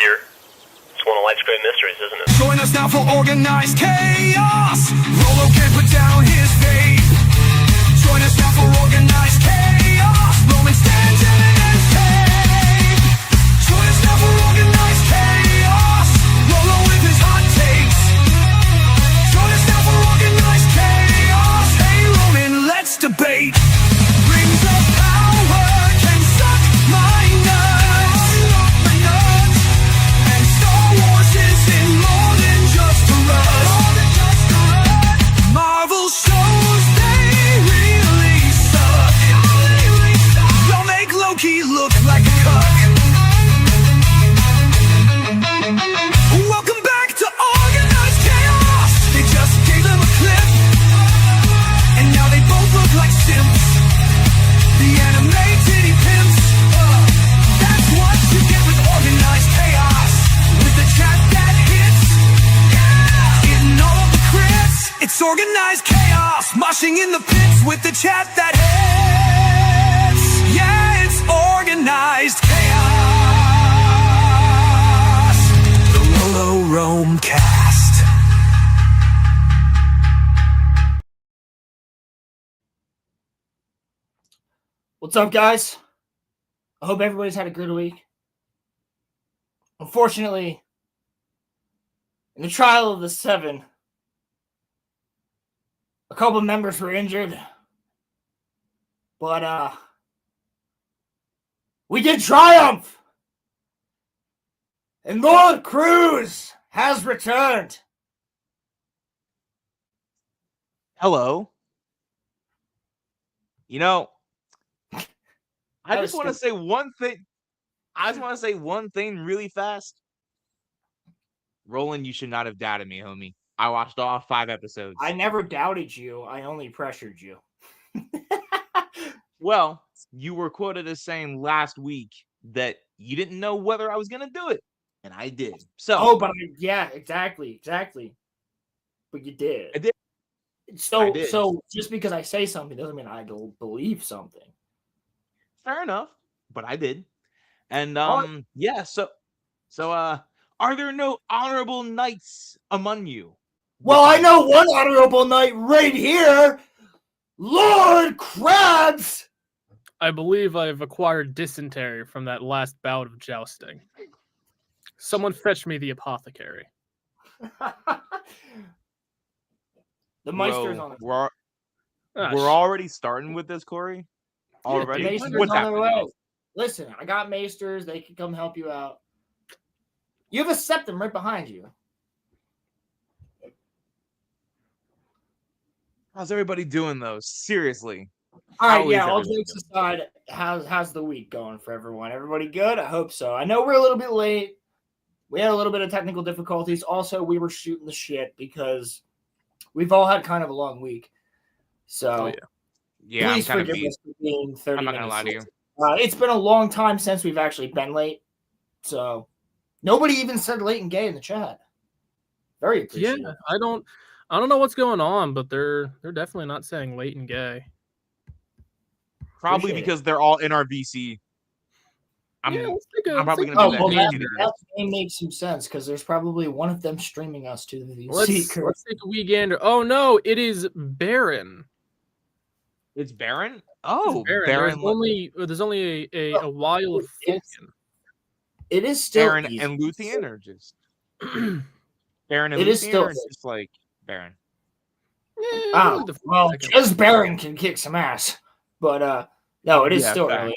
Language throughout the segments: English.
here. It's one of life's great mysteries, isn't it? Join us now for organized chaos. Rolo can put down his vape. Join us now for organized chaos. Roman stands in his tape. Join us now for organized chaos. Rolo with his hot takes. Join us now for organized chaos. Hey Roman, let's debate. Rings of power can suck my nuts. And Star Wars isn't more than just a rush. Marvel shows they really suck. Y'all make Loki look like a cuck. Welcome back to Organized Chaos. They just gave them a clip, and now they both look like simps. The anime titty pimps. That's what you get with Organized Chaos. With the chat that hits, getting all of the crits. It's Organized Chaos, moshing in the pits with the chat that hits. Yeah, it's Organized Chaos. The RoloRome cast. What's up, guys? I hope everybody's had a good week. Unfortunately, in the trial of the 7, a couple of members were injured. But, we did triumph! And Lord Cruz has returned. Hello. You know, I That just was want to say one thing. I just want to say one thing really fast. Roland, you should not have doubted me, homie. I watched all 5 episodes. I never doubted you. I only pressured you. Well, you were quoted as saying last week that you didn't know whether I was going to do it. And I did. So, Oh, but yeah, exactly. But you did. I did. So, I did. so just because I say something doesn't mean I believe something. Fair enough, but I did. And yeah, so are there no honorable knights among you? Well, I know one honorable knight right here, Lord Krabs. I believe I've acquired dysentery from that last bout of jousting. Someone fetch me the apothecary. The Meister's on it. We're already starting with this, Corey. Already? Maester's What's on their way. happening? Listen, I got Maesters. They can come help you out. You have a septum right behind you. How's everybody doing, though? Seriously. All How right, is yeah, all everybody jokes aside, how's the week going for everyone? Everybody good? I hope so. I know we're a little bit late. We had a little bit of technical difficulties. Also, we were shooting the shit because we've all had kind of a long week. So, Yeah, I'm please kind of forgive beat. us for being 30 I'm not minutes gonna lie to you. late. It's been a long time since we've actually been late. So, nobody even said late and gay in the chat. Very appreciative. Yeah, I don't know what's going on, but they're definitely not saying late and gay. Probably Appreciate because they're all in our VC. I'm probably gonna do that. well, VC that may make some sense because there's probably one of them streaming us to the VC. Let's take a wee gander. Oh no, it is Baron. It's Baron? Oh, Baron. Baron. There's only a while of Fulkin. It is still Baron easy. and Luthien, or just Baron and It is Luthien, still or just like Baron? Oh, well, just Baron can kick some ass, but no, it is Yeah, still fact. early.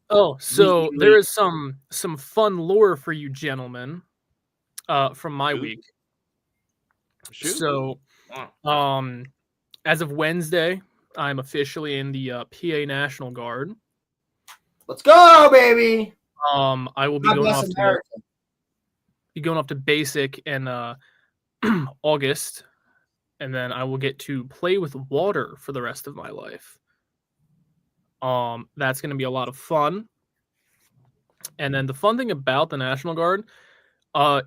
Oh, so there is some fun lore for you gentlemen, from my Shoot. week. Shoot. So, as of Wednesday, I'm officially in the PA National Guard. Let's go, baby! I will be God going bless off to basic in August, and then I will get to play with water for the rest of my life. That's going to be a lot of fun. And then the fun thing about the National Guard,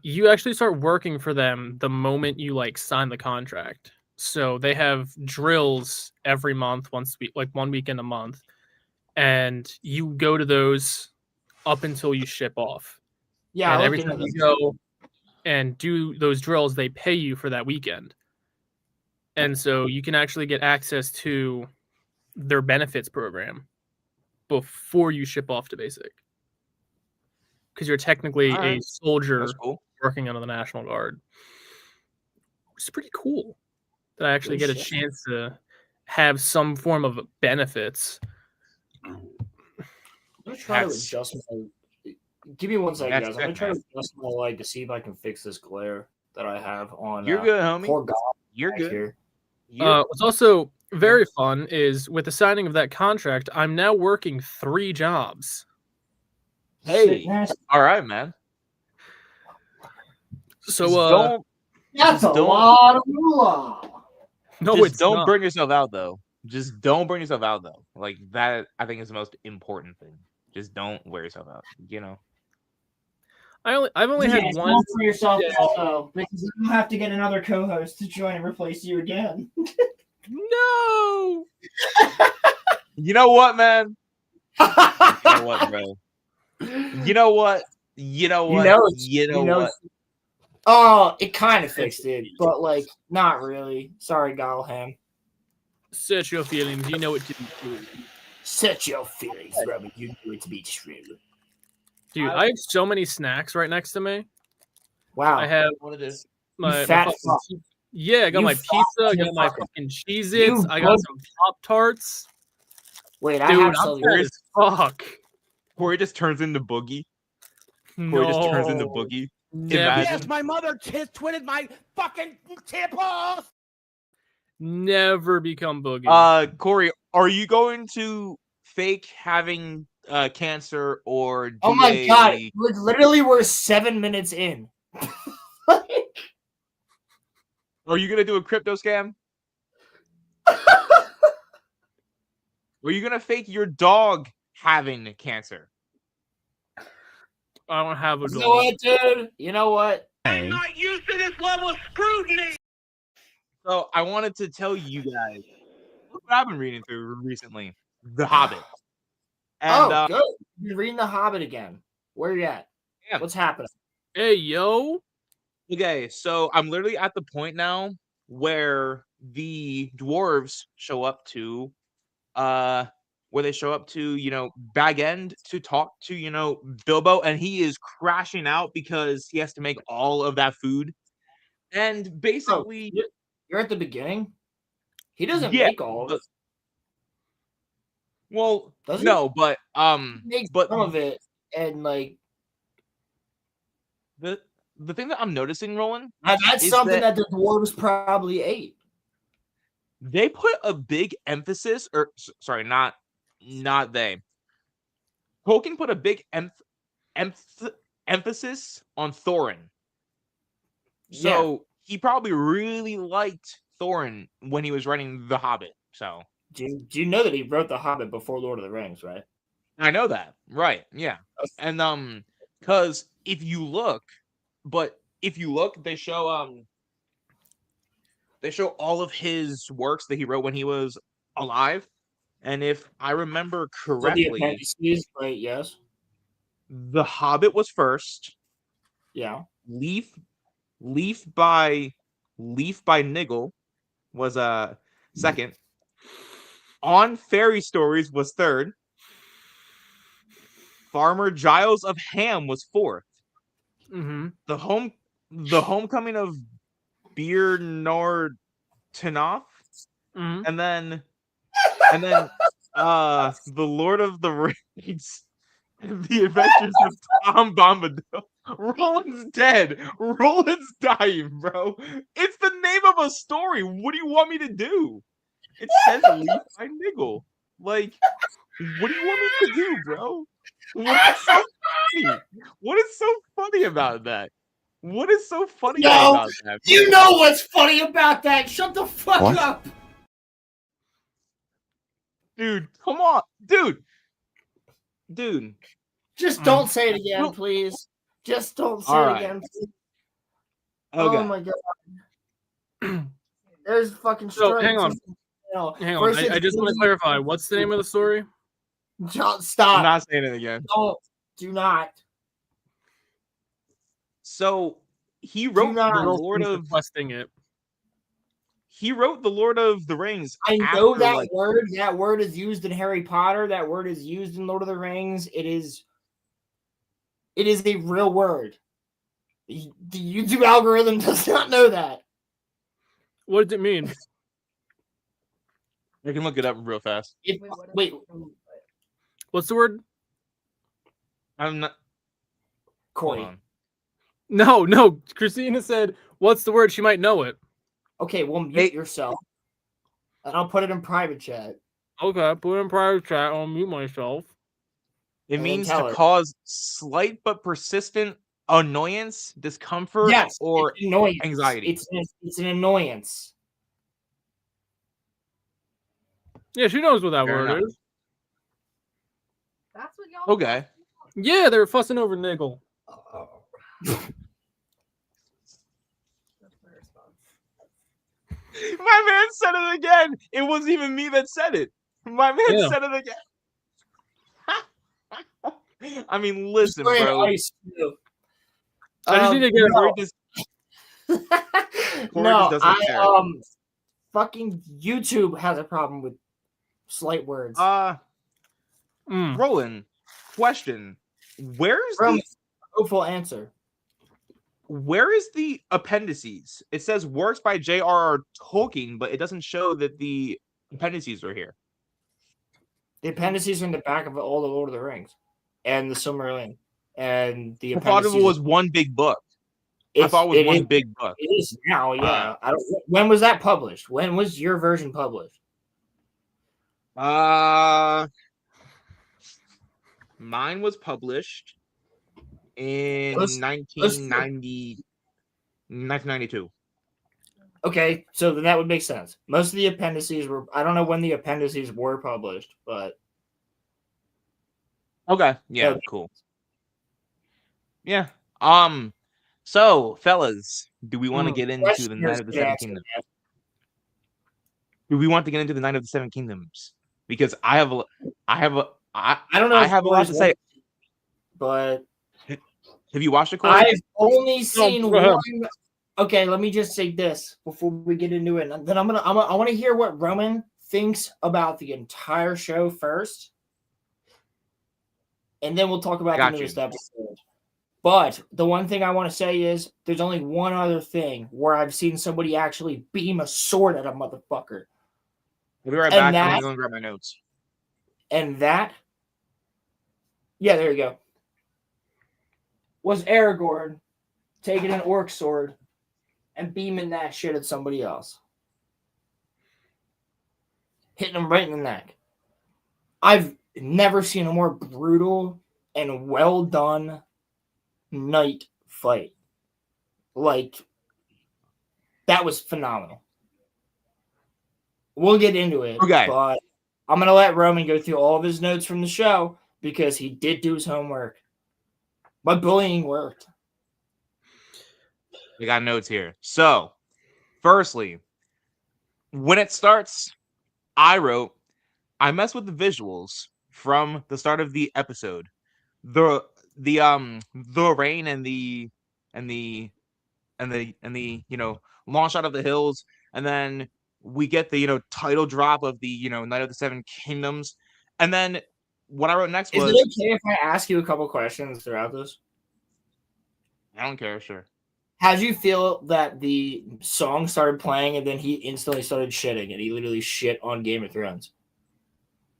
you actually start working for them the moment you sign the contract. So they have drills every month, 1 weekend a month, and you go to those up until you ship off. Yeah, and I every looked time into you this. go and do those drills, they pay you for that weekend. And so you can actually get access to their benefits program before you ship off to basic. Because you're technically a Alright. That's soldier cool. working under the National Guard. It's pretty cool that I actually Good get a shit. chance to have some form of benefits. I'm gonna try to That's adjust my. Give me one second, that's guys. I'm gonna sick, try man. to adjust my light to see if I can fix this glare that I have on. You're good, homie. Poor God You're back good. here. What's also very fun is with the signing of that contract, I'm now working 3 jobs. Hey. Sickness. All right, man. So Just don't That's a don't lot of moolah. no, just it's don't not. burn yourself out though. Just don't burn yourself out though. Like that, I think is the most important thing. Just don't wear yourself out. You know. I've only had Yes, one. don't for yourself Yeah. also, because you have to get another co-host to join and replace you again. No. You know what, man? You know what, bro? You know what? You know what? You know what? Oh, it kind of fixed it, but like not really. Sorry, Galham. Search your feelings. You know it to be true. Set your feelings, Robin. You know it to be true. Dude, I have so many snacks right next to me. Wow. I have What it is? my fat fucking fuck. yeah, I got You my fat pizza, I got my motherfucker. fucking Cheez-Its, You I got bug- some Pop-Tarts. Wait, I Dude, have I'm something. fat as fuck. Corey just turns into Boogie. Corey just turns into No. Boogie. Never, Imagine. Yes, my mother twitted my fucking tipples. never become Boogie. Corey, are you going to fake having cancer or do Oh my a... god! Literally, we're 7 minutes in. Are you gonna do a crypto scam? Or are you gonna fake your dog having cancer? I don't have a You know dog. what, dude? You know what? I'm not used to this level of scrutiny. So I wanted to tell you guys what I've been reading through recently. The Hobbit. And Oh, good. You're reading The Hobbit again. Where you at? yeah. What's happening? Hey, yo. Okay, so I'm literally at the point now where the dwarves show up to Bag End to talk to, Bilbo, and he is crashing out because he has to make all of that food. And basically, You're at the beginning? He doesn't yeah, make all of it. well, Does he? no, but He makes but some of it, and like the thing that I'm noticing, Roland, that's is something that- that the dwarves probably ate. they put a big emphasis, or sorry, not they. Tolkien put a big emphasis on Thorin. So he probably really liked Thorin when he was writing The Hobbit. So Do you know that he wrote The Hobbit before Lord of the Rings, right? I know that, right? Yeah, and because if you look, they show all of his works that he wrote when he was alive, and if I remember So the correctly, appendices, right? Yes. The Hobbit was first. Yeah. Leaf by Niggle was second. On Fairy Stories was third. Farmer Giles of Ham was fourth. Mm-hmm. The Homecoming of Bir Nor Tanoth, Mm-hmm. and then The Lord of the Rings, The Adventures of Tom Bombadil. Roland's dead. Roland's dying, bro. It's the name of a story. What do you want me to do? It says Leaf by Niggle. Like, what do you want me to do, bro? What is so funny? What is so funny about that? What is so funny about that? You know what's funny about that? Shut the fuck up. Dude, come on. Dude. Just don't say it again, please. Just don't say it again, please. Okay. Oh my god. There's fucking So, strikes. hang on. Hang on. I just want to clarify. What's the name of the story? Stop. I'm not saying it again. Don't. Do not. So he wrote not- the Girl Lord seems of requesting it. the Rings. I know after, that like, word. That word is used in Harry Potter. That word is used in Lord of the Rings. It is a real word. The YouTube algorithm does not know that. What does it mean? I can look it up real fast. Wait, What's the word? I'm not. Corey. Hold on. No. Christina said, "What's the word?" She might know it. Okay, well, mute yourself, and I'll put it in private chat. Okay, put it in private chat. I'll mute myself. It And then means tell to her. cause slight but persistent annoyance, discomfort, Yes, or it's annoyance. anxiety. It's an annoyance. Yeah, she knows what that Fair word enough. is. That's what y'all. Okay. Yeah, they're fussing over niggle. That's my response. My man said it again. It wasn't even me that said it. My man Yeah. said it again. I mean, listen, We're in bro. ice, too. I just need to get Corey just, Corey just No, doesn't care. fucking YouTube has a problem with slight words. Roland, question. Where's From the hopeful answer. where is the appendices? It says works by J.R.R. Tolkien, but it doesn't show that the appendices are here. The appendices are in the back of all the Lord of the Rings and the Silmarillion, and the I thought appendices. it was one big book. I thought it was one big book. It is now, yeah. I don't. When was that published? When was your version published? Mine was published in Let's- 1992. Okay, so then that would make sense. Most of the appendices were. I don't know when the appendices were published, but Okay, yeah, Okay. cool. Yeah. So, fellas, do we want to get into the Night of the Seven Kingdoms? Do we want to get into the Night of the Seven Kingdoms? Because I have a I don't know. I if have a lot to say. But Have you watched it, Corey? I've only seen go ahead. one. Okay, let me just say this before we get into it. And then I want to hear what Roman thinks about the entire show first, and then we'll talk about Got the you. newest episode. But the one thing I want to say is there's only one other thing where I've seen somebody actually beam a sword at a motherfucker. We'll be right And back. I'm that- going to grab my notes. And that, yeah, there you go, was Aragorn taking an orc sword and beaming that shit at somebody else. Hitting him right in the neck. I've never seen a more brutal and well done knight fight. Like, that was phenomenal. We'll get into it, Okay. but I'm going to let Roman go through all of his notes from the show because he did do his homework. My bullying worked. I got notes here. So, firstly, when it starts, I wrote, I mess with the visuals from the start of the episode. The rain and the long shot of the hills, and then we get the title drop of the Night of the Seven Kingdoms, and then what I wrote next Is was, it okay if I ask you a couple questions throughout this? I don't care, sure. How did you feel that the song started playing and then he instantly started shitting and he literally shit on Game of Thrones?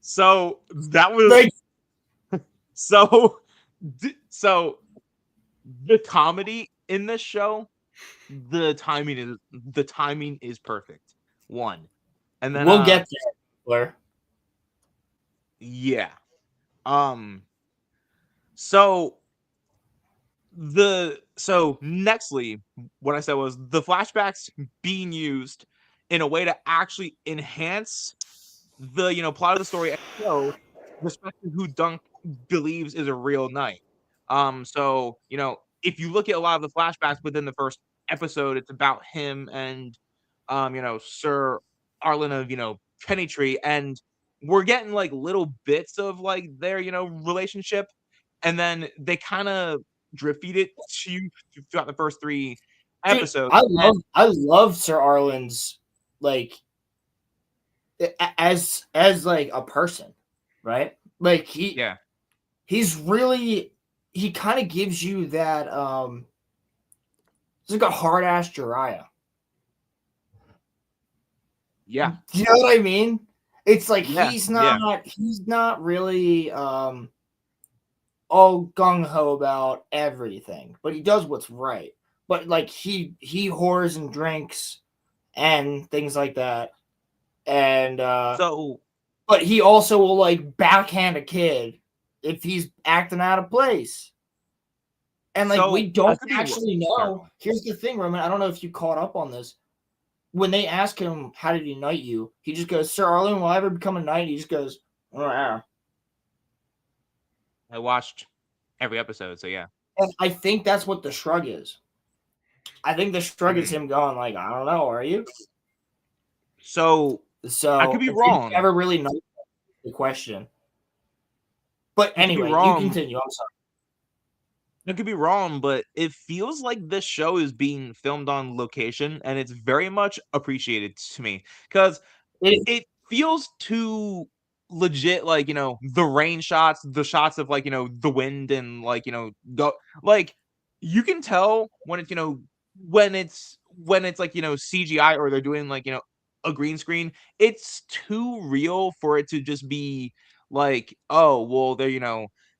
So that was Like, so the comedy in this show, the timing is perfect. One. And then we'll get there, Blair. yeah. So nextly, what I said was the flashbacks being used in a way to actually enhance the plot of the story and show respect to who Dunk believes is a real knight. So if you look at a lot of the flashbacks within the first episode, it's about him and Sir Arlen of Pennytree, and we're getting like little bits of like their relationship, and then they kind of drip feed it to you throughout the first 3 Dude, episodes. I love Sir Arlen's like as like a person, right? Like Yeah. he's really he kind of gives you that he's like a hard ass Jiraiya. Yeah. You know what I mean? It's like Yeah. he's Yeah. not really all gung ho about everything, but he does what's right. But like he whores and drinks and things like that. And So but he also will like backhand a kid if he's acting out of place. And like we I don't could be actually sorry. know. Here's the thing, Roman. I don't know if you caught up on this. When they ask him how did he knight you, he just goes, Sir Arlen, will I ever become a knight? He just goes, oh yeah. I watched every episode, so yeah. And I think that's what the shrug is. I think the shrug is Mhm. him going like, I don't know, are you? So So I could be they wrong. never really know the question. But I could be anyway, you wrong. continue. I'm sorry. I could be wrong, but it feels like this show is being filmed on location, and it's very much appreciated to me because It, it feels too legit. Like the rain shots, the shots of the wind and go like you can tell when it's when it's like CGI or they're doing a green screen. It's too real for it to just be like, oh well,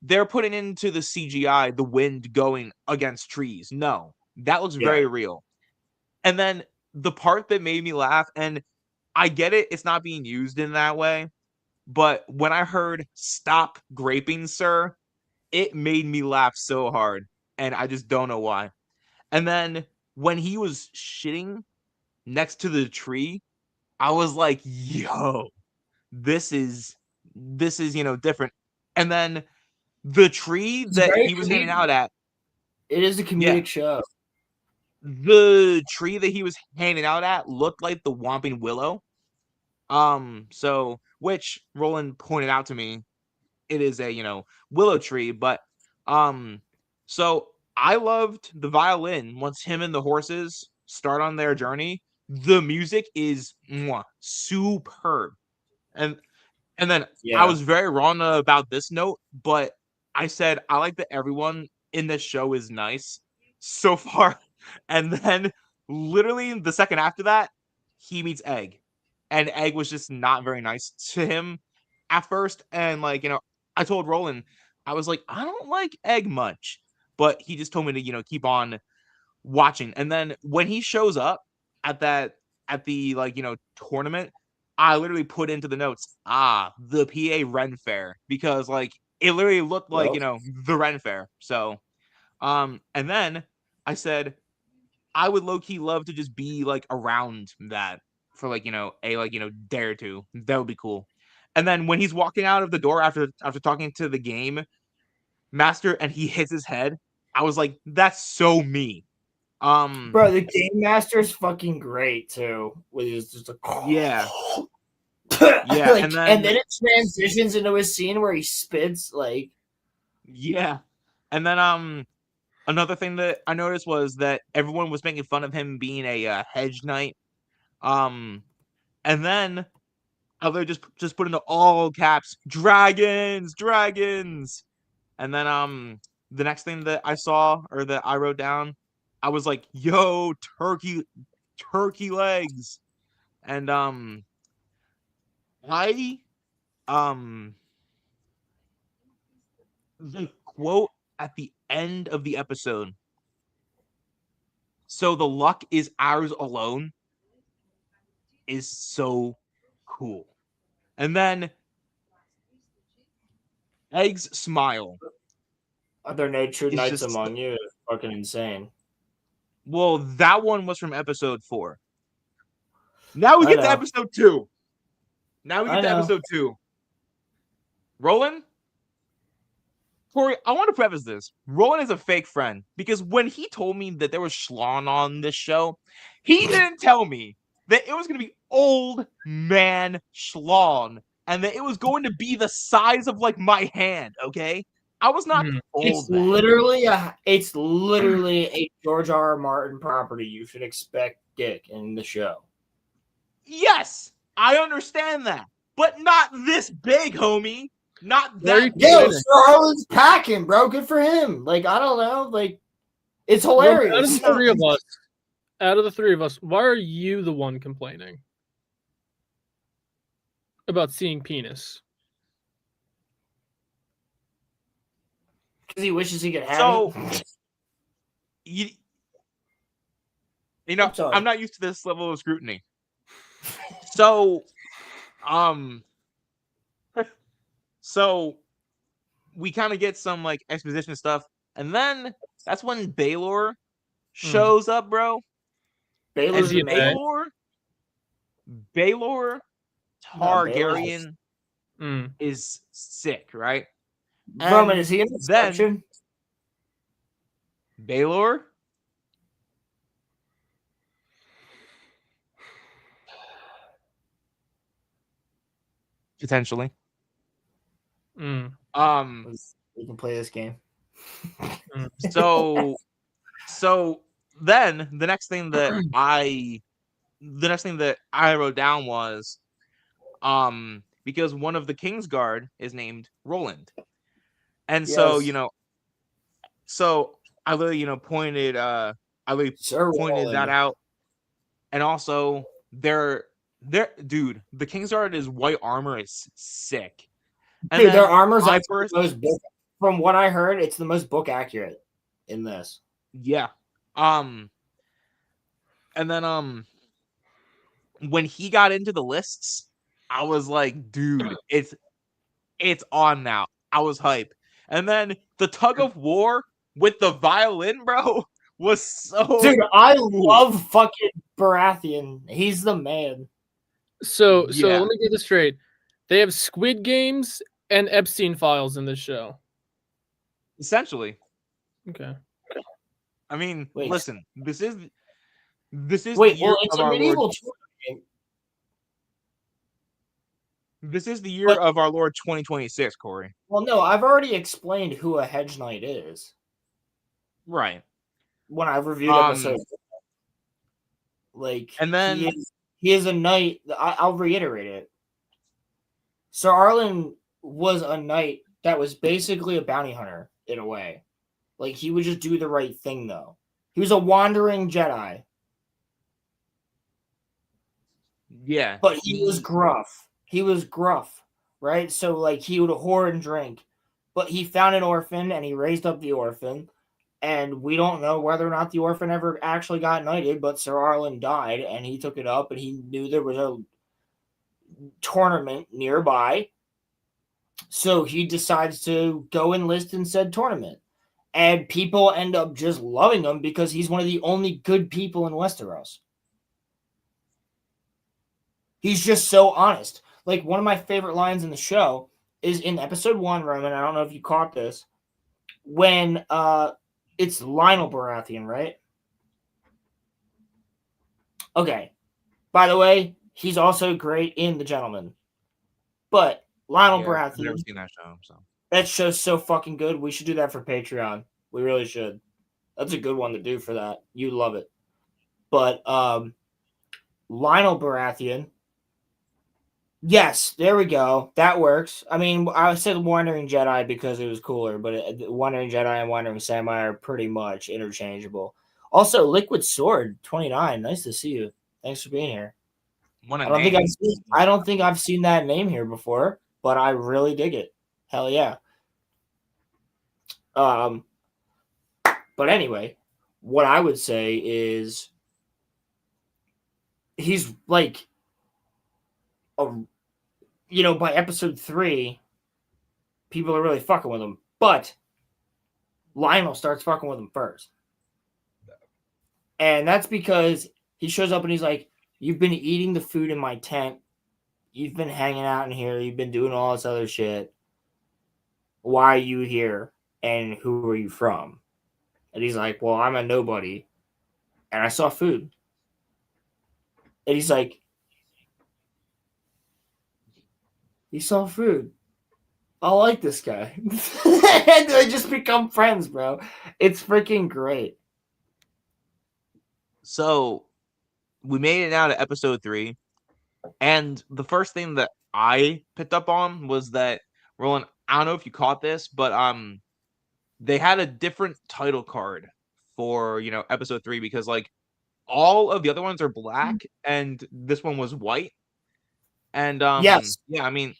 they're putting into the CGI the wind going against trees. No, that looks yeah. very real. And then the part that made me laugh, and I get it, it's not being used in that way, but when I heard "Stop graping, sir," it made me laugh so hard, and I just don't know why. And then when he was shitting next to the tree, I was like, "Yo, this is different." And then the tree It's that very he was hanging comedic. out at, It is a yeah, comedic show. the tree that he was hanging out at looked like the Whomping Willow. So which Roland pointed out to me, it is a willow tree, but um, so I loved the violin once him and the horses start on their journey. The music is superb, and and then I Yeah. was very wrong about this note, but I said I like that everyone in this show is nice so far. And then literally the second after that, he meets Egg. And Egg was just not very nice to him at first. And I told Roland, I was like, I don't like Egg much. But he just told me to, keep on watching. And then when he shows up at the tournament, I literally put into the notes, the PA Ren Fair, because it literally looked like, Well, the Ren Fair. So and then I said I would low key love to just be around that for a day or two. That would be cool. And then when he's walking out of the door after talking to the game master and he hits his head, I was like, that's so me. bro, the game master is fucking great too. With his just a Yeah. Yeah, like, and and then then it transitions into a scene where he spits like yeah. And then another thing that I noticed was that everyone was making fun of him being a hedge knight. Um and then other just put into all caps, dragons, dragons. And then the next thing that I saw or that I wrote down, I was like, yo, turkey legs. And I um the quote at the end of the episode. So the luck is ours alone is so cool. And then Egg's smile other nature is knights just among you is fucking insane. well, that one was from episode 4. Now we I get to know. episode 2. Now we I get to know. episode 2. Roland? Corey, I want to preface this. Roland is a fake friend because when he told me that there was Schlong on this show, he didn't tell me that it was going to be old man Schlong and that it was going to be the size of my hand, okay? I was not It's told that. literally a George R. R. Martin property. You should expect dick in the show. Yes, I understand that, but not this big, homie. Not Why are you that Yo, big. complaining? Sir Harlan's packing, bro. Good for him. Like, I don't know. Like, it's Roman, hilarious. out of the three of us, why are you the one complaining about seeing penis? Because he wishes he could have So, it. you know, I'm sorry. I'm not used to this level of scrutiny. So, so we kind of get some like exposition stuff, and then that's when Baylor shows up, bro. Baylor's he the a man. Baylor No, Baylor's Targaryen Mm. is sick, right? Roman, And is he in then Inception? Baylor, potentially. Mm. We can play this game. Mm. So then the next thing that I wrote down was because one of the Kingsguard is named Roland. And so, Yes. so I literally, pointed Sir pointed that Roland. out. And also they're dude, the Kingsguard is white armor is sick. And Dude, their then armor's my actually the most book. From what I heard, it's the most book accurate in this. yeah. And then when he got into the lists, I was like, dude, it's on now. I was hype. And then the tug of war with the violin, bro, was so Dude, I cool. love fucking Baratheon. He's the man. So Yeah. let me get this straight. They have Squid Games and Epstein files in this show. Essentially. Okay. I mean, Wait. listen, this is Wait, the year well, it's of a our Lord. medieval game. This is the year of our Lord 2026, Corey. Well, no, I've already explained who a hedge knight is Right. when I reviewed episodes. Like, And then he is a knight. I'll reiterate it. Sir Arlen was a knight that was basically a bounty hunter in a way. Like, he would just do the right thing, though. He was a wandering Jedi, yeah, but he was gruff. He was gruff, right? So, like, he would whore and drink, but he found an orphan and he raised up the orphan. And we don't know whether or not the orphan ever actually got knighted, but Sir Arlen died and he took it up and he knew there was a tournament nearby. So he decides to go enlist in said tournament. And people end up just loving him because he's one of the only good people in Westeros. He's just so honest. Like, one of my favorite lines in the show is in episode 1, Roman. I don't know if you caught this. When it's Lionel Baratheon, right? Okay. By the way, he's also great in The Gentleman. But Lionel I've Baratheon, never seen that show, so. that show's so fucking good. We should do that for Patreon. We really should. That's a good one to do for that. You love it. But Lionel Baratheon. Yes, there we go. That works. I mean, I said Wandering Jedi because it was cooler, but Wandering Jedi and Wandering Samurai are pretty much interchangeable. Also, Liquid Sword 29. Nice to see you. Thanks for being here. I don't think I've seen that name here before, but I really dig it. Hell yeah. But anyway, what I would say is he's like by episode 3, people are really fucking with him. But Lionel starts fucking with him first. And that's because he shows up and he's like, you've been eating the food in my tent. You've been hanging out in here. You've been doing all this other shit. Why are you here? And who are you from? And he's like, well, I'm a nobody. And I saw food. And he's like, you saw food. I like this guy. And they just become friends, bro. It's freaking great. So we made it now to episode 3, and the first thing that I picked up on was that Roland. I don't know if you caught this, but they had a different title card for episode 3 because like all of the other ones are black and this one was white. And Yes. yeah, I mean,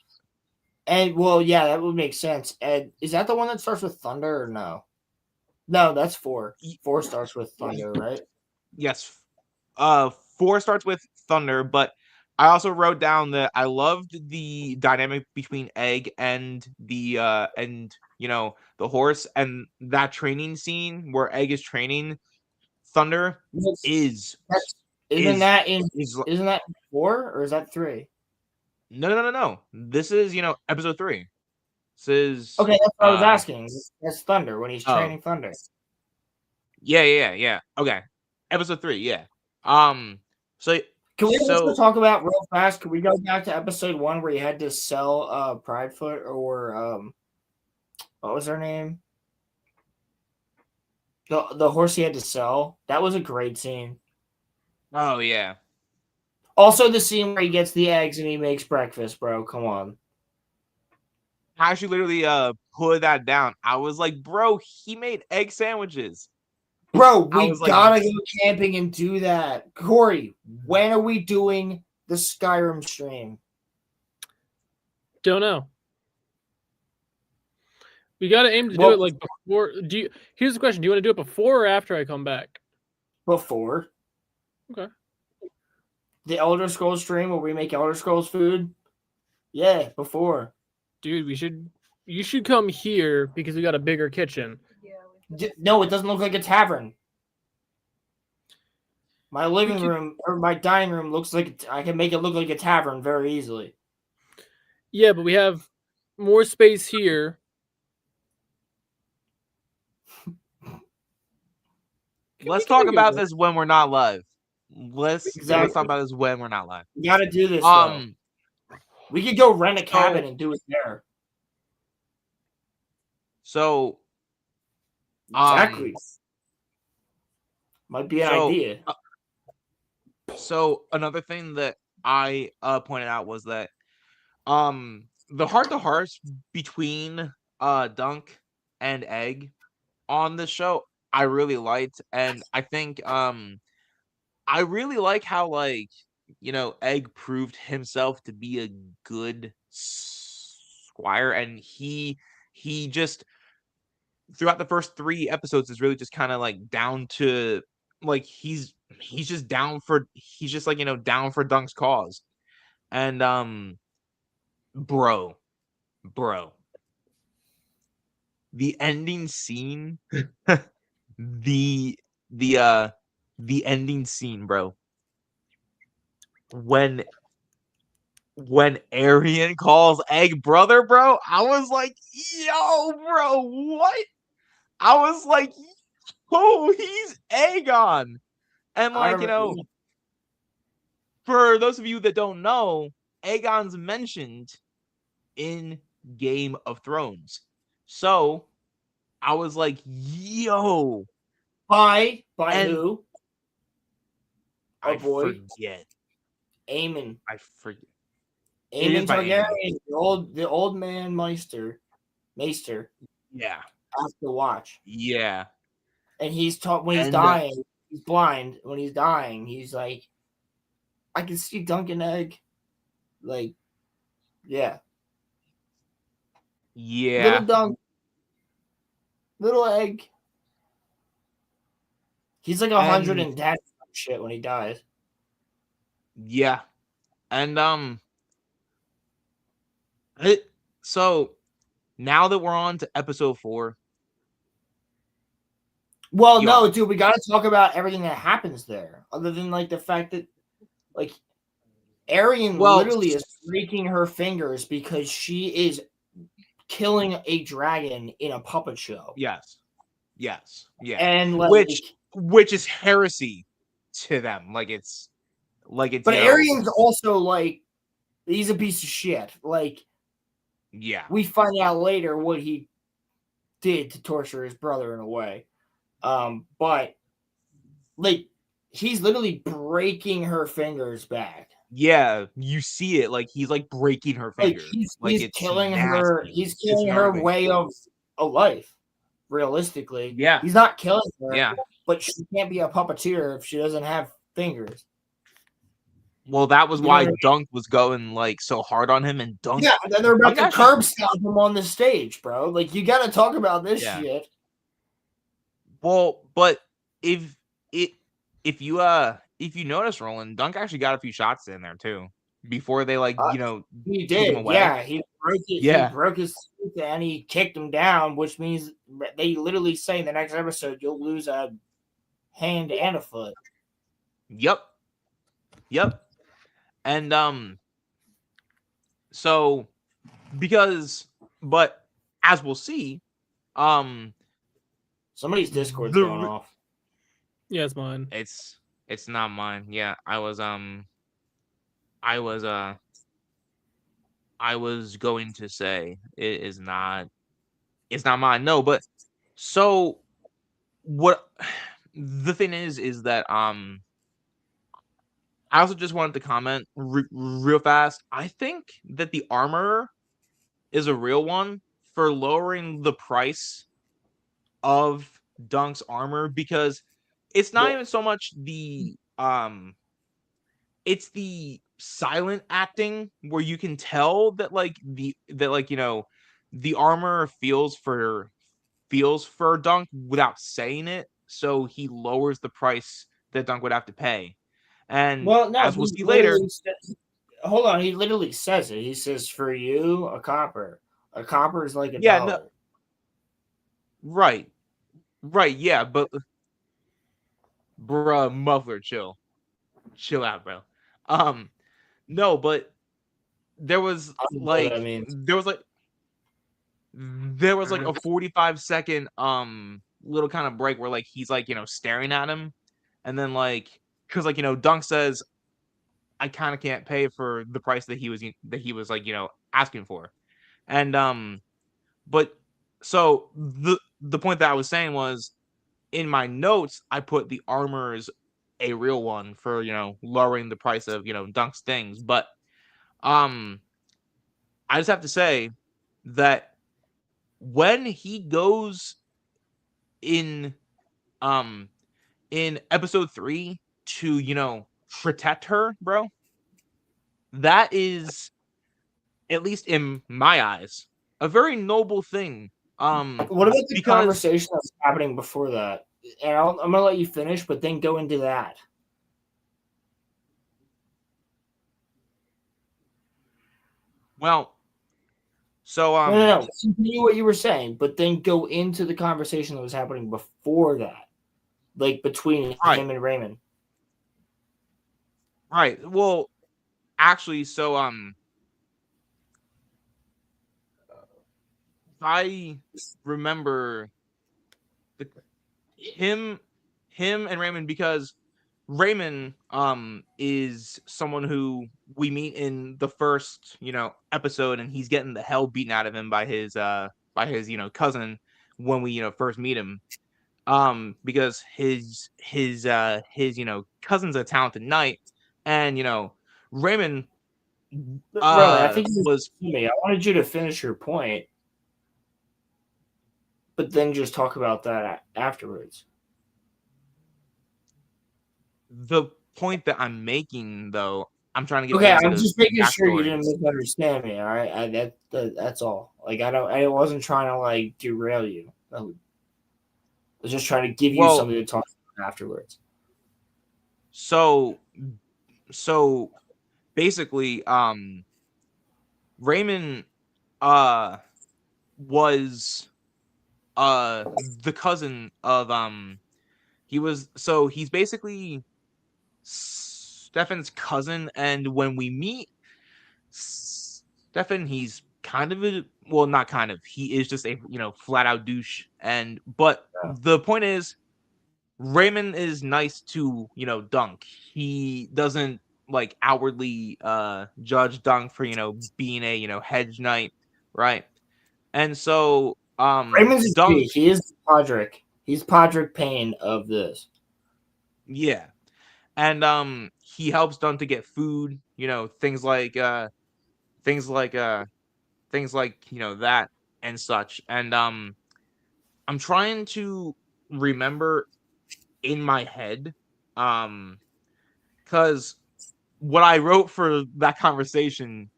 And well, yeah, that would make sense. And is that the one that starts with thunder or no? No, that's 4. 4 starts with thunder, right? yes, 4 starts with thunder, but I also wrote down that I loved the dynamic between Egg and the the horse, and that training scene where Egg is training Thunder is Isn't that is 4 or is that 3? no. This is episode 3. This is Okay, that's what I was asking. That's Thunder when he's Oh. training Thunder. Yeah. Okay, episode 3. Yeah. So Can we so also talk about real fast? Can we go back to episode 1 where you had to sell Pridefoot or what was her name? The horse he had to sell. That was a great scene. oh yeah. Also, the scene where he gets the eggs and he makes breakfast, bro. Come on. I actually literally put that down. I was like, bro, he made egg sandwiches. Bro, I we was like- gotta go camping and do that. Corey, when are we doing the Skyrim stream? Don't know. We got to aim to do Well- it like before. Here's the question: do you want to do it before or after I come back? Before. Okay. The Elder Scrolls stream where we make Elder Scrolls food? Yeah, before. Dude, you should come here because we got a bigger kitchen. Yeah. No, it doesn't look like a tavern. My living room or my dining room looks like I can make it look like a tavern very easily. Yeah, but we have more space here. Let's talk about this when we're not live. Let's Exactly. talk about this when we're not live. We gotta do this. Though. We could go rent a cabin and do it there. So Exactly. Might be an so- idea. So another thing that I pointed out was that the heart-to-hearts between Dunk and Egg on the show I really liked, and I think I really like how like Egg proved himself to be a good squire, and he just throughout the first 3 episodes is really just kind of like down to like he's just down for down for Dunk's cause. And bro the ending scene the ending scene, bro, when Arian calls Egg brother, bro, I was like, yo, bro, what? I was like, oh, he's Aegon. And like, for those of you that don't know, Aegon's mentioned in Game of Thrones. So I was like, yo. By and who? I boy. forget. Aemon. I forget. Aemon is by Targaryen, the old man Maester. Yeah. Has to watch. Yeah. And he's taught when he's dying, he's blind. When he's dying, he's like, I can see Duncan Egg. Like, yeah. Yeah. Little Dunk. Little Egg. He's like 110 shit when he dies. Yeah. And so now that we're on to episode 4. Well, Yeah. no, dude, we gotta talk about everything that happens there. Other than like the fact that like Arian literally is breaking her fingers because she is killing a dragon in a puppet show. Yes. Yeah. And like which is heresy to them. Like it's but Arian's also like he's a piece of shit. Like Yeah. We find out later what he did to torture his brother in a way. But like he's literally breaking her fingers back. Yeah, you see it, like, he's, like, breaking her Like finger. he's Like, he's it's killing her. nasty. He's It's killing her gnarly. way of a life. Realistically, Yeah. he's not killing her. Yeah. But she can't be a puppeteer if she doesn't have fingers. Well, that was You know what why I mean? Dunk was going, like, so hard on him, and Dunk Yeah, and then they're about Dunk to actually curb stomp him on the stage, bro. Like you got to talk about this Yeah. shit. Well, but if you notice, Roland, Dunk actually got a few shots in there too before they, like, Uh, you know, He took him did, away. yeah. He broke it. Yeah. He broke his tooth and he kicked him down, which means they literally say in the next episode you'll lose a hand and a foot. Yep. And so but as we'll see, Somebody's Discord's The going re- off. Yeah, it's mine. it's not mine. Yeah, I was going to say it's not mine. No, but so what the thing is that I also just wanted to comment real fast. I think that the armor is a real one for lowering the price of Dunk's armor, because it's not Well- even so much the it's the silent acting where you can tell that the armor feels for Dunk without saying it, so he lowers the price that Dunk would have to pay. And Well, no, as we'll he see later, literally hold on. He literally says it. He says, "For you, a copper. A copper is like a Yeah, dollar." right, yeah, but bruh, muffler, chill out, bro. No, but there was I don't know what like that means. there was like a 45-second little kind of break where, like, he's, like, staring at him, and then, like, because, like, Dunk says, I kind of can't pay for the price that he was like, asking for. And but so the point that I was saying was, in my notes I put the armor is a real one for, lowering the price of, Dunk's things. But I just have to say that when he goes in episode 3 to, protect her, bro, that is, at least in my eyes, a very noble thing. What about the because conversation that's happening before that? And I'm gonna let you finish, but then go into that. well, so No. Continue what you were saying, but then go into the conversation that was happening before that, like between Right. him and Raymond. Right. Well, actually, so I remember him and Raymond, because Raymond is someone who we meet in the first, episode, and he's getting the hell beaten out of him by his cousin when we, first meet him. Because his cousin's a talented knight, and Raymond Bro, I think was I wanted you to finish your point, but then just talk about that afterwards. the point that I'm making, though. I'm trying to get Okay, into I'm the just making sure you backstory. didn't misunderstand me. All right, that's all. Like I wasn't trying to like derail you. I was just trying to give you Well- something to talk about afterwards. So basically, Raymond was the cousin of he's basically Stefan's cousin, and when we meet Stefan, he's kind of not kind of, he is just a flat out douche. But the point is, Raymond is nice to Dunk. He doesn't like outwardly judge Dunk for being a hedge knight, right? And so Raymond's is Dunk, G. He is Podrick. He's Podrick Payne of this. yeah. And he helps Dunk to get food, you know, things like that and such. And I'm trying to remember in my head, because what I wrote for that conversation.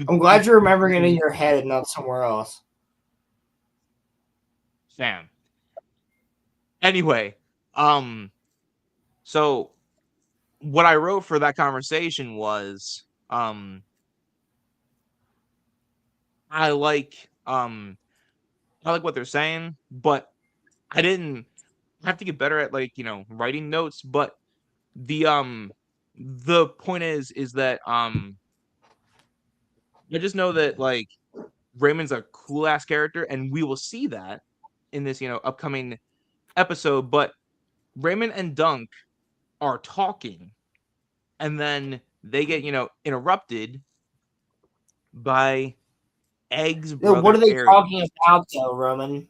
I'm glad you're remembering it in your head, not somewhere else. Sam. Anyway, so what I wrote for that conversation was, I like um I like what they're saying, but I didn't have to get better at like, writing notes, but the point is that I just know that like Raymond's a cool ass character and we will see that in this, upcoming episode, but Raymond and Dunk are talking and then they get, interrupted by Egg's Yo, what brother are they Arian. talking about, though, Roman?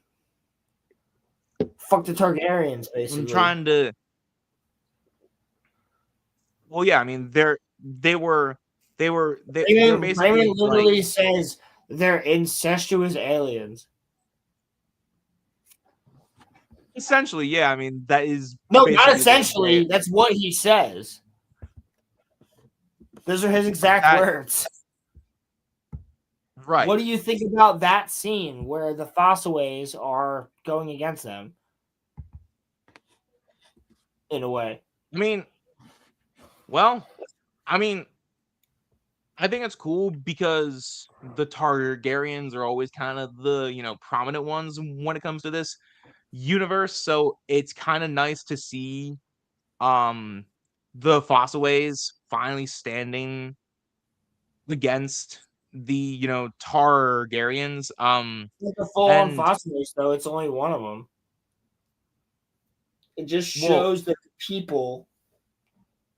Fuck the Targaryens, I'm basically. trying to. Well, yeah, I mean, they're basically Raymond like literally says they're incestuous aliens. essentially, yeah. I mean, that is No, not basically essentially. That's what he says. Those are his exact words. Right. What do you think about that scene where the Fossaways are going against them? In a way. I mean, well, I mean, I think it's cool because the Targaryens are always kind of the prominent ones when it comes to this universe. So it's kind of nice to see um the Fossaways finally standing against the Targaryens. Like a full-on And Fossaways, though, it's only one of them. It just well, shows that people.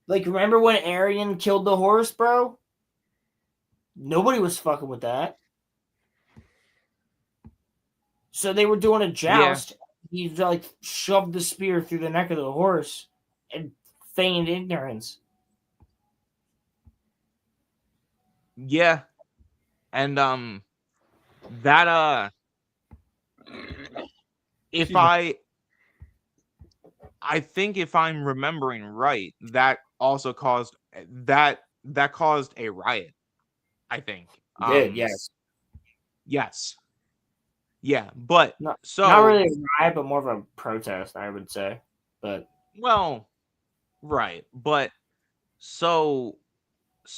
Like, remember when Aryan killed the horse, bro? Nobody was fucking with that. So they were doing a joust. He like shoved the spear through the neck of the horse and feigned ignorance. yeah, and that if Excuse me. I think if I'm remembering right, that also caused that caused a riot, I think. Did, yes. Yes. Yeah, but Not so really a riot, but more of a protest, I would say. But well, right, but so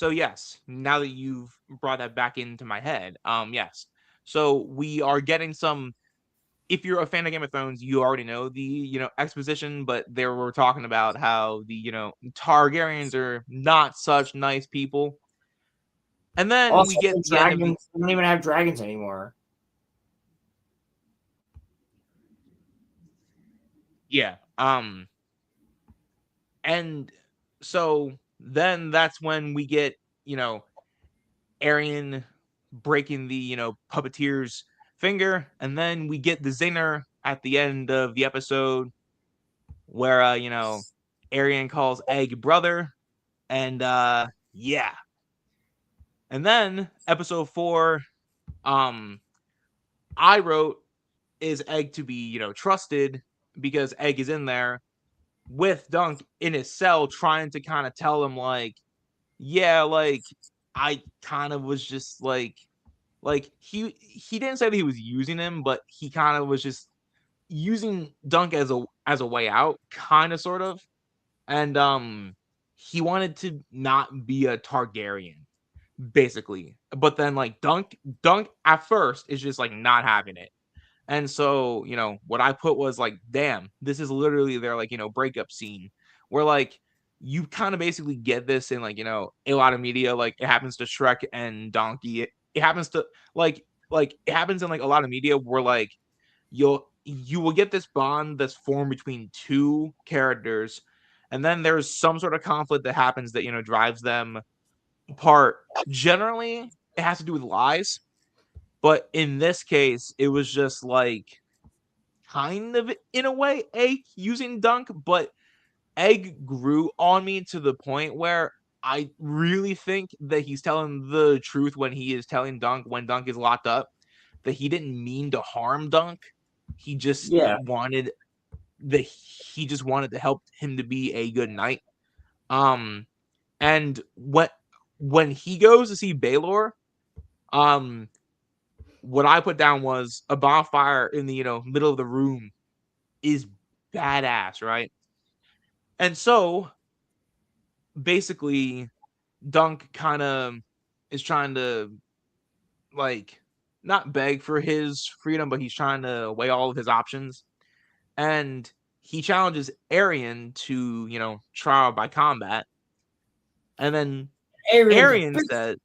yes, now that you've brought that back into my head, yes. So we are getting some. If you're a fan of Game of Thrones, you already know the exposition, but they were talking about how the Targaryens are not such nice people, and then also, we get the the end of the dragons, we don't even have dragons anymore. yeah, and so then that's when we get Arian breaking the puppeteer's finger, and then we get the zinger at the end of the episode where Arian calls Egg brother, and yeah, and then episode 4, I wrote is Egg to be trusted because Egg is in there with Dunk in his cell trying to kind of tell him like, yeah, like I kind of was just like he didn't say that he was using him, but he kind of was just using Dunk as a way out, kind of sort of. And he wanted to not be a Targaryen, basically. But then like Dunk at first is just like not having it. And so, what I put was like, damn, this is literally their like, breakup scene where like you kind of basically get this in like, a lot of media. Like it happens to Shrek and Donkey. It happens to like it happens in like a lot of media where like you will get this bond that's formed between two characters, and then there's some sort of conflict that happens that drives them apart. Generally, it has to do with lies. But in this case, it was just like kind of in a way Egg using Dunk, but Egg grew on me to the point where I really think that he's telling the truth when he is telling Dunk when Dunk is locked up, that he didn't mean to harm Dunk. He just wanted to help him to be a good knight. And when he goes to see Baylor, what I put down was a bonfire in the middle of the room is badass, right? And so basically Dunk kind of is trying to like not beg for his freedom, but he's trying to weigh all of his options. And he challenges Arian to, trial by combat. And then Arian said,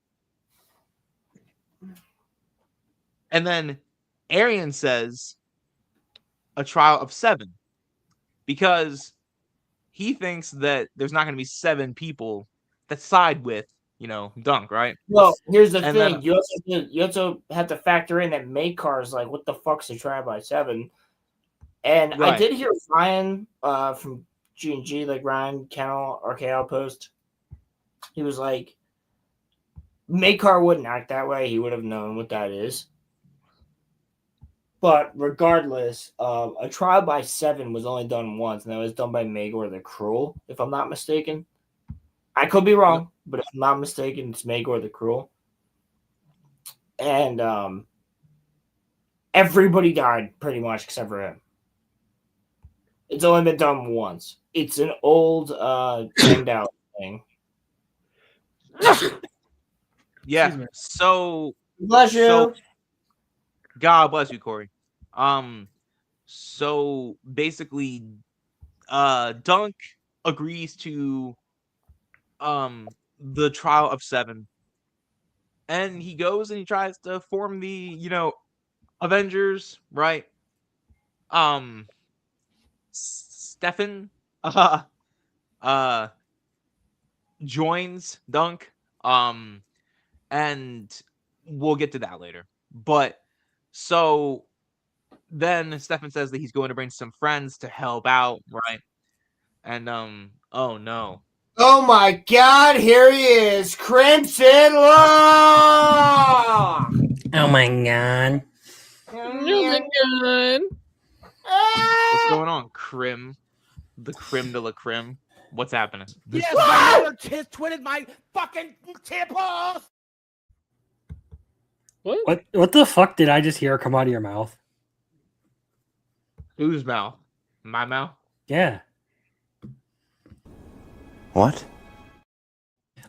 a trial of 7, because he thinks that there's not going to be 7 people that side with, Dunk, right? Well, here's the thing. You also have to factor in that Makar's like, what the fuck's a trial by 7? And right. I did hear Ryan from G&G, like Ryan Kennel, RKL post. He was like, Makar wouldn't act that way. He would have known what that is. But regardless, a trial by 7 was only done once, and that was done by Magor the Cruel, if I'm not mistaken. I could be wrong, but if I'm not mistaken, it's Magor the Cruel. And everybody died pretty much except for him. It's only been done once. It's an old handout thing. Yeah. So bless you. So, God bless you, Corey. So basically, Dunk agrees to the trial of 7, and he goes and he tries to form the Avengers, right? Stefan joins Dunk, and we'll get to that later. But so then Stefan says that he's going to bring some friends to help out, right? And oh no. Oh my God, here he is, Crimson Law! Oh my God. What's going on, Crim? The Crim de la Crim? What's happening? Yes, my mother twitted my fucking temples! What the fuck did I just hear come out of your mouth? Whose mouth? My mouth? Yeah. What?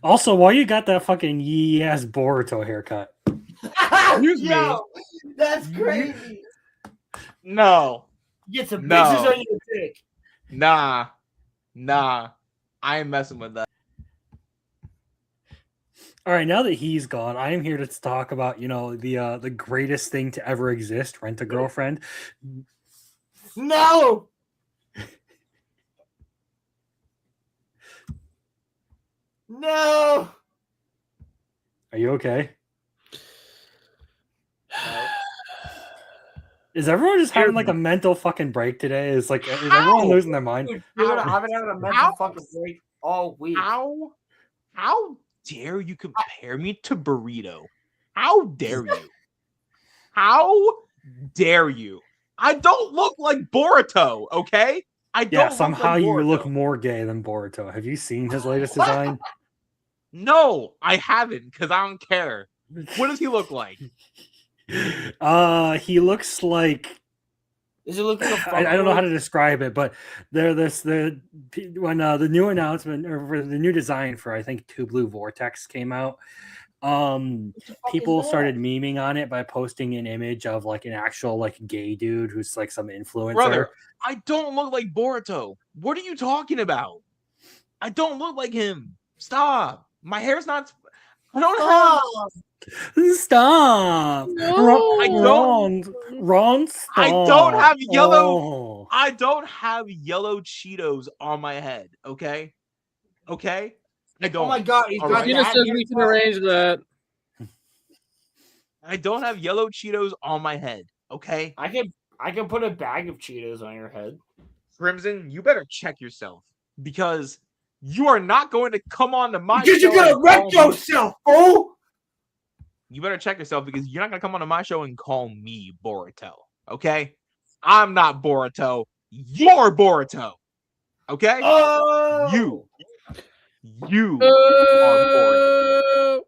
Also, why you got that fucking yee-ass Boruto haircut? Yo, that's crazy. No. Get some bitches on your dick. Nah. I ain't messing with that. All right, now that he's gone, I am here to talk about, the greatest thing to ever exist, Rent a Girlfriend. No! No! Are you okay? Is everyone just having like a mental fucking break today? Is everyone losing their mind? Dude, I've been having a mental fucking break all week. How dare you compare me to Burrito? How dare you? How dare you? I don't look like Boruto, okay? I don't. Yeah, somehow look like you look Boruto. more gay than Boruto. Have you seen his latest design? No, I haven't, because I don't care. What does he look like? He looks like. Does it look like a I don't know how to describe it, but when the new announcement or the new design for I think Two Blue Vortex came out, people started memeing on it by posting an image of like an actual like gay dude who's like some influencer. Brother, I don't look like Boruto. What are you talking about? I don't look like him. Stop. My hair's not. I don't have. Stop. No, Ron, stop. I don't have yellow. Oh. I don't have yellow Cheetos on my head. Okay. I don't. Oh my God, he's got Gina says we can arrange that. I don't have yellow Cheetos on my head. Okay, I can put a bag of Cheetos on your head. Crimson, you better check yourself because you are not going to come on to my Because show. you're gonna and wreck call me- yourself, fool! You better check yourself because you're not gonna come onto my show and call me Boruto. Okay, I'm not Boruto. You're Boruto. Okay, Oh! you are Boruto. Oh!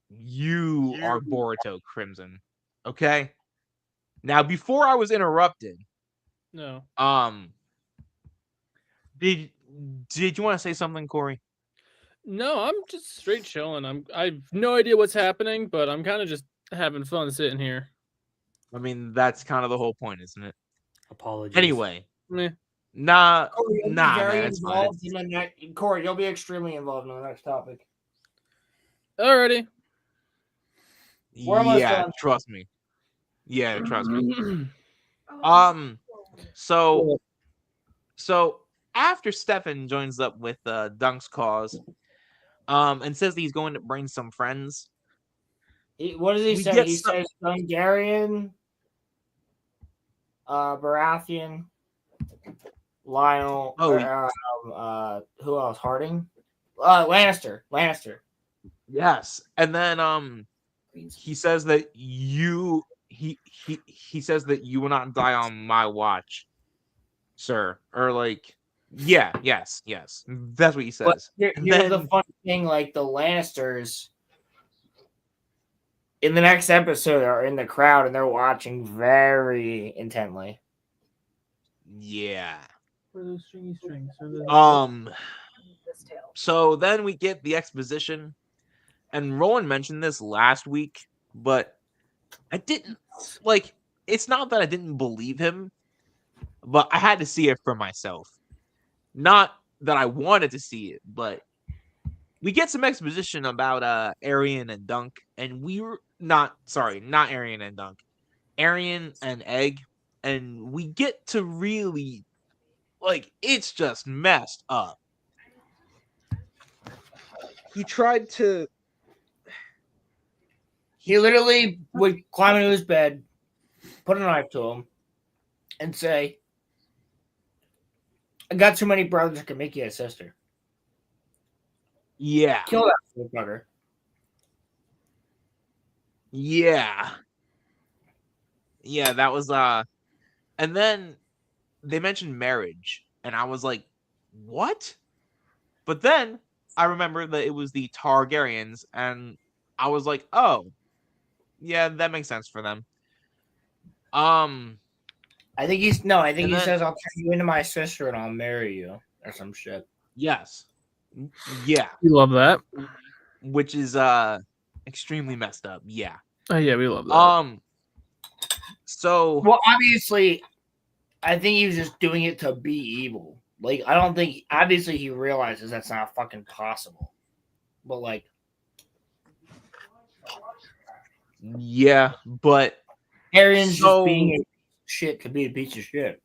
You are Boruto, Crimson. Okay. Now, before I was interrupted, No. did you want to say something, Corey? No, I'm just straight chilling. I've no idea what's happening, but I'm kind of just having fun sitting here. I mean, that's kind of the whole point, isn't it? Apologies. Anyway, Meh. nah, Corey, you'll be nah, very man, it's fine. involved in the next. Corey, you'll be extremely involved in the next topic. Alrighty. We're almost Yeah, done. trust me. Yeah, trust me. Oh, So after Stefan joins up with Dunk's cause, and says that he's going to bring some friends. What does he We say? get He some- says Hungarian, Baratheon, Lionel. Oh, Who else? Harding, Lannister. Yes, and then he says that he says that you will not die on my watch, sir. Or like, yes, that's what he But says. here's And the then- funny thing: like the Lannisters in the next episode are in the crowd and they're watching very intently. Yeah. Where are those stringy strings? this tail. So then we get the exposition, and Roland mentioned this last week, but I didn't like. It's not that I didn't believe him, but I had to see it for myself. Not that I wanted to see it, but we get some exposition about Arian and Dunk, and we were not Arian and Dunk, Arian and Egg, and we get to really like it's just messed up. He tried to. He literally would climb into his bed, put a knife to him, and say, "I got too many brothers that can make you a sister. Yeah. Kill that little bugger." Yeah. Yeah, that was and then they mentioned marriage and I was like, "What?" But then I remembered that it was the Targaryens and I was like, "Oh. Yeah, that makes sense for them." I think he And then- says, "I'll turn you into my sister and I'll marry you," or some shit. Yes. Yeah, We love that. which is extremely messed up. Yeah. Oh yeah, we love that. So Well, obviously, I think he was just doing it to be evil. Like, I don't think obviously he realizes that's not fucking possible. But like, yeah, but Arian's So- just being a piece of shit to be a piece of shit.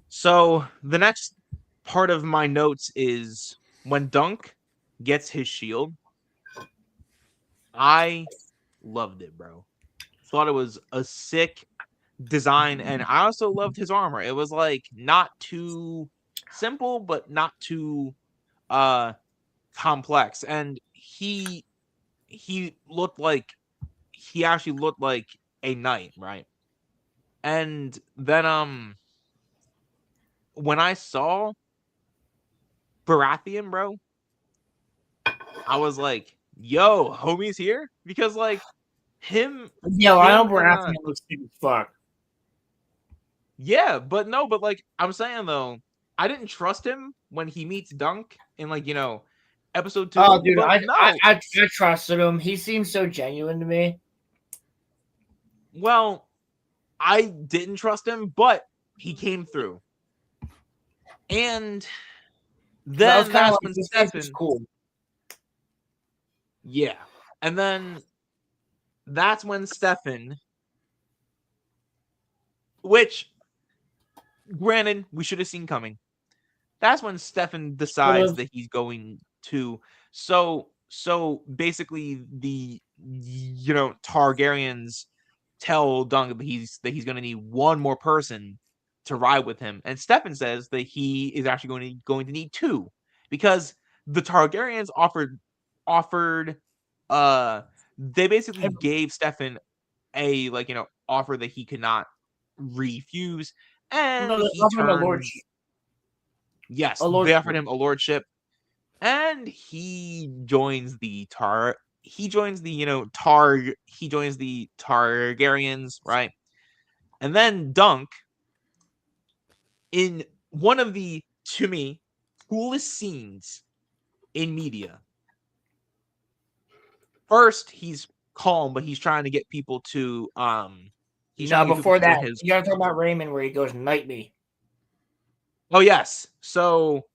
So the next part of my notes is when Dunk gets his shield. I loved it, bro. Thought it was a sick design, and I also loved his armor. It was like not too simple, but not too complex. And he actually looked like a knight, right? And then when I saw Baratheon, bro, I was like, "Yo, homie's here," because like him, Yeah, I know him, Baratheon looks stupid as fuck. yeah, but no, but like I'm saying though, I didn't trust him when he meets Dunk in like episode 2. Oh, dude, but I trusted him. He seems so genuine to me. well, I didn't trust him, but he came through, and That was then kind that's of when like this guy's Stefan. just cool. Yeah. And then that's when Stefan, which granted we should have seen coming. That's when Stefan decides Would've. that he's going to so basically the Targaryens tell Dunk that he's going to need one more person to ride with him, and Stefan says that he is actually going to need two, because the Targaryens offered they basically gave Stefan a offer that he could not refuse, and No, they he offered him a turned. lordship. Yes, A they lordship. offered him a lordship, and he joins the Targaryens, right? And then Dunk, in one of the, to me, coolest scenes in media. First, he's calm, but he's trying to get people to Before that, join his. you gotta talk about Raymond where he goes, "Knight me." Oh yes, so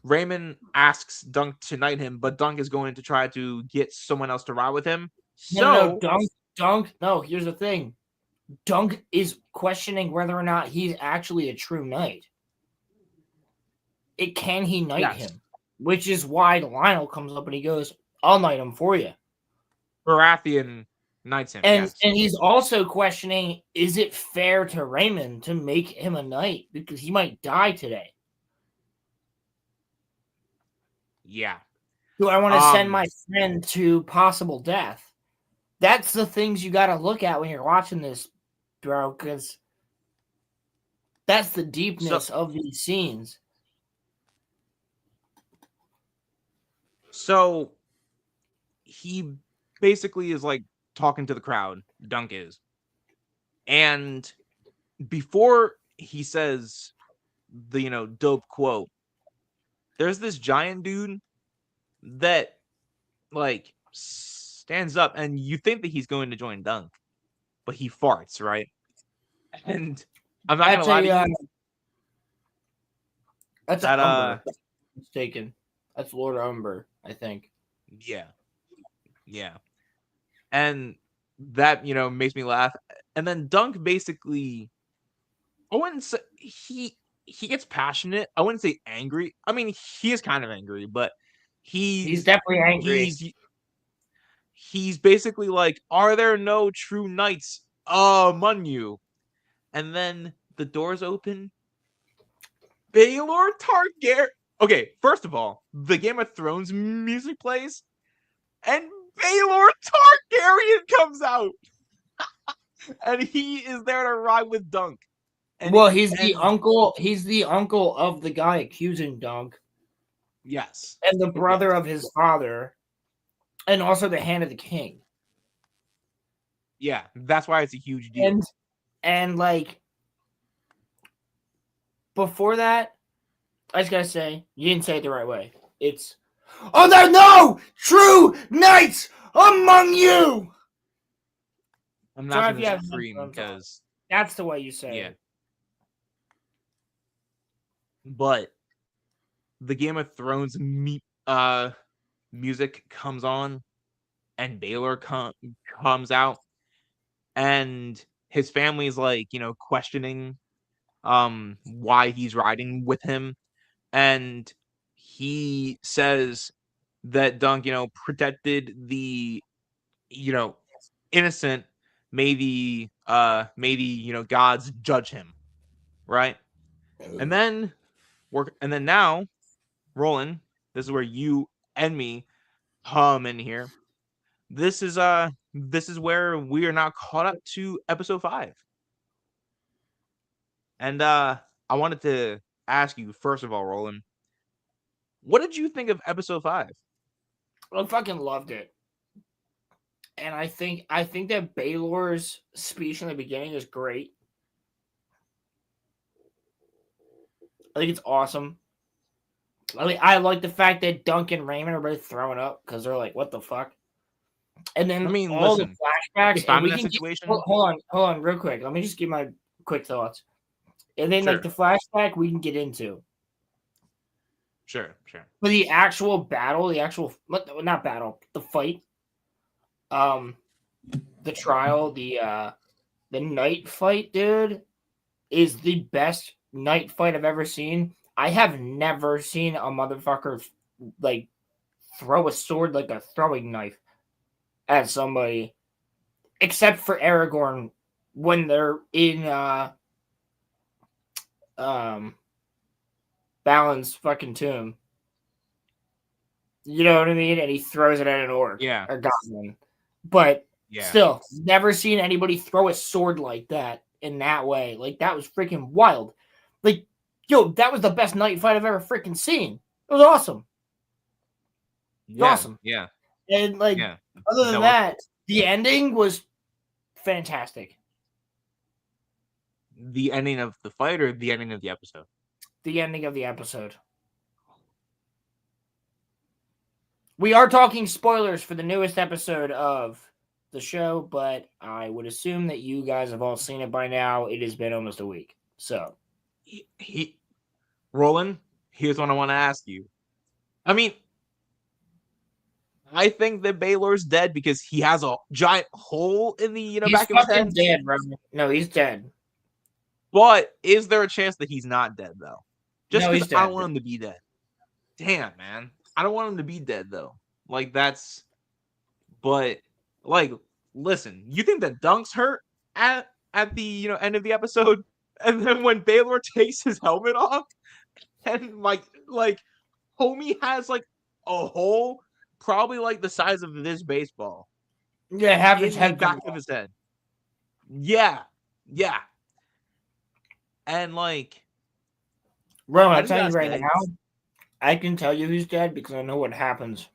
Raymond asks Dunk to knight him, but Dunk is going to try to get someone else to ride with him. No, Dunk. No, here's the thing. Dunk is questioning whether or not he's actually a true knight. Can he knight him? Which is why Lionel comes up and he goes, "I'll knight him for you." Baratheon knights him, And yes. and he's also questioning, is it fair to Raymond to make him a knight because he might die today? Yeah. Do I want to send my friend to possible death? That's the things you got to look at when you're watching this, bro, because that's the deepness of these scenes. So he basically is like talking to the crowd, Dunk is. And before he says the, dope quote, there's this giant dude that like stands up, and you think that he's going to join Dunk, but he farts, right? And I'm not gonna lie to you. That's that Umber. Mistaken. That's Lord Umber, I think. Yeah. And that makes me laugh. And then Dunk basically, I wouldn't say he gets passionate. I wouldn't say angry. I mean, he is kind of angry, but he's definitely angry. He's basically like, "Are there no true knights among you?" And then the doors open. Baelor Targaryen. Okay, first of all, the Game of Thrones music plays, and Baelor Targaryen comes out, and he is there to ride with Dunk. And he's the uncle. He's the uncle of the guy accusing Dunk. Yes, and the brother of his father, and also the hand of the king. Yeah, that's why it's a huge deal. And like before that, I just gotta say, you didn't say it the right way. It's, "Are there no true knights among you?" I'm not going to scream because that's the way you say it. But the Game of Thrones music comes on, and Baelor comes out, and his family's like, questioning why he's riding with him, and he says that Dunk, protected the, innocent. Maybe gods judge him, right? And then now, Roland, this is where you and me come in here. This is where we are now caught up to episode 5. And I wanted to ask you, first of all, Roland, what did you think of episode 5? I fucking loved it. And I think that Baelor's speech in the beginning is great. I think it's awesome. I like the fact that Dunk and Raymond are both throwing up because they're like, "What the fuck?" And then all the flashbacks. If I'm in that situation, hold on, real quick. Let me just give my quick thoughts. And then like the flashback we can get into. Sure. For the actual battle, not battle, the fight, the trial, the night fight, dude, is the best night fight I've ever seen. I have never seen a motherfucker like throw a sword like a throwing knife. at somebody, except for Aragorn when they're in Balin's fucking tomb. You know what I mean? And he throws it at an orc or goblin. But still, never seen anybody throw a sword like that in that way. Like, that was freaking wild. Like, yo, that was the best knight fight I've ever freaking seen. It was awesome. Awesome. Yeah. And, like, other than that, the ending was fantastic. The ending of the fight or the ending of the episode? The ending of the episode. We are talking spoilers for the newest episode of the show, but I would assume that you guys have all seen it by now. It has been almost a week. So, Roland, here's what I want to ask you. I mean, I think that Baylor's dead because he has a giant hole in the back of his head. He's dead, bro. No, he's dead. But is there a chance that he's not dead though? Just because I don't want him to be dead. Damn, man. I don't want him to be dead though. Like, that's. But like, listen, you think that Dunk's hurt at the end of the episode, and then when Baylor takes his helmet off, and like homie has like a hole probably like the size of this baseball. Yeah, half his head back of his head. Yeah. And like, bro, I tell you right now, I can tell you who's dead because I know what happens.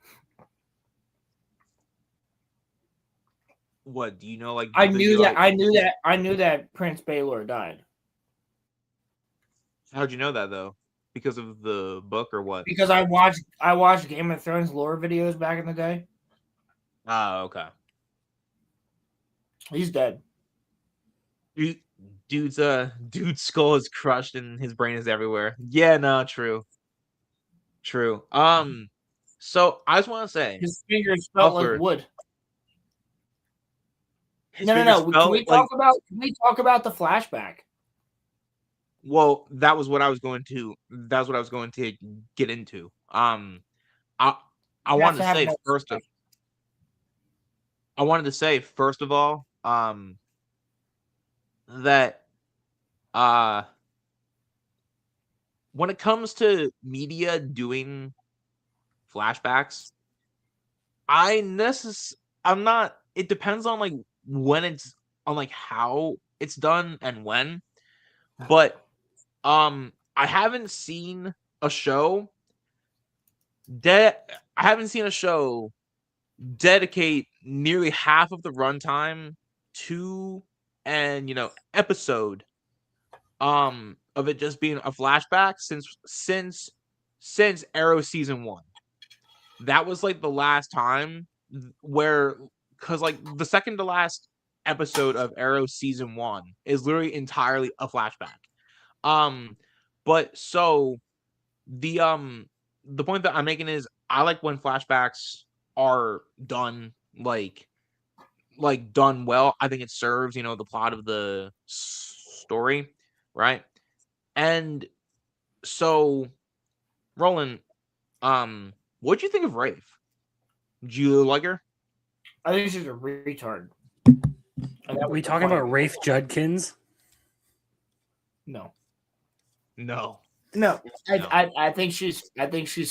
What do you know? Like, I knew that Prince Baylor died. How'd you know that though? Because of the book or what? Because I watched Game of Thrones lore videos back in the day. Oh, okay. He's dead. Dude's skull is crushed and his brain is everywhere. Yeah, no, true. So I just want to say his fingers felt like wood. No. Can we talk about the flashback? Well, that was what I was going to get into. I wanted to say first of all, that when it comes to media doing flashbacks, it depends on like when it's on, like how it's done and when. But I haven't seen a show dedicate nearly half of the runtime to an episode of it just being a flashback since Arrow season 1. That was like the last time because like the second to last episode of Arrow season 1 is literally entirely a flashback. But so the point that I'm making is I like when flashbacks are done like done well. I think it serves, the plot of the story, right? And so, Roland, what'd you think of Rafe? Did you like her? I think she's a retard. Are we talking about Rafe Judkins? No. I think she's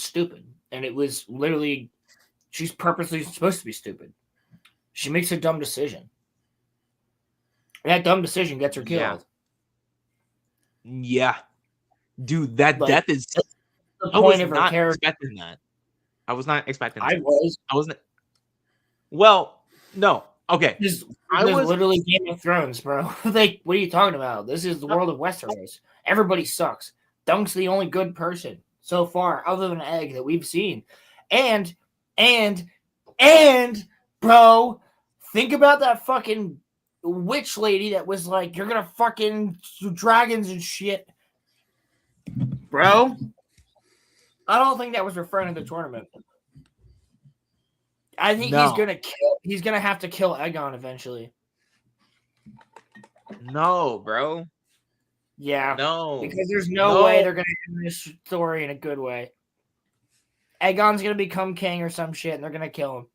stupid, and it was literally she's purposely supposed to be stupid. She makes a dumb decision. And that dumb decision gets her killed. Yeah. Dude, that death is the point of her character. Expecting that. I was not expecting that. I wasn't. Well, no. Okay. This was literally Game of Thrones, bro. Like, what are you talking about? This is the world of Westeros. Everybody sucks. Dunk's the only good person so far, other than Egg, that we've seen. And, bro, think about that fucking witch lady that was like, you're gonna fucking dragons and shit. Bro, I don't think that was referring to the tournament. I think he's gonna have to kill Aegon eventually. No, bro. Yeah. No. Because there's no way they're gonna end this story in a good way. Aegon's gonna become king or some shit, and they're gonna kill him.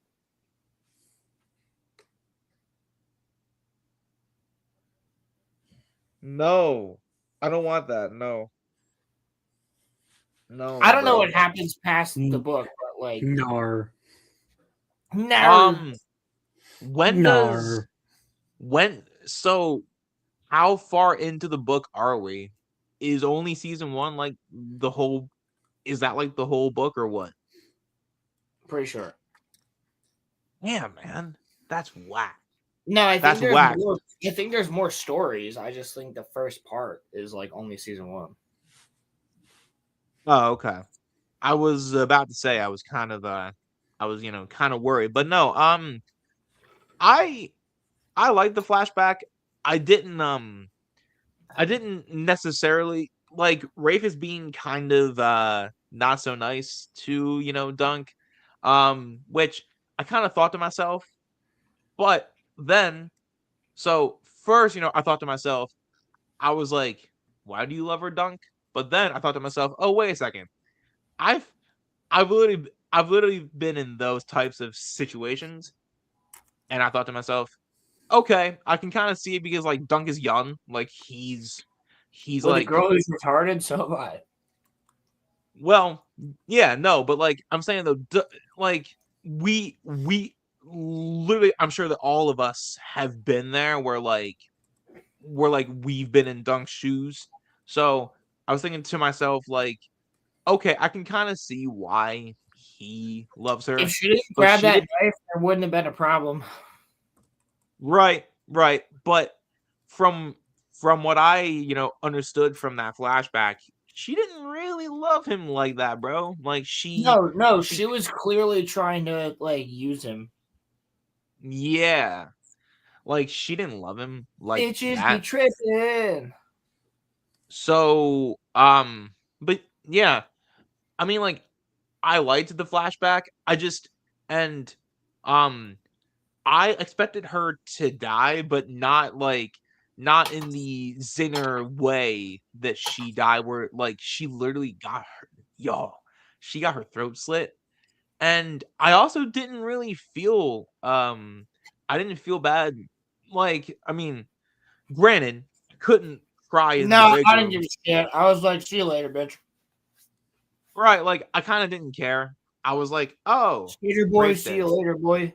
No, I don't want that. No, no, I don't know bro. what happens past the Mm. book, but like, Nar. no. When does Nar. when? So, how far into the book are we? Is only season one like the whole? Is that like the whole book or what? Pretty sure. Yeah, man, that's whack. No, I think That's there's whack. more. I think there's more stories. I just think the first part is like only season 1. Oh, okay. I was about to say I was kind of worried, but no. I I like the flashback. I didn't I didn't necessarily like Rafe is being kind of not so nice to, Dunk. Which I kind of thought to myself, but then so first, I thought to myself, I was like, why do you love her, Dunk? But then I thought to myself, oh wait a second. I've I've literally been in those types of situations, and I thought to myself, okay, I can kind of see it because like Dunk is young, like he's With a like, girl who's retarded, so am I. well, yeah, no, but like I'm saying though, like we literally, I'm sure that all of us have been there where like we've been in Dunk's shoes. So I was thinking to myself like, okay, I can kind of see why he loves If her, she didn't but grab she that didn't. knife, there wouldn't have been a problem. Right, right. But from what I, understood from that flashback, she didn't really love him like that, bro. Like No, she she was clearly trying to like use him. yeah, like she didn't love him like Bitches be that. tripping. So, but yeah, I mean, like I liked the flashback. And um I expected her to die, but not in the Zinner way that she died, where like she literally got her y'all. She got her throat slit. And I also didn't really feel I didn't feel bad. Like, I mean, granted, I couldn't cry in the No, big I didn't give room. a shit. I was like, see you later, bitch. Right, like I kinda didn't care. I was like, oh, Skater boy, Rafe's see dead. you later, boy.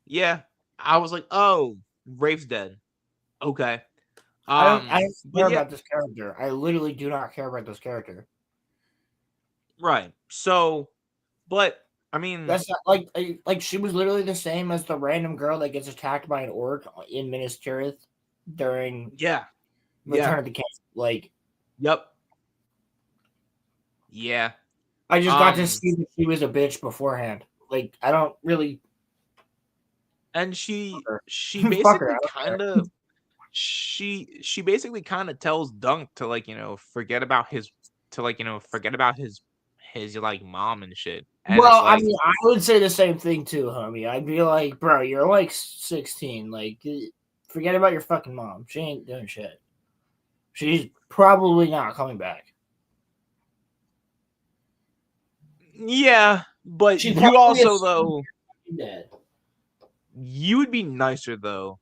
Yeah. I was like, oh, Rafe's dead. Okay. I don't care But yeah, about this character. I literally do not care about this character. right. So, but I mean, That's not like she was literally the same as the random girl that gets attacked by an orc in Minas Tirith during yeah, Return yeah, of the King. Like yep, yeah. I just got to Um, see that she was a bitch beforehand. Like I don't really and fuck her. she Fuck her. basically I don't care. kind of she basically kind of tells Dunk to like forget about his like mom and shit. And it's Well, I like, mean, I would say the same thing too, homie. I'd be like, bro, you're like 16. Like, forget about your fucking mom. She ain't doing shit. She's probably not coming back. yeah, but She you probably also is though dead. you would be nicer though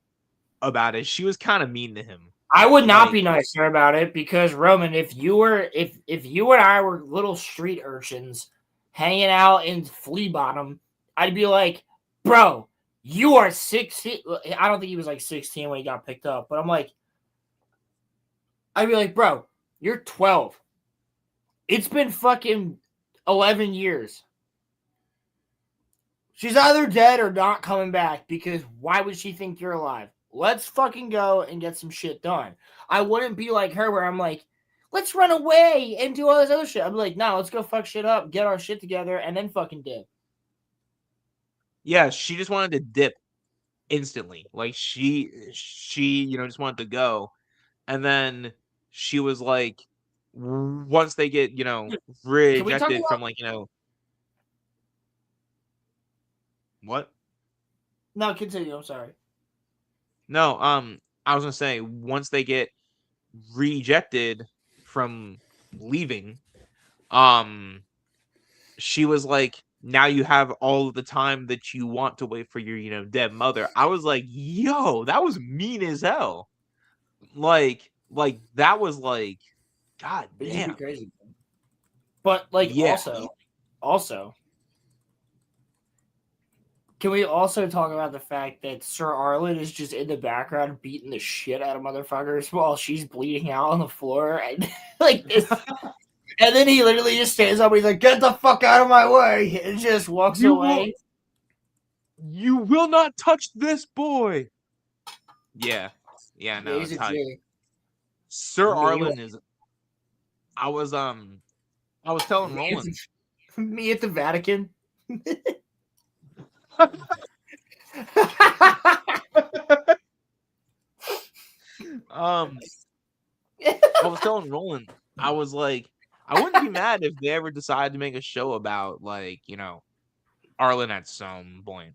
about it. She was kind of mean to him. I would not Like, be nicer about it because Roman, if you and I were little street urchins hanging out in Flea Bottom, I'd be like, bro, you are 16. I don't think he was like 16 when he got picked up, but I'd be like, bro, you're 12. It's been fucking 11 years. She's either dead or not coming back because why would she think you're alive? Let's fucking go and get some shit done. I wouldn't be like her where I'm like, let's run away and do all this other shit. I'd be like, no, let's go fuck shit up, get our shit together, and then fucking dip. yeah, she just wanted to dip instantly. Like she just wanted to go. And then she was like, once they get, Can we talk re-ejected about from what? no, continue, I'm sorry. No, I was gonna say once they get rejected from leaving, um, she was like, now you have all of the time that you want to wait for your, dead mother. I was like, yo, that was mean as hell. like that was like, god It'd just be damn. crazy. But like Yeah. also, can we also talk about the fact that Sir Arlen is just in the background beating the shit out of motherfuckers while she's bleeding out on the floor and like this, and then he literally just stands up and he's like, "Get the fuck out of my way!" and just walks away. You will not touch this boy. Yeah, no, He's it's a tight. G. Sir Me- Arlen is. I was telling Me at Roland. Me at the Vatican. I was telling Roland, I was like, I wouldn't be mad if they ever decided to make a show about like, Arlen at some point.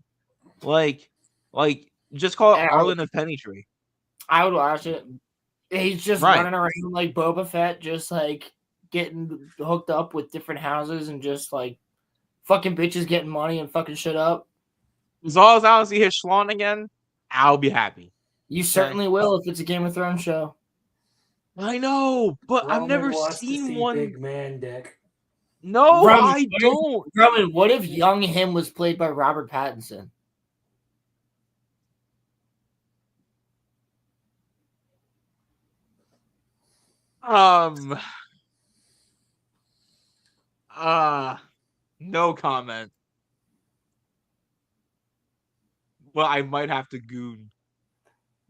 Like just call it Yeah, Arlen of Pennytree. I would watch it. He's just Right. running around like Boba Fett, just like getting hooked up with different houses and just like fucking bitches getting money and fucking shit up. As long as I don't see his schlong again, I'll be happy. You certainly will if it's a Game of Thrones show. I know, but I've Roman never wants to seen see one. big man dick. No, Roman, I don't. Roman, what if young him was played by Robert Pattinson? No comment. Well, I might have to goon.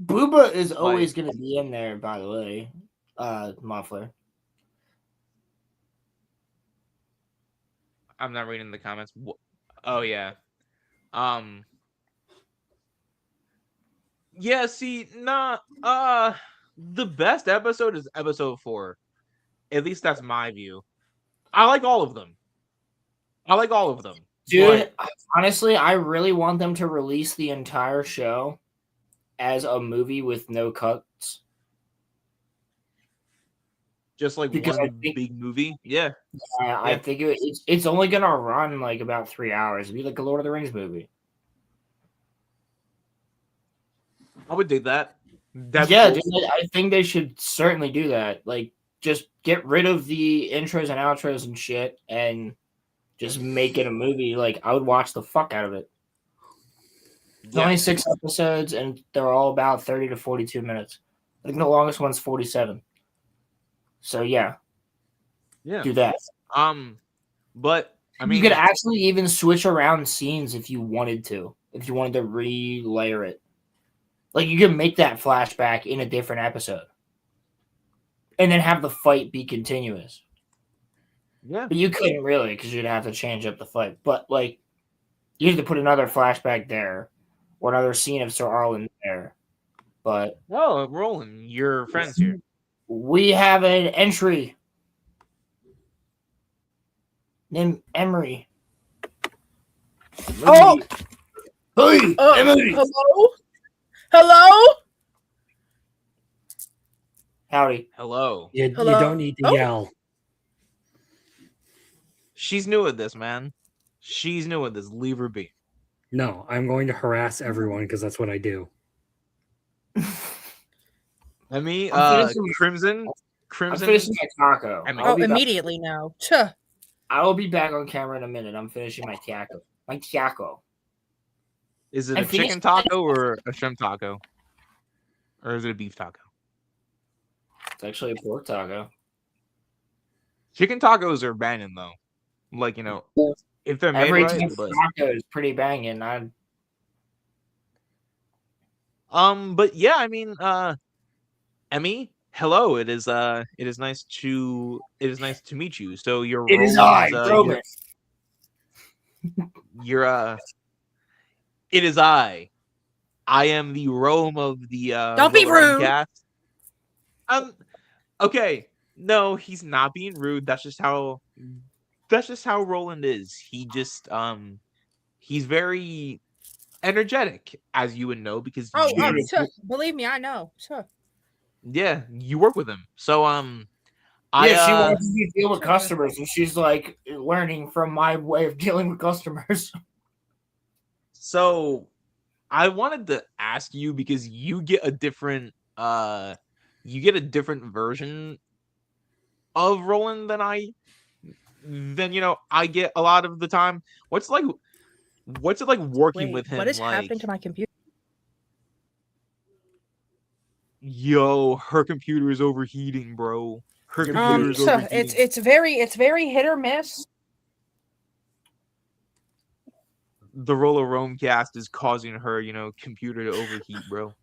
Booba is always going to be in there, by the way. Muffler. I'm not reading the comments. Oh yeah. Yeah, see, the best episode is episode 4. At least that's my view. I like all of them. Dude, honestly, I really want them to release the entire show as a movie with no cuts. Just like Because one big movie. Yeah. I think it's only going to run like about 3 hours. It'd be like a Lord of the Rings movie. I would dig that. Yeah, dude, I think they should certainly do that. Like, just get rid of the intros and outros and shit and just make it a movie. Like, I would watch the fuck out of it. It's only 6 episodes, and they're all about 30 to 42 minutes. I think the longest one's 47. So, yeah. Do that. But, I mean... You could actually even switch around scenes if you wanted to. If you wanted to re-layer it. Like, you can make that flashback in a different episode. And then have the fight be continuous. Yeah. But you couldn't really, because you'd have to change up the fight. But, like, you have to put another flashback there. Or another scene of Sir Arlen there. But... Oh, Roland, your friend's here. We have an entry. Named Emery. Oh! Hey, Emery! Hello? Hello? Howdy. Hello. You Hello? don't need to yell. She's new at this, man. She's new at this. Leave her be. No, I'm going to harass everyone because that's what I do. I mean, I'm finishing- Crimson. I'm finishing my taco. I mean- I'll Oh, be back- immediately now. Tuh. I will be back on camera in a minute. I'm finishing my taco. My taco. Is it I a finished- chicken taco or a shrimp taco? Or is it a beef taco? It's actually a pork taco. Chicken tacos are banging though. Like, if they're made Every right. time But, taco is pretty banging. but yeah, I mean, Emmy, hello. It is nice to meet you. So you're It is I, Roland's, Roman. you're it is I. I am the Rome of the Don't be RoloRome rude. cast. Okay. No, he's not being rude. That's just how Roland is. He just he's very energetic, as you would know, because Oh, you, tuh. Believe me, I know. Tuh. yeah, you work with him. So Yeah, she wants me to deal with customers, and she's like learning from my way of dealing with customers. So I wanted to ask you because you get a different you get a different version of Roland than I get a lot of the time. What's it like working Wait, with him? what is like, happening to my computer? yo, her computer is overheating, bro. Her computer is overheating. It's very hit or miss. The RoloRome cast is causing her, computer to overheat, bro.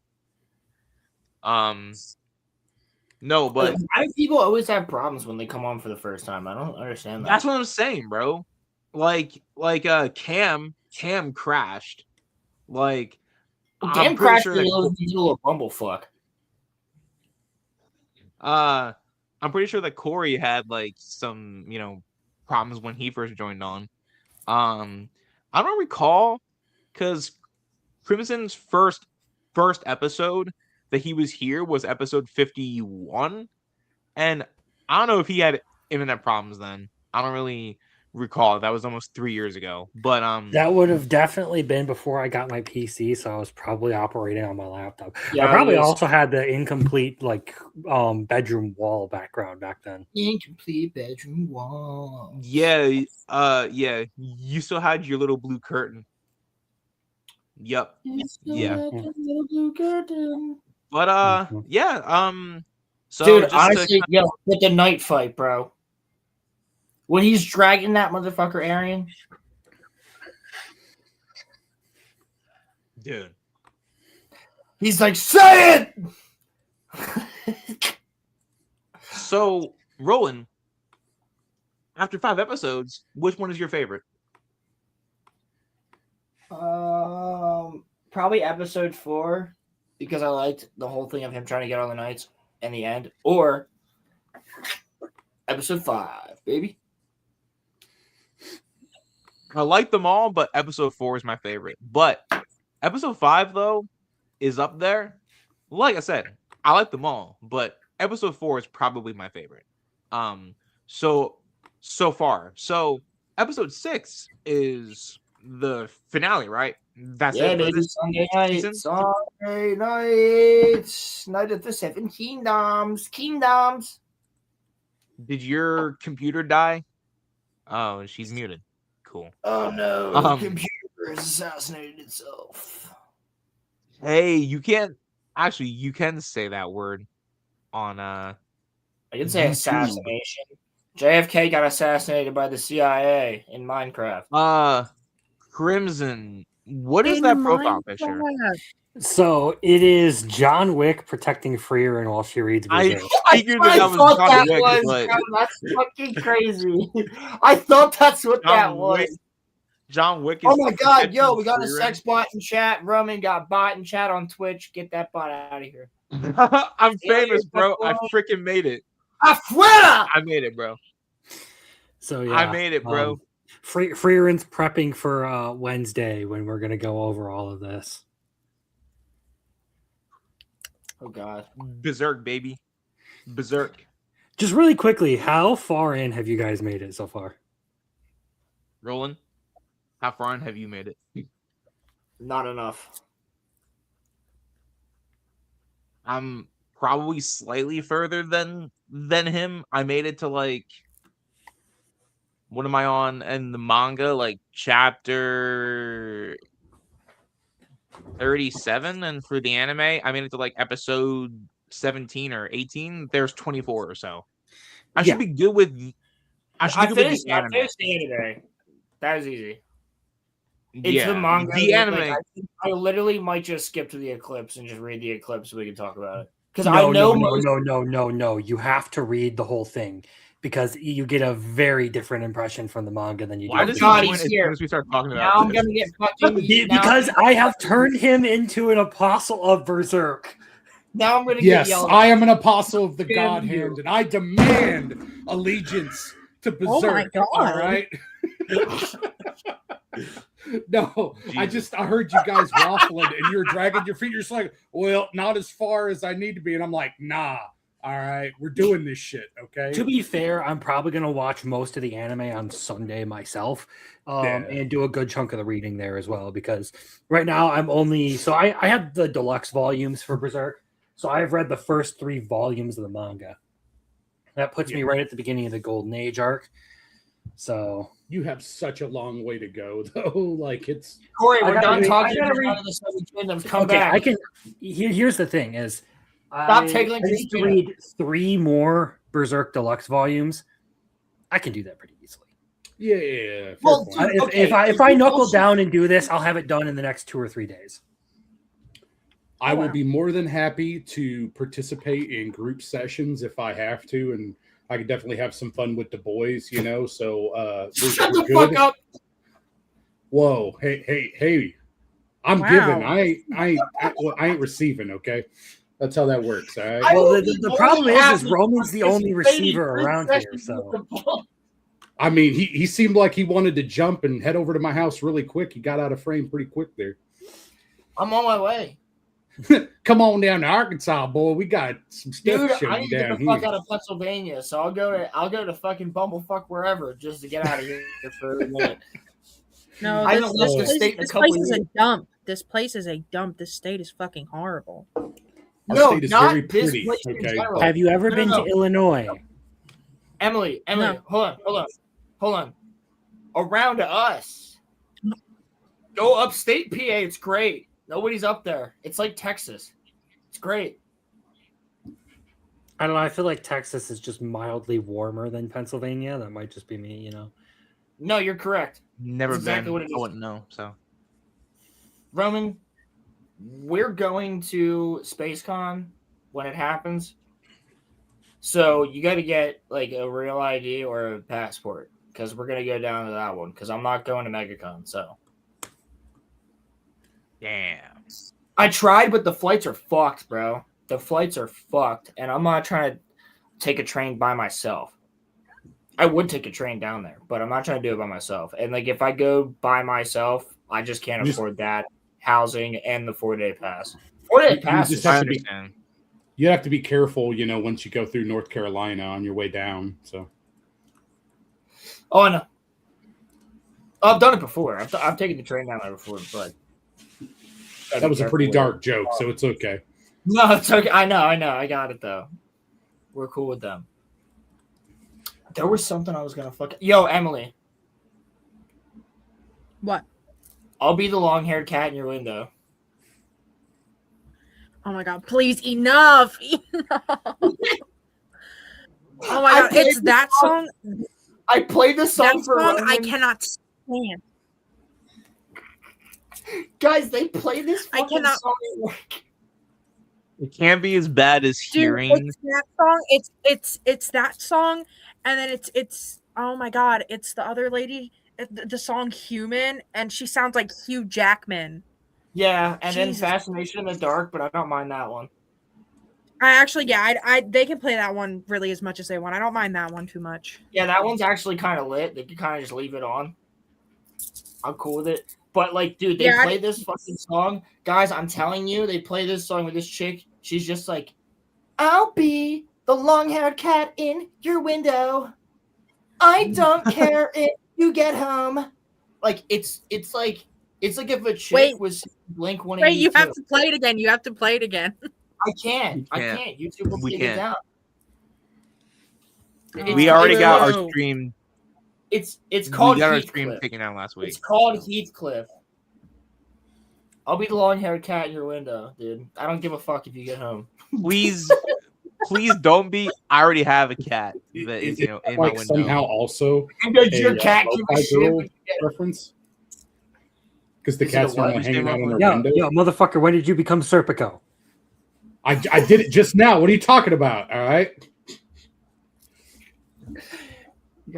No, but why do people always have problems when they come on for the first time? I don't understand that. that's what I'm saying, bro. Cam crashed. Like, I'm Damn, pretty crashed sure a that little bumblefuck. I'm pretty sure that Corey had like some, problems when he first joined on. I don't recall because Crimson's first episode that he was here was episode 51, and I don't know if he had internet problems then. I don't really recall. That was almost 3 years ago. But That would have definitely been before I got my PC, so I was probably operating on my laptop. Yeah, I probably it was- also had the incomplete bedroom wall background back then. Incomplete bedroom wall. yeah, you still had your little blue curtain. Yep. Yeah. Little blue curtain. But Mhm. yeah, so Dude, just to honestly, yo, with the night fight, bro. When he's dragging that motherfucker Arian, dude. he's like, say it! So, Roland, after 5 episodes, which one is your favorite? Probably episode 4, because I liked the whole thing of him trying to get all the knights in the end. Or episode 5, baby. I like them all, but episode 4 is my favorite. But episode 5, though, is up there. Like I said, I like them all, but episode 4 is probably my favorite. So far. So episode 6 is the finale, right? That's Yeah, it for baby. this Sunday night. season? Sunday night. Night of the 7 Kingdoms. Kingdoms. Did your computer die? Oh, she's muted. Cool. Oh no, the computer has assassinated itself. Hey, you can say that word on I can say YouTube. assassination. JFK got assassinated by the CIA in Minecraft. Crimson. What is that profile picture? So it is John Wick protecting Freerin while she reads I Berserk. figured that was John Wick, but bro, that's fucking crazy. I thought that's what that John was. Wick. John Wick is Oh my god, yo, protecting we got a Freerin. sex bot in chat. Roman got bot in chat on Twitch. Get that bot out of here. I'm famous, bro. I freaking made it. Afuera! I made it, bro. So yeah, I made it, bro. Freerin's prepping for Wednesday when we're gonna go over all of this. Oh god. Berserk, baby. Berserk. Just really quickly, how far in have you guys made it so far? Roland, how far in have you made it? Not enough. I'm probably slightly further than him. I made it to like, what am I on in the manga? Like chapter 37, and for the anime, I made it to like episode 17 or 18. There's 24 or so. I should be good with. I should be good with the I anime. finished the anime. That was easy. It's the Yeah, manga. the that, anime. like, I literally might just skip to the eclipse and just read the eclipse so we can talk about it. Because No, I know no. You have to read the whole thing because you get a very different impression from the manga than you Why do. does God, he join he's as here. soon as we start talking now about I'm this? gonna get fucking. Because I have turned him into an apostle of Berserk. Now I'm gonna Yes, get yelled. I am an apostle of the Damn God you. Hand, and I demand allegiance to Berserk. Oh my God. All right. No, I heard you guys waffling, and you're dragging your feet. You're just like, well, not as far as I need to be, and I'm like, nah. All right, we're doing this shit, okay? To be fair, I'm probably going to watch most of the anime on Sunday myself and do a good chunk of the reading there as well because right now I'm only – so I have the deluxe volumes for Berserk. So I've read the first 3 volumes of the manga. That puts me right at the beginning of the Golden Age arc. So You have such a long way to go, though. Like it's Corey, I we're gotta done read- talking I gotta about read- the Seven Kingdoms. Come okay, back. I can. Here's the thing: is Stop I taking need to Christina. read 3 more Berserk Deluxe volumes. I can do that pretty easily. yeah. Fair Well, point. dude, If I okay, knuckle also- down and do this, I'll have it done in the next 2 or 3 days. I will be more than happy to participate in group sessions if I have to, and I could definitely have some fun with the boys, you know. So Shut we're the fuck up. Whoa, hey! I'm Wow. giving. I ain't receiving. Okay, that's how that works. All right. Well, will the be problem more is happy Roman's the only participating receiver in around here. sessions So with the ball. I mean, he seemed like he wanted to jump and head over to my house really quick. He got out of frame pretty quick there. I'm on my way. Come on down to Arkansas, boy. We got some stuff Dude, to show I you need to get down the fuck here. out of Pennsylvania, so I'll go to fucking Bumblefuck wherever just to get out of here for a minute. No, I this, haven't this, left the place, state in a this couple place is a years. dump. This place is a dump. This state is fucking horrible. Our No, state is not very this pretty. place in Okay, general. have you ever No, been no. to Illinois? Emily, No. hold on. Around us. Go upstate PA, it's great. Nobody's up there. It's like Texas. It's great. I don't know. I feel like Texas is just mildly warmer than Pennsylvania. That might just be me, you know. No, you're correct. Never That's exactly been. what it I is. wouldn't know. So Roman, we're going to SpaceCon when it happens. So you got to get like a real ID or a passport because we're gonna go down to that one because I'm not going to MegaCon. So damn. I tried, but the flights are fucked, bro. The flights are fucked, and I'm not trying to take a train by myself. I would take a train down there, but I'm not trying to do it by myself. And like if I go by myself, I just can't afford that housing and the 4-day pass. 4-day pass just is have I to be- understand. you have to be careful, you know, once you go through North Carolina on your way down. So Oh, I know. I've done it before. I've taken the train down there before, but that was a pretty dark joke, so it's okay. No, it's okay. I know. I got it though. We're cool with them. There was something I was gonna fuck. Yo, Emily, What? I'll be the long-haired cat in your window. Oh my god! Please, enough! Enough! Oh my I god! played It's the that song- song. I played this song That for song I Roman. cannot stand. Guys, they play this I fucking cannot- song at work. It can't be as bad as Dude, hearing. it's that song. It's that song, and then it's oh my god! It's the other lady. The song "Human," and she sounds like Hugh Jackman. Yeah, and Jesus. then Fascination in the Dark, but I don't mind that one. I actually, yeah, I they can play that one really as much as they want. I don't mind that one too much. Yeah, that one's actually kind of lit. They can kind of just leave it on. I'm cool with it. But like, dude, they Yeah, play this fucking song. Guys, I'm telling you, they play this song with this chick. She's just like, I'll be the long-haired cat in your window. I don't care if you get home. Like, it's like if a chick Wait. was Blink 182. Wait, you have to play it again. You have to play it again. I can't. You I can't. can't. YouTube will We take it can't. down. Oh. We already got our No. stream. It's called We got our stream Heathcliff. taken out last week. It's called Heathcliff. I'll be the long-haired cat in your window, dude. I don't give a fuck if you get home. Please, please don't be. I already have a cat that is, you know, in my Like window. somehow also Because a your cat gives a lo-fi shit. girl when you get home. reference. Because the Is it a cat's what? normally hanging out on her Yo, window. yo, motherfucker, when did you become Serpico? I did it just now. What are you talking about? All right.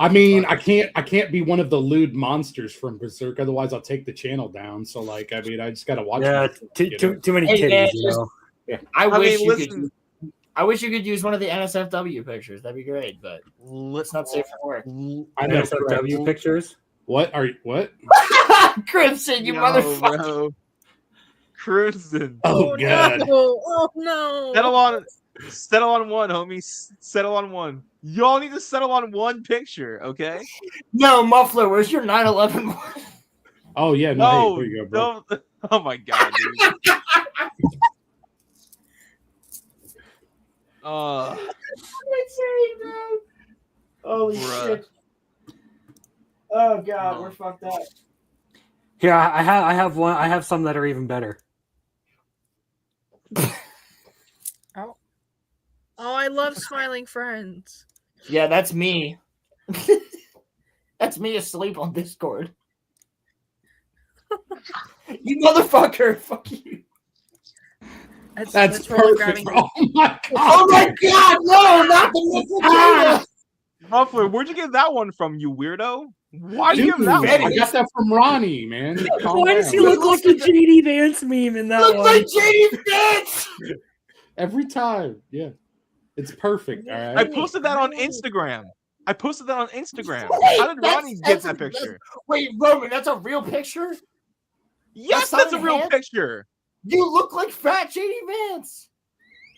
I mean, I can't be one of the lewd monsters from Berserk. Otherwise, I'll take the channel down. So, like, I mean, I just gotta watch. Yeah, it, too many Hey, titties, man, you know. I I wish mean, you listen. could. I wish you could use one of the NSFW pictures. That'd be great, but it's not safe for work. I know. NSFW pictures. What are you? What? Crimson, you No, motherfucker. bro. Crimson. Oh god. No. Oh no. Settle on one, homies. Settle on one. Y'all need to settle on one picture, okay? No, Muffler, where's your 9/11 one? Oh yeah. No. No, Hey, there you go, bro. no. Oh my god, dude. Uh, Insane, bro. Holy Bruh. shit. Oh god, Oh. we're fucked up. Here, I have one. I have some that are even better. Oh, I love smiling friends. Yeah, that's me. That's me asleep on Discord. You motherfucker! Fuck you! That's Roland perfect. grabbing- Oh my god! Oh my god! No, not the Mr. Muffler, where'd you get that one from, you weirdo? Why do you Dude, give that I one? got that from Ronnie, man. Calm Why does he down. look like the JD Vance meme in that Look one? like JD Vance! Every time? Yeah, it's perfect. All I right. posted that on Instagram. How did That's- Ronnie get that's- that picture? Wait, Roman, that's a real picture? Yes, that's that's a not real enhanced? picture. You look like fat JD Vance!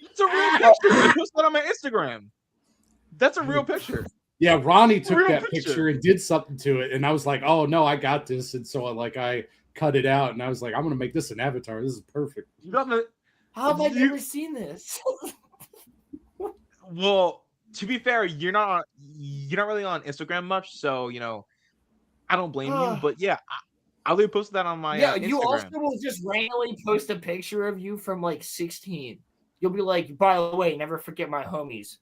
It's a real picture. I posted that on my Instagram. That's a real picture. Yeah, Ronnie took Real that picture. picture and did something to it, and I was like, "Oh no, I got this!" And so I cut it out, and I was like, "I'm gonna make this an avatar. This is perfect." You got the How have I You- never seen this? well. To be fair, you're not really on Instagram much, so I don't blame you. But yeah, I'll leave posted that on my Yeah, Instagram. you also will just randomly post a picture of you from like 16. You'll be like, by the way, never forget my homies.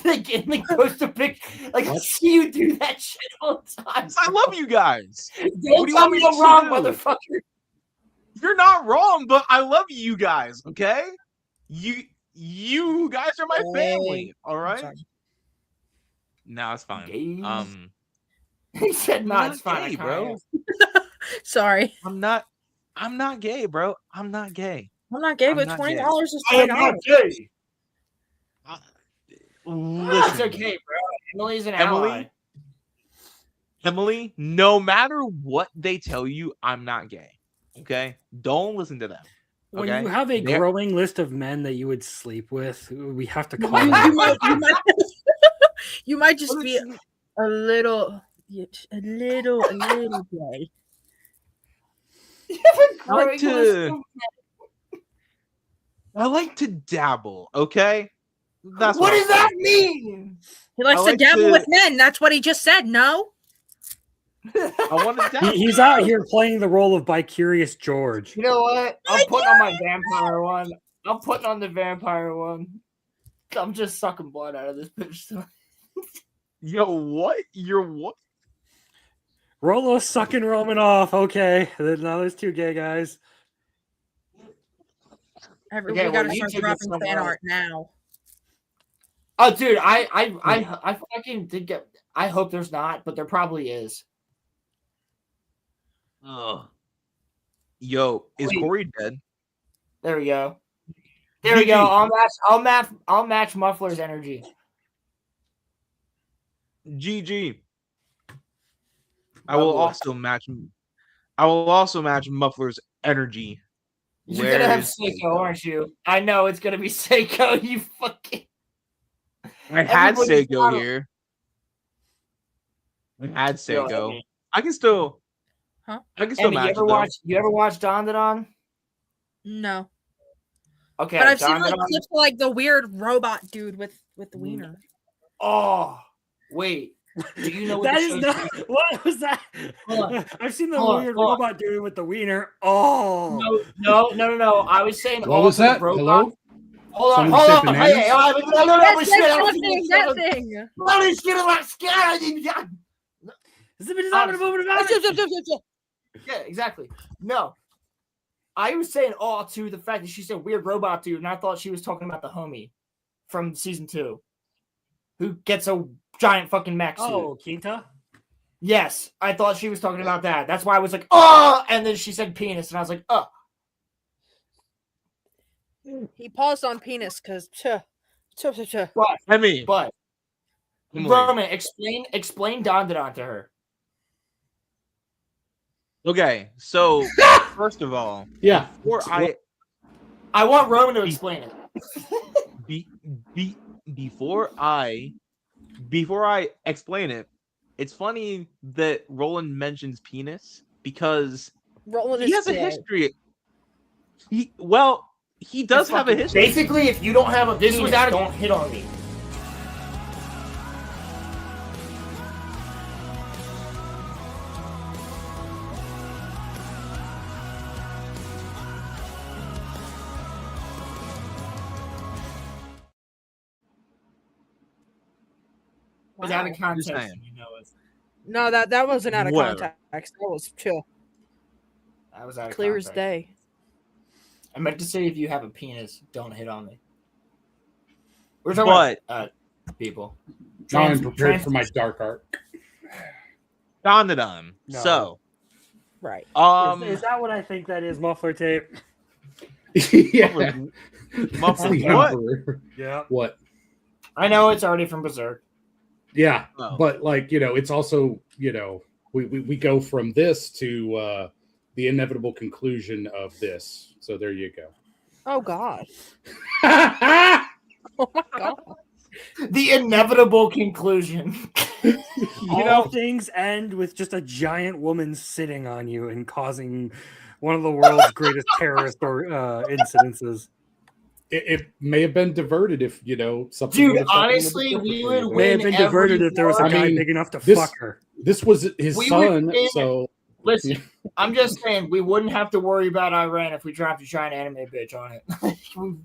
Like, and like post a picture. Like, I see you do that shit all the time. I love you guys. Don't do you tell want me me I'm to wrong, do? motherfucker. You're not wrong, but I love you guys. Okay, you guys are my family. All right. sorry. No, it's fine. Gays. He said, "No, I'm it's not fine, gay, bro. Sorry, I'm not gay, bro. I'm not gay. I'm not gay, I'm but not $20 gay. is I am not $20. gay. It's Listen, okay, bro. Emily's an Emily? ally. Emily, no matter what they tell you, I'm not gay. Okay? Don't listen to them. When Okay? you have a They're- growing list of men that you would sleep with, we have to You, call you it. might, you might just be a little gay. You have a I like growing to- list of- I like to dabble, okay? That's What I'm does that saying. mean? He likes I to like dabble to- with men. That's what he just said. No, I want to dabble. He's out here playing the role of Bicurious George. You know what? I'm putting on my vampire one. I'm putting on the vampire one. I'm just sucking blood out of this bitch. Yo, what? You're what? Rolo's sucking Roman off. Okay, now there's two gay guys. Okay, we gotta well, you start took it dropping somewhere fan else. art now. Oh, dude, I fucking did get. I hope there's not, but there probably is. Ugh. Yo, is Wait. Corey dead? There we go. There we go. GG. I'll match Muffler's energy. GG. I Oh, will boy. also match Muffler's energy. You're gonna have Where's Seiko, aren't you? I know it's gonna be Seiko. You fucking. I had Everybody's Seiko got 'em. here. I had Yo, Seiko. Emmy. I can still. Huh? I can still Emmy, match it, though. you ever watch Don the Don? No, Okay, but I've seen Don the like Don- clips of, like the weird robot dude with the wiener. Oh, wait. Do you know what That the is show's not. name- What was that? Hold on. I've seen the Hold on, weird hold on. robot dude with the wiener. Oh, No. I was saying What all was the that? robot. Hello? Hold on, Someone hold say on. bananas? Hey, That thing. Yeah, exactly. No. I was saying all to the fact that she said weird robot dude, and I thought she was talking about the homie from season 2 who gets a giant fucking mech suit. oh, Quinta. Yes, I thought she was talking about that. That's why I was like, oh, and then she said penis, and I was like, oh. He paused on penis because. I mean, But Emily. Roman, explain Don to her. Okay, so first of all, Yeah. I want Roman to explain it. Before I explain it, it's funny that Roland mentions penis because Roland he is has a gay. history. he does have a history. Basically, if you don't have a This penis, was out of- don't hit on me. It's out of Wow. context. saying. You know it. No, that wasn't out of Whatever. context. That was chill. That was out of Clear as context. day. I meant to say if you have a penis, don't hit on me. We're talking about people. Now I'm prepared for my dark arc. Don. No. So, Right. Is that what I think that is? Muffler tape. Yeah. Muffler- That's the what? Emperor. Yeah. What? I know it's already from Berserk. Yeah, Oh. but like it's also we go from this to the inevitable conclusion of this. So there you go. Oh God. Oh Oh my God. The inevitable conclusion. All things end with just a giant woman sitting on you and causing one of the world's greatest terrorist incidences. It may have been diverted if something. Dude, would have happened honestly, we differently. would May have been diverted if there was a I guy mean, big enough to this- fuck her. This was his We son, would- so Listen, I'm just saying we wouldn't have to worry about Iran if we dropped a giant anime bitch on it.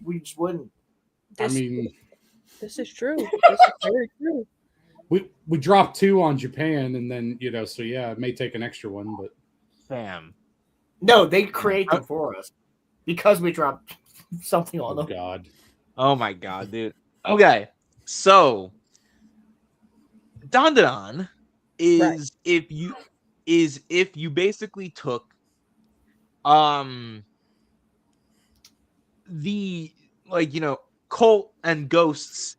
we just wouldn't. I mean, This is true. This is very true. we dropped 2 on Japan, and then so yeah, it may take an extra one, but Bam. No, they create them for us because we dropped something on oh them. God, Oh my God, dude. Okay, so Don is Right. if you basically took the cult and ghosts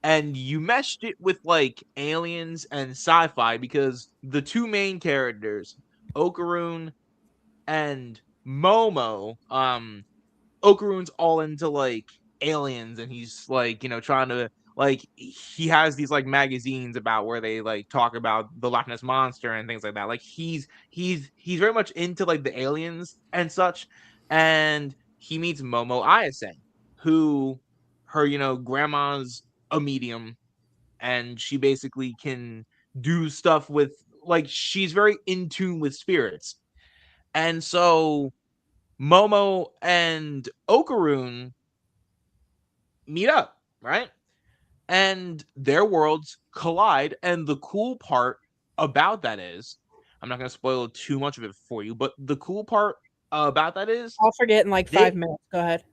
and you meshed it with like aliens and sci-fi, because the two main characters, Okaroon and Momo, Okaroon's all into like aliens, and he's like trying to like he has these like magazines about where they like talk about the Loch Ness monster and things like that. Like he's very much into like the aliens and such. And he meets Momo Ayase, who her grandma's a medium, and she basically can do stuff with like she's very in tune with spirits. And so Momo and Okaroon meet up, right? And their worlds collide. And the cool part about that is, I'm not going to spoil too much of it for you, but the cool part about that is I'll forget in like 5 minutes. Go ahead.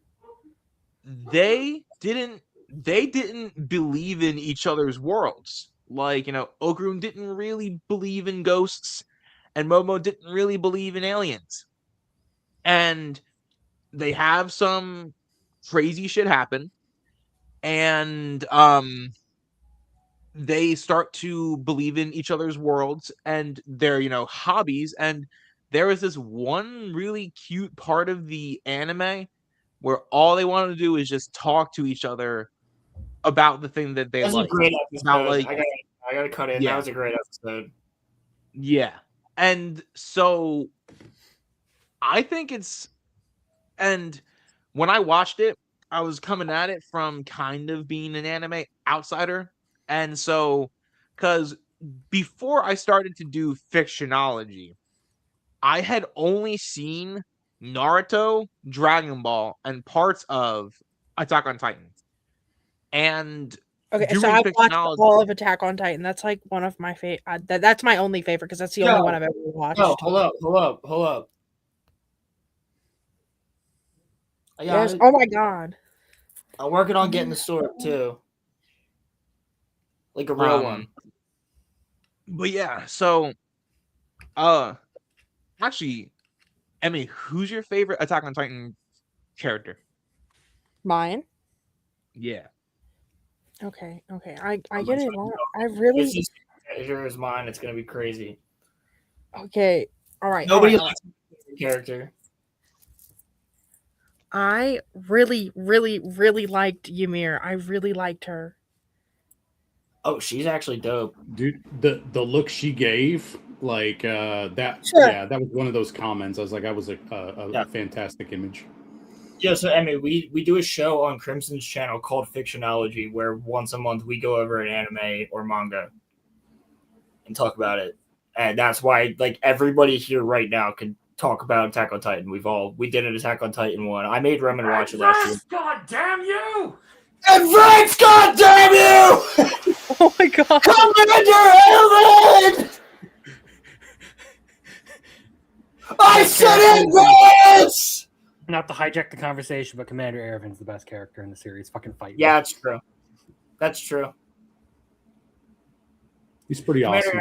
they didn't believe in each other's worlds. Like, Okaroon didn't really believe in ghosts, and Momo didn't really believe in aliens. And they have some crazy shit happen, and they start to believe in each other's worlds and their hobbies. And there was this one really cute part of the anime where all they wanted to do is just talk to each other about the thing that they That was like. a great episode. About, like, I gotta cut in. Yeah. That was a great episode. Yeah. And so I think and when I watched it, I was coming at it from kind of being an anime outsider. And so, because before I started to do fictionology, I had only seen Naruto, Dragon Ball, and parts of Attack on Titan. And Okay, so doing I've watched fictionology- all of Attack on Titan. That's like one of my favorite. That's my only favorite because that's the only Yo, one I've ever watched. No, hold up. Yes. Oh my God. I'm working on getting the sword too. Like a real one. But yeah, so actually, Emmy, who's your favorite Attack on Titan character? Mine. Yeah. Okay. I get it. I really. This is yours, mine. It's gonna be crazy. Okay. All right. Nobody all right. likes the character. I really liked Ymir. I really liked her. Oh, she's actually dope. dude, the look she gave, like that, Sure. yeah, that was one of those comments. I was like, that was a Yeah. fantastic image. Yeah, so I mean, we do a show on Crimson's channel called Fictionology, where once a month we go over an anime or manga and talk about it, and that's why like everybody here right now can talk about Attack on Titan. We did an Attack on Titan one. I made Roman watch it last year. God damn you! Advance, goddamn you! Oh my god. Commander Evan! I said advance! Not to hijack the conversation, but Commander Erevan's the best character in the series. Fucking fight. Yeah, that's true. That's true. He's pretty awesome.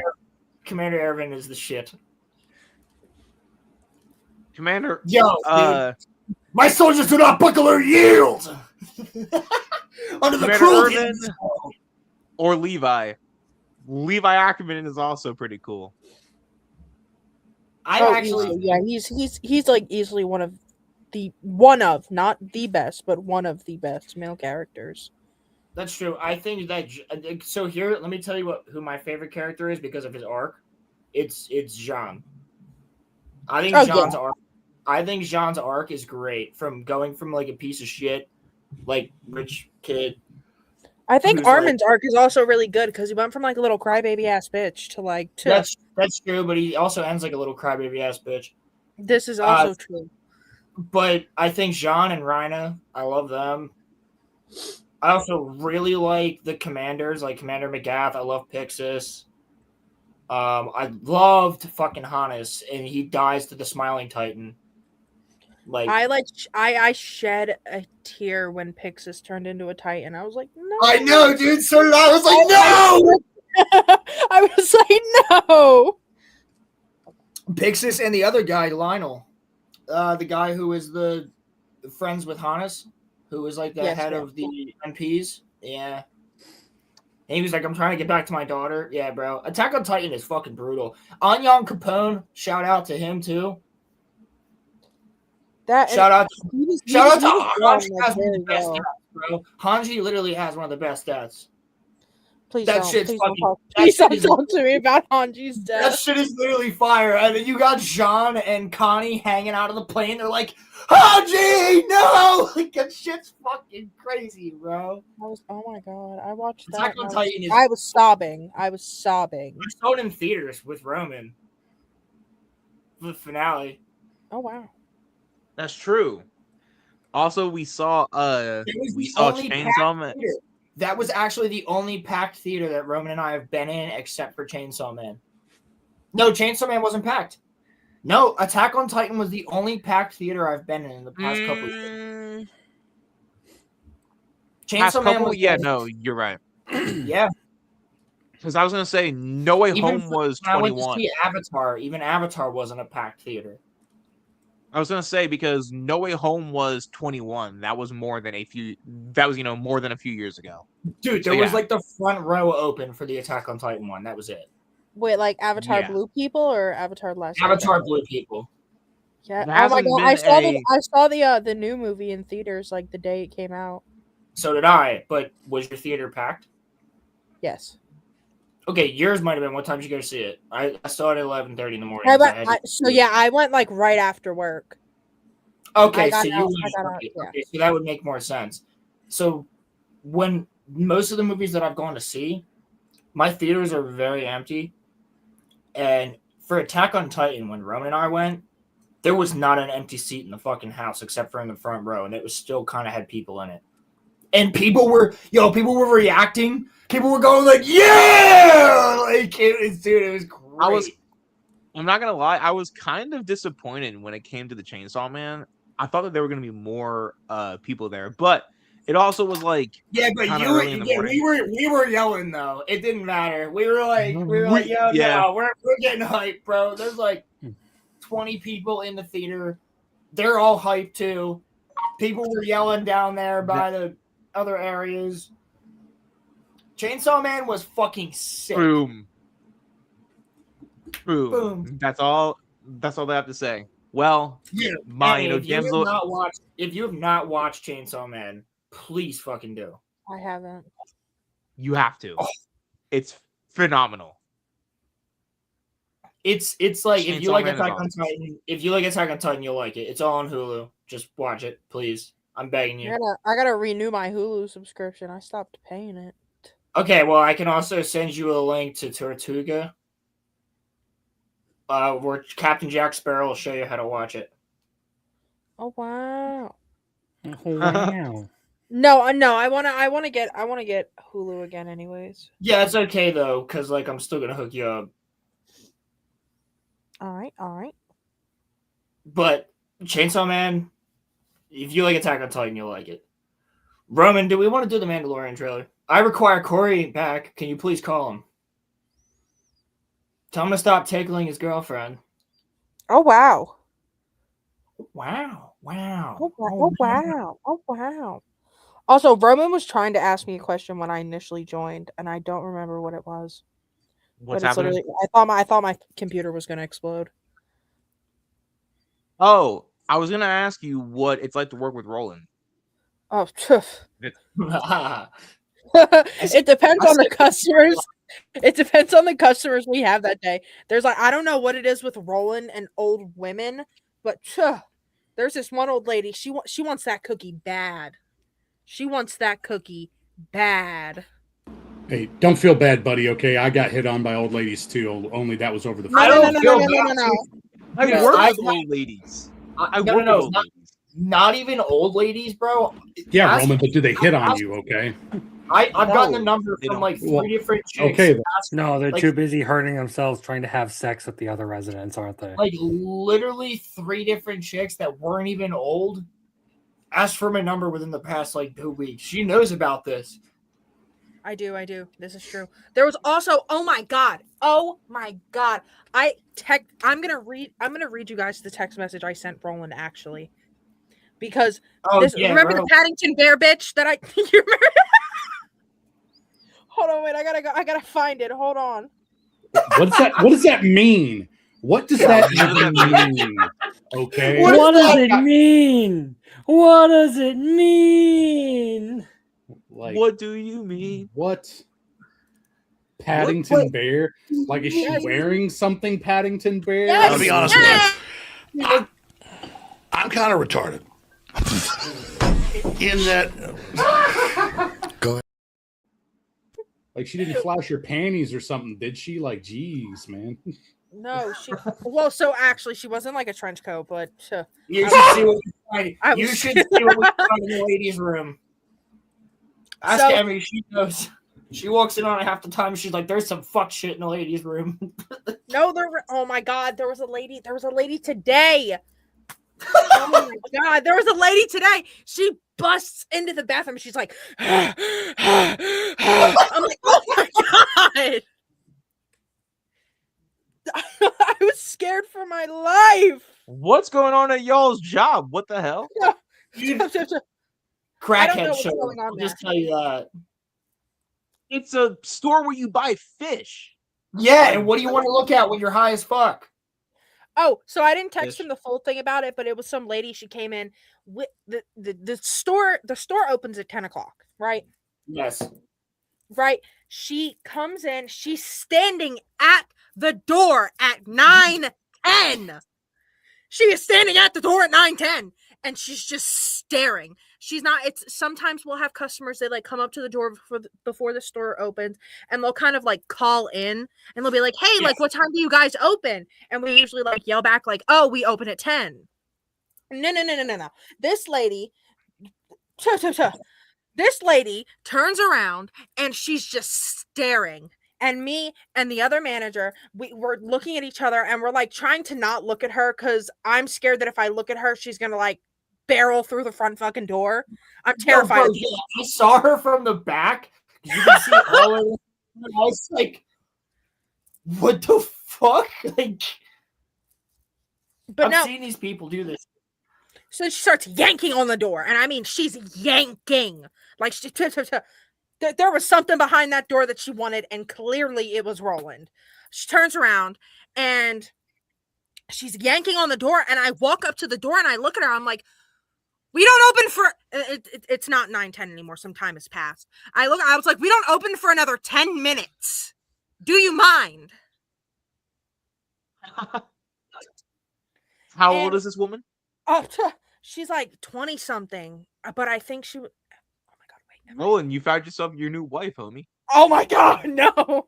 Commander Evan is the shit. Commander. Yo, dude, my soldiers do not buckle or yield under the Commander cruelty. Irvin or Levi. Levi Ackerman is also pretty cool. He's like easily one of, not the best, but one of the best male characters. That's true. I think that so here, let me tell you who my favorite character is because of his arc. It's Jean. I think Jean's arc is great, from going from like a piece of shit, like rich kid. I think Armin's arc is also really good because he went from like a little crybaby ass bitch to like That's true, but he also ends like a little crybaby ass bitch. This is also true. But I think Jean and Rhina, I love them. I also really like the commanders, like Commander McGath. I love Pixis. I loved fucking Hannes, and he dies to the Smiling Titan. Like I shed a tear when Pixis turned into a Titan. I was like, no. I know, dude. So I was like, no. I was like, no. Pixis and the other guy, Lionel, the guy who is the friends with Hannes, who was like the head of the MPs. Yeah. And he was like, I'm trying to get back to my daughter. Yeah, bro. Attack on Titan is fucking brutal. Anyan Capone, shout out to him too. Shout out to Hanji. Has one of the best stats, bro. Hanji literally has one of the best stats. Please don't talk to me about Hanji's death. That shit is literally fire. And then you got Jean and Connie hanging out of the plane. They're like, Hanji, no! Like, that shit's fucking crazy, bro. Oh my god, I watched that. Attack on Titan I was sobbing. I saw it in theaters with Roman. The finale. Oh wow. That's true. Also, we saw Chainsaw Man. That was actually the only packed theater that Roman and I have been in, except for Chainsaw Man. No, Chainsaw Man wasn't packed. No, Attack on Titan was the only packed theater I've been in the past couple of years. Chainsaw Man was no, you're right. Yeah. Because I was gonna say No Way Home was 21. I went to see Avatar. Even Avatar wasn't a packed theater. I was gonna say because No Way Home was 21. That was more than a few. That was more than a few years ago. Dude, there was like the front row open for the Attack on Titan one. That was it. Wait, like Avatar Blue People or Avatar Last? Avatar Blue People. Yeah. Oh my god, I saw the new movie in theaters like the day it came out. So did I. But was your theater packed? Yes. Okay, yours might have been. What time did you go see it? I saw it at 11:30 in the morning. I went like right after work. Okay, so so that would make more sense. So when most of the movies that I've gone to see, my theaters are very empty. And for Attack on Titan, when Roman and I went, there was not an empty seat in the fucking house except for in the front row, and it was still kind of had people in it. And people were reacting. People were going like, yeah! Like, it was great. I'm not going to lie. I was kind of disappointed when it came to the Chainsaw Man. I thought that there were going to be more people there, but it also was like, yeah, but we were yelling though. It didn't matter. We were like, no, we're getting hyped, bro. There's like 20 people in the theater. They're all hyped too. People were yelling down there by the other areas. Chainsaw Man was fucking sick. Boom. That's all they have to say. Well, if you have not watched Chainsaw Man, please fucking do. I haven't. You have to. Oh. It's phenomenal. It's like if you Chainsaw like Man is Attack on awesome. Titan, you'll like it. It's all on Hulu. Just watch it, please. I'm begging you. I gotta renew my Hulu subscription. I stopped paying it. Okay, well, I can also send you a link to Tortuga, where Captain Jack Sparrow will show you how to watch it. Oh wow. Wow. No, I wanna get Hulu again, anyways. Yeah, it's okay though, because like I'm still gonna hook you up. All right. But Chainsaw Man, if you like Attack on Titan, you'll like it. Roman, do we want to do the Mandalorian trailer? I require Corey back. Can you please call him? Tell him to stop tickling his girlfriend. Oh wow. Wow. Wow. Oh wow. Oh wow. Also, Roman was trying to ask me a question when I initially joined, and I don't remember what it was. What's But it's happening? literally, I thought my computer was gonna explode. Oh, I was gonna ask you what it's like to work with Roland. Oh, phew. Wow. It depends on the customers. It depends on the customers we have that day. There's like, I don't know what it is with Roland and old women, but there's this one old lady. She wants that cookie bad. She wants that cookie bad. Hey, don't feel bad, buddy. Okay, I got hit on by old ladies too. Only that was over the phone. I don't feel bad. I Yes, work I've with old ladies. I No, work no, with old ladies. not even old ladies, bro. Yeah, Ask- Roman, but do they hit on you? Okay. I've gotten the No, number they from don't. like three Well, different chicks. okay, then. No, they're Like- too busy hurting themselves trying to have sex with the other residents, aren't they? Like literally 3 different chicks that weren't even old asked for my number within the past like 2 weeks. She knows about this. I do. This is true. There was also, oh my god. I'm gonna read you guys the text message I sent Roland actually. Because remember bro. the Paddington Bear bitch that I you remember? Hold on, wait, I gotta find it. Hold on. What does that mean? What does that even mean? Okay. What does it mean? What does it mean? Like, What do you mean? what? Paddington What? Bear? Like, is she Yes. wearing something, Paddington Bear? Yes. I'll be honest with you. I'm kind of retarded. In that. Go ahead. Like, she didn't flash her panties or something, did she? Like, geez, man. No, well, so actually she wasn't like a trench coat, but You should see what we find. I You was- should see what we find in the ladies' room. Ask So- Emmy, she knows. She walks in on it half the time. She's like, "There's some fuck shit in the ladies' room." no, oh my god, there was a lady today. Oh my god, there was a lady today. She busts into the bathroom. She's like, I'm like, oh my god. I was scared for my life. What's going on at y'all's job? What the hell? Crackhead what's show. going on I'll just there. tell you that. It's a store where you buy fish. Yeah, and what do you want to look at when you're high as fuck? Oh, so I didn't text Fish. him the full thing about it, but it was some lady. She came in with the store. The store opens at 10 o'clock, right? Yes. Right. She comes in. She's standing at the door at 9:10. She is standing at the door at 9:10, and she's just staring. She's not. It's sometimes we'll have customers that like come up to the door before the store opens, and they'll kind of like call in, and they'll be like, "Hey, like, what time do you guys open?" And we usually like yell back like, "Oh, we open at 10." No. This lady, this lady turns around and she's just staring. And me and the other manager, we're looking at each other and we're like trying to not look at her because I'm scared that if I look at her, she's gonna like barrel through the front fucking door. I'm terrified. No, bro, yeah, I saw her from the back. You can see all of it. I was like, what the fuck? Like, But I've now, seen these people do this. so she starts yanking on the door, and I mean, she's yanking like there was something behind that door that she wanted, and clearly it was Roland. She turns around and she's yanking on the door, and I walk up to the door and I look at her. I'm like, we don't open for it's not 9:10 anymore. Some time has passed. I was like, we don't open for another 10 minutes. Do you mind? How old And- is this woman? She's like 20 something, but I think she. Oh my god! Wait. Roland, you found yourself your new wife, homie. Oh my god! No.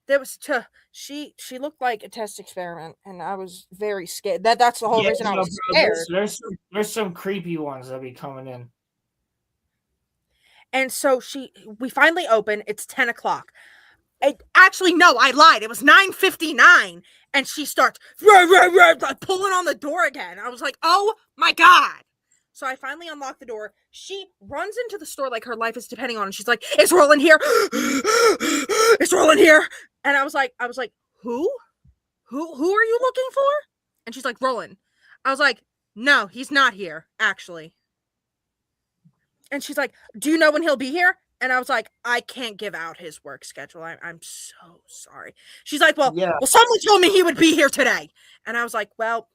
There was she looked like a test experiment, and I was very scared. That's the whole reason I was scared. There's some creepy ones that be coming in. And so we finally open. It's 10 o'clock. Actually, no, I lied. It was 9:59, and she starts like, pulling on the door again. I was like, oh my god. So I finally unlock the door. She runs into the store like her life is depending on it. She's like, "Is Roland here? Is Roland here?" And I was like, "Who? Who are you looking for?" And she's like, "Roland." I was like, "No, he's not here, actually." And she's like, "Do you know when he'll be here?" And I was like, "I can't give out his work schedule. I'm so sorry." She's like, "Well, someone told me he would be here today." And I was like, "Well,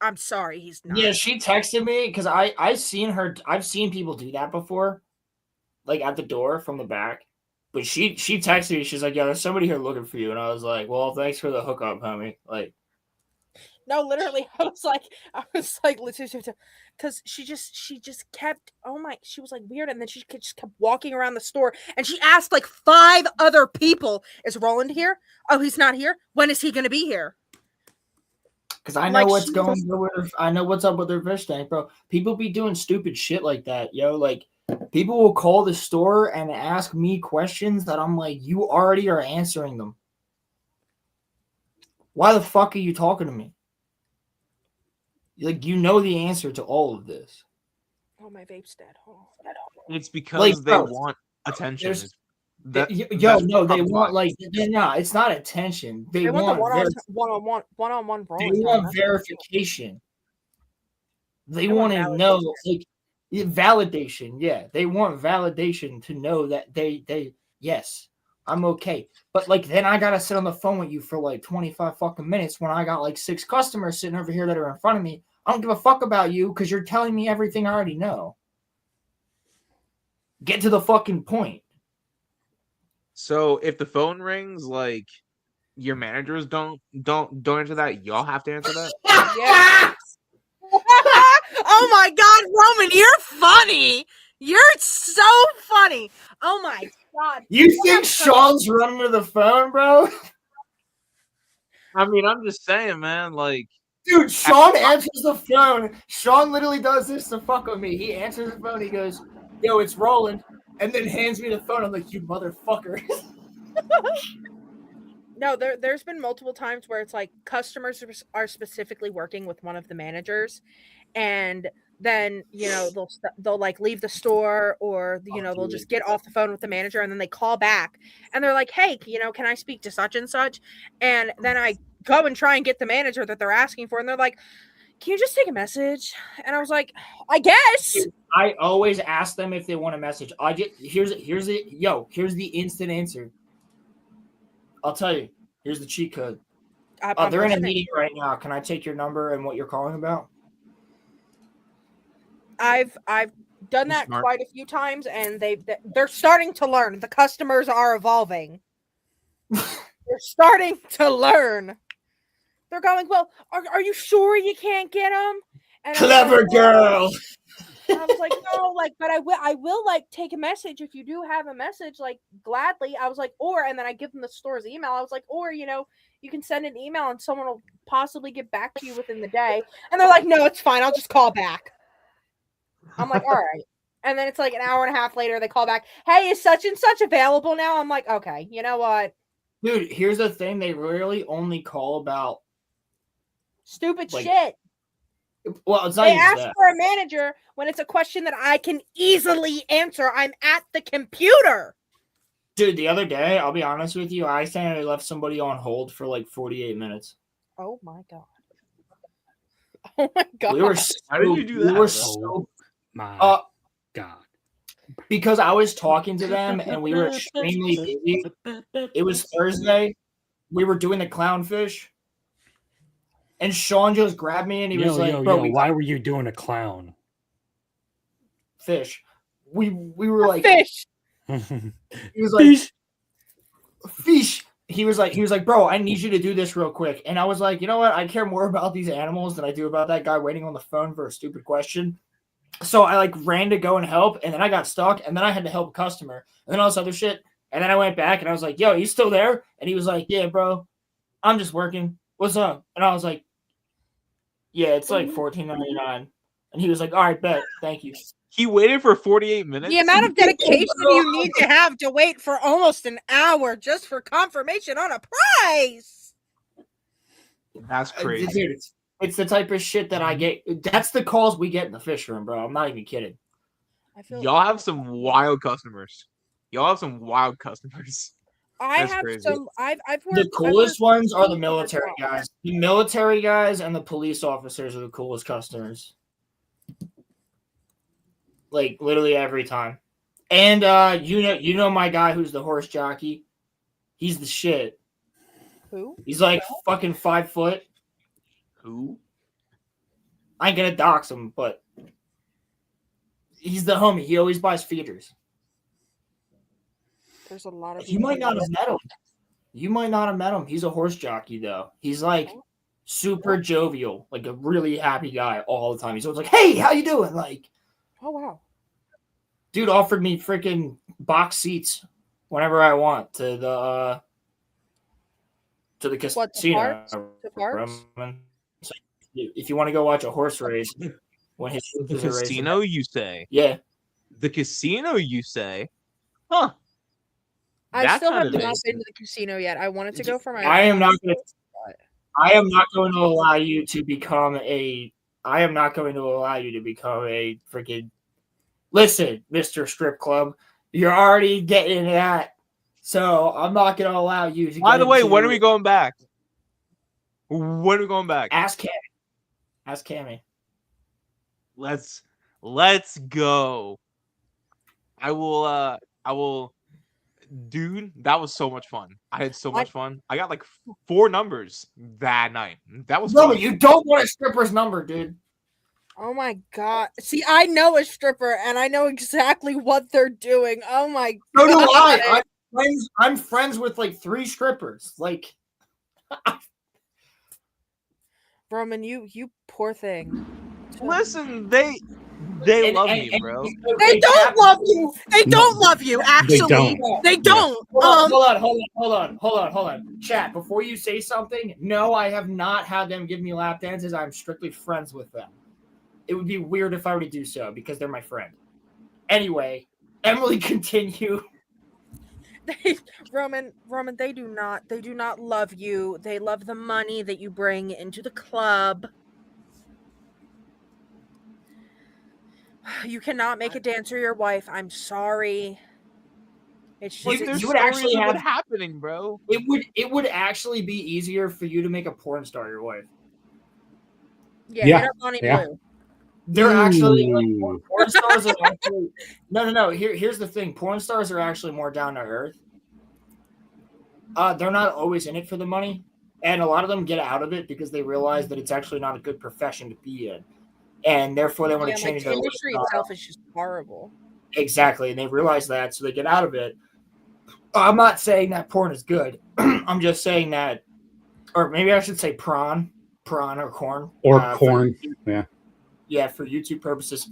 I'm sorry, he's not." Yeah, she texted me because I've seen people do that before, like at the door from the back. But she texted me, she's like, "Yeah, there's somebody here looking for you," and I was like, "Well, thanks for the hookup, homie." Like, no, literally, I was like, because she just kept, she was like weird, and then she just kept walking around the store, and she asked like 5 other people, "Is Roland here? Oh, he's not here. When is he going to be here?" because I know what's going on. I know what's up with their fish tank, bro. People be doing stupid shit like that, yo. Like, people will call the store and ask me questions that I'm like, you already are answering them. Why the fuck are you talking to me? Like, you know the answer to all of this. Oh, my vape's dead. Hold on. It's because they want attention. No, they want like no, it's not attention. They want one-on-one They want verification. They want to know, like, validation. Yeah, they want validation to know that they yes, I'm okay. But like, then I gotta sit on the phone with you for like 25 fucking minutes when I got like 6 customers sitting over here that are in front of me. I don't give a fuck about you because you're telling me everything I already know. Get to the fucking point. So if the phone rings, like, your managers don't answer that, y'all have to answer that? Yeah. Oh my god, Roman, you're funny. You're so funny. Oh my god. You think Sean's running to the phone, bro? I mean, I'm just saying, man, like, dude, Sean answers the phone. Sean literally does this to fuck with me. He answers the phone. He goes, "Yo, it's Roland," and then hands me the phone. I'm like, "You motherfucker." No, there's been multiple times where it's like customers are specifically working with one of the managers, and then they'll like leave the store, or they'll just get off the phone with the manager, and then they call back and they're like, "Hey, can I speak to such and such?" And then I go and try and get the manager that they're asking for, and they're like, "Can you just take a message?" And I was like, "I guess." I always ask them if they want a message. Here's the instant answer. I'll tell you. Here's the cheat code. They're in a meeting right now. Can I take your number and what you're calling about? I've done that quite a few times, and they're starting to learn. The customers are evolving. They're starting to learn. They're going, "Well, are you sure you can't get them?" And clever girl. I was like, "No, like, but I will like take a message if you do have a message, like, gladly." I was like, and then I give them the store's email. I was like, "Or, you can send an email and someone will possibly get back to you within the day." And they're like, "No, it's fine. I'll just call back." I'm like, "All right." And then it's like an hour and a half later, they call back, "Hey, is such and such available now?" I'm like, "Okay, you know what?" Dude, here's the thing. They really only call about stupid shit. Well, it's not they even ask that. for a manager when it's a question that I can easily answer. I'm at the computer. Dude, the other day, I'll be honest with you, I accidentally left somebody on hold for like 48 minutes. Oh my god. Oh my god. We were so, how did you do that? We were so my god. Because I was talking to them and we were extremely busy. It was Thursday. We were doing the clownfish. And Sean just grabbed me and he was like, "Bro, why were you doing a clown?" Fish. We were like fish. He was like, fish. he was like, bro, I need you to do this real quick. And I was like, you know what? I care more about these animals than I do about that guy waiting on the phone for a stupid question. So I like ran to go and help, and then I got stuck, and then I had to help a customer, and then all this other shit. And then I went back and I was like, yo, you still there? And he was like, yeah, bro, I'm just working. What's up? And I was like, yeah, it's like $14.99. And he was like, all right, bet. Thank you. He waited for 48 minutes. The amount of dedication you need to have to wait for almost an hour just for confirmation on a price. That's crazy. Dude, it's the type of shit that I get. That's the calls we get in the fish room, bro. I'm not even kidding. Y'all have some wild customers. I've have crazy. some. I've worked. The coolest ones are the some military guys. The military guys and the police officers are the coolest customers. Like literally every time. And you know my guy who's the horse jockey. He's the shit. Who? He's like fucking 5 foot. Who? I ain't gonna dox him, but he's the homie. He always buys feeders. There's a lot of. You might not have met him. You might not have met him. He's a horse jockey though. He's like super jovial, like a really happy guy all the time. He's always like, "Hey, how you doing?" Like, oh wow, dude offered me freaking box seats whenever I want to the casino. To parks? So if you want to go watch a horse race, when his The casino, you say? Yeah, the casino, you say? Huh? I still have not been to the casino yet. I wanted to go for my. I am not going to allow you to become a. I am not going to allow you to become a freaking. Listen, Mr. Strip Club, you're already getting into that, so I'm not going to allow you to. By the way, when are we going back? When are we going back? Ask Cammy. Ask Cammy. Let's go. I will. Dude, that was so much fun. I had so much fun. I got like 4 numbers that night. That was no, fun. You don't want a stripper's number, dude. Oh my god! See, I know a stripper, and I know exactly what they're doing. Oh my So god! do I. I'm friends with like 3 strippers. Like, Roman, you poor thing. Listen, they love me, bro. They don't love you. They don't love you. Actually, they don't. Hold on. Chat, before you say something, no, I have not had them give me lap dances. I'm strictly friends with them. It would be weird if I were to do so because they're my friend. Anyway, Emily, continue. Roman, they do not love you. They love the money that you bring into the club. You cannot make a dancer your wife. I'm sorry. It's just you would actually have happening, bro. It would actually be easier for you to make a porn star your wife. Yeah. Get up Bonnie Blue. They're actually like, porn stars are actually no. Here's the thing: porn stars are actually more down to earth. They're not always in it for the money, and a lot of them get out of it because they realize that it's actually not a good profession to be in, and therefore they want to change the their industry itself is just horrible. Exactly, and they realize that, so they get out of it. I'm not saying that porn is good. I'm just saying that, or maybe I should say prawn or corn. Corn, yeah. Yeah, for YouTube purposes.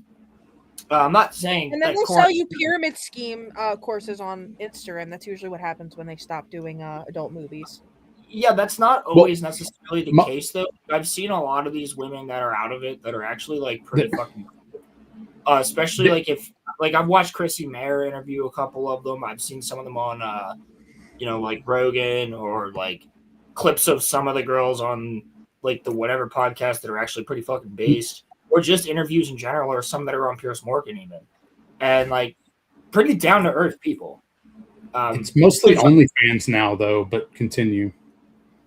I'm not saying. And then they'll sell you pyramid scheme courses on Instagram. That's usually what happens when they stop doing adult movies. Yeah, that's not always necessarily the case, though. I've seen a lot of these women that are out of it that are actually like pretty fucking cool. Especially like if I've watched Chrissy Mayer interview a couple of them. I've seen some of them on like Rogan or like clips of some of the girls on like the whatever podcast that are actually pretty fucking based. Or just interviews in general, or some that are on Pierce Morgan even. And, like, pretty down-to-earth people. It's mostly OnlyFans now, though, but continue.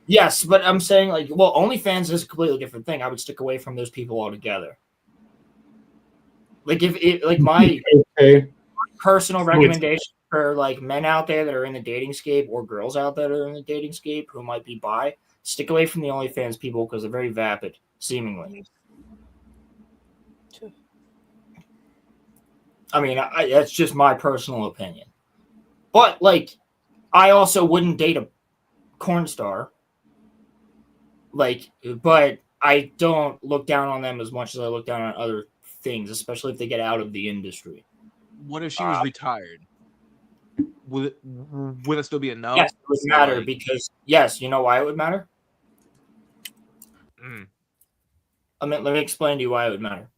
Yes, but I'm saying, like, well, OnlyFans is a completely different thing. I would stick away from those people altogether. Like, my personal recommendation for, like, men out there that are in the dating scape or girls out there that are in the dating scape who might be bi, stick away from the OnlyFans people because they're very vapid, seemingly. I mean, that's just my personal opinion. But, like, I also wouldn't date corn star. Like, but I don't look down on them as much as I look down on other things, especially if they get out of the industry. What if she was retired? Would it still be a no? Yes, it would matter because yes, you know why it would matter? Let me explain to you why it would matter.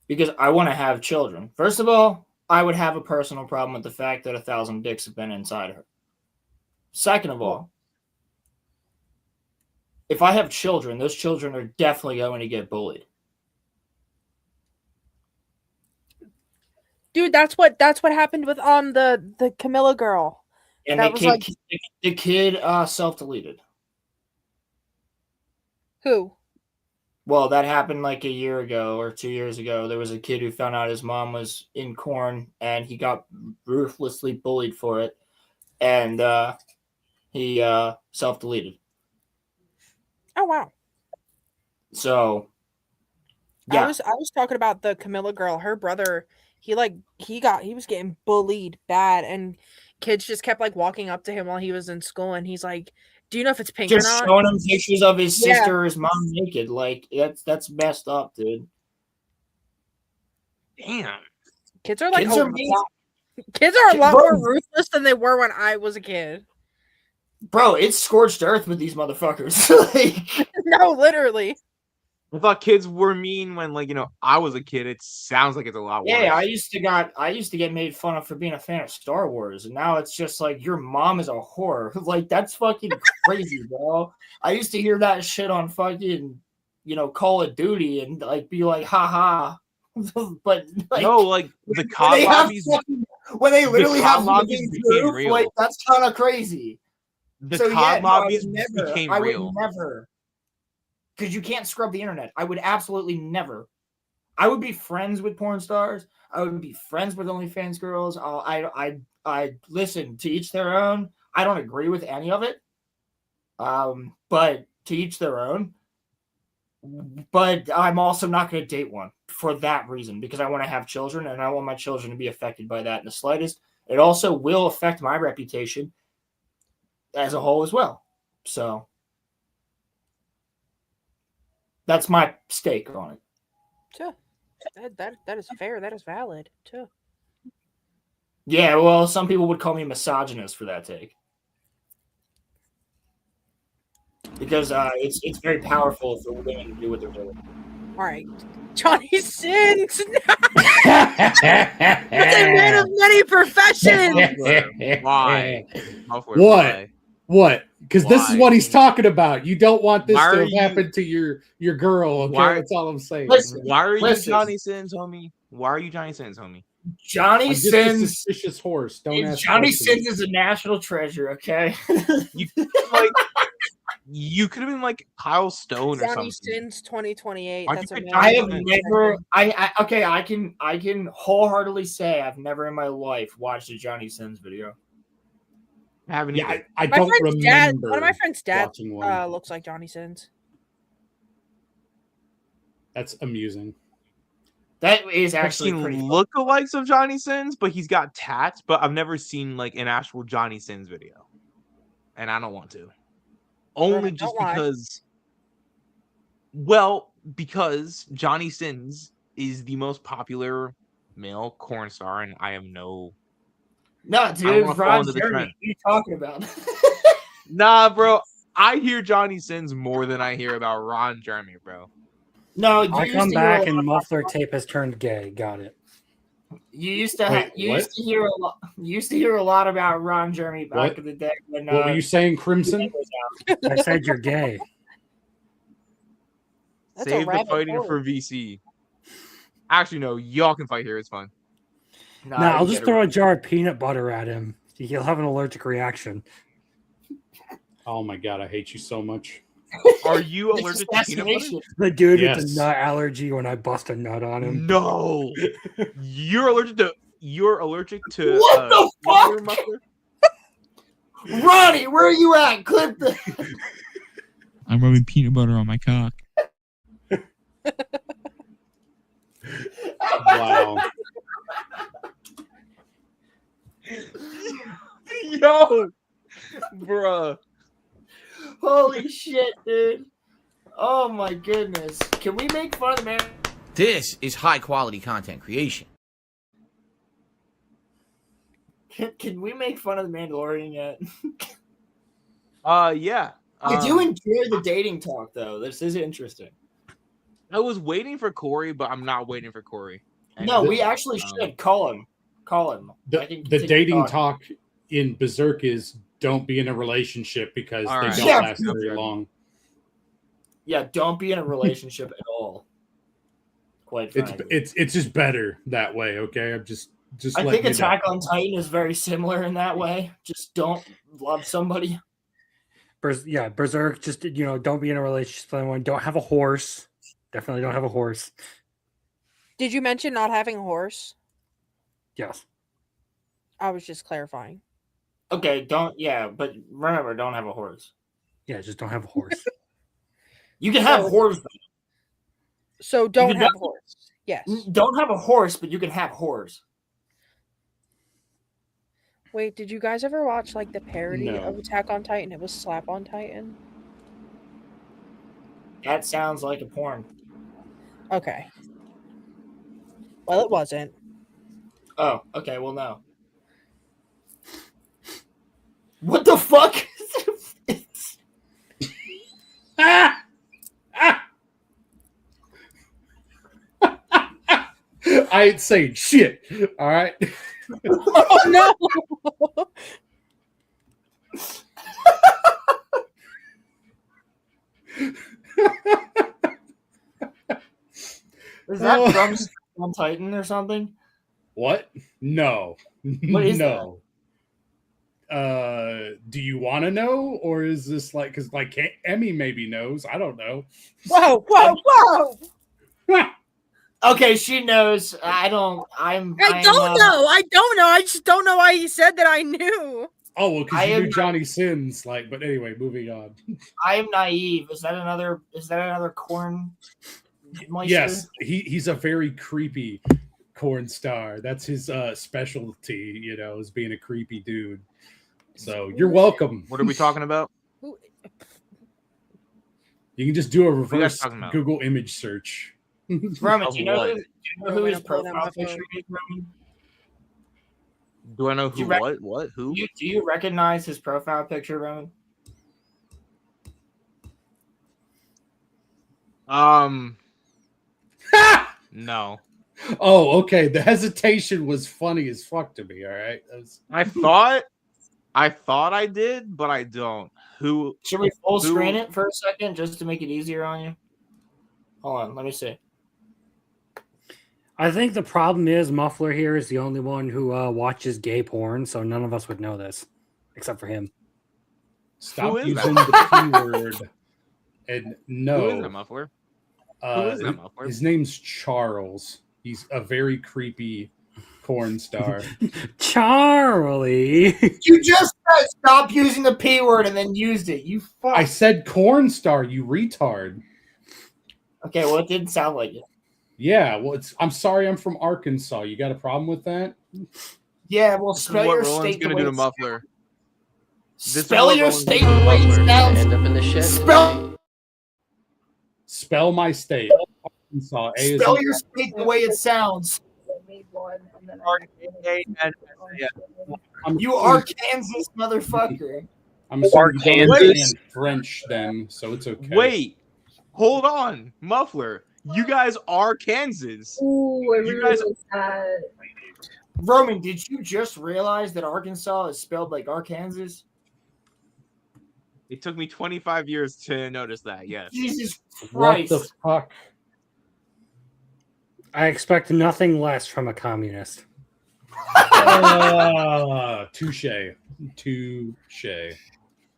Because I want to have children. First of all, I would have a personal problem with the fact that 1,000 dicks have been inside her. Second of all, if I have children, those children are definitely going to get bullied. Dude, that's what happened with the Camilla girl. And the kid self-deleted. Who? Well, that happened like a year ago or 2 years ago. There was a kid who found out his mom was in corn, and he got ruthlessly bullied for it, and he self-deleted. Oh wow! So, yeah, I was talking about the Camilla girl. Her brother, he was getting bullied bad, and kids just kept like walking up to him while he was in school, and he's like, "Do you know if it's pink just or not?" showing him pictures of his sister or his mom naked. Like that's messed up, dude. Damn. Kids are like kids are a lot Bro. more ruthless than they were when I was a kid. Bro, it's scorched earth with these motherfuckers. Like, no, literally. I thought kids were mean when, like, I was a kid. It sounds like it's a lot worse. yeah, I used to get made fun of for being a fan of Star Wars, and now it's just like your mom is a whore. Like that's fucking crazy, bro. I used to hear that shit on fucking, Call of Duty and like be like, haha. But like, no, like the COD lobbies when they literally have lobbies became real. Like that's kind of crazy. The COD lobbies became I real. would never. Because you can't scrub the internet. I would absolutely never. I would be friends with porn stars. I would be friends with OnlyFans girls. I listen, to each their own. I don't agree with any of it. But to each their own. But I'm also not going to date one for that reason, because I want to have children and I want my children to be affected by that in the slightest. It also will affect my reputation as a whole as well. So that's my stake on it. Sure. That is fair. That is valid too. Yeah, well, some people would call me misogynist for that take. Because it's very powerful for women to do what they're doing. All right, Johnny Sins. That's a man of many professions. Why? What? Because this is what he's talking about. You don't want this Why to are have happened to your girl. Okay, that's all I'm saying. Why are you Johnny Sins, homie? Why are you Johnny Sins, homie? Johnny I'm just a Sins, suspicious horse. Don't ask Johnny questions. Sins is a national treasure. Okay. You could have been like Kyle Stone or Johnny something. Sins 2028. Why'd That's you a pick man I of have many never. professions. I can wholeheartedly say I've never in my life watched a Johnny Sins video. I haven't Yeah, either. I My don't friend's dad. remember. One of my friend's dad watching one. looks like Johnny Sins. That's amusing. That is I've actually seen pretty. lookalikes of Johnny Sins, but he's got tats. But I've never seen like an actual Johnny Sins video, and I don't want to. Only just because. Well, because Johnny Sins is the most popular male corn star, and I am no. No, dude, fall Ron into the Jeremy. trend. What are you talking about? Nah, bro. I hear Johnny Sins more than I hear about Ron Jeremy, bro. No, you I used come to hear a back lot and about- muffler tape has turned gay. Got it. You used to Wait, you what? used to hear a lot. You used to hear a lot about Ron Jeremy back What? in the day when. What were you saying, Crimson? I said you're gay. That's a Save the rabbit fighting hole. for VC. Actually, no. Y'all can fight here. It's fun. Nah, Nah, I'll you just get throw it. a jar of peanut butter at him. He'll have an allergic reaction. Oh my god, I hate you so much. Are you It's allergic to peanut butter? assassination. The dude with Yes. the nut allergy when I bust a nut on him. No. You're allergic to. What the fuck? muffler? Ronnie, where are you at? Clip the. I'm rubbing peanut butter on my cock. Wow. Yo, bruh. Holy shit, dude. Oh my goodness. Can we make fun of the man? This is high quality content creation. Can we make fun of the Mandalorian yet? Yeah. I do enjoy the dating talk, though. This is interesting. I was waiting for Corey, but I'm not waiting for Corey. No, we actually should call him. Call him. The dating talk in Berserk is don't be in a relationship because All they right. don't Yeah. last very long. Yeah, don't be in a relationship at all. Quite frankly. It's just better that way, okay? I'm just I letting think you know. Attack on Titan is very similar in that way. Just don't love somebody. Berserk. Just don't be in a relationship with anyone. Don't have a horse. Definitely don't have a horse. Did you mention not having a horse? Yes. I was just clarifying. Okay, but remember, don't have a horse. Yeah, just don't have a horse. You can have horse. So don't can have a have- horse. Yes. Don't have a horse, but you can have horse. Wait, did you guys ever watch like the parody No. of Attack on Titan? It was Slap on Titan. That sounds like a porn. Okay. Well, it wasn't. Oh, okay, well, no. What the fuck? I ain't saying shit. All right. Oh no! Is that from on Titan or something? What? No. What is no. Do you want to know, or is this like because like Emmy maybe knows? I don't know. Whoa! Whoa! Whoa! Okay, she knows. I don't know. I don't know. I just don't know why he said that I knew. Oh well, because I you am knew Johnny Sins. Like, but anyway, moving on. I am naive. Is that another corn meister? Yes, he's a very creepy corn star. That's his specialty. Is being a creepy dude. So you're welcome. What are we talking about? Who- You can just do a you guys reverse talking about? Google image search. Roman, do you know What? who his I'm pulling up profile my phone. picture is, Roman? Do I know Do you who? rec- What? Who? Do you recognize his profile picture, Roman? No. Oh, okay. The hesitation was funny as fuck to me. All right. I thought I did, but I don't. Who? Should we full Who- screen it for a second just to make it easier on you? Hold on, let me see. I think the problem is Muffler here is the only one who watches gay porn, so none of us would know this, except for him. Stop Who is using that? the P word. And no. Who is that muffler? Who is that muffler? His name's Charles. He's a very creepy porn star. Charlie. You just said stop using the P word and then used it. You fuck. I said corn star, you retard. Okay, well, it didn't sound like it. Yeah, well, I'm sorry I'm from Arkansas. You got a problem with that? Yeah, well, This is spell what your Roland's state the gonna way do to it muffler. This is Spell what your Roland's state gonna the do to way it muffler. sounds. End up in the shed. Spell my state. Arkansas. A is Spell in- your state the way it sounds. I'm You Arkansas motherfucker. I'm assuming you don't Arkansas? understand French then, so it's okay. Wait, hold on, muffler. You guys are Kansas. Ooh, I You really guys- like that. Roman, did you just realize that Arkansas is spelled like Arkansas? It took me 25 years to notice that. Yes. Jesus What Christ. the fuck? I expect nothing less from a communist. Touche.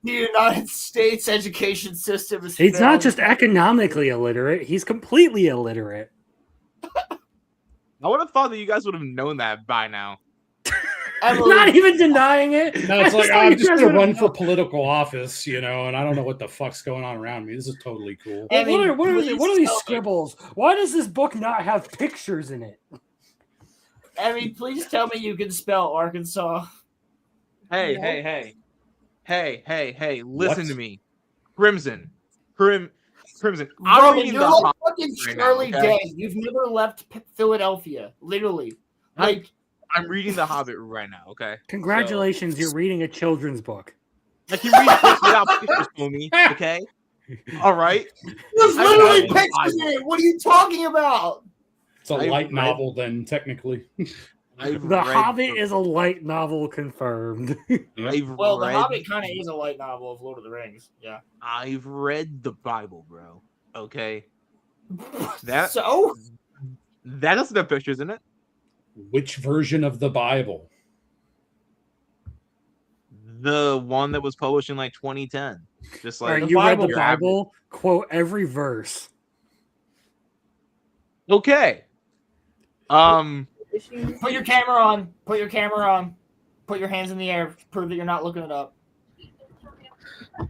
The United States education system is He's not failing. just economically illiterate, he's completely illiterate. I would have thought that you guys would have known that by now. Emily, Not even denying it. No, it's I like thought I'm you just guys gonna would've run for known. political office, and I don't know what the fuck's going on around me. This is totally cool. Well, Emily, what are please these tell me. scribbles? Why does this book not have pictures in it? Emmy, please tell me you can spell Arkansas. Hey, No. hey, hey. Hey, hey, hey, listen What? to me. Crimson. Crimson. I'm Roman, reading you're the like Hobbit fucking right now, Charlie okay? Day. You've never left Philadelphia, literally. Like, I'm reading the Hobbit right now, okay? Congratulations, you're reading a children's book. I can read books without pictures, homie. Okay. All right. there's I've literally read the pictures in Bible. it. What are you talking about? It's a I've light read- novel, then technically. The Hobbit is a light novel confirmed. Well, The Hobbit kind of is a light novel of Lord of the Rings. Yeah. I've read the Bible, bro. Okay. That doesn't have pictures in it. Which version of the Bible? The one that was published in like 2010. Just like You read the your average- Bible, quote every verse. Okay. Put your camera on. Put your camera on. Put your hands in the air. Prove that you're not looking it up.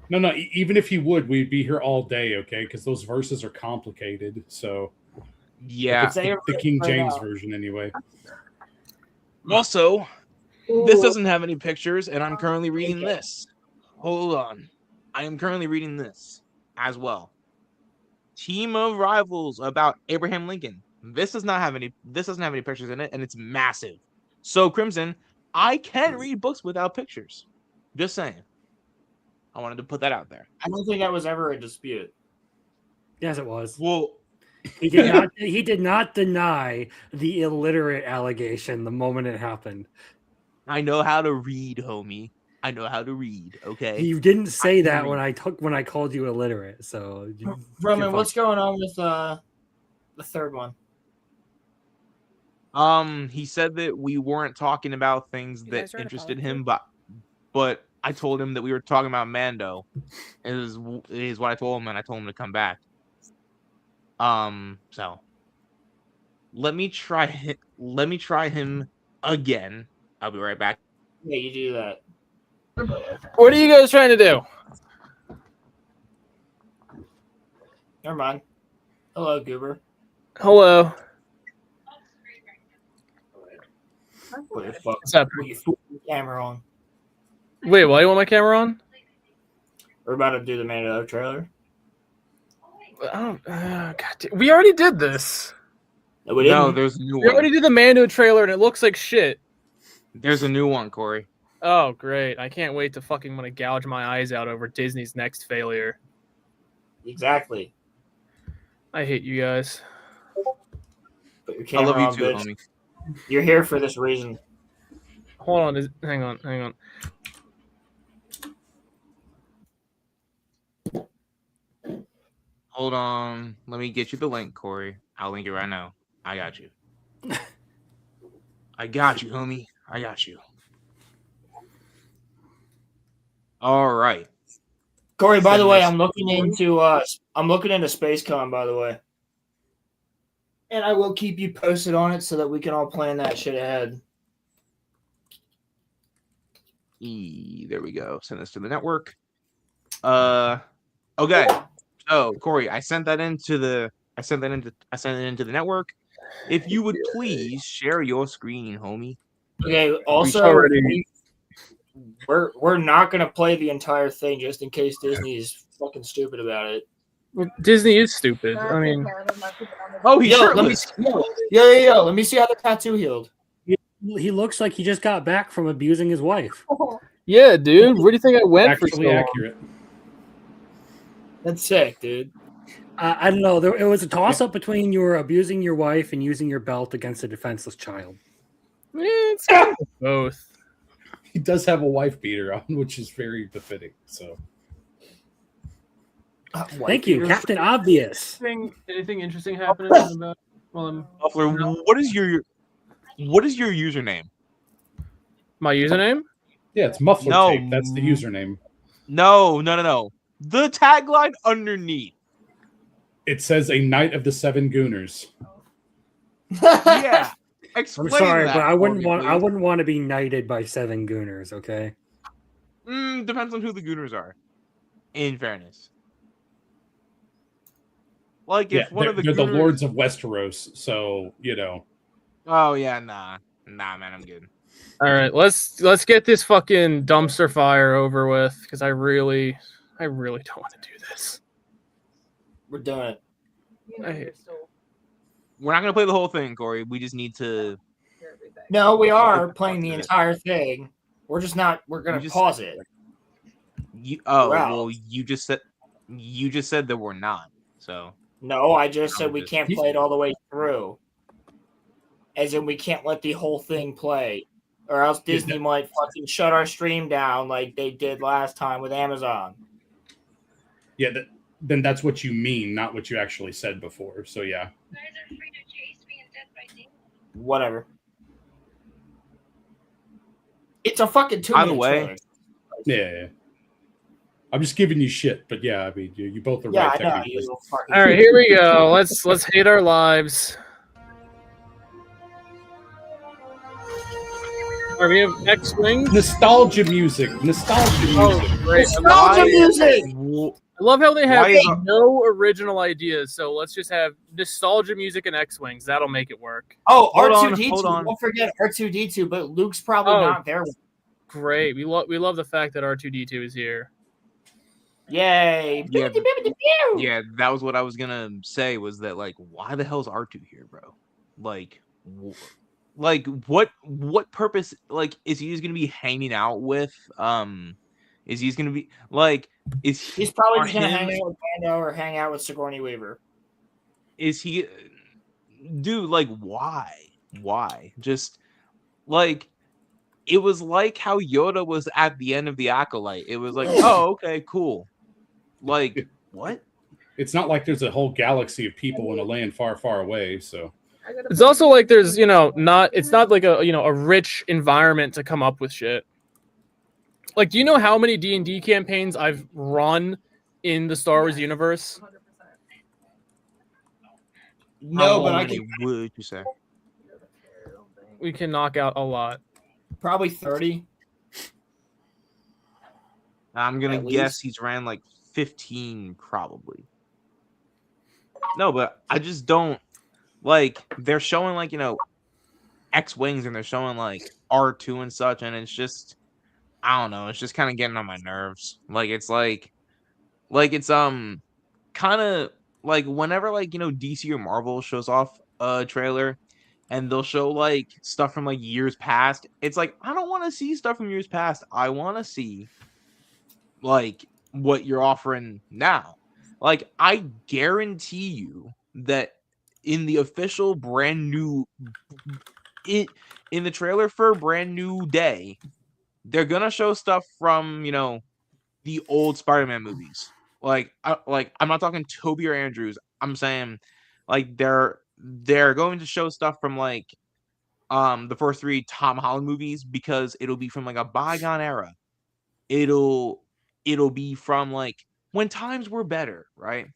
No. Even if you would, we'd be here all day, okay? Because those verses are complicated. So yeah, it's the King right James now. version anyway. Also, this doesn't have any pictures, and I'm currently reading this. Hold on. I am currently reading this as well. Team of Rivals about Abraham Lincoln. This doesn't have any pictures in it, and it's massive. So, Crimson, I can read books without pictures. Just saying. I wanted to put that out there. I don't think that was ever a dispute. Yes, it was. Well, he did not. He did not deny the illiterate allegation the moment it happened. I know how to read, homie. I know how to read. Okay. You didn't say that when I called you illiterate. So, Roman, what's going on with the third one? He said that we weren't talking about things that interested him, but I told him that we were talking about Mando. Is what I told him, and I told him to come back. So let me try him again. I'll be right back. Yeah, you do that. What are you guys trying to do? Never mind. Hello, Goober. Hello. Put your fuck. What's up? Put your fucking camera on. Wait, why do you want my camera on? We're about to do the Mando trailer. God damn. We already did this. No, we didn't. No, there's a new We already one. did the Mando trailer, and it looks like shit. There's a new one, Corey. Oh, great. I can't wait to fucking want to gouge my eyes out over Disney's next failure. Exactly. I hate you guys. Put your I camera love you on, too, bitch. homie. You're here for this reason. Hold on. Hang on. Hold on. Let me get you the link, Corey. I'll link it right now. I got you. I got you, homie. I got you. All right. Corey, by the way, this- I'm looking into SpaceCon, by the way. And I will keep you posted on it so that we can all plan that shit ahead. There we go. Send this to the network. Okay. So Corey, I sent it into the network. If you would please share your screen, homie. Okay, also already- we're not gonna play the entire thing just in case Disney's fucking stupid about it. Well, Disney is stupid. I mean, Oh, he's Let me shirtless. yo. Let me see how the tattoo healed. he looks like he just got back from abusing his wife. yeah, dude. Where do you think I went for so Actually long? accurate. That's sick, dude. I don't know. It was a toss-up between you were abusing your wife and using your belt against a defenseless child. Yeah, it's kind of both. He does have a wife beater on, which is very befitting. So Thank you, Captain Obvious. Anything interesting happening about? Well, Muffler, what is your username? my username? yeah, it's muffler No. tape. That's the username. No. The tagline underneath. It says a Knight of the Seven Gooners. Yeah. I'm Explain sorry, that but I for wouldn't me, want. I please. wouldn't want to be knighted by 7 gooners. Okay. Depends on who the Gooners are. In fairness. Like if Yeah, one of the they're the Gooners... Lords of Westeros, so you know. Oh yeah, nah, man, I'm good. All right, let's get this fucking dumpster fire over with because I really I really don't want to do this. We're doing it. I hate We're not gonna play the whole thing, Corey. We just need to. No, we are playing the entire thing. We're just not. We're gonna pause it. Well, you just said that we're not. So no, I just said we can't play it all the way through. As in, we can't let the whole thing play, or else Disney might fucking shut our stream down like they did last time with Amazon. Yeah, then that's what you mean, not what you actually said before. So yeah. Whatever. It's a fucking 2 By the minute way, trailer. Yeah. I'm just giving you shit, but yeah, I mean, you both are right. I know. All right, here we go. Let's hate our lives. All right, we have X-Wing. Nostalgia music. Oh, great. Nostalgia music! I love how they have no original ideas, so let's just have nostalgia music and X-Wings. That'll make it work. Oh, R2-D2. Don't forget R2-D2, but Luke's probably not there. Great. We love the fact that R2-D2 is here. Yay. Yeah, that was what I was gonna say, was that, like, why the hell's R2 here, bro? Like what purpose, like, is he just gonna be hanging out with is he gonna be like he's probably just gonna hang out with Mando or hang out with Sigourney Weaver. Is he, dude, like, why just, like, it was like how Yoda was at the end of the Acolyte. It was like, oh, okay, cool. Like, what? It's not like there's a whole galaxy of people in a land far, far away. So it's also like there's, it's not like a rich environment to come up with shit. Like, do you know how many D&D campaigns I've run in the Star Wars universe? No, but I can. Would you say? We can knock out a lot. Probably 30. I'm gonna guess he's ran like 15, probably. No, but I just don't like. They're showing, like, X-Wings, and they're showing like R2 and such, and it's just, I don't know. It's just kind of getting on my nerves. Like, it's kind of like whenever, like, DC or Marvel shows off a trailer, and they'll show like stuff from like years past. It's like, I don't want to see stuff from years past. I want to see like what you're offering now. Like, I guarantee you that in the official brand new in the trailer for Brand New Day, they're gonna show stuff from the old Spider-Man movies. Like I'm not talking Toby or Andrews. I'm saying, like, they're going to show stuff from like the first 3 Tom Holland movies, because it'll be from like a bygone era. It'll be from like when times were better, right?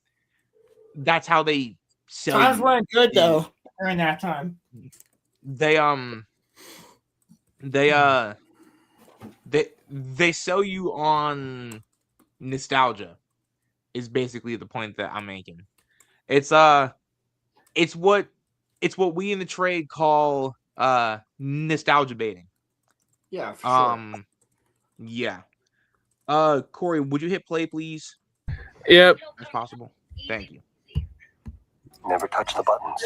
That's how they sell. Times weren't good though during that time. They sell you on nostalgia, is basically the point that I'm making. It's what we in the trade call nostalgia baiting. Yeah, for sure. Yeah. Corey, would you hit play, please? Yep. If possible. Thank you. Never touch the buttons.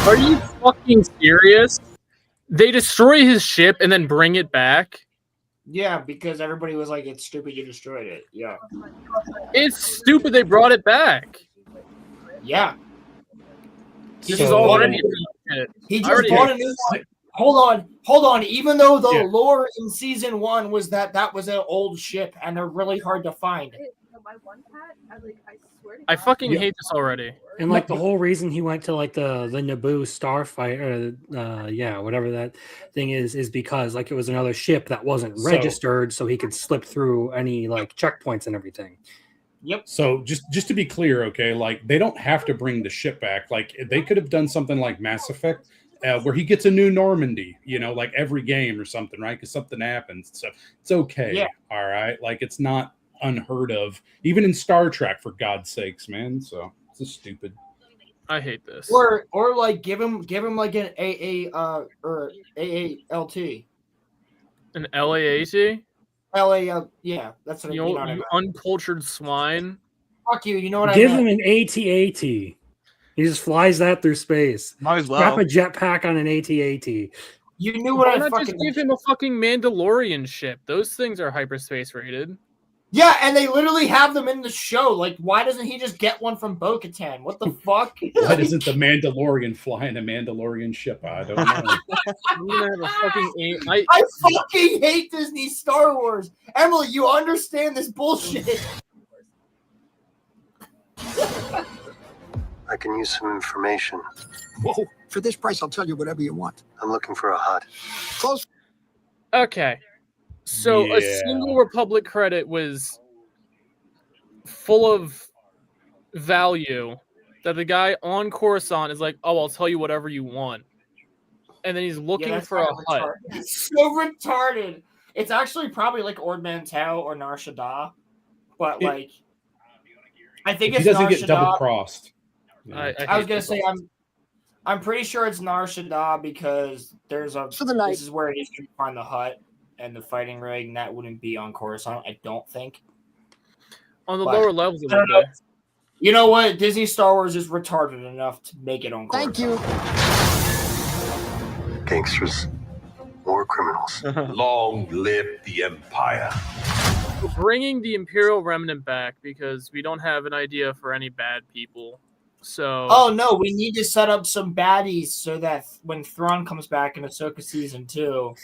Are you fucking serious? They destroy his ship and then bring it back? Yeah, because everybody was like, it's stupid you destroyed it. Yeah. It's stupid they brought it back. Yeah. He just bought a new one. Hold on. Even though the lore in season 1 was that was an old ship and they're really hard to find. I fucking hate this already. And like the whole reason he went to like the Naboo starfighter, whatever that thing is because like it was another ship that wasn't registered, so he could slip through any like checkpoints and everything. Yep. So just to be clear, okay, like they don't have to bring the ship back. Like they could have done something like Mass Effect, where he gets a new Normandy, like every game or something, right? Because something happens, so it's okay. Yeah. All right, like it's not unheard of, even in Star Trek, for God's sakes, man. So it's just stupid. I hate this. Or like give him like an AA or AALT. An LAAT? LA, yeah, that's what You you know know, what I you meant. uncultured swine. Fuck you, you know what I Give meant. him an AT-AT. He just flies that through space. Might as Strap well. a jetpack on an AT-AT. You knew what Why I not fucking just give him a fucking Mandalorian ship? Those things are hyperspace rated. Yeah, and they literally have them in the show. Like, why doesn't he just get one from Bo-Katan? What the fuck? Why doesn't the Mandalorian fly in a Mandalorian ship? I don't know. I'm gonna have a fucking I fucking hate Disney Star Wars. Emily, you understand this bullshit. I can use some information. Whoa. For this price, I'll tell you whatever you want. I'm looking for a hut. Close. Okay. So a single Republic credit was full of value that the guy on Coruscant is like, oh, I'll tell you whatever you want. And then he's looking for a hut. It's so retarded. It's actually probably like Ord Mantell or Nar Shaddaa. But like I think If it's he doesn't Nar get Shaddaa. double crossed. I was gonna say I'm pretty sure it's Nar Shaddaa because there's a this is where he's gonna find the hut and the fighting rig, and that wouldn't be on Coruscant, I don't think. On the lower levels of I don't know. You know what? Disney Star Wars is retarded enough to make it on Coruscant. Thank you. Gangsters, war criminals. Long live the Empire. We're bringing the Imperial Remnant back because we don't have an idea for any bad people. So Oh no, we need to set up some baddies so that when Thrawn comes back in Ahsoka season 2,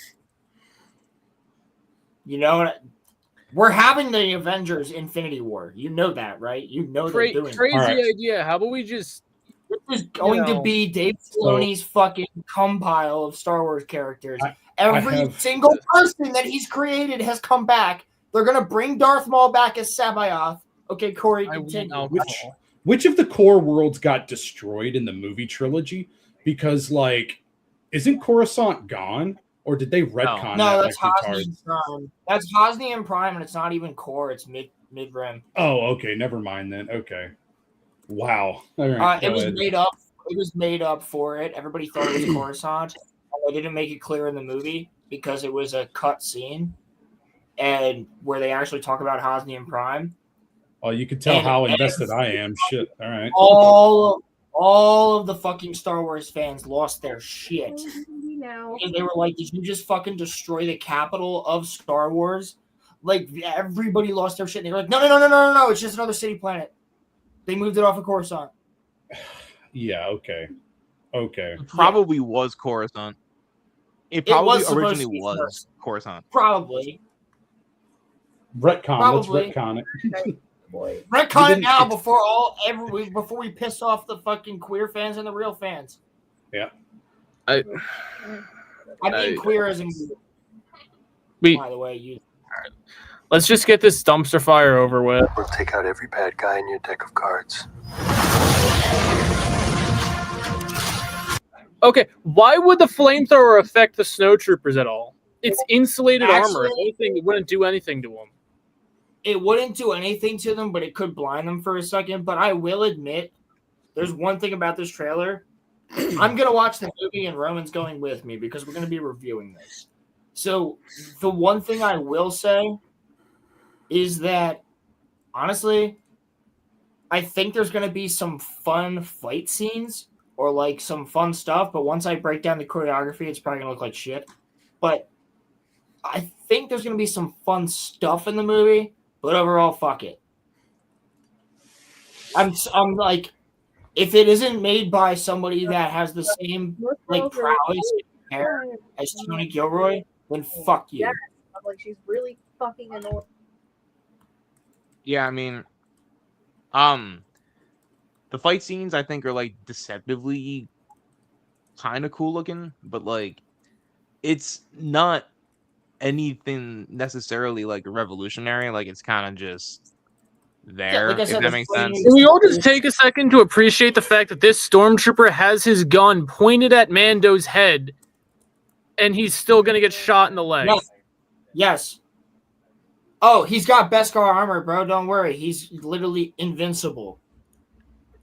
you know, we're having the Avengers Infinity War. You know that, right? You know they're doing crazy idea. How about we just This is going to be Dave Filoni's fucking compile of Star Wars characters. Every single person that he's created has come back. They're gonna bring Darth Maul back as Sabayoth. Okay, Corey, continue. Which of the core worlds got destroyed in the movie trilogy? Because, like, isn't Coruscant gone? Or did they retcon No, that that's like Hosni retards? and Prime. That's Hosni and Prime, and it's not even core. It's mid rim. Oh, okay. Never mind then. Okay. Wow. All right, It was ahead. made up. It was made up for it. Everybody thought it was Coruscant. They didn't make it clear in the movie because it was a cut scene, and where they actually talk about Hosni and Prime. Oh, you can tell And how invested I am. Shit. All right. All of the fucking Star Wars fans lost their shit. And they were like, did you just fucking destroy the capital of Star Wars? Like, everybody lost their shit. And they were like, no, it's just another city planet. They moved it off of Coruscant. Yeah, okay. Okay. It probably was Coruscant. It probably originally was Coruscant. Probably. Retcon. Let's retcon it. Retcon it now before we piss off the fucking queer fans and the real fans. Yeah. I mean queer as in by the way, let's just get this dumpster fire over with. We'll take out every bad guy in your deck of cards. Okay, why would the flamethrower affect the snowtroopers at all? It's insulated armor. If anything, it wouldn't do anything to them. It wouldn't do anything to them, but it could blind them for a second. But I will admit, there's one thing about this trailer. I'm going to watch the movie and Roman's going with me because we're going to be reviewing this. So the one thing I will say is that, honestly, I think there's going to be some fun fight scenes or like some fun stuff. But once I break down the choreography, it's probably going to look like shit. But I think there's going to be some fun stuff in the movie. But overall, fuck it. I'm like, if it isn't made by somebody that has the same like prowess as Tony Gilroy, then fuck you. Yeah, like she's really fucking annoying. Yeah, I mean, the fight scenes I think are like deceptively kind of cool looking, but like it's not anything necessarily like revolutionary. Like it's kind of just there. like I said, if that makes sense. Can we all just take a second to appreciate the fact that this stormtrooper has his gun pointed at Mando's head, and he's still gonna get shot in the leg? Yes. Oh, he's got Beskar armor, bro. Don't worry. He's literally invincible.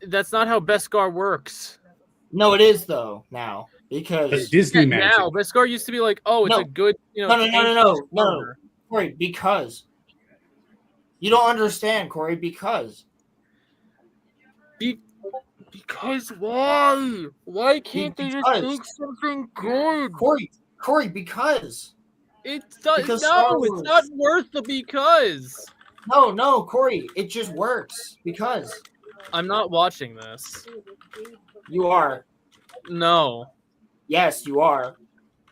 That's not how Beskar works. No, it is though now because Disney magic. Now Beskar used to be like, oh, it's a good, No. Corey, because you don't understand, Corey, because Because why? Why can't they just make something good? Corey, because It's Because Star no, it's Wars. not worth the because. No, Corey, it just works because I'm not watching this. you are. No. Yes, you are.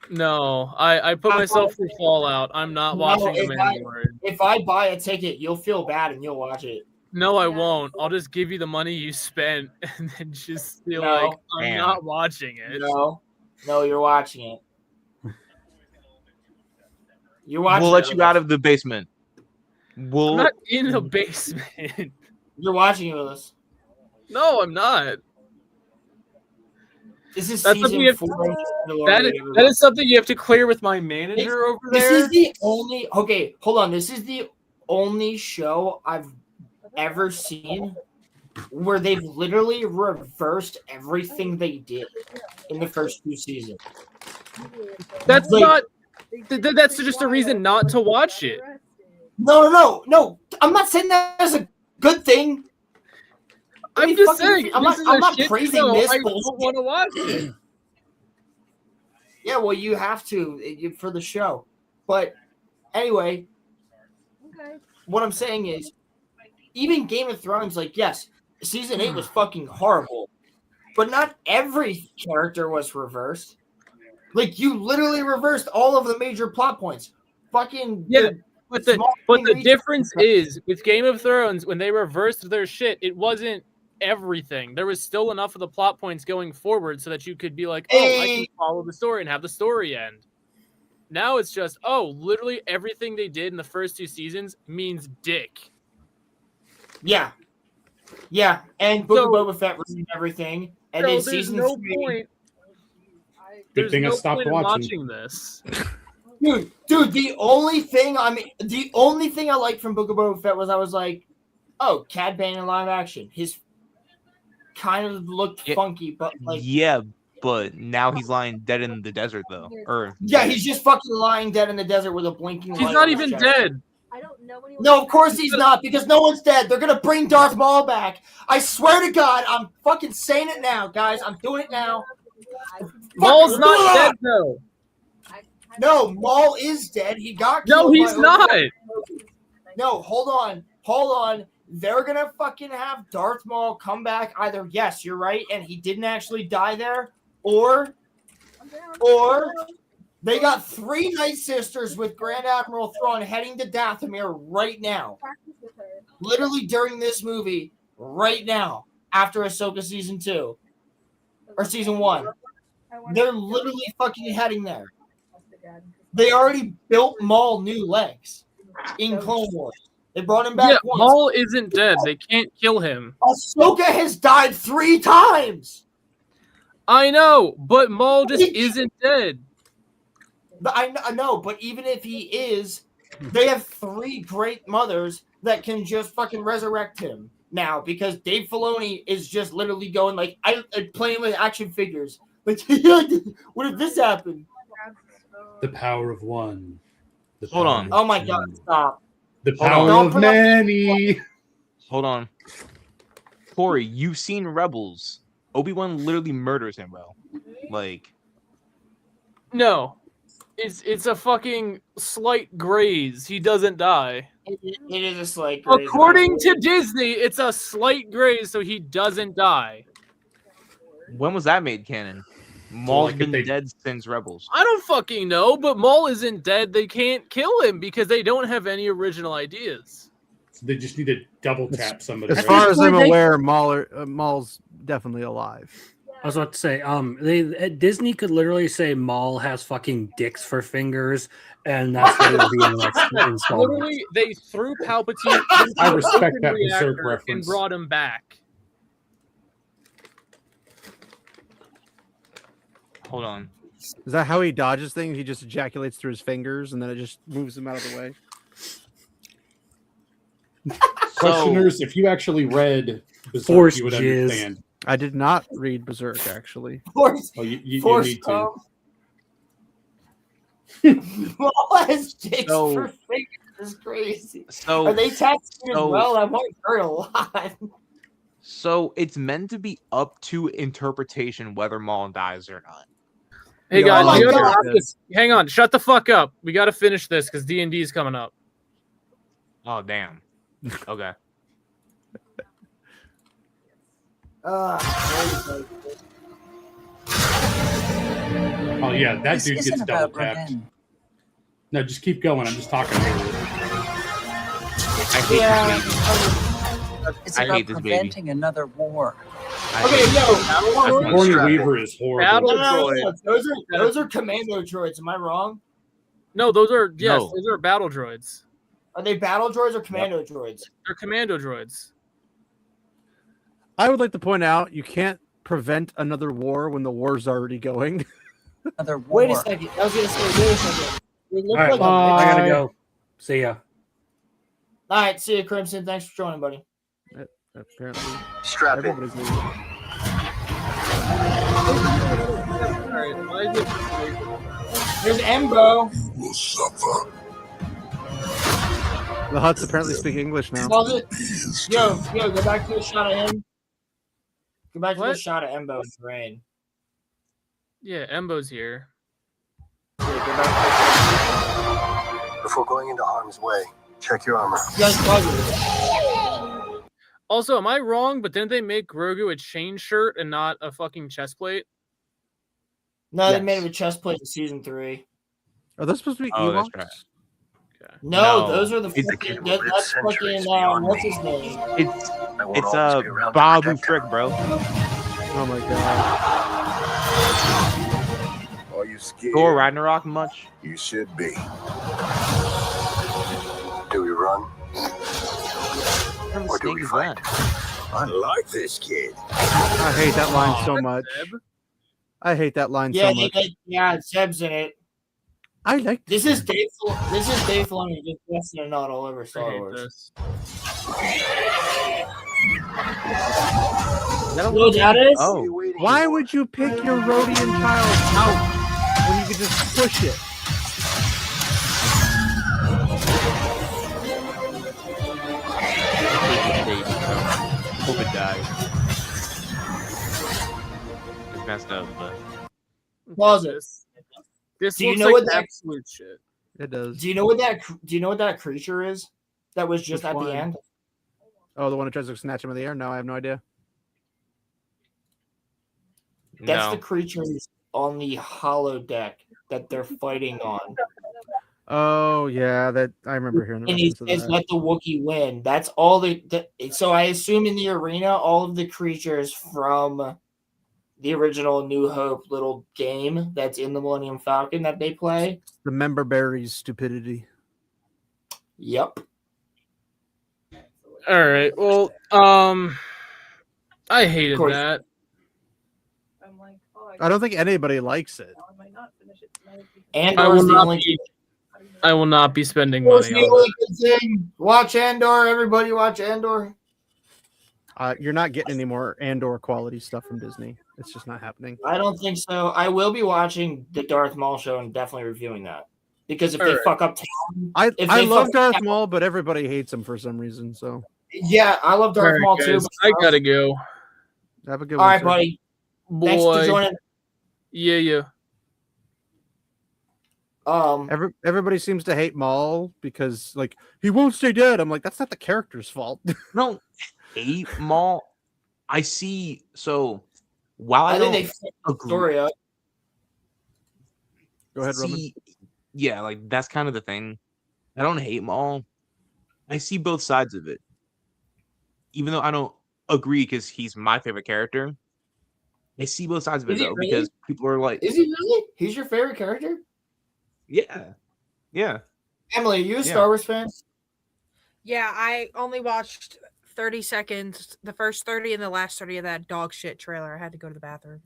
No. I put myself through Fallout. I'm not watching The if Mandalorian. If I buy a ticket, you'll feel bad and you'll watch it. No, I won't. I'll just give you the money you spent and then just be No. like, I'm Damn. not watching it. No, you're watching it. You're watching. We'll let you out of the basement. I'm not in the basement. You're watching it with us. No, I'm not. This is That's something season you 4. have that is something you have to clear with my manager over there. This is the only. Okay, hold on. This is the only show I've ever seen where they've literally reversed everything they did in the first 2 seasons. That's Like- not. That's just a reason not to watch it. No. I'm not saying that as a good thing. I'm just saying. I'm this is not a shit praising show. this I bullshit. don't want to watch it. Yeah, well, you have to for the show. But anyway, what I'm saying is, even Game of Thrones, like, yes, season 8 was fucking horrible, but not every character was reversed. Like, you literally reversed all of the major plot points. Fucking Yeah, but the difference is with Game of Thrones, when they reversed their shit, it wasn't everything. There was still enough of the plot points going forward so that you could be like, oh, I can follow the story and have the story end. Now it's just, oh, literally everything they did in the first 2 seasons means dick. Yeah, and Book of Boba Fett ruined everything, and So then there's season no 3. point. Good There's thing I no stopped point in watching. this. Dude, the only thing I liked from Book of Boba Fett was I was like, oh, Cad Bane in live action. His kind of looked funky, but like, yeah, but now he's lying dead in the desert though. yeah, he's just fucking lying dead in the desert with a blinking light. He's not on his even chest. dead. No, of course he's not, because no one's dead. They're gonna bring Darth Maul back. I swear to God, I'm fucking saying it now, guys. I'm doing it now. Maul's not dead though. No, Maul is dead. He got No, killed. he's by not. No, hold on. They're gonna fucking have Darth Maul come back. Either yes, you're right, and he didn't actually die there, or they got 3 Night Sisters with Grand Admiral Thrawn heading to Dathomir right now. Literally during this movie, right now, after Ahsoka season 2 or season 1, they're literally fucking heading there. They already built Maul new legs in Clone Wars. They brought him back Yeah, once. Maul isn't dead. They can't kill him. Ahsoka has died 3 times. I know, but Maul just isn't dead. I know, but even if he is, they have 3 great mothers that can just fucking resurrect him now, because Dave Filoni is just literally going like, I playing with action figures. Like, what if this happened? The power of one. Hold on. Oh my God! Stop. The power Don't of bring up- many. Hold on. Corey, you've seen Rebels. Obi-Wan literally murders him, bro. Like, No. It's a fucking slight graze. He doesn't die. It is a slight graze. According to Disney, it's a slight graze, so he doesn't die. when was that made canon? Maul's been dead since Rebels. I don't fucking know, but Maul isn't dead. They can't kill him because they don't have any original ideas. So they just need to double tap somebody. As right? far as I'm aware, Maul's definitely alive. I was about to say, Disney could literally say Maul has fucking dicks for fingers, and that's what it would be in the next installment. Literally, they threw Palpatine into I the respect open that Berserk reactor and reference. brought him back. Hold on. Is that how he dodges things? He just ejaculates through his fingers, and then it just moves him out of the way. Questioners, if you actually read Berserk, Force you would jizz. understand. I did not read Berserk, actually. Force, Oh, you Force need to. come. Maul has dicks So- for fingers. Is crazy. So Are they tattooed as so- well? That might hurt a lot. So it's meant to be up to interpretation whether Maul dies or not. Hey Yeah, guys, oh we my gotta God. wrap this. Hang on, shut the fuck up. We gotta finish this because D&D is coming up. Oh damn. Okay. Oh yeah, that This dude gets isn't double about tapped. revenge. No, just keep going. I'm just talking over it. I hate Yeah. this baby. It's I about hate this baby. preventing another war. I Okay, hate- yo. Sigourney Strap in. Weaver is horrible. Battle No, no, droid. no, those are commando droids. Am I wrong? No, those are No. those are battle droids. Are they battle droids or commando droids? They're commando droids. I would like to point out you can't prevent another war when the war's already going. Another war. Wait a second. I was gonna say, wait a second. They look All right, like a I mix. gotta go. See ya. All right, see you, Crimson. Thanks for joining, buddy. Apparently, Strap in. everybody's leaving. There's Embo. Will suffer. The Huts apparently speak English now. Pause it. Yo, go back to the shot of him. Go back to the What? shot of Embo in the rain. Yeah, Embo's here. Yeah, go back to Before going into harm's way, check your armor. you guys pause it. Also, am I wrong? But didn't they make Grogu a chain shirt and not a fucking chest plate? No, they Yes. made him a chest plate in season 3. Are those supposed to be Oh, that's Ewoks? right. No, No, those are the he's a fucking. kid who lived That's centuries fucking. beyond What's me. his name? It's I won't it's always be around to Babu protect Frick, her. bro. Oh my god. Are you scared? Thor Ragnarok much? You should be. Do we run What kind of or do snake we is fight? that? I like this kid. I hate that line so much. Zeb? I hate that line Yeah, so much. yeah, Zeb's in it. I like This is Dave. This is Dave Filoni just busting a nut all over I Star hate Wars. this. Is that a Yo, that is. Oh, Why would you pick your Rhodian child out when you could just push it? Hope it dies. It's messed up, but Pause it. This Do you looks know like what that- absolute shit. It does. Do you know what that? Do you know what that creature is? That was just Which at one? the end. Oh, the one who tries to snatch him in the air? No, I have no idea. That's no. the creatures on the hollow deck that they're fighting on. Oh yeah, that I remember hearing And he reference to says, that. "Let the Wookiee win." That's all so I assume in the arena, all of the creatures from the original New Hope little game that's in the Millennium Falcon that they play. The member berries stupidity. Yep. All right. Well, I hated course. that. I don't think anybody likes it. And I will the not only be. I will not be spending Andor's money the on only it. good thing. Watch Andor, everybody. Watch Andor. You're not getting any more Andor quality stuff from Disney. It's just not happening. I don't think so. I will be watching the Darth Maul show and definitely reviewing that because if they Alright. fuck up town, I if I they love fuck- Darth Maul, but everybody hates him for some reason. So yeah, I love Darth All Maul right, too. guys, but- I gotta go. have a good All one. right, sir. buddy. Thanks for Boy. joining. Yeah. Everybody seems to hate Maul because like he won't stay dead. I'm like, that's not the character's fault. No, hate Maul. I see. So while I, I think don't they fucked the agree, story up. Go ahead, Roman. see, yeah, like that's kind of the thing. I don't hate Maul. I see both sides of it, even though I don't agree because he's my favorite character. I see both sides of it Is he though really? because people are like, Is he really? He's your favorite character? yeah, yeah. Emily, are you a Yeah. Star Wars fan? Yeah, I only watched 30 seconds, the first 30 and the last 30 of that dog shit trailer. I had to go to the bathroom.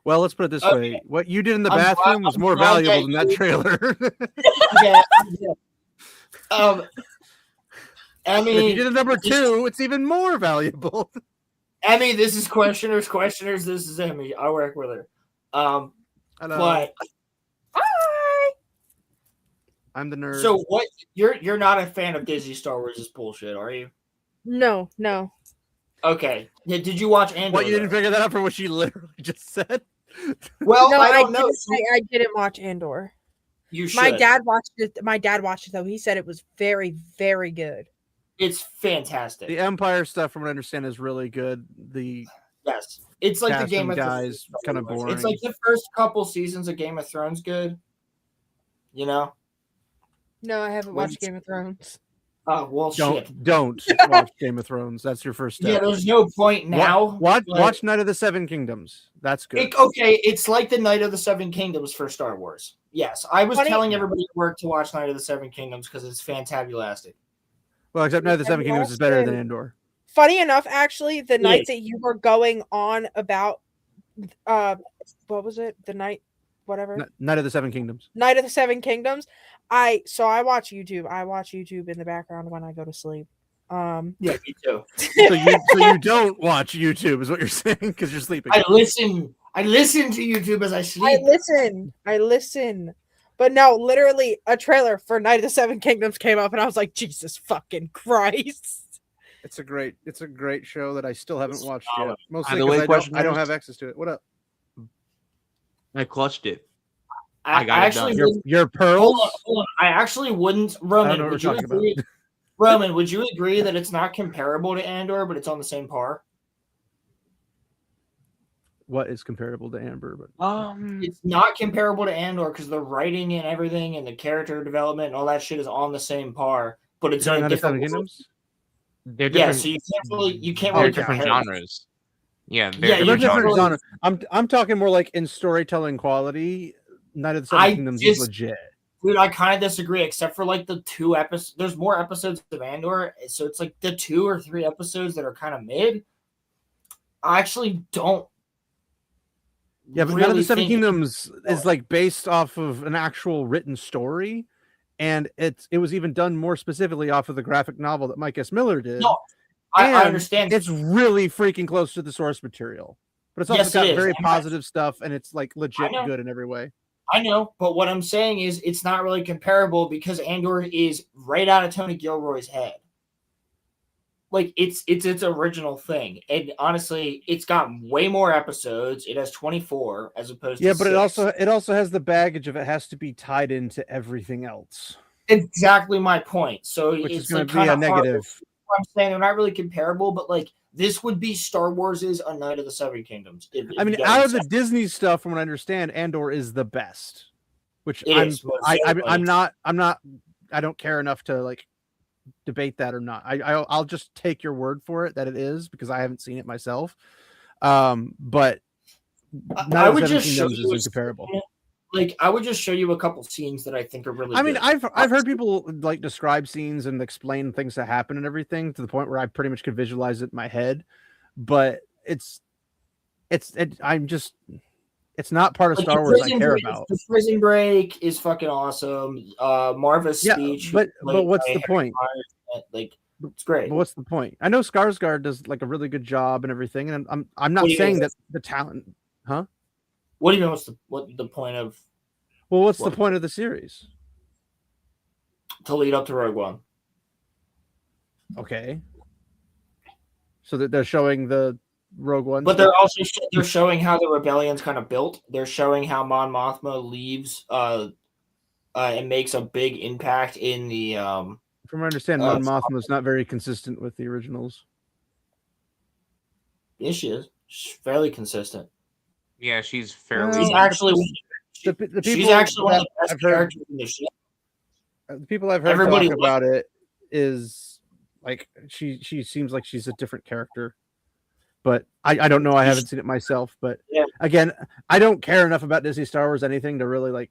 Well, let's put it this Okay. way: what you did in the I'm bathroom glad- was I'm more glad valuable that than that you- trailer. Yeah. Emmy, if you did a number 2, it's even more valuable. Emmy, this is questioners. This is Emmy. I work with her. I know. But I'm the nerd. So what? You're not a fan of Disney Star Wars is bullshit, are you? No. Okay. Yeah, did you watch Andor? What, you didn't though? figure that out from what she literally just said? Well, No, I don't know. I didn't watch Andor. You should. My dad watched it. My dad watched it though. He said it was very, very good. It's fantastic. The Empire stuff, from what I understand, is really good. Yes, it's like the cast Game and of guys Thrones. kind of boring. It's like the first couple seasons of Game of Thrones good. You know? No, I haven't watched Game of Thrones. Oh well, shit. Don't watch Game of Thrones. That's your first step. Yeah, there's no point now. Watch Night of the Seven Kingdoms. That's good. Okay, it's like the Night of the Seven Kingdoms for Star Wars. Yes, I was telling everybody at work to watch Night of the Seven Kingdoms because it's fantabulous. Well, except Night of the Seven Kingdoms is better than Andor. Funny enough, actually, the night that you were going on about, what was it? The night, whatever. Night of the Seven Kingdoms. Night of the Seven Kingdoms. I watch YouTube. I watch YouTube in the background when I go to sleep. Yeah, me too. so you don't watch YouTube, is what you're saying, because you're sleeping. I listen to YouTube as I sleep. I listen. But no, literally, a trailer for Night of the Seven Kingdoms came up, and I was like, Jesus fucking Christ! It's a great show that I still haven't watched yet. Mostly By the way, because I don't have access to it. What up? I clutched it. I got actually it done. Your pearls? Hold on. I actually wouldn't. I don't know Roman, what would we're you talking about. agree? Roman, would you agree that it's not comparable to Andor, but it's on the same par? What is comparable to Amber? But it's not comparable to Andor because the writing and everything and the character development and all that shit is on the same par, but it's in a different Kingdoms. They're yeah, different. so you can't They're really different compare them. genres. Yeah, Yeah, They're you different really- genre. I'm talking more like in storytelling quality. Night of the Seven Kingdoms is legit. Dude, I kind of disagree, except for like the 2 episodes. There's more episodes of Andor, so it's like the 2 or 3 episodes that are kind of mid. I actually don't. Yeah, but Night of the Seven Kingdoms is like based off of an actual written story, and it was even done more specifically off of the graphic novel that Mike S. Miller did. No, I understand. It's really freaking close to the source material, but it's also Yes, got it is. very And positive stuff, and it's like legit know. good in every way. I know, but what I'm saying is it's not really comparable because Andor is right out of Tony Gilroy's head. Like it's its original thing, and honestly, it's got way more episodes. It has 24 as opposed to Yeah, but 6. it also has the baggage of it has to be tied into everything else, Exactly my point. So which it's is going like to be a kinda hard. negative. I'm saying they're not really comparable, but like this would be Star Wars's A Night of the Seven Kingdoms. I mean, out of the Disney stuff, from what I understand, Andor is the best. Which I'm not. I don't care enough to like debate that or not. I'll just take your word for it that it is because I haven't seen it myself. But I would just show Kingdoms you is incomparable. Like I would just show you a couple scenes that I think are really. I mean, good. I've heard people like describe scenes and explain things that happen and everything to the point where I pretty much can visualize it in my head, but it's not part of Like, Star Wars I care about. The Prison Break is fucking awesome. Marva's speech. but what's the point? Like it's great. But what's the point? I know Skarsgård does like a really good job and everything, and I'm not What do you saying mean? that the talent, huh? What do you mean? What's the point of? Well, what's the point of the series? To lead up to Rogue One. Okay. So that they're showing the Rogue One, But they're also they're showing how the rebellion's kind of built. They're showing how Mon Mothma leaves and makes a big impact in the From what I understand, Mon Mothma is not very consistent with the originals. Yes, she is. She's fairly consistent. Yeah, she's fairly. She's actually the people she's actually one of the best I've heard- characters in the shit. The people I've heard Everybody talk about it is like she seems like she's a different character, but I don't know. I haven't seen it myself, but Yeah. again, I don't care enough about Disney Star Wars anything to really like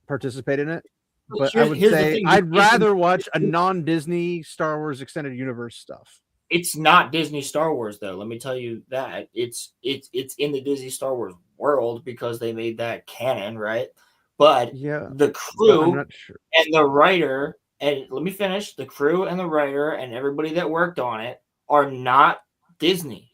participate in it. But I would Here's the say thing, I'd Disney- rather watch a non-Disney Star Wars extended universe stuff. It's not Disney Star Wars though. Let me tell you that it's in the Disney Star Wars world because they made that canon, right? But Yeah, the I'm crew not sure. and the writer, and let me finish. The crew and the writer and everybody that worked on it are not Disney.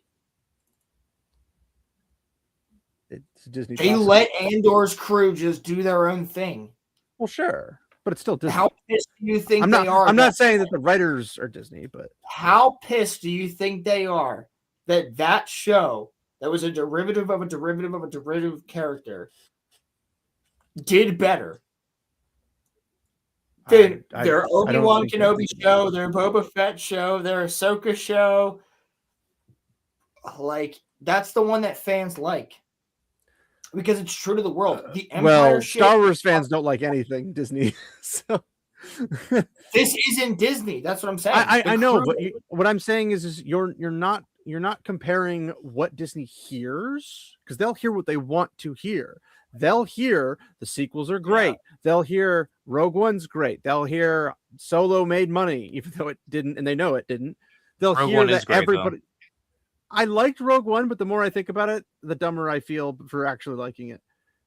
It's Disney. They property. let Andor's crew just do their own thing. Well, sure. But it's still Disney. How pissed do you think I'm they are? I'm not saying that the writers are Disney, but how pissed do you think they are that show that was a derivative of a derivative of a derivative character did better than their Obi-Wan Kenobi show, their Boba Fett show, their Ahsoka show? Like, that's the one that fans like. Because it's true to the world. The Empire Star Wars fans don't like anything Disney. So this isn't Disney. That's what I'm saying. I know, but what I'm saying is you're not comparing what Disney hears, because they'll hear what they want to hear. They'll hear the sequels are great. Yeah. They'll hear Rogue One's great. They'll hear Solo made money, even though it didn't, and they know it didn't. They'll Rogue hear One that is great, everybody. though. I liked Rogue One, but the more I think about it, the dumber I feel for actually liking it,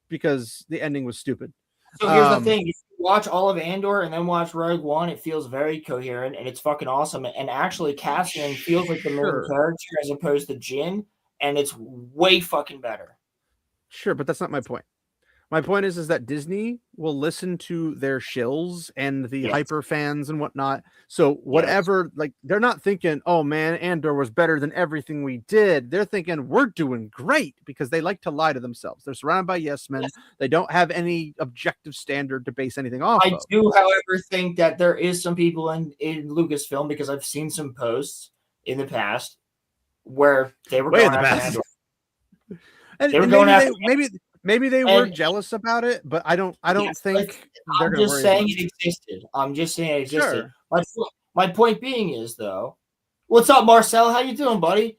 because the ending was stupid. So here's the thing: if you watch all of Andor and then watch Rogue One, it feels very coherent and it's fucking awesome. And actually, Cassian feels like the main character as opposed to Jin, and it's way fucking better. Sure, but that's not my point. My point is that Disney will listen to their shills and the hyper fans and whatnot. So whatever, like, they're not thinking, oh man, Andor was better than everything we did. They're thinking we're doing great, because they like to lie to themselves. They're surrounded by yes men. They don't have any objective standard to base anything off of. I do, however, think that there is some people in Lucasfilm, because I've seen some posts in the past where they were going after Andor. And they were going after Maybe they were jealous about it, but I don't think they're I'm just saying it existed. I'm just saying it existed. Sure. My point being is, though, what's up, Marcel? How you doing, buddy?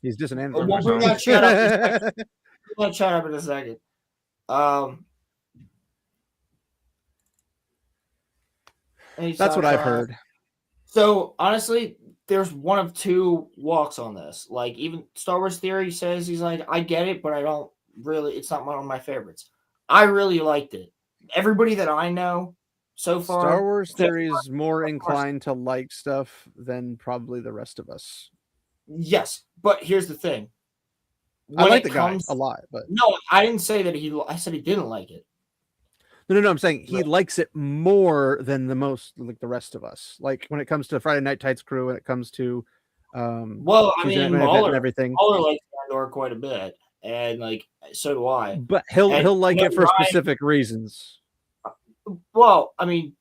He's just an Android. We'll bring that chat up in a second. We'll chat up in a second. That's what I've heard. So honestly, there's one of two walks on this. Like, even Star Wars Theory says, he's like, I get it, but I don't really, it's not one of my favorites. I really liked it. Everybody that I know so far, Star Wars Theory is more inclined to like stuff than probably the rest of us. Yes, but here's the thing. I like the guy a lot, but no, I didn't say that I said he didn't like it. No, I'm saying he likes it more than the rest of us. Like, when it comes to Friday Night Tights crew, when it comes to well, I mean, Mahler, and everything. Mahler likes Andor quite a bit, and like, so do I. But he'll like it for specific reasons. Well, I mean,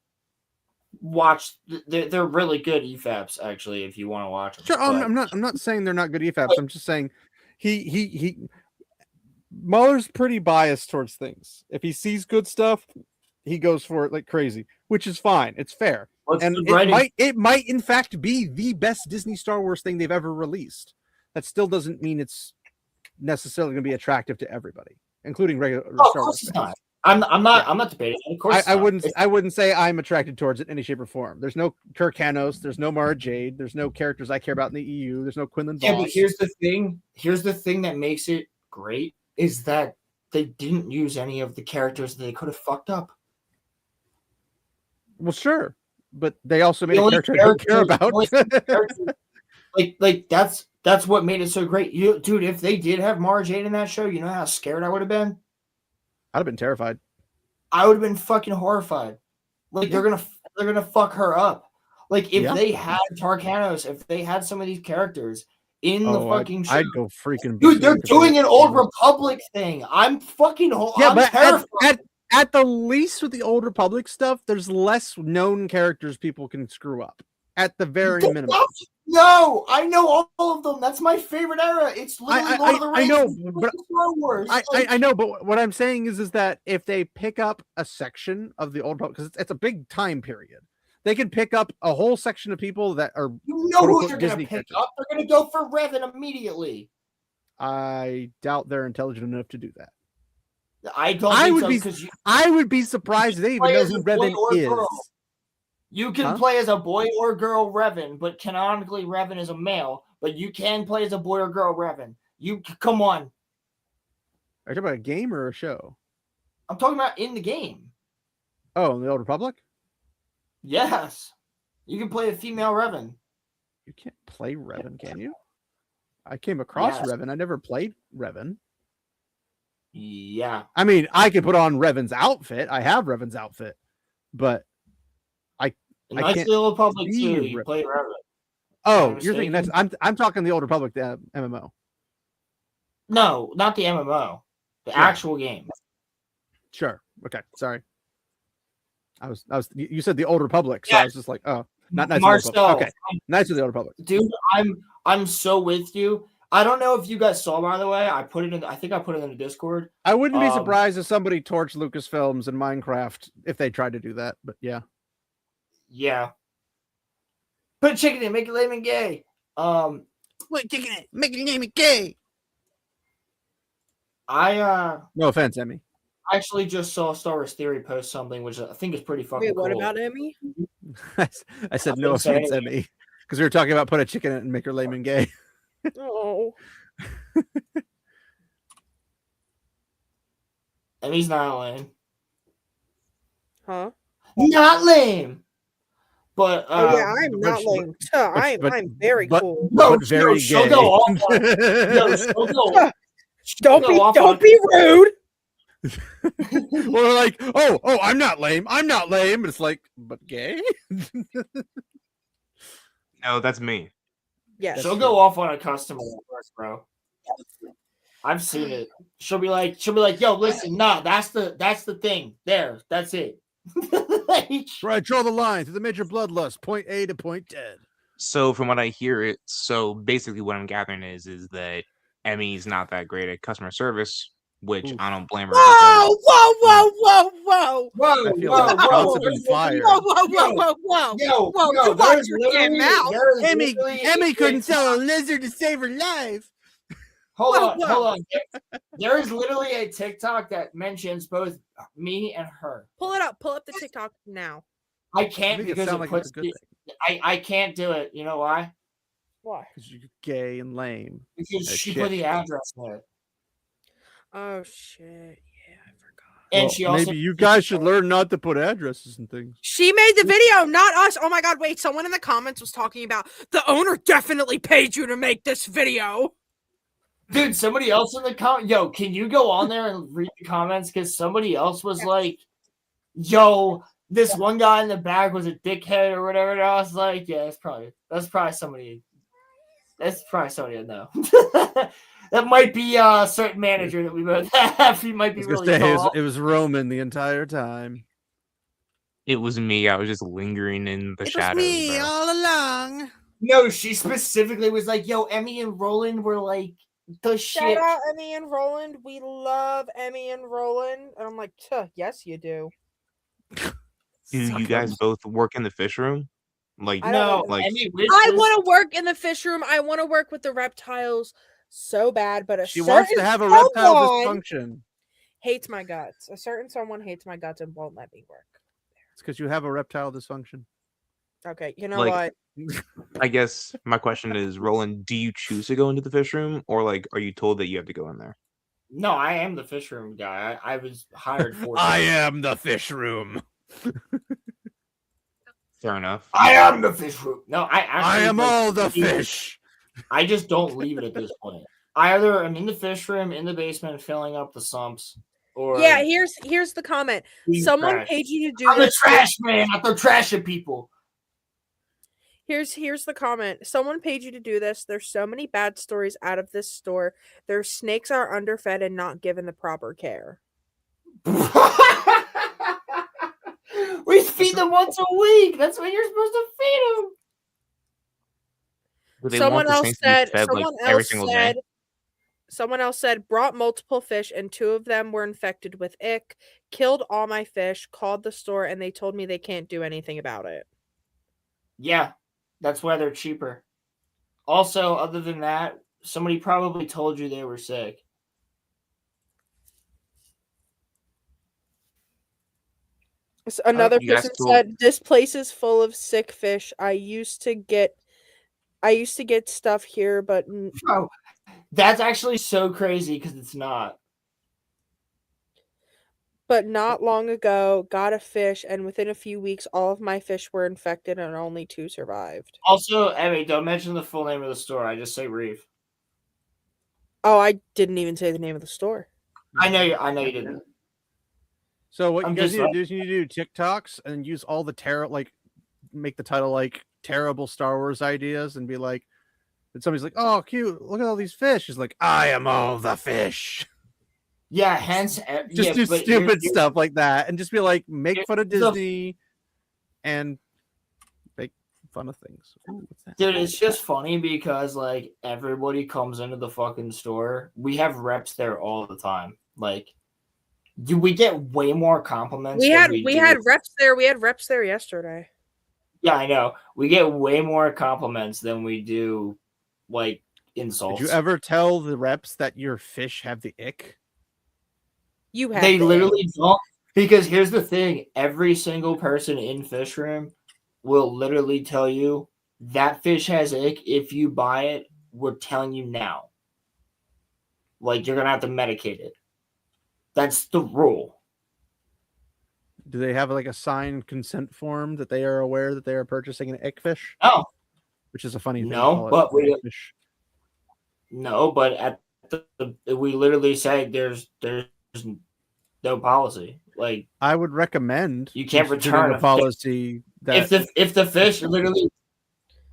watch. They're really good EFAPs, actually, if you want to watch them. Sure, I'm not saying they're not good EFAPs. I'm just saying he Mahler's pretty biased towards things. If he sees good stuff, he goes for it like crazy, which is fine. It's fair. And it might in fact be the best Disney Star Wars thing they've ever released. That still doesn't mean it's necessarily going to be attractive to everybody, including regular Star Wars fans. I'm not debating. Of course, I wouldn't say I'm attracted towards it in any shape or form. There's no Kirk Hanos, there's no Mara Jade, there's no characters I care about in the EU, there's no Quinlan Vos. Yeah, but here's the thing. Here's the thing that makes it great is that they didn't use any of the characters that they could have fucked up. Well, sure, but they also made a character I don't care about. like that's what made it so great. Dude, if they did have Mara Jade in that show, you know how scared I would have been? I'd have been terrified. I would have been fucking horrified. Like, they're gonna fuck her up. Like, if they had Tarkanos, if they had some of these characters in the fucking show, I'd go freaking. Dude, they're doing an Old Republic thing. I'm fucking I'm terrified. At the least with the Old Republic stuff, there's less known characters people can screw up. At the very minimum. No, I know all of them. That's my favorite era. It's literally Lord of the Rings. I know, but Star Wars. I know, but what I'm saying is that if they pick up a section of the Old Republic, because it's a big time period, they can pick up a whole section of people that are who they're going to pick up. They're going to go for Revan immediately. I doubt they're intelligent enough to do that. I don't. I would be surprised if they even know who Revan is. Girl. You can play as a boy or girl Revan, but canonically Revan is a male. But you can play as a boy or girl Revan. You come on. Are you talking about a game or a show? I'm talking about in the game. Oh, in the Old Republic? Yes. You can play a female Revan. You can't play Revan, can you? I came across Revan. I never played Revan. Yeah. I mean, I could put on Revan's outfit. I have Revan's outfit. but I Knights can't of the Old Republic see 2, you Rip- play forever. Oh, you're thinking that's I'm talking the Old Republic MMO. No, not the MMO. The Yeah. actual game. Sure. Okay. Sorry. I was. You said the Old Republic, so I was just like, oh, not Knights of the Old Republic. Marcel, Okay, Knights of the Old Republic. Dude, I'm so with you. I don't know if you guys saw, by the way. I think I put it in the Discord. I wouldn't be surprised if somebody torched Lucasfilms and Minecraft if they tried to do that. But yeah. Yeah. Put a chicken in, make it lame and gay. Put chicken in, make it lame and gay. No offense, Emmy. I actually just saw Star Wars Theory post something, which I think is pretty fucking Wait, what cool. about Emmy? I said I no didn't say offense, anything. Emmy, because we were talking about put a chicken in it and make her lame and gay. Oh. Emmy's not lame. Huh? Not lame. But Oh yeah, I'm not lame. I'm very cool. No, but very she'll gay. go off on no, she'll go, Don't be rude. We're like, oh, I'm not lame. I'm not lame. It's like, but gay? No, that's me. Yes. She'll go off on a customer at work, bro. I've seen it. She'll be like, yo, listen, nah, that's the thing. There, that's it. Right, draw the line through the major bloodlust, point A to point 10. So from what I hear, basically what I'm gathering is that Emmy's not that great at customer service, which I don't blame her. Whoa, whoa, whoa, whoa, whoa. Whoa, I feel like shots have been fired. Whoa, whoa, whoa, whoa, whoa. Whoa, you watch your damn mouth. Emmy couldn't tell a lizard to save her life. Hold on. There is literally a TikTok that mentions both me and her. Pull it up. Pull up the TikTok now. I can't Make it because sound it like puts it's a good I can't do it. You know why? Why? Because you're gay and lame. Because As she shit. put the address there. Oh shit. Yeah, I forgot. And Well, she also maybe you guys should learn not to put addresses and things. She made the video, not us. Oh my god, wait. Someone in the comments was talking about the owner definitely paid you to make this video. Dude, somebody else in the comment. Yo, can you go on there and read the comments? Because somebody else was like, yo, this one guy in the back was a dickhead or whatever. And I was like, yeah, that's probably somebody. That's probably somebody I know. That might be a certain manager that we both have. He might be really tall. It was Roman the entire time. It was me. I was just lingering in the shadows. Me bro. all along. No, she specifically was like, yo, Emmy and Roland were like the Shout shit. out Emmy and Roland. We love Emmy and Roland. And I'm like, yes, you do. Do you guys both work in the fish room? Like, No, like Emmy I want to work in the fish room. I want to work with the reptiles so bad, but She wants to have a reptile dysfunction. hates my guts. A certain someone hates my guts and won't let me work. It's because you have a reptile dysfunction. Okay, you know Like- what? I guess my question is, Roland, do you choose to go into the fish room, or like, are you told that you have to go in there? No, I am the fish room guy. I was hired for. I am the fish room. Fair enough. I am the fish room. No, I am like, all the fish. I just don't leave it at this point. I either am in the fish room, in the basement, filling up the sumps, or Yeah, here's the comment. being Someone trash. paid you to do I'm a this. trash man. I throw trash at people. Here's the comment. Someone paid you to do this. There's so many bad stories out of this store. Their snakes are underfed and not given the proper care. We feed them once a week. That's when you're supposed to feed them. Do they Someone want the else snakes to be said. fed, like, Someone every else single said. day? Someone else said brought multiple fish and 2 of them were infected with ick. Killed all my fish. Called the store and they told me they can't do anything about it. Yeah, that's why they're cheaper. Also, other than that, somebody probably told you they were sick. So another you guys person told- said this place is full of sick fish. I used to get stuff here, but Bro, that's actually so crazy because it's not. But not long ago, got a fish, and within a few weeks, all of my fish were infected, and only 2 survived. Also, Emmy, don't mention the full name of the store. I just say Reef. Oh, I didn't even say the name of the store. I know you didn't. So what I'm you guys just need to like- do is you need to do TikToks and use all the make the title like terrible Star Wars ideas and be like, and somebody's like, oh, cute, look at all these fish. It's like, I am all the fish. Yeah, hence Just do stupid stuff like that and just be like, make fun of Disney and make fun of things. Ooh, what's that? Dude, it's just funny because like everybody comes into the fucking store. We have reps there all the time. Like, do we get way more compliments? We than had we we do? had reps there. We had reps there yesterday. Yeah, I know. We get way more compliments than we do like insults. Did you ever tell the reps that your fish have the ick? You have They the literally don't, because here's the thing: every single person in fish room will literally tell you that fish has ick. If you buy it, we're telling you now. Like, you're gonna have to medicate it. That's the rule. Do they have like a signed consent form that they are aware that they are purchasing an ick fish? Oh, which is a funny thing. to no, call it but an ick fish. at we literally say there's no policy. Like, I would recommend you can't instituting return a policy that if the fish literally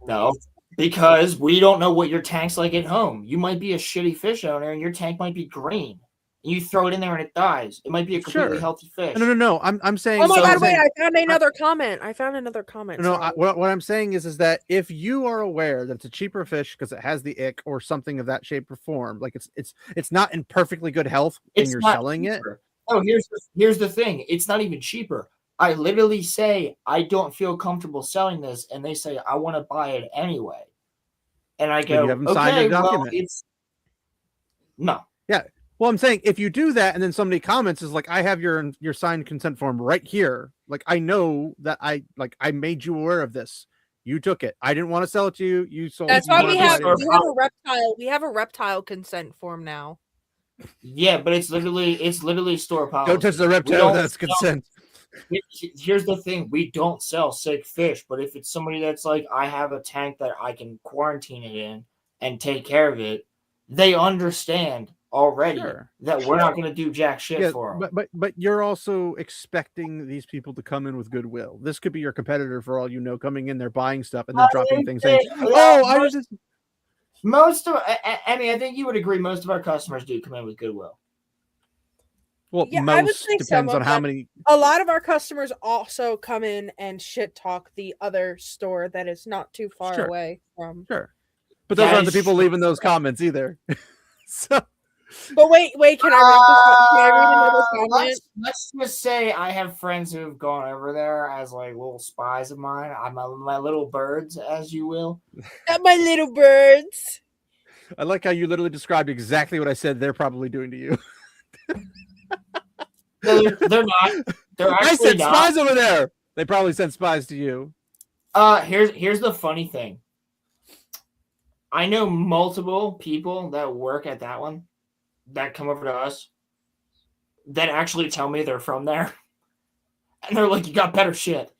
no, because we don't know what your tank's like at home. You might be a shitty fish owner and your tank might be green. And you throw it in there and it dies. It might be a completely healthy fish. No. I'm saying. Oh my god! Wait, saying, I found another comment. I found another comment. No, sorry. what I'm saying is that if you are aware that it's a cheaper fish because it has the ick or something of that shape or form, like it's not in perfectly good health and It's you're not selling cheaper. Oh, here's the thing. It's not even cheaper. I literally say I don't feel comfortable selling this, and they say I want to buy it anyway. And I Then go, you haven't signed a okay, well, document. it's no. Yeah. Well, I'm saying if you do that and then somebody comments is like, I have your signed consent form right here. Like, I know that I made you aware of this. You took it. I didn't want to sell it to you. You sold That's it. why You we wanted have to buy it we have a reptile. We have a reptile consent form now. Yeah, but it's literally store policy. Don't touch the We reptile don't without sell- consent. Here's the thing: we don't sell sick fish. But if it's somebody that's like, I have a tank that I can quarantine it in and take care of it, they understand already that we're not going to do jack shit for them. But you're also expecting these people to come in with goodwill. This could be your competitor for all you know, coming in there buying stuff and then dropping things saying, "Oh, I was just." I mean, I think you would agree. Most of our customers do come in with goodwill. Well, Yeah, I would most say depends some on how of them. many. A lot of our customers also come in and shit talk the other store that is not too far Sure. away from. Sure, but those That aren't the is people true. leaving those comments either. So. But wait, can I read another comment? Let's just say I have friends who have gone over there as like little spies of mine. I'm my little birds, as you will. My little birds. I like how you literally described exactly what I said they're probably doing to you. They're not. They're I actually said not. spies over there. They probably sent spies to you. Here's the funny thing. I know multiple people that work at that one that come over to us that actually tell me they're from there. And they're like, you got better shit.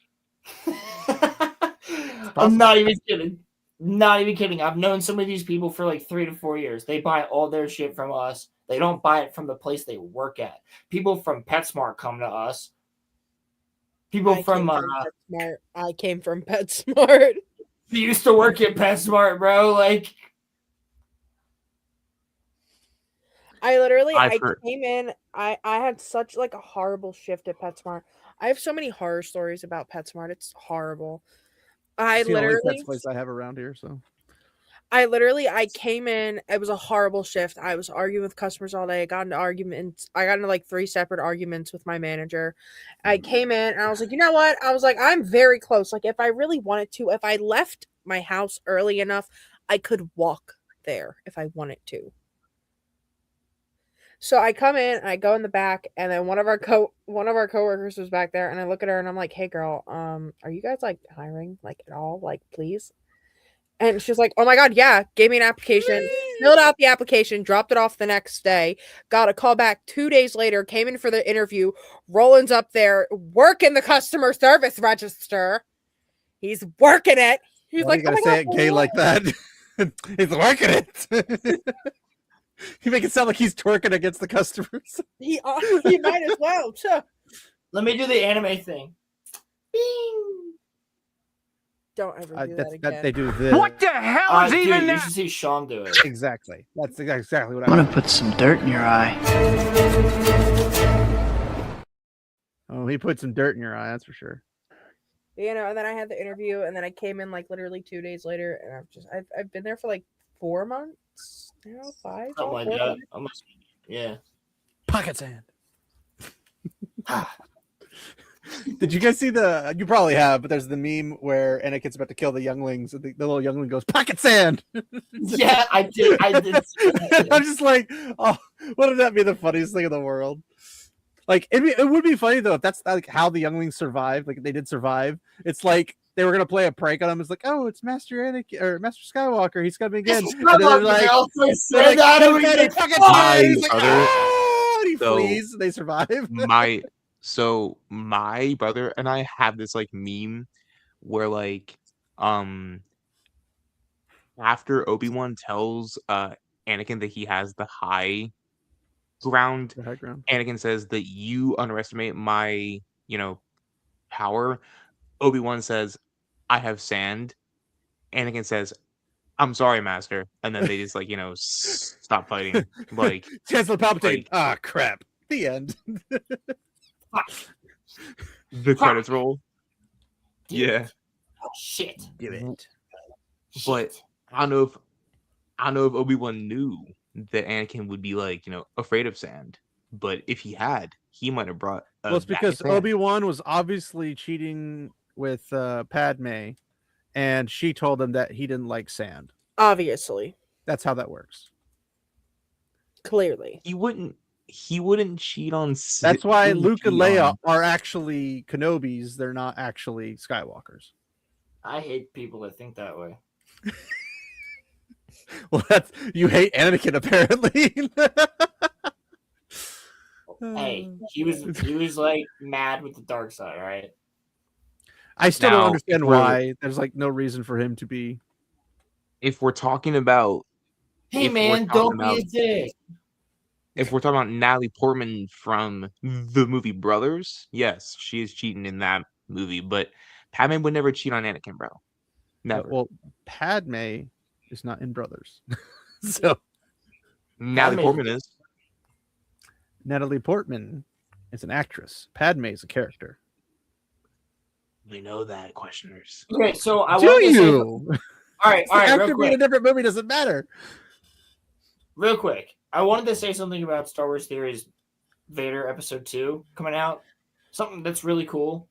I'm not even kidding. Not even kidding. I've known some of these people for like 3 to 4 years. They buy all their shit from us. They don't buy it from the place they work at. People from PetSmart come to us. People I came from PetSmart. You used to work at PetSmart, bro. Like, I came in. I had such like a horrible shift at PetSmart. I have so many horror stories about PetSmart. It's horrible. It's the only pets place I have around here. So I came in. It was a horrible shift. I was arguing with customers all day. I got into like 3 separate arguments with my manager. I came in and I was like, you know what? I was like, I'm very close. Like, if I really wanted to, if I left my house early enough, I could walk there if I wanted to. So I come in, I go in the back, and then one of our coworkers was back there, and I look at her and I'm like, "Hey, girl, are you guys like hiring like at all? Like, please?" And she's like, "Oh my god, yeah." Gave me an application, filled out the application, dropped it off the next day. Got a call back 2 days later. Came in for the interview. Roland's up there working the customer service register. He's working it. He's Why like, you gotta "Oh my say God, it gay like that. He's working it. You make it sound like he's twerking against the customers. He might as well. Too. Let me do the anime thing. Bing. Don't ever do that again. They do this. What the hell is Dude, even you that? should see Sean do it. Exactly. That's exactly what I'm gonna put some dirt in your eye. Oh, he put some dirt in your eye. That's for sure. You know, and then I had the interview, and then I came in like literally 2 days later, and I've been there for like 4 months now, 5, Something like 4 that. months. Almost. Yeah. Pocket sand. Did you guys see the? You probably have, but there's the meme where Anakin's about to kill the younglings, and the little youngling goes pocket sand. Yeah, I did. See that, I'm just like, oh, wouldn't that be the funniest thing in the world? Like, it would be funny though if that's like how the younglings survived. Like they did survive. It's like they were gonna play a prank on him. It's like, oh, it's Master Anakin or Master Skywalker. He's coming in. And then they're like, he's like, oh, and he flees. And they survive. My brother and I have this like meme where like after Obi-Wan tells Anakin that he has the high ground, Anakin says that you underestimate my, power. Obi-Wan says, I have sand. Anakin says, I'm sorry, Master. And then they just like, stop fighting. Like Chancellor Palpatine. Ah, crap. The end. The credits roll. Yeah. Oh shit. Do it. But I don't know if Obi-Wan knew that Anakin would be like, afraid of sand. But if he had, he might have brought well, it's because Obi-Wan was obviously cheating with Padme, and she told him that he didn't like sand. Obviously. That's how that works. Clearly. He wouldn't cheat on That's why Luke and Leia are actually Kenobis. They're not actually Skywalkers. I hate people that think that way. Well, you hate Anakin apparently. Hey, he was like mad with the dark side, right? I still don't understand why. There's like no reason for him to be. If we're talking about, hey man, don't be a dick. If we're talking about Natalie Portman from the movie Brothers, yes, she is cheating in that movie, but Padme would never cheat on Anakin, bro. Never. Well, Padme is not in Brothers, so Natalie Portman is. Natalie Portman is an actress. Padme is a character. We know that, questioners. Okay, so I do you? All right, After being a different movie doesn't matter. Real quick, I wanted to say something about Star Wars Theories Vader Episode 2 coming out. Something that's really cool.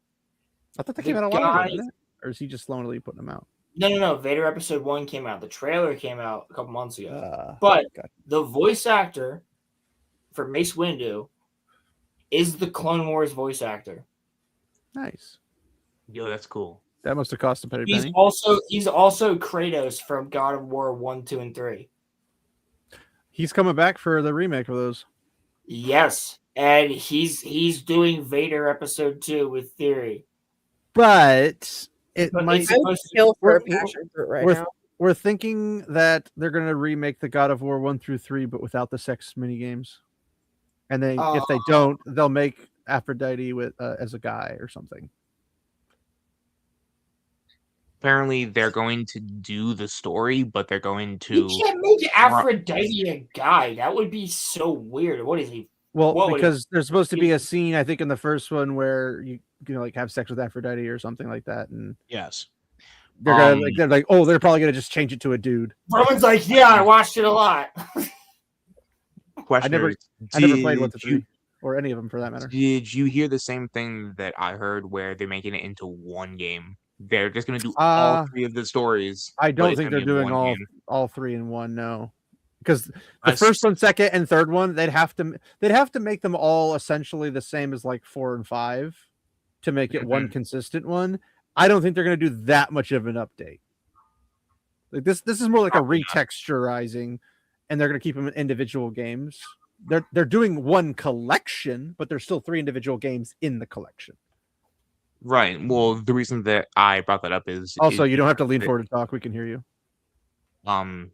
I thought that came out a while ago, didn't it? Or is he just slowly putting them out? No. Vader Episode 1 came out. The trailer came out a couple months ago. But the voice actor for Mace Windu is the Clone Wars voice actor. Nice. Yo, that's cool. That must have cost a penny. He's also Kratos from God of War 1, 2, and 3. He's coming back for the remake of those. Yes, and he's doing Vader Episode 2 with Theory. But it might kill for a passion fruit right now. We're thinking that they're going to remake the God of War 1 through 3, but without the sex mini games. And if they don't, they'll make Aphrodite with as a guy or something. Apparently, they're going to do the story, but they're going to. You can't make Aphrodite a guy. That would be so weird. What is he? Well, because there's supposed to be a scene, I think, in the first one where you like have sex with Aphrodite or something like that, and yes, they're gonna they're probably gonna just change it to a dude. Roman's like, yeah, I watched it a lot. I never played 1 to 3 or any of them for that matter. Did you hear the same thing that I heard where they're making it into one game? They're just going to do all 3 of the stories. I don't think they're doing all 3 in one. No, because the first one, second, and third one, they'd have to make them all essentially the same as like 4 and 5 to make it one consistent one. I don't think they're going to do that much of an update. Like this is more like a retexturizing, and they're going to keep them in individual games. They're doing one collection, but there's still 3 individual games in the collection. Right. Well, the reason that I brought that up is also you don't have to lean forward to talk. We can hear you.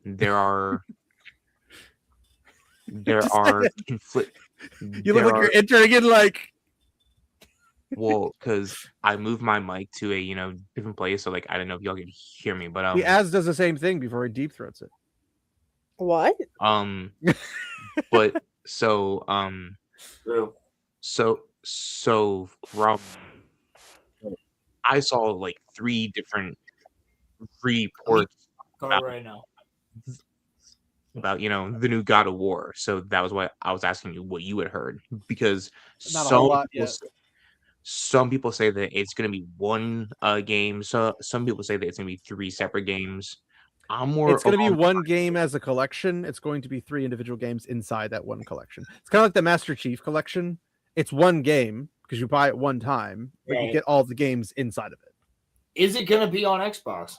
There are You look like you're entering in like Well, because I moved my mic to a different place, so like I don't know if y'all can hear me, but The Az does the same thing before he deep throats it. What? But so from I saw like 3 different reports Go about right now. the new God of War. So that was why I was asking you what you had heard, because Not a whole lot yet. some people say that it's going to be one game. So some people say that it's going to be 3 separate games. It's going to be one game as a collection. It's going to be 3 individual games inside that one collection. It's kind of like the Master Chief collection. It's one game because you buy it one time, but you Right. get all the games inside of it. Is it gonna be on Xbox?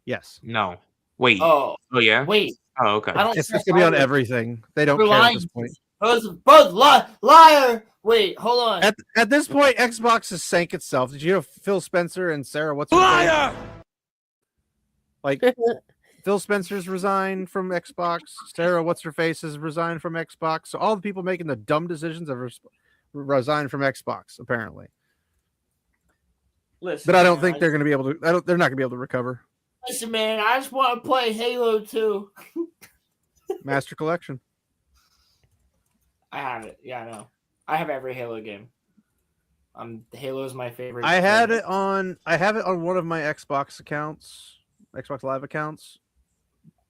Yes. No. Wait. Oh. Oh yeah. Wait. Oh okay. I don't It's trust going to be on either. everything. They don't We're care at lying. this point. Both liar. Wait, hold on. At this point, Xbox has sank itself. Did you know Phil Spencer and Sarah? What's her liar? Like Phil Spencer's resigned from Xbox. Sarah, what's her face, has resigned from Xbox. So all the people making the dumb decisions have resigned from Xbox, apparently. Listen, But I don't man, think they're going to be able to. They're not going to be able to recover. Listen, man, I just want to play Halo 2. Master Collection. I have it. Yeah, I know. I have every Halo game. Halo is my favorite. I have it on one of my Xbox accounts, Xbox Live accounts.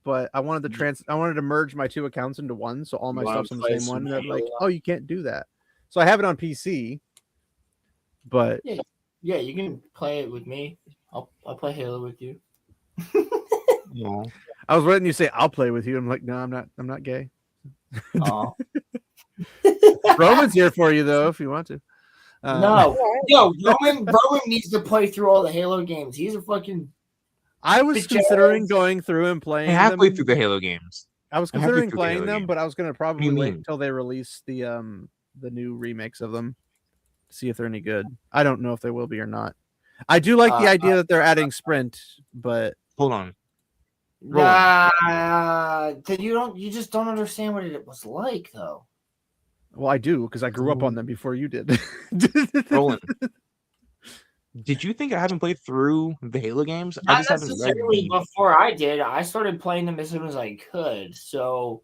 But I wanted to merge my 2 accounts into one, so all my stuff's on the same one. They're like, oh, you can't do that. So I have it on PC. But yeah, you can play it with me. I'll play Halo with you. Yeah. I was letting you say I'll play with you. I'm like, no, I'm not gay. Oh. Roman's here for you though, if you want to. No, Roman needs to play through all the Halo games. He's a fucking. I was considering going through and playing. I have played through the Halo games. I was considering playing them, but I was going to probably wait until they release the new remakes of them, to see if they're any good. I don't know if they will be or not. I do like the idea that they're adding sprint, but hold on. Then you just don't understand what it was like, though. Well, I do, because I grew up on them before you did. Roland, did you think I haven't played through the Halo games? Not I just haven't read necessarily before I did. I started playing them as soon as I could. So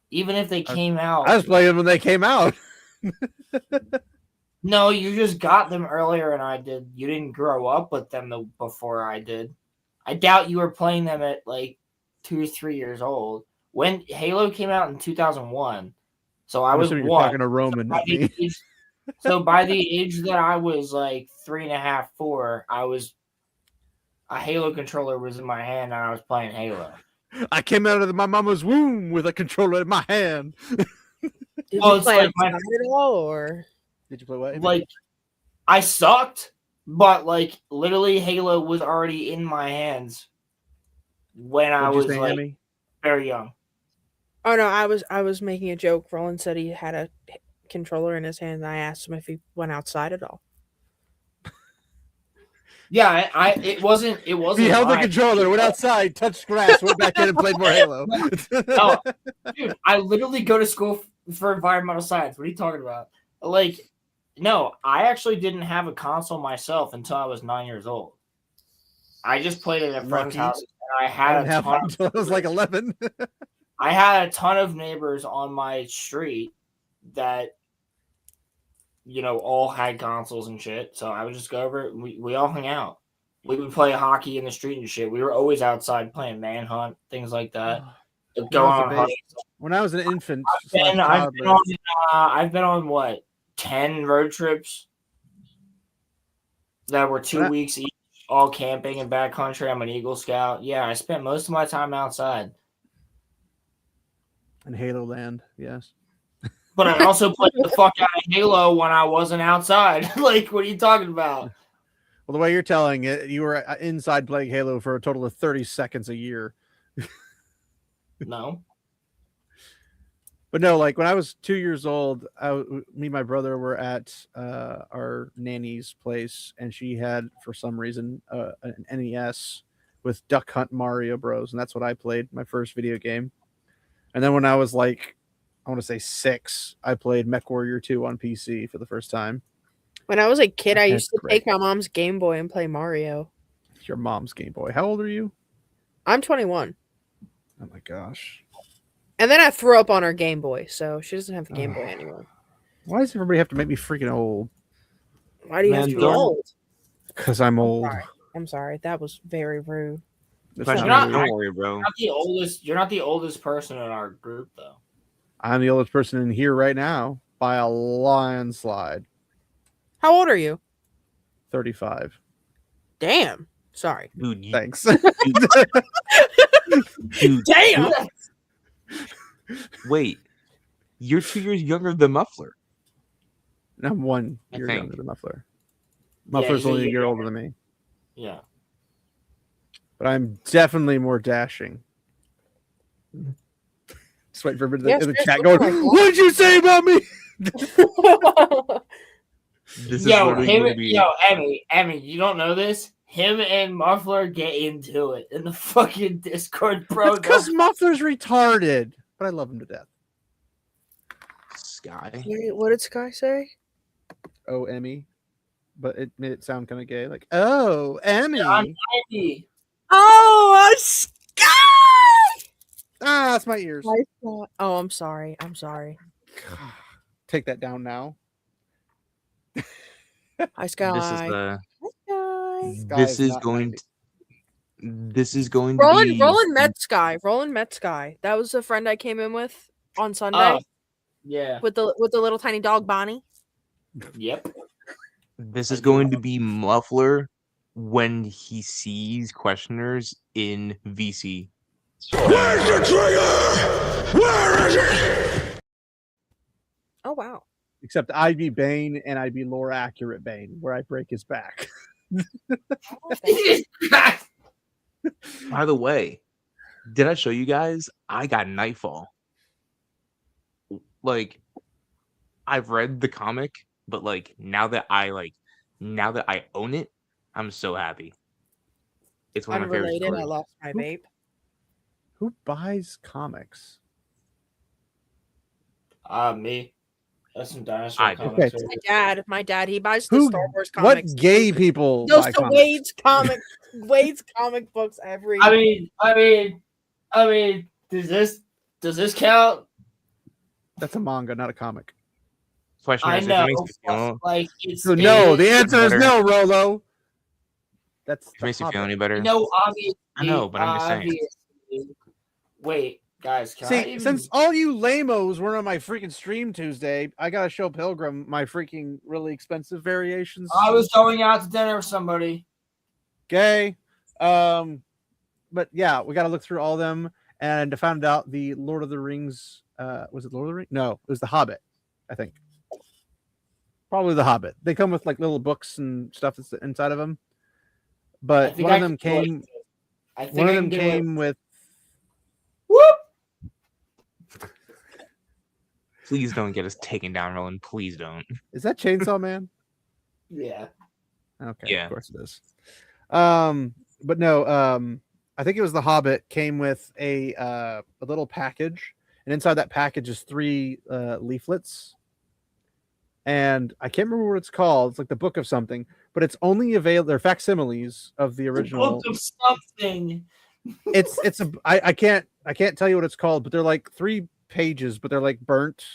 even if they came out, I was playing them when they came out. No, you just got them earlier than I did. You didn't grow up with them before I did. I doubt you were playing them at like 2 or 3 years old when Halo came out in 2001. So I was you're one. talking to Roman, not me. So by the age that I was like 3.5, 4, a Halo controller was in my hand and I was playing Halo. I came out of my mama's womb with a controller in my hand. Did you play outside at all, or did you play what? Like, I sucked, but like literally Halo was already in my hands when I was like very young. Oh no, I was making a joke. Roland said he had a controller in his hand, and I asked him if he went outside at all. Yeah, it wasn't. He held the controller, went outside, touched grass, went back in, and played more Halo. No, dude, I literally go to school for environmental science. What are you talking about? Like, no, I actually didn't have a console myself until I was 9 years old. I just played it at friends' houses, and I had a ton until I was like 11. I had a ton of neighbors on my street that, all had consoles and shit. So I would just go over. We all hung out. We would play hockey in the street and shit. We were always outside playing manhunt, things like that. When I was an infant, I've been on what, 10 road trips that were 2 weeks each, all camping and backcountry. I'm an Eagle Scout. Yeah, I spent most of my time outside. In Halo Land, yes. But I also played the fuck out of Halo when I wasn't outside. Like, what are you talking about? Well, the way you're telling it, you were inside playing Halo for a total of 30 seconds a year. No. But no, like when I was 2 years old, me and my brother were at our nanny's place, and she had, for some reason, an NES with Duck Hunt Mario Bros. And that's what I played, my first video game. And then when I was like, I want to say 6, I played MechWarrior 2 on PC for the first time. When I was a kid, I That's used to great. take my mom's Game Boy and play Mario. Your mom's Game Boy. How old are you? I'm 21. Oh my gosh. And then I threw up on her Game Boy, so she doesn't have the Game Boy anymore. Why does everybody have to make me freaking old? Why do you have to be old? Because I'm old. I'm sorry. That was very rude. Don't worry, bro. You're not the oldest person in our group, though. I'm the oldest person in here right now by a landslide. How old are you? 35. Damn. Sorry. Dude, Thanks. Dude, Damn. Wait, you're 2 years younger than Muffler. I'm 1 I year think. younger than Muffler. Yeah, Muffler's he's a only a year year older than me. Yeah. But I'm definitely more dashing. Just waiting for everybody in the chat going, what did you say about me? This Yo, is him, gonna be... yo, Emmy, you don't know this? Him and Muffler get into it in the fucking Discord, bro. Because Muffler's retarded. But I love him to death. Sky. Wait, what did Sky say? Oh, Emmy. But it made it sound kind of gay. Like, oh, Emmy. I'm Emmy. Oh, Sky! Ah, that's my ears. Oh, I'm sorry. I'm sorry. Take that down now. Hi, Sky. This is the... Sky This is not going 90. to... This is going to be... Roland met Sky. Roland met Sky. That was a friend I came in with on Sunday. Oh, yeah. With the little tiny dog Bonnie. Yep. This is going to be Muffler when he sees questioners in VC. Where's the trigger? Where is it? Oh, wow. Except I'd be Bane and I'd be lore accurate Bane, where I break his back. By the way, did I show you guys? I got Nightfall. Like, I've read the comic, but like now that I own it, I'm so happy. It's one of my favorite Unrelated, I stories. lost my vape. Who buys comics? Me. That's some dinosaur I do. comics. Okay. My dad, he buys the Who? Star Wars comics. What gay people Goes buy to comics? Wade's comic books every. I mean, does this count? That's a manga, not a comic. Questioners, I if it know. makes me feel, Like it's So no, the it's- answer is better. no, Rolo. That's if it makes you feel any better. No, obviously. I know, but I'm just saying. obviously- Wait, guys, can I See, even... since all you lamos weren't on my freaking stream Tuesday, I gotta show Pilgrim my freaking really expensive variations. I was going out to dinner with somebody. Gay. But yeah, we gotta look through all of them and I found out the Lord of the Rings. Was it Lord of the Rings? No, it was The Hobbit, I think. Probably The Hobbit. They come with like little books and stuff that's inside of them. But one of them came. One of them came with. Whoop! Please don't get us taken down, Roland. Please don't. Is that Chainsaw Man? Yeah. Okay, Yeah. of course it is. But no, I think it was The Hobbit came with a little package, and inside that package is 3 leaflets. And I can't remember what it's called. It's like the book of something, but it's only available. They're facsimiles of the original. Book of something. I can't tell you what it's called, but they're like 3 pages, but they're like burnt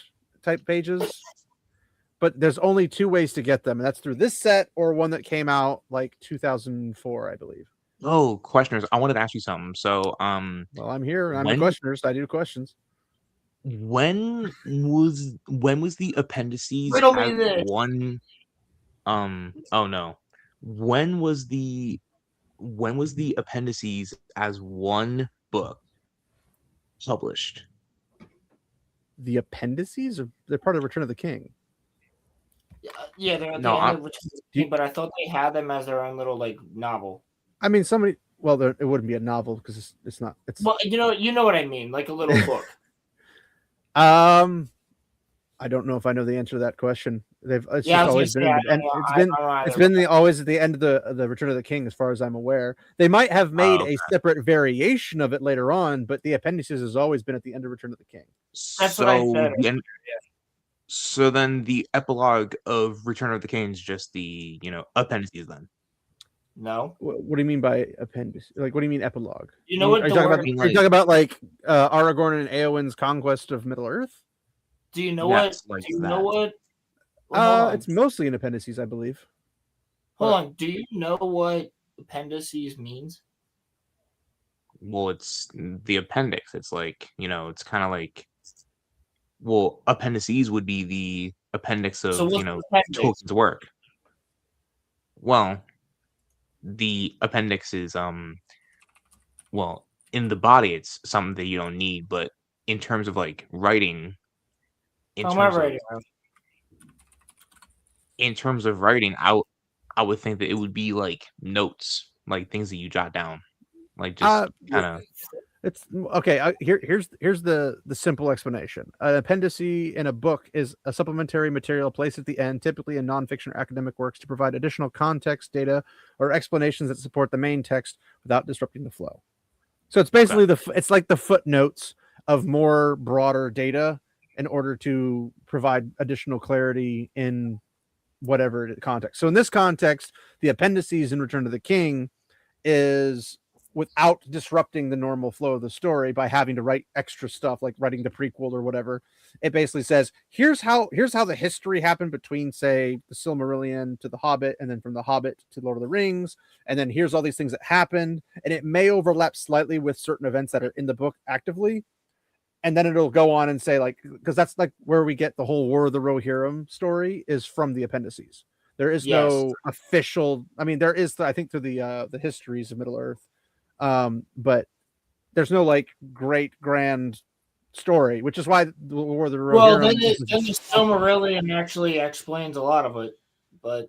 type pages. But there's only 2 ways to get them, and that's through this set or one that came out like 2004, I believe. Oh, questioners! I wanted to ask you something. So, well, I'm here. I'm a when- questioner, so I do questions. When was the appendices Riddle me as this. one? Oh no. When was the appendices as one book published? The appendices they're part of Return of the King. Yeah, they're at No, the end of Return of the King, but I thought they had them as their own little like novel. I mean, well, it wouldn't be a novel because it's not. It's Well, you know what I mean, like a little book. I don't know if I know the answer to that question. It's Yeah, I just was always been. gonna at say, the end- I It's don't been. know It's either. been always at the end of the Return of the King, as far as I'm aware. They might have made a separate variation of it later on, but the appendices has always been at the end of Return of the King. That's what I said. the end- So then the epilogue of Return of the King is just the, appendices then. No. What do you mean by appendix? Like, what do you mean epilogue? You know what Are you the talking word? about? Are you talking about like Aragorn and Eowyn's conquest of Middle Earth? Do you know Yes, what? like Do you know that. what? Well, hold on. It's mostly in appendices, I believe. Hold on. Do you know what appendices means? Well, it's the appendix. It's like, it's kind of like, well, appendices would be the appendix So of, what's the appendix? Tolkien's work. Well, the appendix is, well, in the body, it's something that you don't need, but in terms of like writing, How am I writing? in terms of writing, I would think that it would be like notes, like things that you jot down, like just kind of. It's okay. Here's the simple explanation. An appendice in a book is a supplementary material placed at the end, typically in nonfiction or academic works, to provide additional context, data, or explanations that support the main text without disrupting the flow. So it's basically it's like the footnotes of more broader data in order to provide additional clarity in whatever context. So in this context, the appendices in Return of the King is without disrupting the normal flow of the story by having to write extra stuff, like writing the prequel or whatever. It basically says, here's how the history happened between, say, the Silmarillion to the Hobbit, and then from the Hobbit to Lord of the Rings, and then here's all these things that happened, and it may overlap slightly with certain events that are in the book actively, and then it'll go on and say, like, because that's like where we get the whole War of the Rohirrim story is from the appendices. There is no official. I mean, there is, I think, through the histories of Middle Earth. But there's no like great grand story, which is why the War of the Rohirrim. Well, then the Silmarillion actually explains a lot of it, but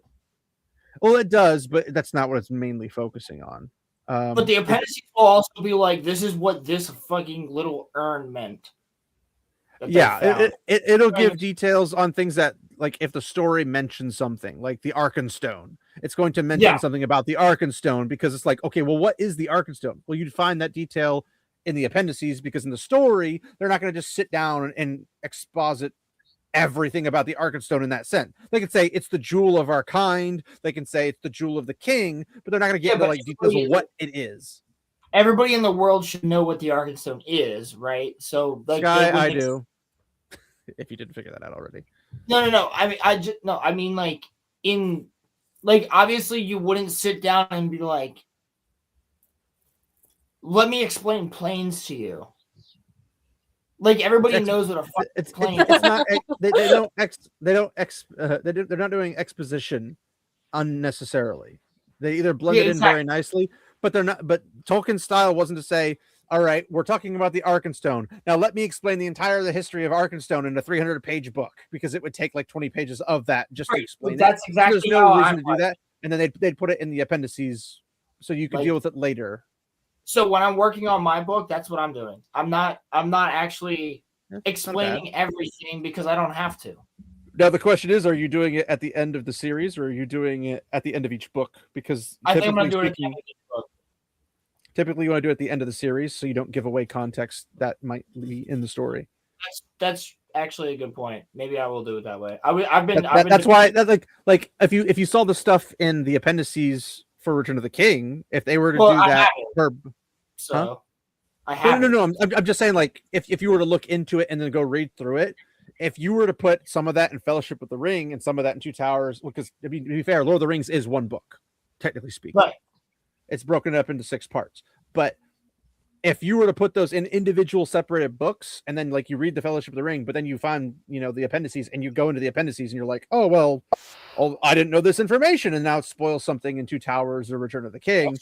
it does, but that's not what it's mainly focusing on. But the appendices will also be like, this is what this fucking little urn meant. Yeah, it'll give details on things that, like, if the story mentions something like the Arkenstone, it's going to mention something about the Arkenstone, because it's like, okay, well, what is the Arkenstone? Well, you'd find that detail in the appendices, because in the story, they're not going to just sit down and exposit everything about the Arkenstone in that sense. They could say it's the jewel of our kind. They can say it's the jewel of the king, but they're not going to get into like details of what it is. Everybody in the world should know what the Arkenstone is, right? So, like, Sky, I do. If you didn't figure that out already. No. I mean, like, in, like, obviously you wouldn't sit down and be like, let me explain planes to you. Like, everybody knows what a fucking plane is. It's not. They're not doing exposition unnecessarily. They either blend it in very nicely, but they're not. But Tolkien's style wasn't to say, all right, we're talking about the Arkenstone. Now let me explain the entire history of Arkenstone in a 300-page book, because it would take like 20 pages of that just to explain it. That's exactly so there's no reason to do that. And then they'd put it in the appendices so you could deal with it later. So when I'm working on my book, that's what I'm doing. I'm not actually explaining everything, because I don't have to. Now the question is, are you doing it at the end of the series, or are you doing it at the end of each book? Because I think I'm going to do it at the end of each book. Typically, you want to do it at the end of the series so you don't give away context that might be in the story. That's actually a good point. Maybe I will do it that way. That's why like if you saw the stuff in the appendices for Return of the King, if they were to do that for I have no. I'm just saying, like, if you were to look into it and then go read through it, if you were to put some of that in Fellowship with the Ring and some of that in Two Towers, because I mean, to be fair, Lord of the Rings is one book, technically speaking. Right. It's broken up into 6 parts. But if you were to put those in individual separated books, and then like you read the Fellowship of the Ring, but then you find, the appendices, and you go into the appendices and you're like, oh, well, I didn't know this information, and now it spoils something in Two Towers or Return of the King.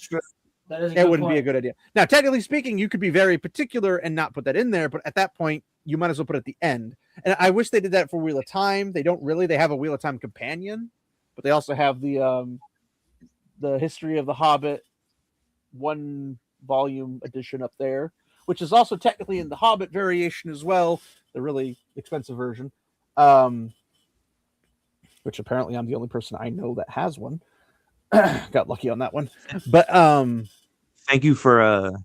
It wouldn't be a good idea. Now, technically speaking, you could be very particular and not put that in there, but at that point, you might as well put it at the end. And I wish they did that for Wheel of Time. They don't really. They have a Wheel of Time companion, but they also have the History of the Hobbit 1-volume edition up there, which is also technically in the Hobbit variation as well, the really expensive version, which apparently I'm the only person I know that has one. Got lucky on that one. But thank you for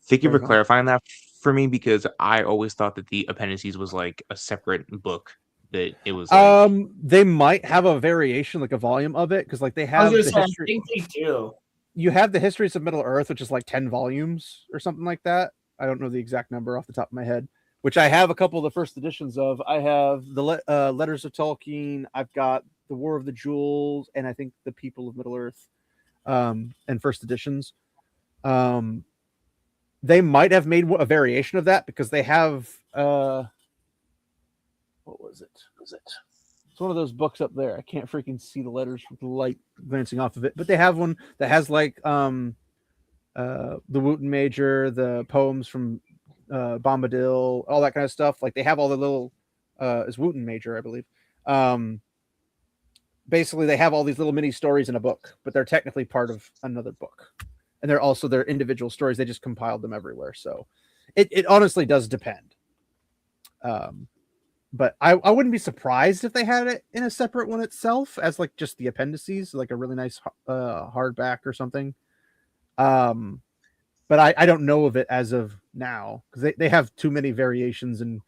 clarifying that for me, because I always thought that the appendices was like a separate book that it was like they might have a variation, like a volume of it, because like they I was have gonna the say, I history. think they do. You have the Histories of Middle Earth, which is like 10 volumes or something like that. I don't know the exact number off the top of my head, which I have a couple of the first editions of. I have the Letters of Tolkien. I've got the War of the Jewels, and I think the People of Middle Earth, and first editions. They might have made a variation of that because they have what was it? It's one of those books up there. I can't freaking see the letters with the light glancing off of it, but they have one that has like the Wooten Major, the poems from Bombadil, all that kind of stuff. Like they have all the little is Wooten Major, I believe. Basically, they have all these little mini stories in a book, but they're technically part of another book, and they're also their individual stories. They just compiled them everywhere, so it honestly does depend. But I wouldn't be surprised if they had it in a separate one itself as like just the appendices, like a really nice hardback or something. But I don't know of it as of now because they have too many variations and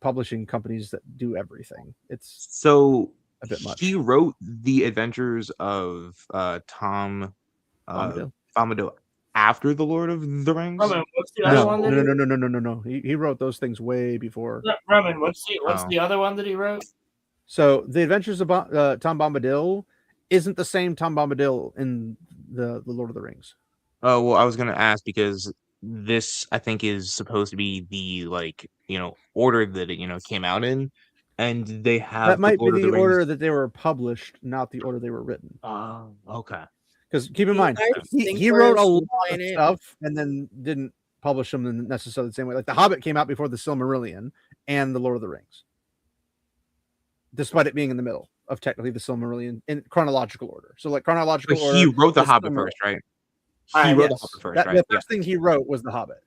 publishing companies that do everything. It's so a bit much. He wrote the Adventures of Tom Bombadil after the Lord of the Rings. Roman, what's the other one? No. He wrote those things way before. Roman, what's the other one that he wrote? So the Adventures of Tom Bombadil isn't the same Tom Bombadil in the Lord of the Rings. Oh well, I was gonna ask because this I think is supposed to be the order that it came out in, and they have that might Lord be of the the order Rings. that they were published, not the order they were written. Oh, okay. Because keep in mind, he wrote a lot of stuff and then didn't publish them in necessarily the same way. Like The Hobbit came out before the Silmarillion and the Lord of the Rings, despite it being in the middle of technically the Silmarillion in chronological order. So like chronological But order. he wrote The Hobbit first, right? He wrote The Hobbit first, right? The first thing he wrote was The Hobbit.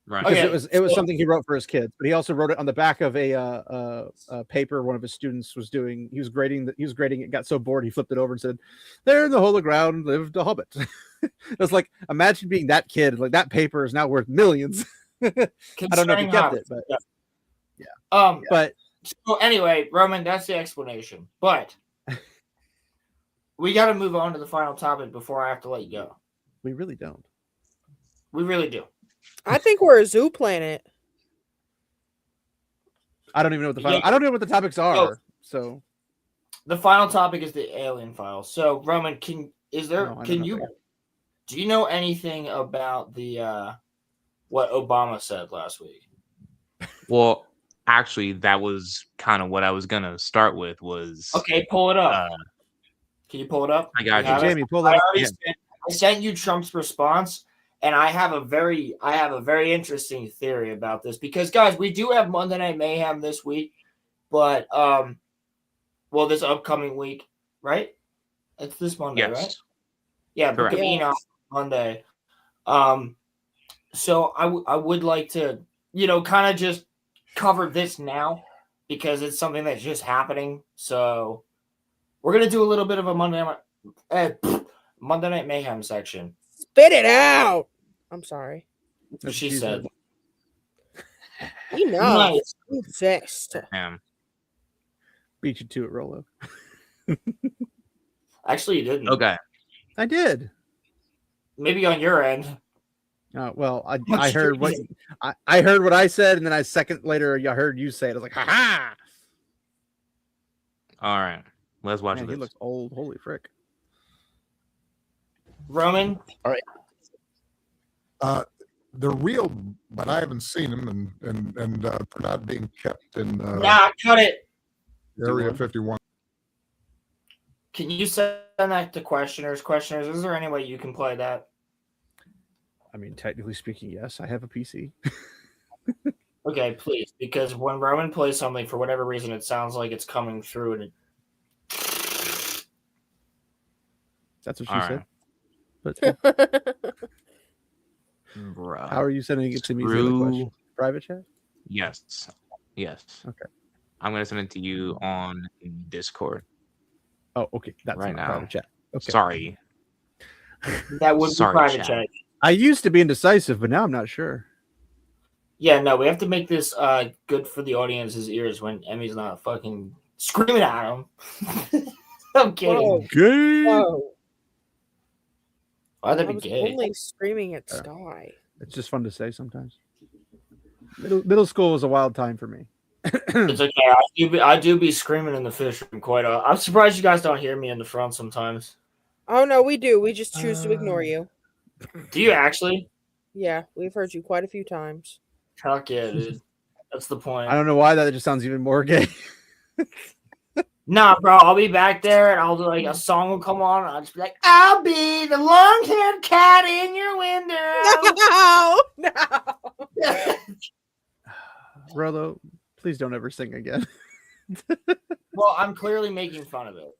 Right. Because it was something he wrote for his kids, but he also wrote it on the back of a paper one of his students was doing. He was grading it, got so bored he flipped it over and said, "There in the hole of ground lived a hobbit." It was like, imagine being that kid. Like that paper is now worth millions. I don't know if he kept it, but yeah. But so anyway, Roman, that's the explanation. But we got to move on to the final topic before I have to let you go. We really don't. We really do. I think we're a zoo planet. I don't even know what I don't know what the topics are. So the final topic is the alien file. So Roman, do you know anything about the what Obama said last week? Well, actually, that was kind of what I was gonna start with. Was okay, pull it up. Can you pull it up? I got you, Jamie. Pull that up. I sent you Trump's response. And I have a very interesting theory about this because, guys, we do have Monday Night Mayhem this week, but this upcoming week, right? It's this Monday, right? Yeah, Book of Enoch Monday. So I would like to, kind of just cover this now because it's something that's just happening. So we're gonna do a little bit of a Monday Night Mayhem section. Spit it out. I'm sorry. That's what she said. You know, nice. Insist. Beat you to it, Rolo. Actually, you didn't. Okay. I did. Maybe on your end. Well, I heard what I heard what I said, and then a second later, I heard you say it. I was like, "Ha ha!" All right, let's watch this. He looks old. Holy frick. Roman. All right. They're real, but I haven't seen them, and they're not being kept in. Cut it. Area 51. Can you send that to questioners? Questioners, is there any way you can play that? I mean, technically speaking, yes. I have a PC. Okay, please, because when Roman plays something, for whatever reason, it sounds like it's coming through, and that's what she said. But bro, how are you sending it to me? Through private chat? Yes. Okay. I'm gonna send it to you on Discord. Oh, okay. That's right now. Private chat. Okay. Sorry. That would be private chat. I used to be indecisive, but now I'm not sure. Yeah, no, we have to make this good for the audience's ears when Emmy's not fucking screaming at him. I'm kidding. Whoa. Why'd that I be was gay? only screaming at Sky. It's just fun to say sometimes. Middle school was a wild time for me. It's okay. I do be screaming in the fish room quite a. I'm surprised you guys don't hear me in the front sometimes. Oh no, we do. We just choose to ignore you. Do you actually? Yeah, we've heard you quite a few times. Heck yeah, dude. That's the point. I don't know why that just sounds even more gay. Nah, bro, I'll be back there and I'll do like a song will come on and I'll just be like, I'll be the long-haired cat in your window. No. Rolo, please don't ever sing again. Well, I'm clearly making fun of it.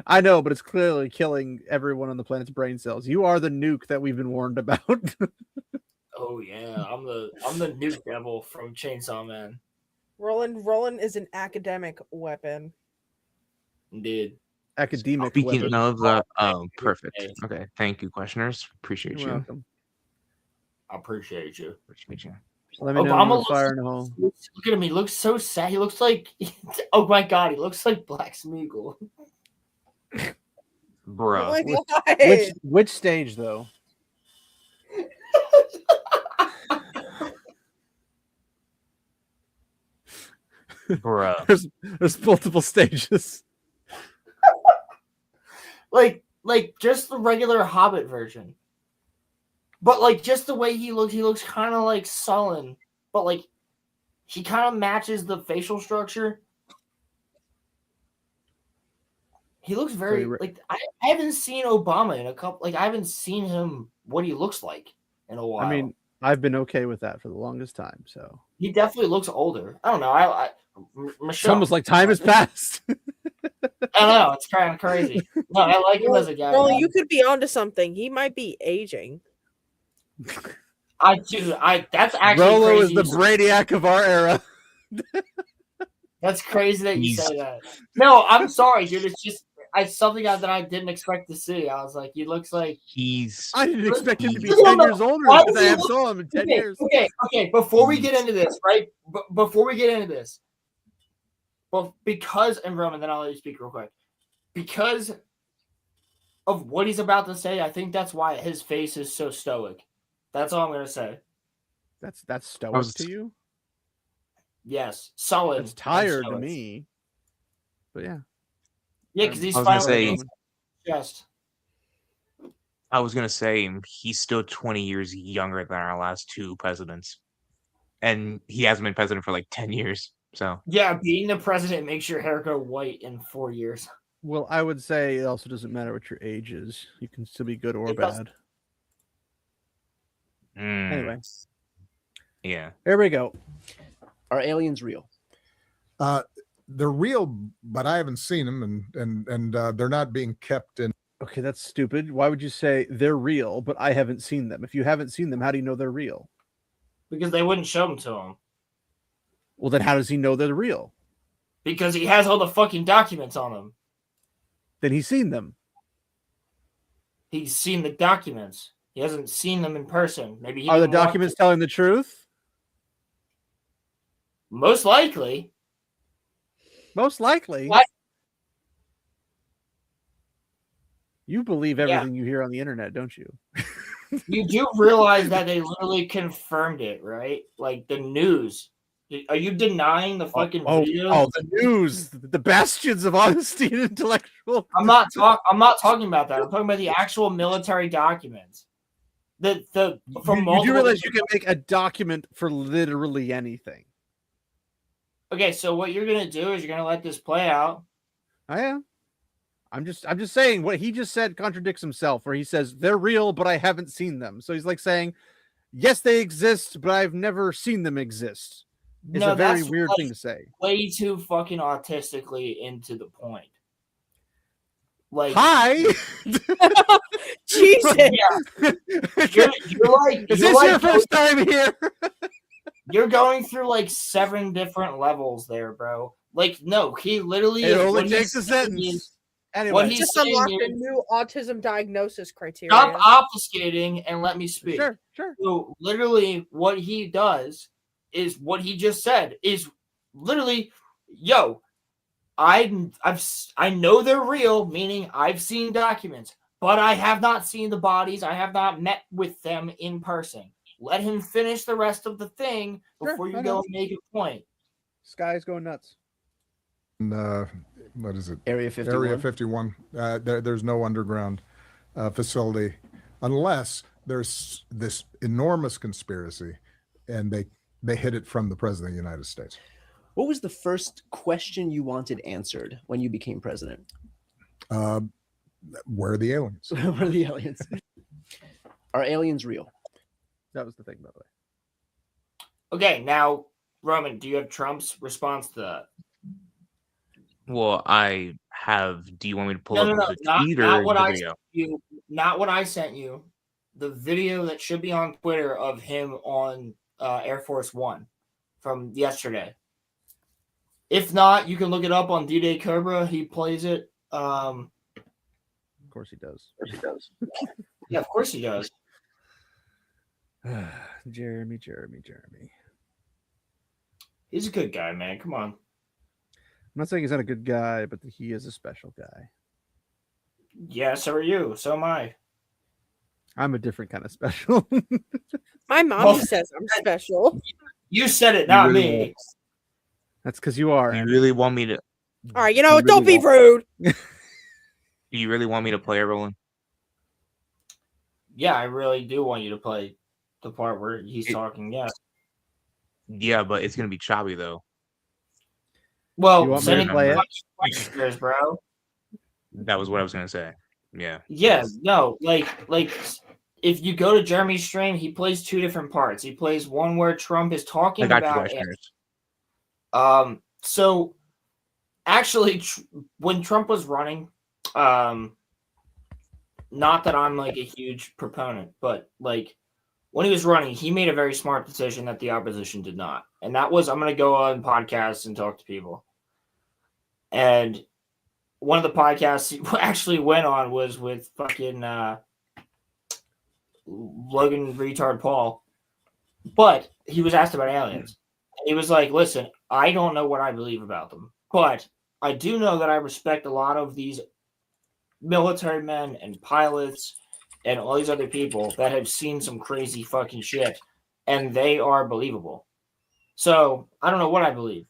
I know, but it's clearly killing everyone on the planet's brain cells. You are the nuke that we've been warned about. Oh yeah, I'm the nuke devil from Chainsaw Man. Roland is an academic weapon. Indeed. Academic Speaking weapon. of perfect. Okay, thank you, questioners. Appreciate You're you. welcome. I appreciate you. Appreciate you. Let me know Obama when looks, you fire in the hole. look at him. He looks so sad. He looks like, oh my god, he looks like Black Smeagol. Bruh. Oh my God. Which stage though? Bruh. There's multiple stages. like just the regular Hobbit version. But like just the way he looks kind of like sullen, but like he kind of matches the facial structure. He looks very like I haven't seen Obama in a couple. Like I haven't seen him what he looks like in a while. I mean, I've been okay with that for the longest time. So he definitely looks older. I don't know. Michelle, it's almost like time has passed. I don't know. It's kind of crazy. No, I like him as a guy. Well, you could be onto something. He might be aging. That's actually Rolo crazy. is the Brainiac of our era. That's crazy that you say that. No, I'm sorry, dude. It's just something that I didn't expect to see. I was like, he looks like I didn't expect him to be 10 years older because I have saw him in 10 years. Okay. Before we get into this, right? Before we get into this, well, because and Roman, then I'll let you speak real quick. Because of what he's about to say, I think that's why his face is so stoic. That's all I'm gonna say. That's stoic to you? Yes, solid. It's tired to me. But yeah. Yeah, because he's I was gonna finally say- just. I was gonna say he's still 20 years younger than our last two presidents, and he hasn't been president for like 10 years. So Yeah, being the president makes your hair go white in 4 years. Well, I would say it also doesn't matter what your age is. You can still be good or It doesn't. bad. Anyway. Yeah. Here we go. Are aliens real? They're real, but I haven't seen them, and they're not being kept in. Okay, that's stupid. Why would you say they're real, but I haven't seen them? If you haven't seen them, how do you know they're real? Because they wouldn't show them to him. Well, then how does he know they're real? Because he has all the fucking documents on him. Then he's seen them. He's seen the documents. He hasn't seen them in person. Maybe he Are the didn't want documents to. telling the truth? Most likely. Most likely. What? You believe everything you hear on the internet, don't you? You do realize that they literally confirmed it, right? Like the news. Are you denying the fucking video? Oh, the news, the bastions of honesty and intellectual. I'm not talking about that. I'm talking about the actual military documents. From You do multiple. realize you can make a document for literally anything. Okay, so what you're gonna do is you're gonna let this play out. I am. I'm just saying what he just said contradicts himself, where he says they're real, but I haven't seen them. So he's like saying, yes, they exist, but I've never seen them exist. It's a very that's, weird like, thing to say. Way too fucking autistically into the point. Like, hi, Jesus. Yeah. You're like, is you're this like your first time here? You're going through like 7 different levels there, bro. Like, no, he literally. It is, only what takes he's a saying sentence. is- Anyway, what he's Just saying unlocked is, a new autism diagnosis criteria. stop obfuscating and let me speak. Sure. So literally, what he does is what he just said. Is literally, yo, I know they're real, meaning I've seen documents, but I have not seen the bodies. I have not met with them in person. Let him finish the rest of the thing before you go and make a point. Sky's going nuts. What is it? Area 51. Area 51. There's no underground facility unless there's this enormous conspiracy and they hid it from the president of the United States. What was the first question you wanted answered when you became president? Where are the aliens? Where are the aliens? Are aliens real? That was the thing, by the way. Okay, now, Roman, do you have Trump's response to that? Well, I have. Do you want me to pull No, up the tweet or not what the I video? sent you. Not what I sent you. The video that should be on Twitter of him on Air Force One from yesterday. If not, you can look it up on D-Day Cobra. He plays it. Of course he does. Yeah, of course he does. Jeremy. He's a good guy, man. Come on. I'm not saying he's not a good guy, but he is a special guy. Yeah, so are you. So am I. I'm a different kind of special. My mom says I'm special. You said it, not me. That's because you are. You really want me to? All right, don't be rude. Do you really want me to play it, Roland? Yeah, I really do want you to play the part where he's talking. Yeah. Yeah, but it's gonna be choppy though. Well, send it questions, bro. That was what I was gonna say. Yeah. Yeah, no, like if you go to Jeremy's stream, he plays two different parts. He plays one where Trump is talking about it. So actually, when Trump was running, not that I'm like a huge proponent, but like when he was running, he made a very smart decision that the opposition did not. And that was, I'm going to go on podcasts and talk to people. And one of the podcasts he actually went on was with fucking Logan Retard Paul. But he was asked about aliens. And he was like, listen, I don't know what I believe about them, but I do know that I respect a lot of these military men and pilots and all these other people that have seen some crazy fucking shit, and they are believable. So I don't know what I believe.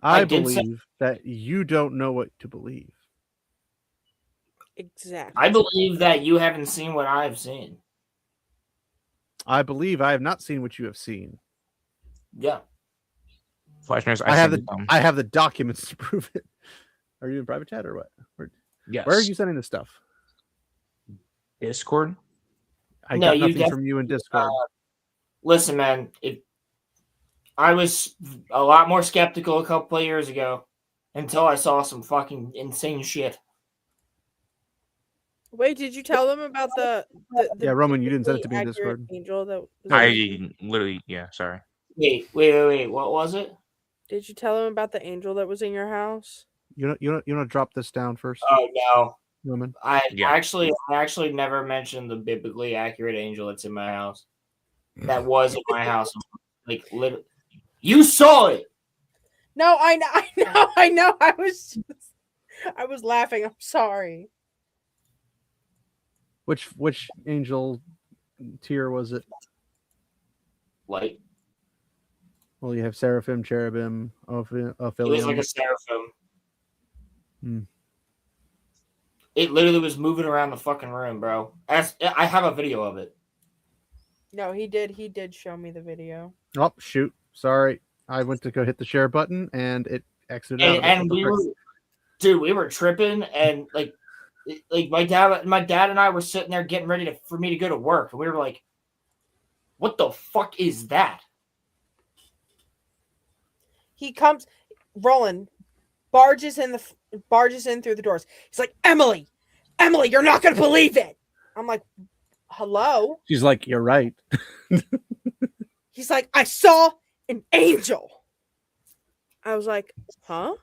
I believe that you don't know what to believe. Exactly. I believe that you haven't seen what I have seen. I believe I have not seen what you have seen. Yeah. I have the documents to prove it. Are you in private chat or what? Yes. Where are you sending this stuff? Discord. I got nothing from you in Discord. Listen, man, I was a lot more skeptical a couple of years ago until I saw some fucking insane shit. Wait, did you tell them about the yeah, Roman, you didn't send it to me in Discord. Angel that I literally, yeah, sorry. Wait. What was it? Did you tell them about the angel that was in your house? You want to drop this down first? Oh no, Roman. I actually never mentioned the biblically accurate angel that's in my house. That was in my house. Like literally, you saw it. No, I know. I was laughing. I'm sorry. Which angel tier was it? Light. Well, you have seraphim, cherubim, It was like a seraphim. Hmm. It literally was moving around the fucking room, bro. I have a video of it. No, he did show me the video. Oh shoot! Sorry, I went to go hit the share button and it exited out. And we were tripping, and like my dad and I were sitting there getting ready for me to go to work, and we were like, "What the fuck is that?" He comes, Roland barges in through the doors. He's like, Emily, you're not gonna believe it. I'm like, hello. She's like, you're right. He's like, I saw an angel. I was like, huh?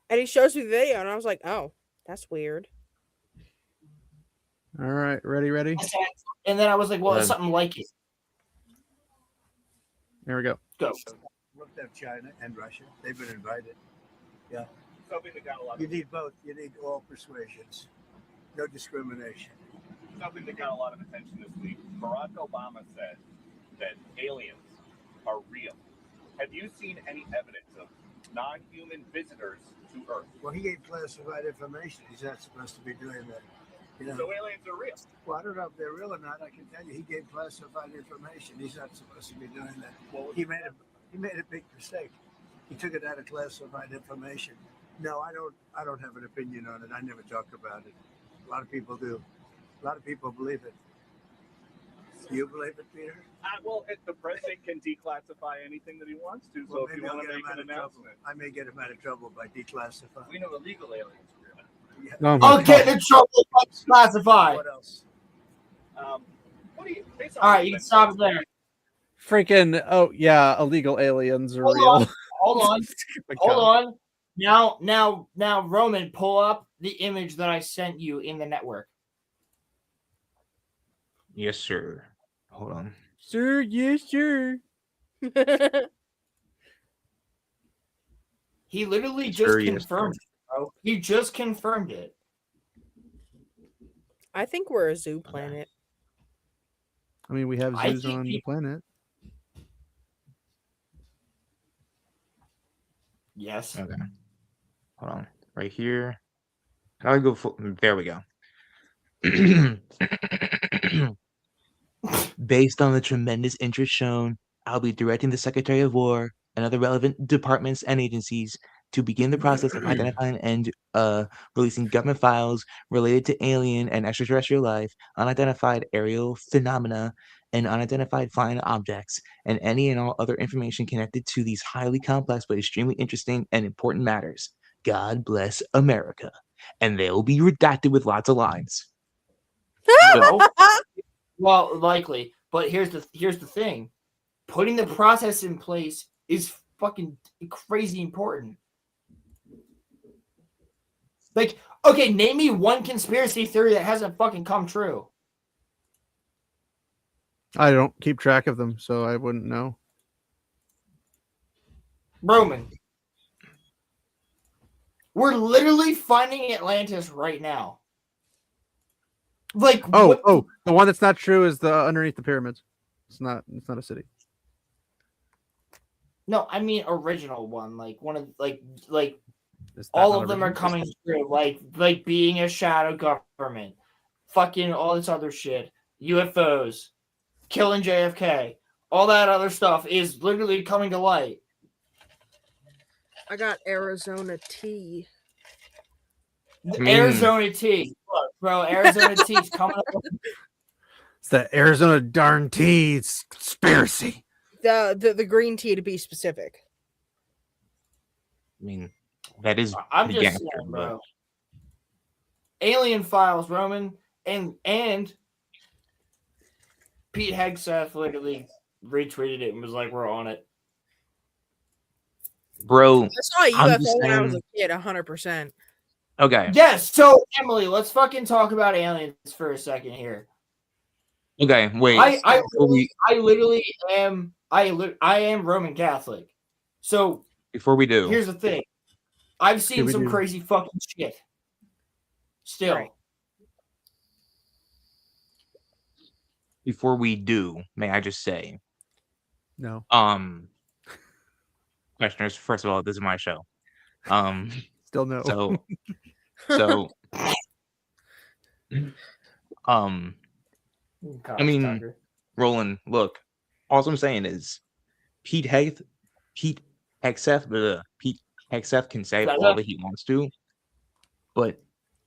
And he shows me the video, and I was like, oh, that's weird. All right, ready? And then I was like, well, it's something like it. Here we go. Go. Looked at China and Russia. They've been invited. Yeah. Something that got a lot You need both. You need all persuasions. No discrimination. Something that got a lot of attention this week. Barack Obama said that aliens are real. Have you seen any evidence of non-human visitors to Earth? Well, he gave classified information. He's not supposed to be doing that. You know? So aliens are real. Well, I don't know if they're real or not. I can tell you, he gave classified information. He's not supposed to be doing that. Well, he made a big mistake. He took it out of classified information. No, I don't have an opinion on it. I never talk about it. A lot of people do. A lot of people believe it. Do you believe it, Peter? Well, the president can declassify anything that he wants to. So Well, if you maybe I'll want to get make him out an of trouble. announcement, I may get him out of trouble by declassifying. we know illegal aliens are real. Yeah. Oh my I'll get in trouble by classified. What else? What do you? Based on All what right, you've you been can stop saying, there. Freaking illegal aliens are Hold real. on. Hold on. My Hold God. on. Now, Roman, pull up the image that I sent you in the network. Yes, sir. Hold on. Sir, yes, sir. He literally Yes, just sir, yes, confirmed it, bro. He just confirmed it. I think we're a zoo planet. I mean, we have I zoos think on the people- planet. Yes. Okay. Hold on. Right here. I'll go full. There we go. Based on the tremendous interest shown, I'll be directing the Secretary of War and other relevant departments and agencies to begin the process of identifying and releasing government files related to alien and extraterrestrial life, unidentified aerial phenomena, and unidentified flying objects, and any and all other information connected to these highly complex but extremely interesting and important matters. God bless America. And they'll be redacted with lots of lines. No. Well, likely. But here's the thing. Putting the process in place is fucking crazy important. Like, okay, name me one conspiracy theory that hasn't fucking come true. I don't keep track of them, so I wouldn't know. Roman. We're literally finding Atlantis right now. Like, the one that's not true is the underneath the pyramids. It's not a city. No, I mean original one. Like one of like Is that all not of them are original? coming through. Like being a shadow government, fucking all this other shit, UFOs, killing JFK, all that other stuff is literally coming to light. I got Arizona tea. Arizona tea, look, bro. Arizona tea's coming up. It's the Arizona darn tea conspiracy. The green tea to be specific. I mean, that is I'm pretty just gangster, saying, but bro. Alien Files, Roman, and Pete Hegseth literally retweeted it and was like, "We're on it." bro, I saw a I'm UFO just when I was saying- a kid, 100%. Okay. Yes. So Emily, let's fucking talk about aliens for a second here. Okay, wait. I before we literally am I am Roman Catholic. So before we do, here's the thing. I've seen some Scooby-Doo. crazy fucking shit. Still. Right. before we do, may I just say, No. questioners, first of all, this is my show. Still no. So I mean, Tucker. Roland, look, all I'm saying is Pete Hegseth can say all that he wants to, but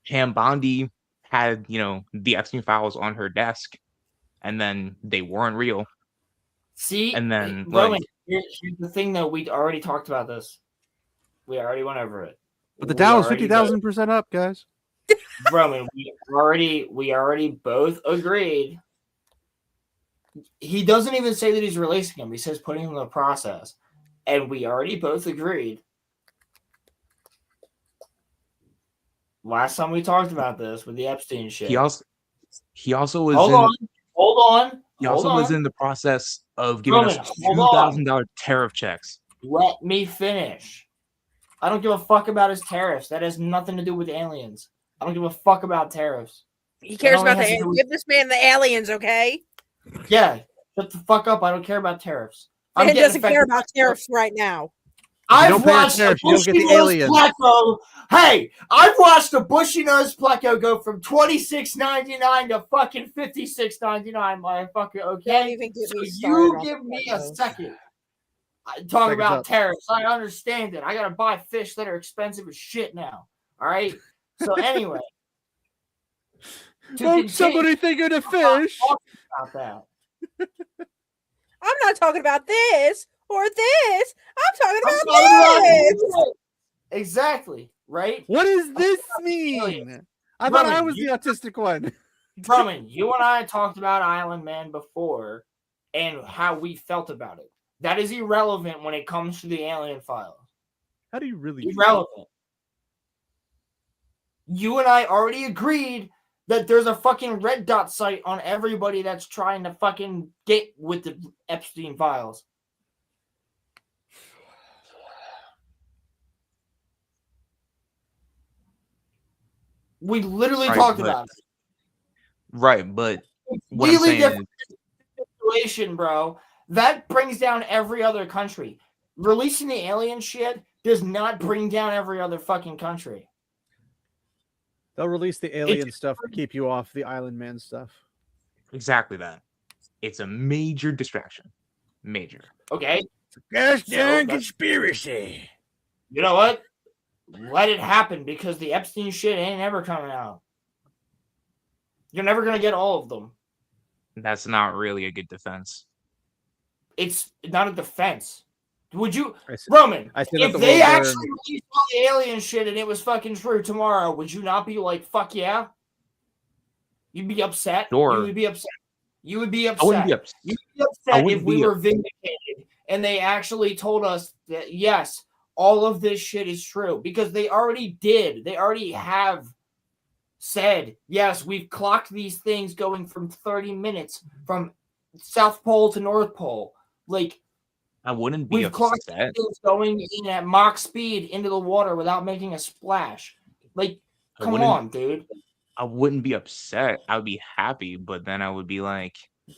Pam Bondi had, the Epstein files on her desk, and then they weren't real. See, And then, Roman, here's the thing though, we already talked about this. We already went over it. But the We Dow's already 50,000% up, guys. Roman, we already both agreed. He doesn't even say that he's releasing him. He says putting him in the process. And we already both agreed. Last time we talked about this with the Epstein shit. he also He also was Hold on. He Hold also was on. in the process of giving Roman, us hold on. $2,000 tariff checks. Let me finish. I don't give a fuck about his tariffs. That has nothing to do with aliens. I don't give a fuck about tariffs. He cares about the aliens. Give this man the aliens, okay? Yeah, shut the fuck up. I don't care about tariffs. Man doesn't care about tariffs right now. I've watched a bushy-nosed pleco. Hey, I've watched a bushy-nosed pleco go from $26.99 to fucking $56.99, motherfucker. Okay, Don't even get so me started you on give me a plecos. second. I talk Second's about up. tariffs. I understand it. I gotta buy fish that are expensive as shit now. All right. So anyway, somebody thinking of fish. About that. I'm not talking about this or this. I'm talking I'm about talking this. about exactly, right? What does this mean? I thought I was the autistic one. Roman, you and I talked about Island Man before and how we felt about it. That is irrelevant when it comes to the alien files. How do you really irrelevant? You and I already agreed that there's a fucking red dot site on everybody that's trying to fucking get with the Epstein files. We literally talked about it. Right, but what I'm Really saying different situation, bro. That brings down every other country. Releasing the alien shit does not bring down every other fucking country. They'll release the alien stuff to keep you off the Island Man stuff. exactly that. It's a major distraction. Major. Okay. Gosh darn conspiracy. You know what? Let it happen because the Epstein shit ain't ever coming out. You're never going to get all of them. That's not really a good defense. It's not a defense. Would you, Roman, if they actually released all the alien shit and it was fucking true tomorrow, would you not be like, fuck yeah? You'd be upset. Sure. You would be upset. You would be upset. I wouldn't be upset. You'd be upset if we were vindicated and they actually told us that, yes, all of this shit is true. Because they already did. They already have said, yes, we've clocked these things going from 30 minutes from South Pole to North Pole. Like, I wouldn't be we've clocked upset. things going in at Mach speed into the water without making a splash. Like, come on, dude. I wouldn't be upset. I would be happy, but then I would be like,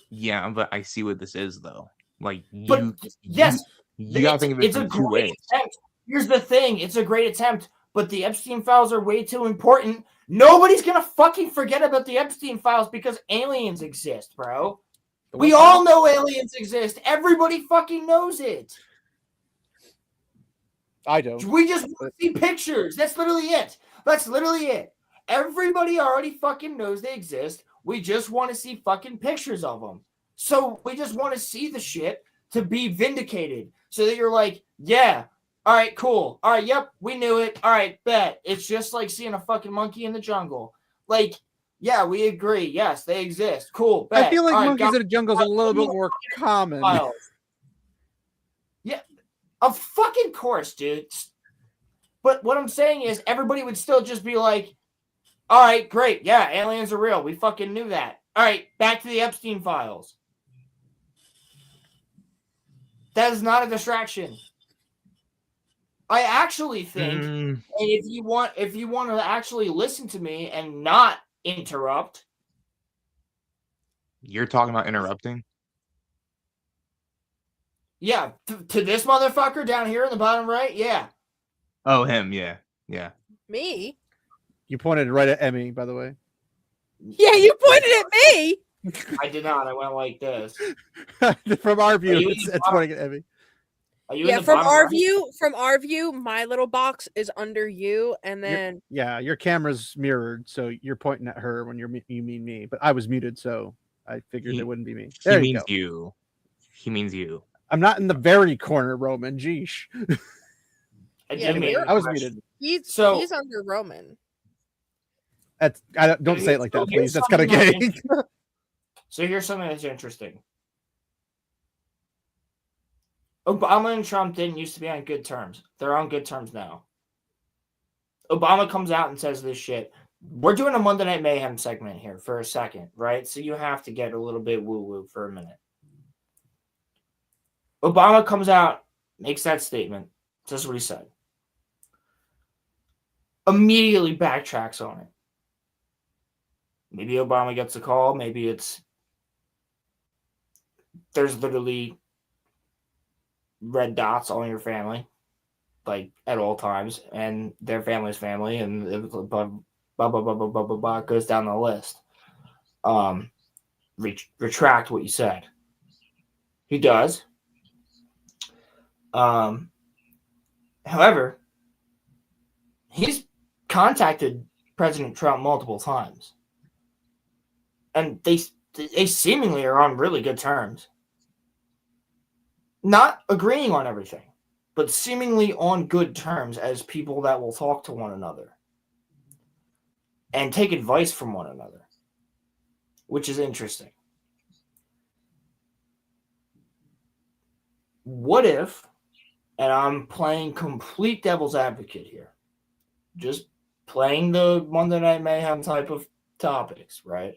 yeah, but I see what this is, though. Like, you gotta think of it from two ways. Attempt. Here's the thing. It's a great attempt, but the Epstein files are way too important. Nobody's gonna fucking forget about the Epstein files because aliens exist, bro. We all know aliens exist. Everybody fucking knows it. I don't. We just want to see pictures. That's literally it. That's literally it. Everybody already fucking knows they exist. We just want to see fucking pictures of them. So we just want to see the shit to be vindicated. So that you're like, yeah, all right, cool. All right, yep, we knew it. All right, bet. It's just like seeing a fucking monkey in the jungle. Like, yeah, we agree. Yes, they exist. Cool. Bet. I feel like all monkeys right, in the jungle is a little bit more common. Files. Yeah, of fucking course, dude. But what I'm saying is everybody would still just be like, all right, great. Yeah, aliens are real. We fucking knew that. All right, back to the Epstein files. That is not a distraction. I actually think, and if you want to actually listen to me and not interrupt. You're talking about interrupting? Yeah, to this motherfucker down here in the bottom right, yeah. Oh, him, yeah. Yeah. Me? You pointed right at Emmy, by the way. Yeah, you pointed at me. I did not. I went like this. From our view, it's pointing at Emmy. Yeah, from our view, my little box is under you, and then your camera's mirrored, so you're pointing at her when you mean me. But I was muted, so I figured it wouldn't be me. There He you means go. you. He means you. I'm not in the very corner, Roman. Geesh. Yeah, I was muted. He's under Roman. Don't say it like that, please. That's kind of gay. So here's something that's interesting. Obama and Trump didn't used to be on good terms. They're on good terms now. Obama comes out and says this shit. we're doing a Monday Night Mayhem segment here for a second, right? So you have to get a little bit woo-woo for a minute. Obama comes out, makes that statement, says what he said. Immediately backtracks on it. Maybe Obama gets a call. Maybe there's literally red dots on your family, like at all times, and their family's family, and blah, blah, blah, blah, blah, blah, blah, blah, goes down the list. Retract what you said. He does. However, he's contacted President Trump multiple times, and they seemingly are on really good terms. Not agreeing on everything, but seemingly on good terms as people that will talk to one another and take advice from one another, which is interesting. What if, and I'm playing complete devil's advocate here, just playing the Monday Night Mayhem type of topics, right?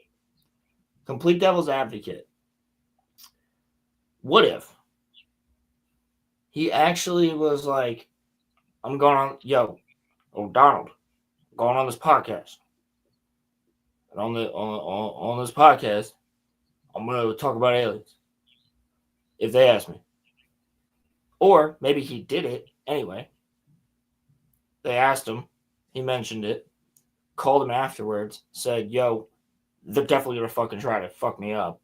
Complete devil's advocate. What if he actually was like, I'm going on, Donald, I'm going on this podcast. And on this podcast, I'm going to talk about aliens. If they ask me. Or maybe he did it anyway. They asked him. He mentioned it. Called him afterwards. Said, yo, they're definitely going to fucking try to fuck me up.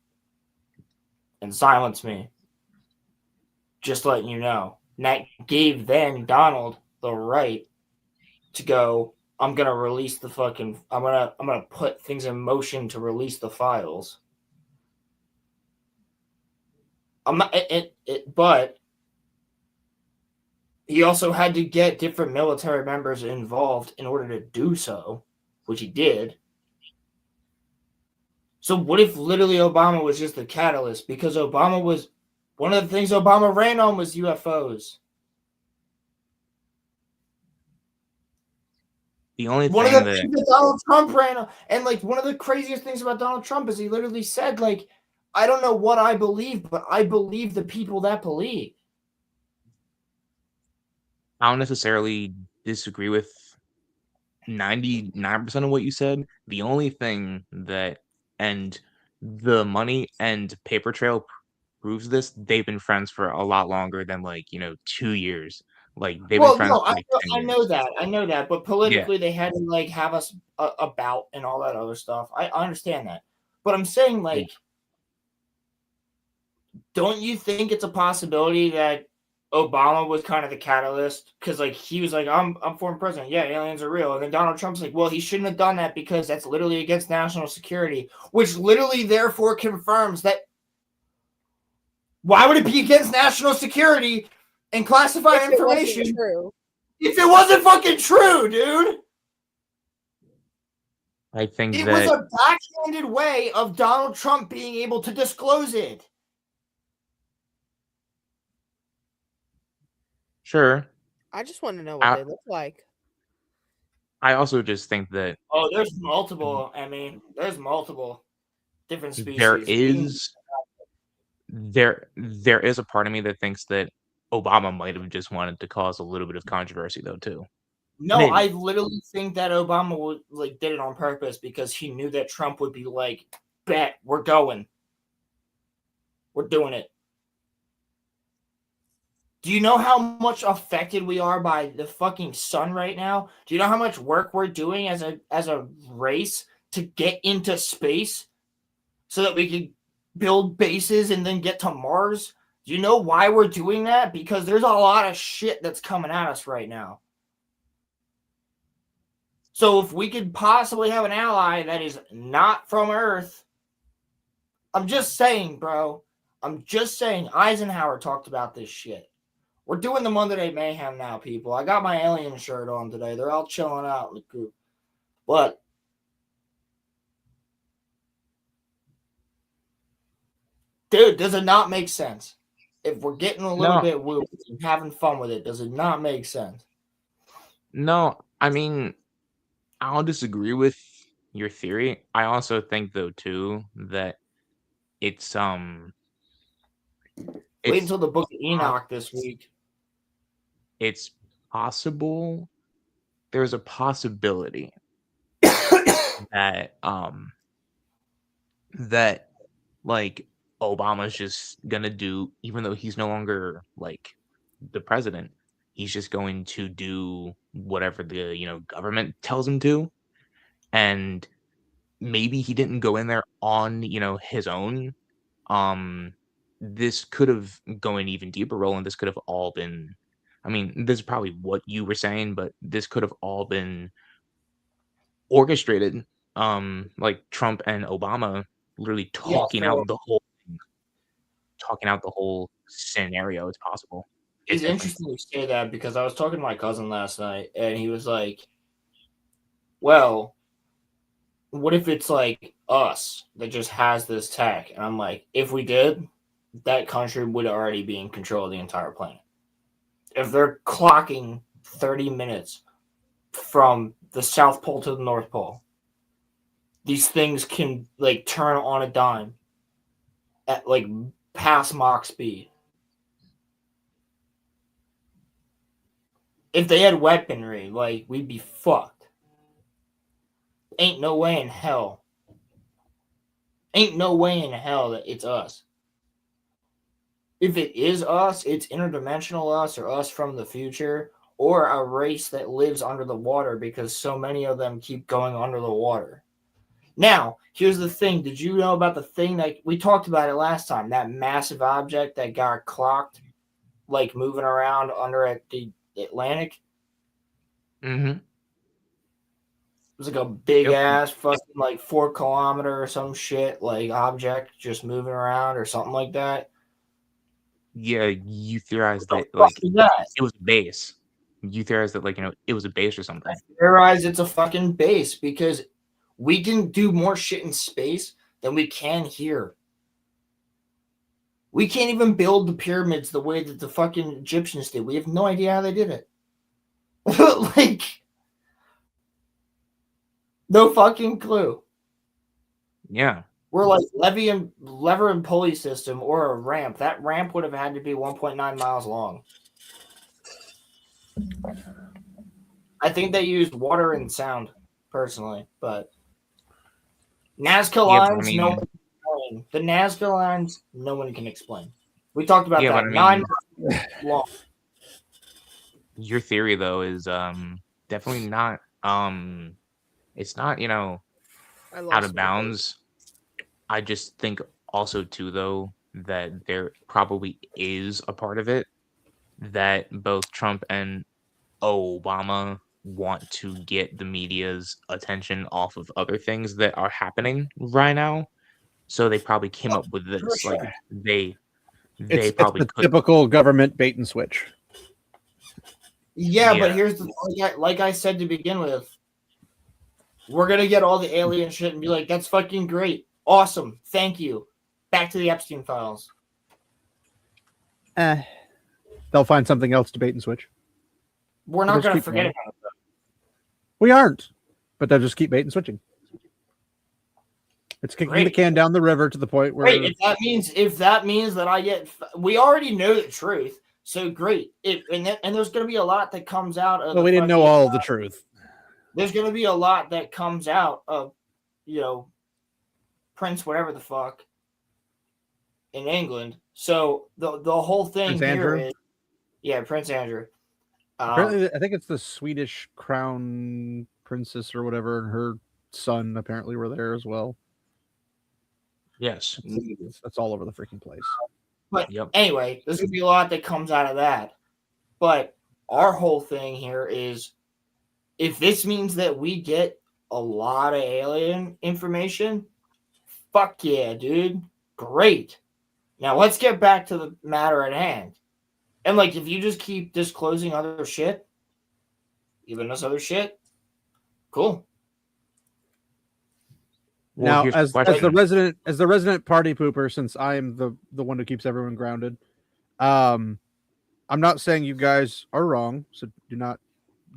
And silence me. Just letting you know. And that gave then Donald the right to go, I'm going to release the fucking... I'm gonna put things in motion to release the files. But he also had to get different military members involved in order to do so, which he did. So what if literally Obama was just the catalyst? Because Obama was... One of the things Obama ran on was UFOs. The only one thing of the that... things that Donald Trump ran on, and like one of the craziest things about Donald Trump is he literally said, like, I don't know what I believe, but I believe the people that believe. I don't necessarily disagree with 99% of what you said. The only thing that, and the money and paper trail proves this, they've been friends for a lot longer than 2 years. Like they've been friends for 10 I know years. that. I know that. But politically, they had to like have us about and all that other stuff. I understand that. But I'm saying, like, don't you think it's a possibility that Obama was kind of the catalyst? Because like he was like, I'm former president. Yeah, aliens are real. And then Donald Trump's like, well, he shouldn't have done that because that's literally against national security, which literally therefore confirms that. Why would it be against national security and classified information if it wasn't fucking true, dude? I think it that was a backhanded way of Donald Trump being able to disclose it. Sure. I just want to know what they look like. I also just think that There's multiple. I mean, there's multiple different species. There is a part of me that thinks that Obama might have just wanted to cause a little bit of controversy, though, too. No, Maybe. I literally think that Obama did it on purpose because he knew that Trump would be like, bet, we're going. We're doing it. Do you know how much affected we are by the fucking sun right now? Do you know how much work we're doing as a race to get into space so that we can build bases and then get to Mars? Do you know why we're doing that? Because there's a lot of shit that's coming at us right now. So if we could possibly have an ally that is not from Earth, I'm just saying, bro. I'm just saying Eisenhower talked about this shit. We're doing the Monday Night Mayhem now, people. I got my alien shirt on today. They're all chilling out in the group. But dude, does it not make sense? If we're getting a little bit woo and having fun with it, does it not make sense? No, I mean, I'll disagree with your theory. I also think though too that it's Wait until the Book of Enoch this week. It's possible. There's a possibility that that like Obama's just gonna do, even though he's no longer like the president, he's just going to do whatever the government tells him to, and maybe he didn't go in there on his own. This could have going even deeper, Roland. This could have all been. I mean, this is probably what you were saying, but this could have all been orchestrated. Like Trump and Obama literally talking out the whole scenario. It's possible. It's interesting you say that because I was talking to my cousin last night and he was like, well, what if it's like us that just has this tech? And I'm like, if we did, that country would already be in control of the entire planet. If they're clocking 30 minutes from the South Pole to the North Pole, these things can like turn on a dime at like past Mach speed. If they had weaponry, like we'd be fucked. Ain't no way in hell. Ain't no way in hell that it's us. If it is us, it's interdimensional us or us from the future or a race that lives under the water because so many of them keep going under the water. Now, here's the thing. Did you know about the thing that we talked about it last time? That massive object that got clocked, like moving around under at the Atlantic? Mm-hmm. It was like a big ass fucking like 4 kilometer or some shit, like object just moving around or something like that. Yeah, you theorized that like it was a base. You theorized that like it was a base or something. I theorize it's a fucking base because we can do more shit in space than we can here. We can't even build the pyramids the way that the fucking Egyptians did. We have no idea how they did it. Like, no fucking clue. Yeah. We're like lever and pulley system or a ramp. That ramp would have had to be 1.9 miles long. I think they used water and sound, personally, but Nazca lines, no one can explain. The Nazca lines, no one can explain. We talked about that. 9 miles long. Your theory though is definitely not it's not out of bounds. I just think also too though that there probably is a part of it that both Trump and Obama want to get the media's attention off of other things that are happening right now. So they probably came up with this. Like they probably it's the typical government bait and switch. Yeah, but here's the like I said to begin with, we're gonna get all the alien shit and be like, that's fucking great. Awesome. Thank you. Back to the Epstein files. They'll find something else to bait and switch. We're not going to forget about it. We aren't, but they'll just keep bait and switching. It's kicking the can down the river to the point where. Great. If that means that I get, we already know the truth. So great. And there's going to be a lot that comes out of. Well, we didn't know all the truth. There's going to be a lot that comes out of, Prince, whatever the fuck, in England. So the whole thing Prince here Andrew? is, Prince Andrew. Apparently, I think it's the Swedish crown princess or whatever, and her son apparently were there as well. Yes, that's all over the freaking place. But anyway, there's gonna be a lot that comes out of that. But our whole thing here is, if this means that we get a lot of alien information, fuck yeah, dude. Great. Now let's get back to the matter at hand. And like, if you just keep disclosing other shit, giving us other shit, cool. Now, as the resident party pooper, since I am the one who keeps everyone grounded, I'm not saying you guys are wrong, so do not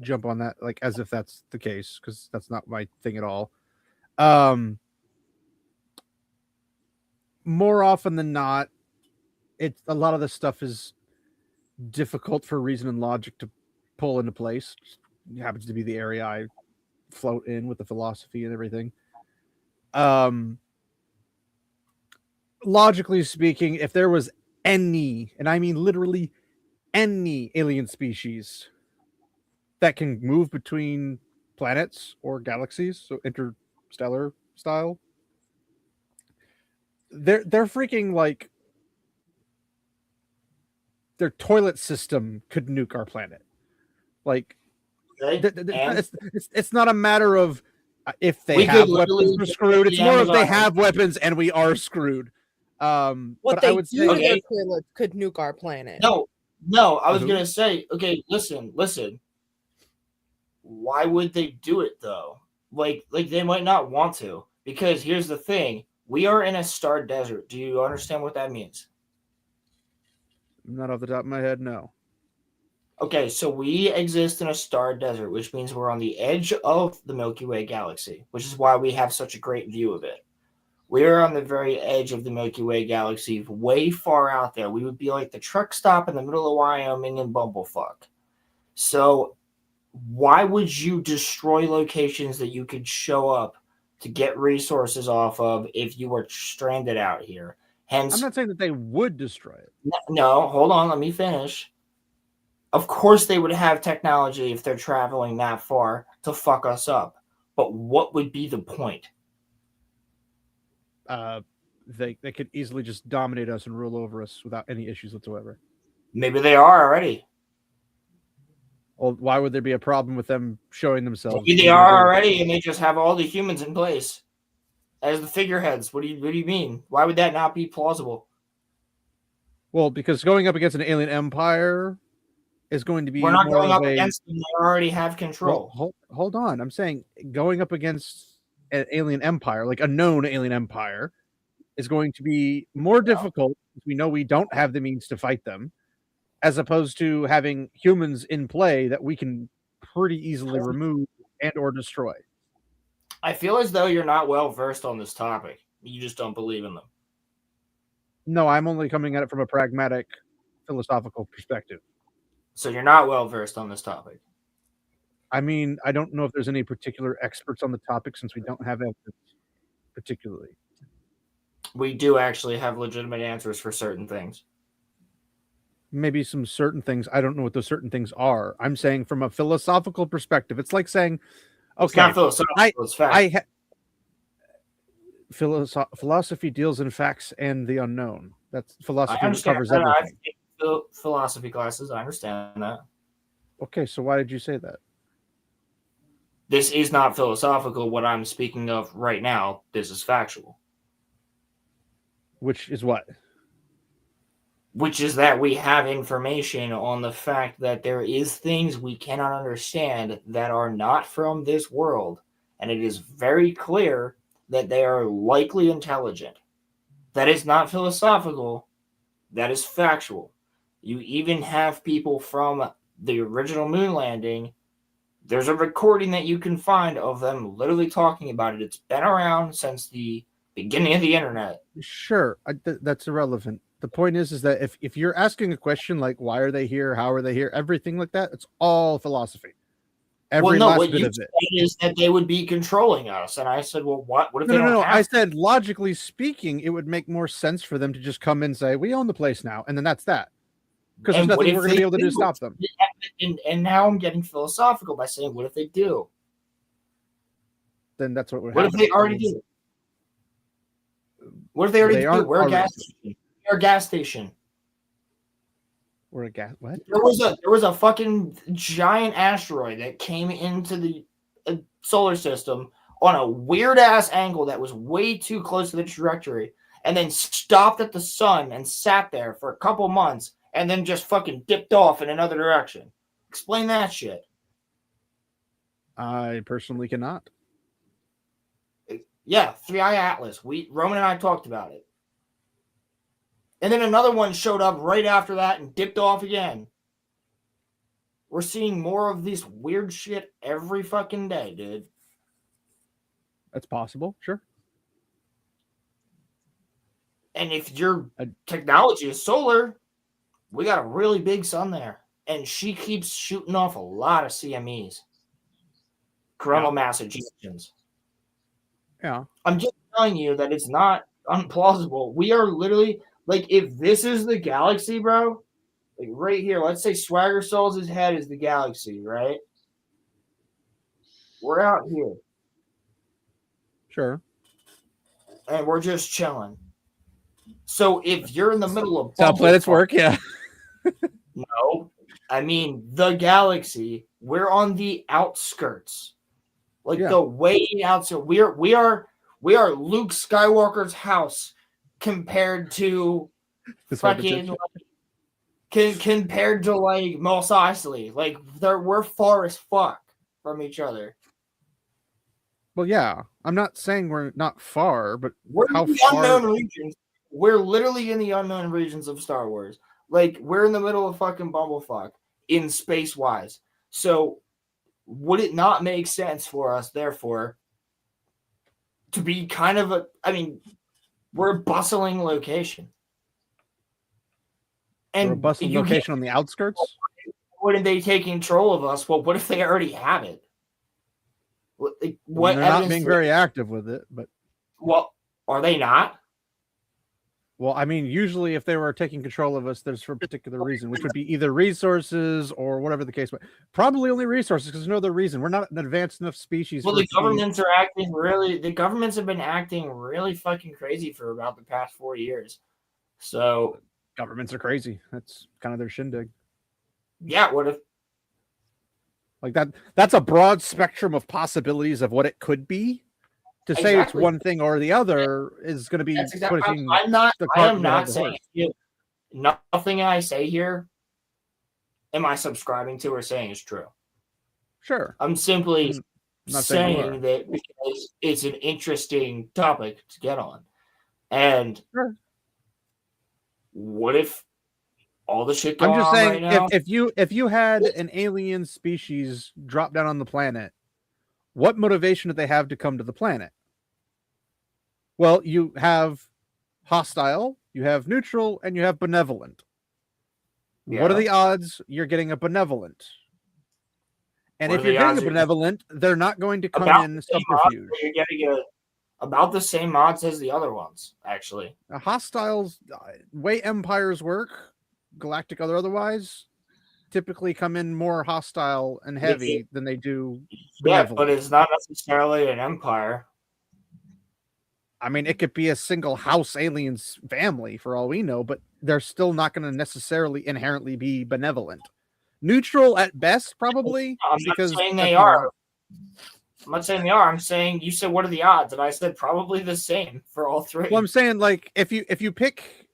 jump on that like as if that's the case, because that's not my thing at all. More often than not, it's a lot of this stuff is difficult for reason and logic to pull into place. It happens to be the area I float in with the philosophy and everything. Logically speaking, if there was any, and I mean literally any alien species that can move between planets or galaxies, so interstellar style, they're freaking like their toilet system could nuke our planet. Like, it's not a matter of if they have weapons, we're screwed. It's more of they have weapons and we are screwed. What but they I would do to say their toilets could nuke our planet. No, I was gonna say, okay, listen. Why would they do it though? Like they might not want to, because here's the thing: we are in a star desert. Do you understand what that means? Not off the top of my head, no. Okay, so we exist in a star desert, which means we're on the edge of the Milky Way galaxy, which is why we have such a great view of it. We're on the very edge of the Milky Way galaxy, way far out there. We would be like the truck stop in the middle of Wyoming and Bumblefuck. So why would you destroy locations that you could show up to get resources off of if you were stranded out here? Hence, I'm not saying that they would destroy it. No, hold on, let me finish. Of course they would have technology if they're traveling that far to fuck us up. But what would be the point? They could easily just dominate us and rule over us without any issues whatsoever. Maybe they are already. Well, why would there be a problem with them showing themselves? Maybe they are already, and they just have all the humans in place as the figureheads. What do you mean? Why would that not be plausible? Well, because going up against an alien empire is going to be. We're not going up against them. They already have control. Well, hold on. I'm saying going up against an alien empire, like a known alien empire, is going to be more difficult. We know we don't have the means to fight them, as opposed to having humans in play that we can pretty easily remove and or destroy. I feel as though you're not well versed on this topic. You just don't believe in them. No, I'm only coming at it from a pragmatic, philosophical perspective. So you're not well versed on this topic. I mean, I don't know if there's any particular experts on the topic since we don't have evidence particularly. We do actually have legitimate answers for certain things. Maybe some certain things. I don't know what those certain things are. I'm saying from a philosophical perspective, it's like saying, okay, it's not philosophical, it's fact. Philosophy deals in facts and the unknown. That's philosophy covers everything. I've taken philosophy classes. I understand that. Okay, so why did you say that? This is not philosophical. What I'm speaking of right now, this is factual. Which is what? Which is that we have information on the fact that there is things we cannot understand that are not from this world. And it is very clear that they are likely intelligent. That is not philosophical. That is factual. You even have people from the original moon landing. There's a recording that you can find of them literally talking about it. It's been around since the beginning of the internet. Sure, that's irrelevant. The point is that if you're asking a question like why are they here, how are they here, everything like that, it's all philosophy. Every last what bit you of said it is that they would be controlling us, and I said, well, what if no, they don't? I said logically speaking, it would make more sense for them to just come and say we own the place now, and then that's that. Because there's nothing we're going to be able to do to stop them. And now I'm getting philosophical by saying, what if they do? Then that's what would happen. happen. What if they already do? What if they already do? We're a gas station. We're a gas station. We're a gas. What? There was a fucking giant asteroid that came into the solar system on a weird ass angle that was way too close to the trajectory, and then stopped at the sun and sat there for a couple months, and then just fucking dipped off in another direction. Explain that shit. I personally cannot. Yeah, 3i Atlas. Roman and I talked about it. And then another one showed up right after that and dipped off again. We're seeing more of this weird shit every fucking day, dude. That's possible, sure. And if your technology is solar, we got a really big sun there. And she keeps shooting off a lot of CMEs. Coronal mass ejections. Yeah. I'm just telling you that it's not unplausible. We are literally, like, if this is the galaxy, bro, like right here, let's say Swagger Souls' head is the galaxy, right? We're out here. Sure. And we're just chilling. So if you're in the middle of That's how planets work, yeah. No, I mean the galaxy. We're on the outskirts, like the way outside. We are Luke Skywalker's house compared to fucking compared to like Mos Eisley. Like we're far as fuck from each other. Well, yeah, I'm not saying we're not far, but We're how in the far? unknown regions. We're literally in the unknown regions of Star Wars. Like, we're in the middle of fucking Bumblefuck in space-wise. So, would it not make sense for us, therefore, to be kind of a... I mean, we're a bustling location. And we're a bustling location on the outskirts? Wouldn't they take control of us? Well, what if they already have it? They're not being very active with it, but... Well, are they not? Well, I mean, usually if they were taking control of us, there's for a particular reason, which would be either resources or whatever the case. But probably only resources, because there's no other reason. We're not an advanced enough species. Well, the governments are acting really. The governments have been acting really fucking crazy for about the past 4 years. So governments are crazy. That's kind of their shindig. Yeah. What if? Like that? That's a broad spectrum of possibilities of what it could be. To say it's one thing or the other is going to be putting. I'm not. I am not saying nothing I say here. Am I subscribing to or saying is true? Sure. I'm simply saying that because it's an interesting topic to get on, and what if all the shit going I'm just on saying, right now? if you had an alien species drop down on the planet, what motivation do they have to come to the planet? Well, you have hostile, you have neutral, and you have benevolent. What are the odds you're getting a benevolent? And if you're getting a benevolent, they're not going to come in subterfuge. You're getting about the same odds as the other ones, actually. Hostiles, way empires work, galactic or otherwise, typically come in more hostile and heavy than they do benevolent. Yeah, but it's not necessarily an empire. I mean, it could be a single house alien's family for all we know, but they're still not going to necessarily inherently be benevolent. Neutral at best, probably. I'm not saying they are. I'm not saying they are. I'm saying you said what are the odds, and I said probably the same for all three. Well, I'm saying like if you pick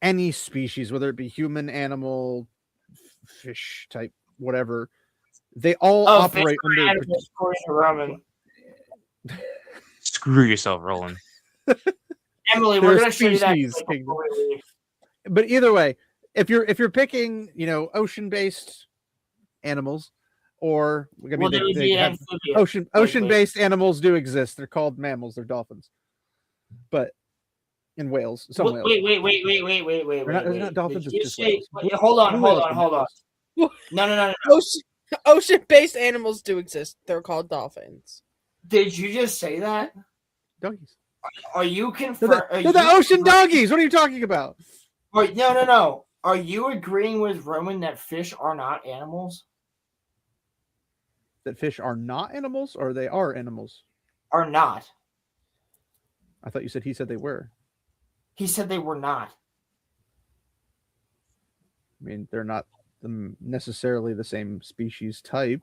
any species, whether it be human, animal, fish type, whatever, they all operate under. Roman. Screw yourself, Roland. Emily, we're going to show you that. But either way, if you're picking, ocean-based animals, or ocean-based animals do exist. They're called mammals. They're dolphins, but in whales, some whales. Wait. They're not dolphins. Hold on. No. Ocean-based animals do exist. They're called dolphins. Did you just say that? Donkeys. Are you confirming? They're the ocean doggies. What are you talking about? Wait, no. Are you agreeing with Roman that fish are not animals? That fish are not animals, or they are animals? Are not. I thought you said he said they were. He said they were not. I mean, they're not necessarily the same species type.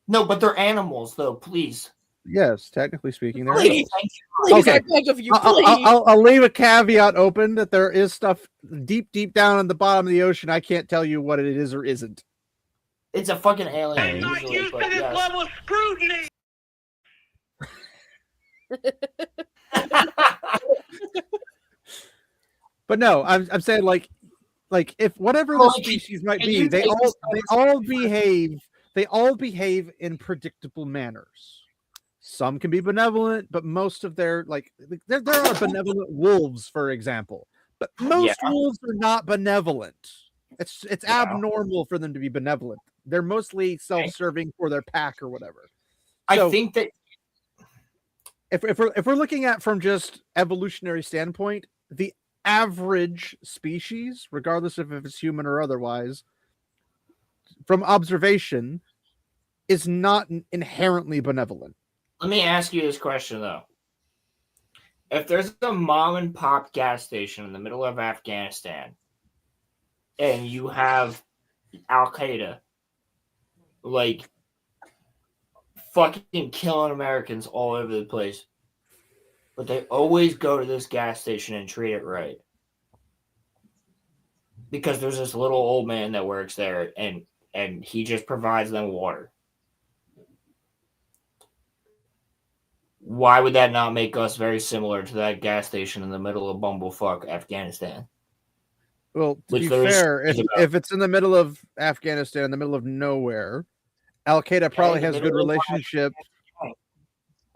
No, but they're animals, though. Please. Yes, technically speaking, they're please. Okay. I beg of you, I'll leave a caveat open that there is stuff deep down on the bottom of the ocean. I can't tell you what it is or isn't. It's a fucking alien. Usually, but yes. level of scrutiny. But no, I'm saying like Like if whatever the Well, species might can be, you they take this all behave in predictable manners. Some can be benevolent, but most of their there are benevolent wolves, for example. But most wolves are not benevolent. It's abnormal for them to be benevolent. They're mostly self-serving for their pack or whatever. So I think that if we're looking at from just evolutionary standpoint, the average species, regardless of if it's human or otherwise, from observation, is not inherently benevolent. let me ask you this question though. If there's a mom and pop gas station in the middle of Afghanistan and you have Al Qaeda like fucking killing Americans all over the place, but they always go to this gas station and treat it right because there's this little old man that works there and he just provides them water. Why would that not make us very similar to that gas station in the middle of bumblefuck Afghanistan? Well, to be fair, if it's in the middle of Afghanistan, in the middle of nowhere, Al Qaeda probably has good relationship.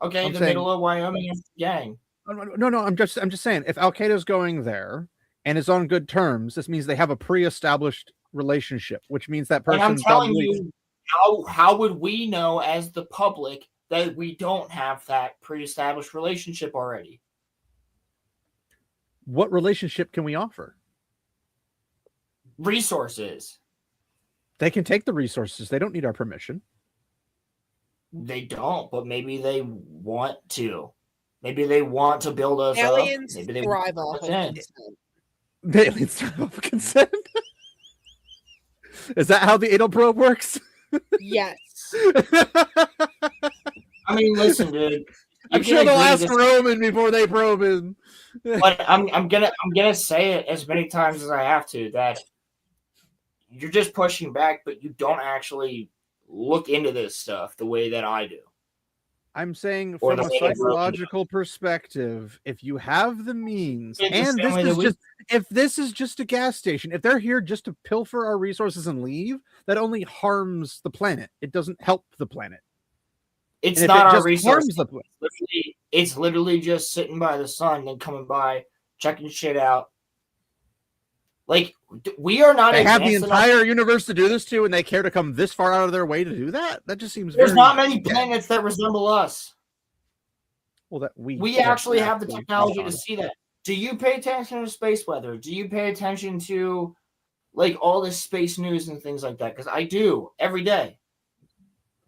Okay, middle of Wyoming is gang. No, I'm just saying, if Al Qaeda is going there and is on good terms, this means they have a pre-established relationship, which means that person. And I'm telling you, how would we know as the public that we don't have that pre-established relationship already? What relationship can we offer? Resources. They can take the resources. They don't need our permission. They don't, but maybe they want to. Maybe they want to build us Aliens up. Maybe they thrive off of consent. Aliens thrive off of consent. Is that how the anal probe works? Yes. I mean, listen, dude. I'm sure they'll ask Roman before they probe him. But I'm gonna say it as many times as I have to, that you're just pushing back, but you don't actually look into this stuff the way that I do. I'm saying from a psychological perspective, if you have the means, and if this is just a gas station, if they're here just to pilfer our resources and leave, that only harms the planet. It doesn't help the planet. It's not our resources. It's literally just sitting by the sun and coming by, checking shit out. Like, we are not. They have the entire universe to do this to, and they care to come this far out of their way to do that? That just seems. There's not many planets that resemble us. Well, that we actually have the technology to see that. Do you pay attention to space weather? Do you pay attention to, like, all this space news and things like that? Because I do every day.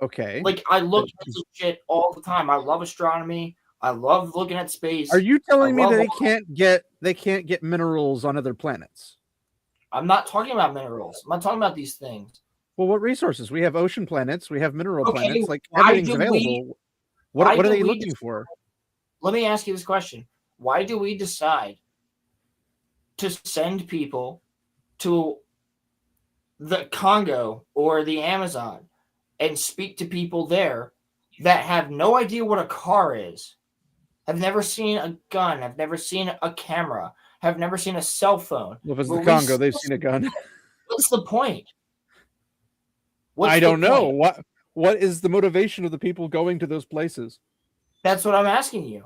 Okay. Like, I look at this shit all the time. I love astronomy. I love looking at space. Are you telling me that they can't get minerals on other planets? I'm not talking about minerals. I'm not talking about these things. Well, what resources? We have ocean planets. We have mineral planets. Like, everything's available. What are they looking for? Let me ask you this question. Why do we decide to send people to the Congo or the Amazon and speak to people there that have no idea what a car is, have never seen a gun, have never seen a camera, have never seen a cell phone? Well, if it's the Congo, they've seen a gun. What's the point? I don't know. What is the motivation of the people going to those places? That's what I'm asking you.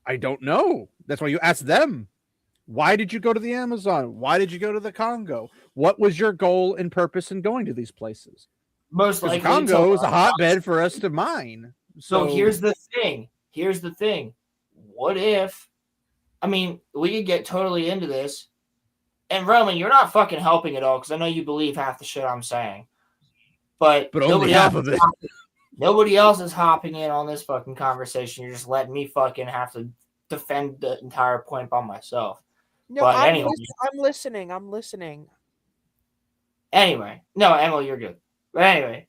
I don't know. That's why you ask them. Why did you go to the Amazon? Why did you go to the Congo? What was your goal and purpose in going to these places? Most likely, Congo is a hotbed for us to mine. So here's the thing. What if? I mean, we could get totally into this. And Roman, you're not fucking helping at all because I know you believe half the shit I'm saying. But only half of it. Nobody else is hopping in on this fucking conversation. You're just letting me fucking have to defend the entire point by myself. No, but I'm anyway, I'm listening. Anyway, no, Emily, you're good. But anyway,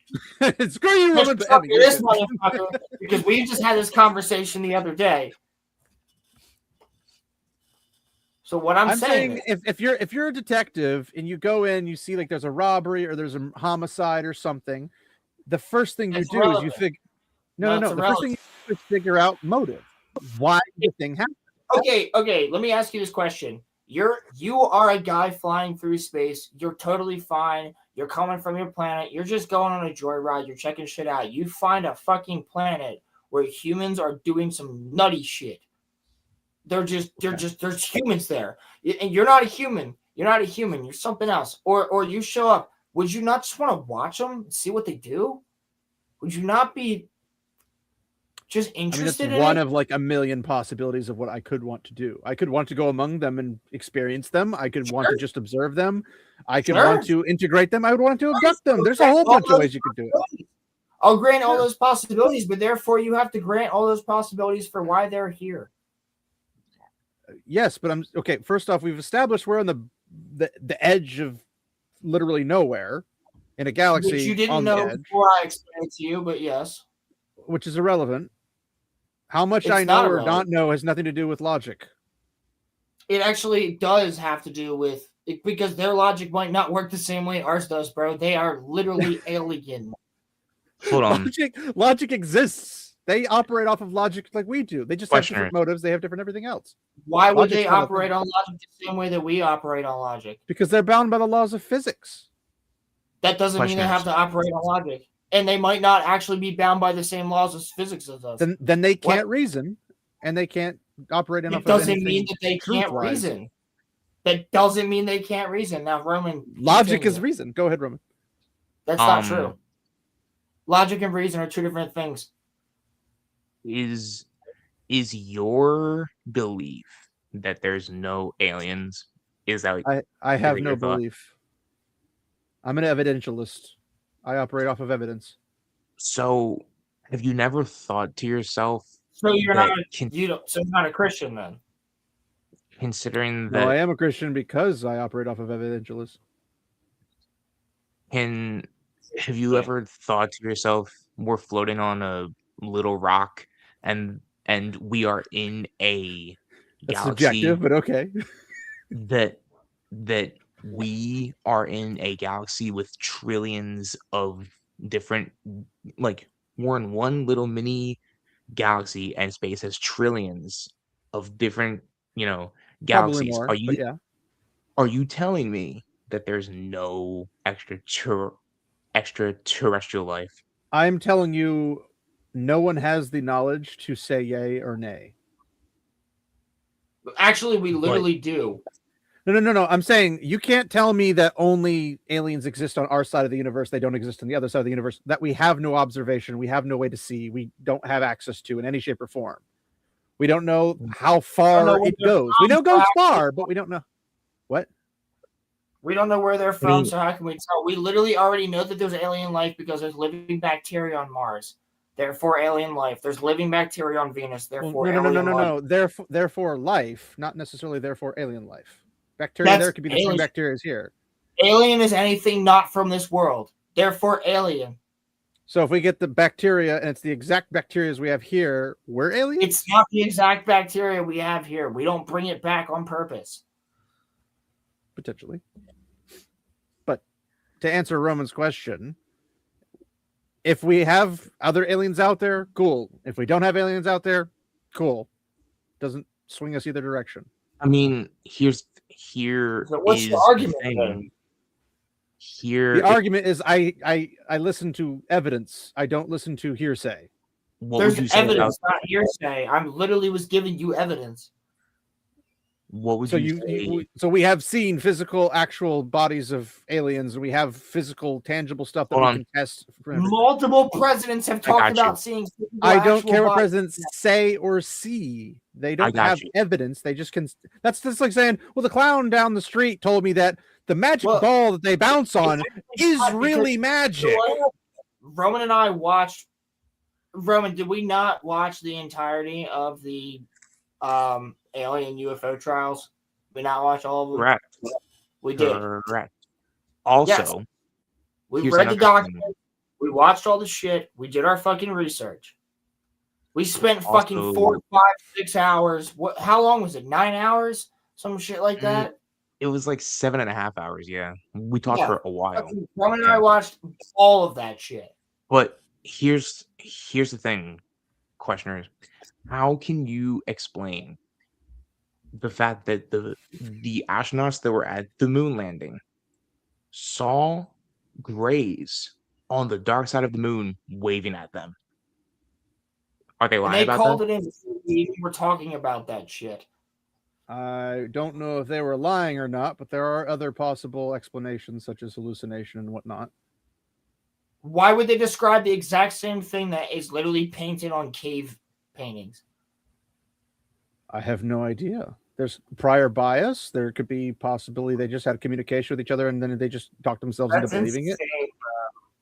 screw you, Roman. This motherfucker, because we just had this conversation the other day. So what I'm saying is, if you're a detective and you go in, you see like there's a robbery or there's a homicide or something, the first thing you do is you figure. No. The first thing you do is figure out motive. Why did the thing happen? Okay. Let me ask you this question: You are a guy flying through space. You're totally fine. You're coming from your planet. You're just going on a joyride. You're checking shit out. You find a fucking planet where humans are doing some nutty shit. There's humans there. And you're not a human. You're not a human. You're something else. Or you show up. Would you not just want to watch them and see what they do? Would you not be just interested it's in one it? of like a million possibilities of what I could want to do. I could want to go among them and experience them. I could want to just observe them. I could want to integrate them. I would want to abduct them. There's a whole bunch of ways you could do it. I'll grant all those possibilities, but therefore you have to grant all those possibilities for why they're here. Yes, but I'm okay. First off, we've established we're on the edge of literally nowhere in a galaxy. Which you didn't on know the edge, before I explained it to you, but yes. which is irrelevant. How much It's I not know or irrelevant. not know has nothing to do with logic. It actually does have to do with it because their logic might not work the same way ours does, bro. They are literally alien. Hold on. Logic exists. They operate off of logic like we do. They just have different motives. They have different everything else. Why would Logic's they not a operate thing. on logic the same way that we operate on logic? Because they're bound by the laws of physics. That doesn't mean they have to operate on logic. And they might not actually be bound by the same laws of physics as us. Then they can't reason, and they can't operate enough. It doesn't mean that they can't reason. That doesn't mean they can't reason. Now, Roman. Logic continue. is reason. Go ahead, Roman. That's not true. Logic and reason are two different things. Is your belief that there's no aliens? Is that I have your no thought? belief. I'm an evidentialist. I operate off of evidence. So, have you never thought to yourself? So you're that not so you're not a Christian then? Considering that No, I am a Christian because I operate off of evidentialist. Have you ever thought to yourself, we're floating on a little rock and we are in a That's galaxy subjective, but okay. that we are in a galaxy with trillions of different, like, we're in one little mini galaxy and space has trillions of different, galaxies. More, but yeah. Are you telling me that there's no extraterrestrial life? I'm telling you, no one has the knowledge to say yay or nay. Actually, we literally do. No. I'm saying you can't tell me that only aliens exist on our side of the universe. They don't exist on the other side of the universe. That we have no observation. We have no way to see. We don't have access to in any shape or form. We don't know how far it goes. We know it goes far, but we don't know. What? We don't know where they're from, so how can we tell? We literally already know that there's alien life because there's living bacteria on Mars. Therefore, alien life. There's living bacteria on Venus. Therefore, no. Therefore, life, not necessarily therefore alien life. Bacteria there could be the same bacteria as here. Alien is anything not from this world. Therefore, alien. So if we get the bacteria and it's the exact bacteria as we have here, we're aliens? It's not the exact bacteria we have here. We don't bring it back on purpose. Potentially. But to answer Roman's question, if we have other aliens out there, cool. If we don't have aliens out there, cool. Doesn't swing us either direction. I mean, So what's the argument then? The argument is I listen to evidence. I don't listen to hearsay. There's evidence, not hearsay. I literally was giving you evidence. What would you say? So we have seen physical, actual bodies of aliens. We have physical, tangible stuff that we can test. Multiple presidents have talked about seeing. I don't care what presidents say or see. They don't have evidence. They just can. That's just like saying, well, the clown down the street told me that the magic ball that they bounce on is really magic. Roman and I watched. Roman, did we not watch the entirety of the alien UFO trials? We not watch all of them. Correct. We did. Correct. Also, we read the document. We watched all the shit. We did our fucking research. We spent fucking 4, 5, 6 hours. What? How long was it? 9 hours? Some shit like that. It was like 7.5 hours. Yeah, we talked for a while. Roman and I watched all of that shit. But here's the thing, questioners. How can you explain the fact that the astronauts that were at the moon landing saw grays on the dark side of the moon waving at them. Are they And lying they about called that? it in before we even were talking about that shit. I don't know if they were lying or not, but there are other possible explanations, such as hallucination and whatnot. Why would they describe the exact same thing that is literally painted on cave paintings? I have no idea. There's prior bias. There could be possibility they just had communication with each other and then they just talked themselves That's into believing insane, it. bro.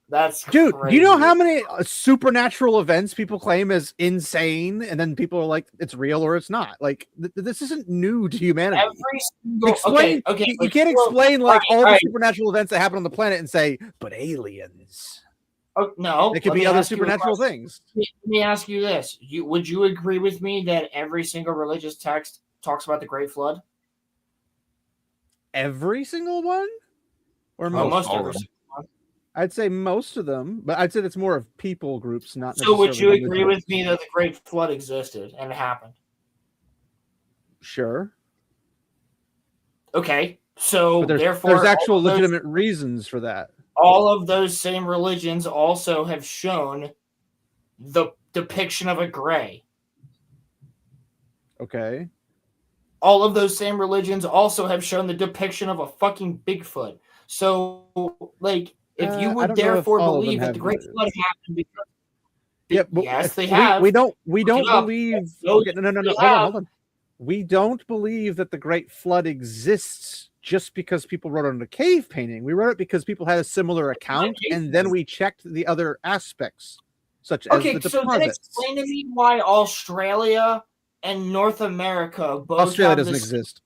That's Dude, crazy. do you know how many supernatural events people claim as insane, and then people are like, it's real or it's not? Like, this isn't new to humanity. Every single Explain. okay, You can't explain like all the right. supernatural events that happen on the planet and say, but aliens. Oh, no, It could let be me other ask you a supernatural question. things. Let me ask you this: would you agree with me that every single religious text talks about the Great Flood? Every single one, or Almost most? every single one. I'd say most of them, but I'd say that's more of people groups, not So, would you necessarily agree religions. with me that the Great Flood existed and it happened? Sure. Okay, so But therefore, there's actual all of those- legitimate reasons for that. all of those same religions also have shown the depiction of a gray. Okay. All of those same religions also have shown the depiction of a fucking Bigfoot. So, like, if you I would don't know if therefore all of believe them that the have Great the- Flood happened because Yeah, but yes, they we, have. We don't Look it up. believe. No, Okay, no. they Hold on. We don't believe that the Great Flood exists just because people wrote it on a cave painting. We wrote it because people had a similar account, and then we checked the other aspects, such as Okay, the so then deposits. explain to me why Australia and North America both Australia have doesn't this. exist.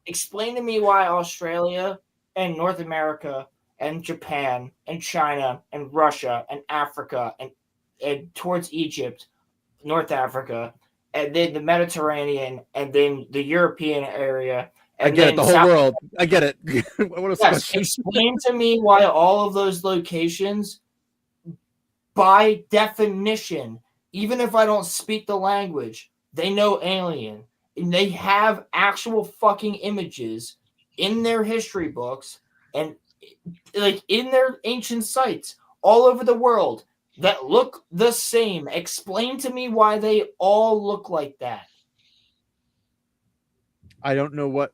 Explain to me why Australia and North America and Japan and China and Russia and Africa and towards Egypt, North Africa, and then the Mediterranean and then the European area. I And get it. then The whole South- world. I get it. What a Yes, question. explain to me why all of those locations, by definition, even if I don't speak the language, they know alien. And they have actual fucking images in their history books and like in their ancient sites all over the world that look the same. Explain to me why they all look like that. I don't know what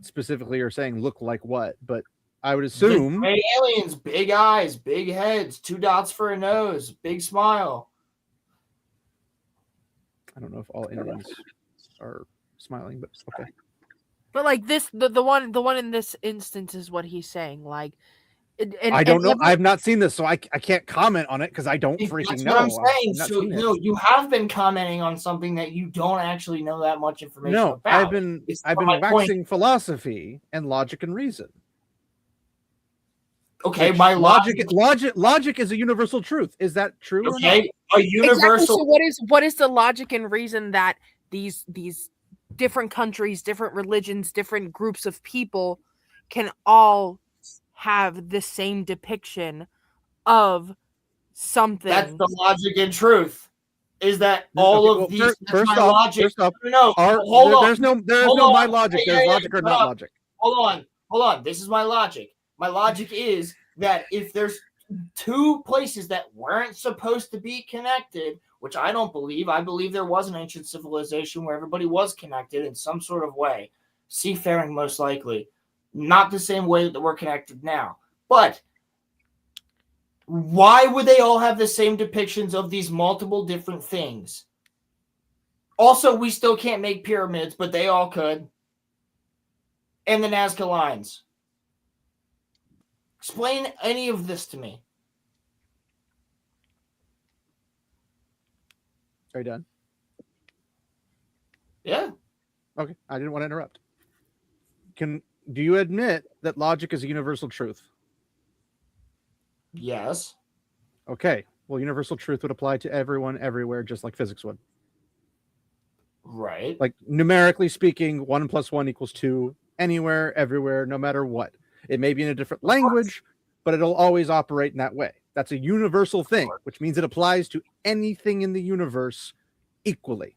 specifically you're saying. Look like what, but I would assume The gray aliens, big eyes, big heads, 2 dots for a nose, big smile. I don't know if all aliens are smiling, but okay. But like this, the one in this instance is what he's saying. Like, I don't know. I've not seen this, so I can't comment on it because I don't freaking That's know. what I'm saying. I've not So seen it. no, you have been commenting on something that you don't actually know that much information No, about. I've been It's I've been my point. waxing philosophy and logic and reason. Okay, Which my logic is a universal truth. Is that true or not? Okay, a universal. Exactly. So what is the logic and reason that these different countries, different religions, different groups of people can all have the same depiction of something? That's the logic and truth. Is that all Okay, of these? well, That's first my off, logic. first off, No, are- hold on. there's Hold no my on. logic. There's logic or shut not up. logic. Hold on. This is my logic. My logic is that if there's 2 places that weren't supposed to be connected, which I don't believe, I believe there was an ancient civilization where everybody was connected in some sort of way, seafaring most likely, not the same way that we're connected now. But why would they all have the same depictions of these multiple different things? Also, we still can't make pyramids, but they all could. And the Nazca lines. Explain any of this to me. Are you done? Yeah. Okay, I didn't want to interrupt. Do you admit that logic is a universal truth? Yes. Okay. Well, universal truth would apply to everyone, everywhere, just like physics would. Right. Like numerically speaking, 1 + 1 = 2, anywhere, everywhere, no matter what. It may be in a different language, but it'll always operate in that way. That's a universal thing, which means it applies to anything in the universe equally.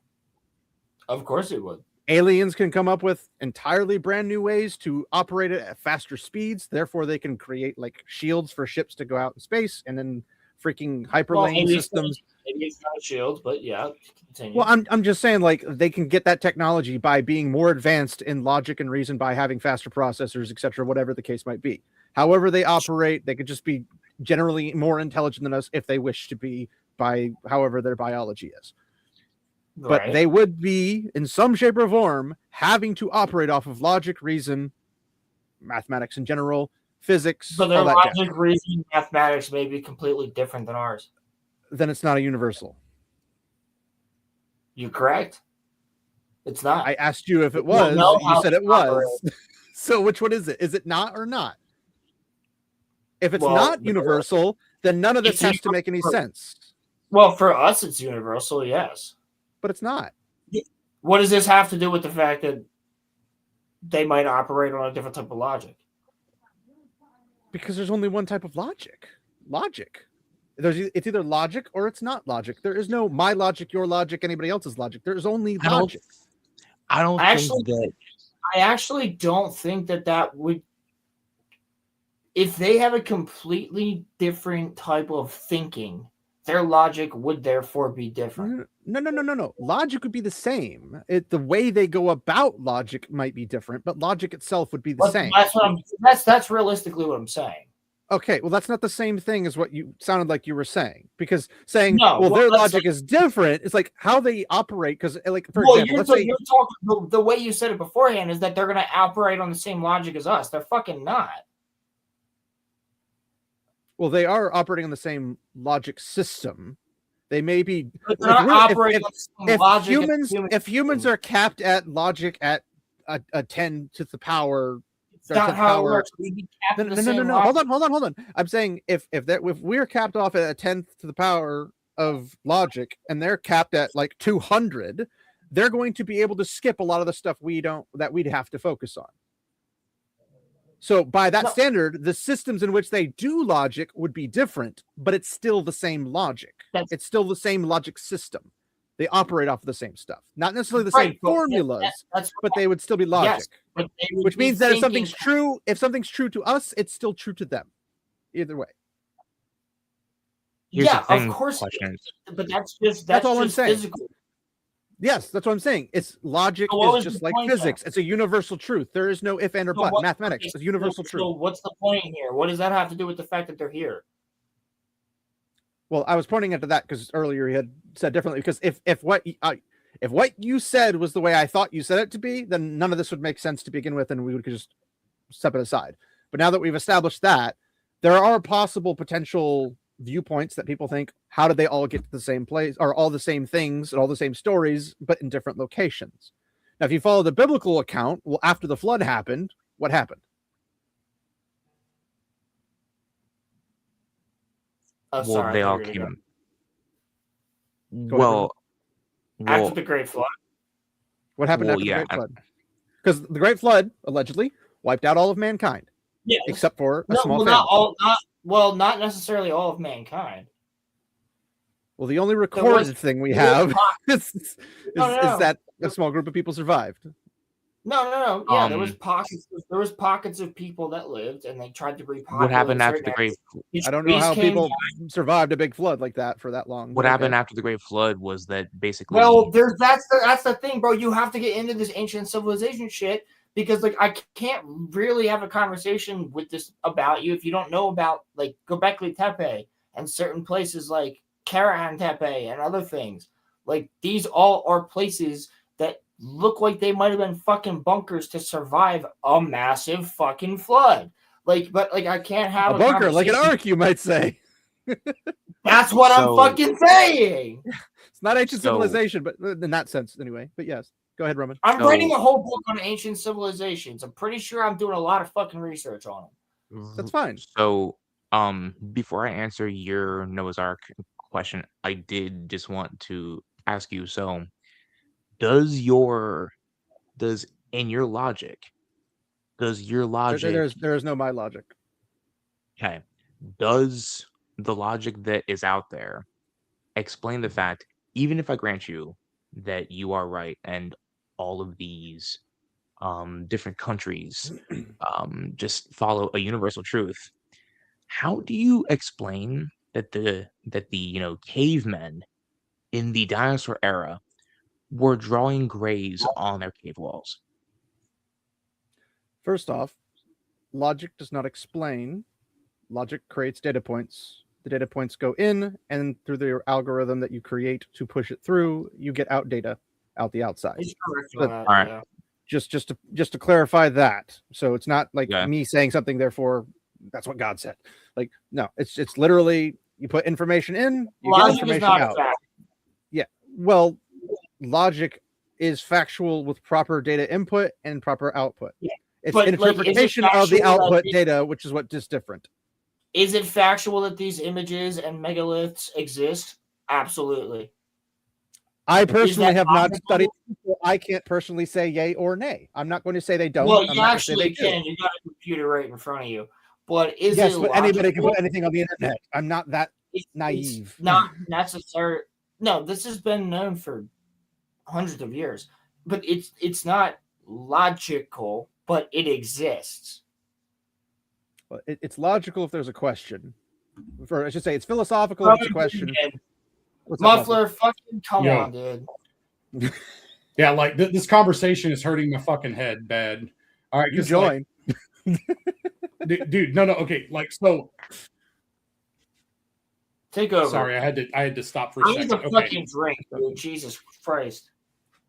Of course it would. Aliens can come up with entirely brand new ways to operate it at faster speeds. Therefore, they can create like shields for ships to go out in space, and then freaking hyperlane systems. Maybe it's not a shield, but yeah, continue. Well, I'm just saying, like, they can get that technology by being more advanced in logic and reason, by having faster processors, etc., whatever the case might be. However they operate, they could just be generally more intelligent than us if they wish to be, by however their biology is. But Right. they would be, in some shape or form, having to operate off of logic, reason, mathematics in general, physics, But their all that jazz. logic, reason, mathematics may be completely different than ours. Then it's not a universal. You correct? It's not. I asked you if it We don't was. know You how said they it was. operate. So which one is it? Is it not or not? If it's Well, not universal, then none of this it's has to make any sense. Well, for us, it's universal, yes. But it's not. What does this have to do with the fact that they might operate on a different type of logic? Because there's only one type of logic. Logic. It's either logic or it's not logic. There is no my logic, your logic, anybody else's logic. There's only logic. I don't I think that. actually don't think that would. If they have a completely different type of thinking, their logic would therefore be different. No. Logic would be the same. The way they go about logic might be different, but logic itself would be the same. That's realistically what I'm saying. Okay, well, that's not the same thing as what you sounded like you were saying. Because saying, No, well, well, their that's logic is different. It's like how they operate. Because, like, for Well, example, let's say you're talking the way you said it beforehand is that they're going to operate on the same logic as us. They're fucking not. well, they are operating on the same logic system. They may be. But they're not operating on the same logic as If humans are capped at logic at a 10 to the power. It's not how it works. We'd be capped at the same No. logic. Hold on. I'm saying if we're capped off at a 10th to the power of logic and they're capped at like 200, they're going to be able to skip a lot of the stuff we'd have to focus on. So by that standard, the systems in which they do logic would be different, but it's still the same logic. It's still the same logic system. They operate off of the same stuff. Not necessarily the same formulas, but they would still be logic. Yes, which means that if something's true to us, it's still true to them. Either way. Of course. But that's all I'm just saying. physical. Yes, that's what I'm saying. It's logic So is just like physics. It's a universal truth. There is no if, and, or but. Mathematics is a universal truth. So what's the point here? What does that have to do with the fact that they're here? Well, I was pointing into that because earlier you had said differently. Because if what you said was the way I thought you said it to be, then none of this would make sense to begin with, and we would just step it aside. But now that we've established that, there are possible potential viewpoints that people think, how did they all get to the same place, or all the same things and all the same stories, but in different locations? Now, if you follow the biblical account, well, after the flood happened, what happened? Well, they all came. After the Great Flood. What happened after the Great Flood? Because the Great Flood allegedly wiped out all of mankind, except for a small family. Not necessarily all of mankind. Well, the only recorded thing we have is that a small group of people survived. No. Yeah, there was pockets. There was pockets of people that lived, and they tried to repopulate. What happened after the Great? I don't know how people survived a big flood like that for that long. What happened after the Great Flood was that basically. Well, that's the thing, bro. You have to get into this ancient civilization shit because, like, I can't really have a conversation with this about you if you don't know about, like, Göbekli Tepe and certain places like Karahan Tepe and other things. Like, these all are places that look like they might have been fucking bunkers to survive a massive fucking flood. Like, but like I can't have a bunker, like an ark, you might say. That's what I'm fucking saying. It's not ancient civilization, but in that sense, anyway. But yes, go ahead, Roman. I'm writing a whole book on ancient civilizations. I'm pretty sure I'm doing a lot of fucking research on them. That's fine. So, before I answer your Noah's Ark question, I did just want to ask you. So, does your logic? There is no my logic. Okay. Does the logic that is out there explain the fact, even if I grant you that you are right, and all of these different countries just follow a universal truth, how do you explain that the cavemen in the dinosaur era were drawing grays on their cave walls? First off, logic does not explain. Logic creates data points. The data points go in, and through the algorithm that you create to push it through, you get out data out the outside. He's correct on But that, All right. yeah. just to clarify that, so it's not like Yeah. me saying something, therefore that's what God said. Like, no, it's literally you put information in, you get Logic is information not a out. fact. Yeah, well, logic is factual with proper data input and proper output. Yeah. It's But, like, is it interpretation of the factual that output it- data, which is what is different. Is it factual that these images and megaliths exist? Absolutely. I Is personally that have not possible? studied, so I can't personally say yay or nay. I'm not going to say they don't. Well, I'm you not going to say they actually do. can. You got a computer right in front of you. But is Yes, it but anybody can logical? put anything on the internet. I'm not that naive. It's not necessary. No, this has been known for hundreds of years. But it's not logical, but it exists. Well, it's logical if there's a question. Or I should say, it's philosophical if it's a question. What's up, Muffler, fucking come Yo. on, dude. Yeah, like this conversation is hurting my fucking head bad. All right, You 'cause, join. dude. No, okay. Like, so Take over. sorry, I had to stop for a I need second. a fucking drink, dude. Jesus Christ.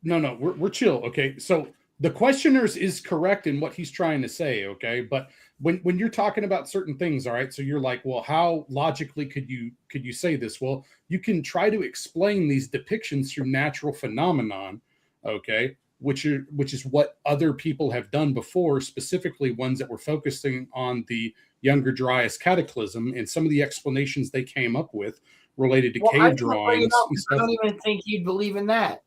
No, we're chill. Okay, so the questioners is correct in what he's trying to say. Okay, but when you're talking about certain things, all right, so you're like, well, how logically could you say this? Well, you can try to explain these depictions through natural phenomenon, okay, which is what other people have done before, specifically ones that were focusing on the Younger Dryas cataclysm and some of the explanations they came up with related to Well, cave drawings and I stuff. don't even think you'd believe in that.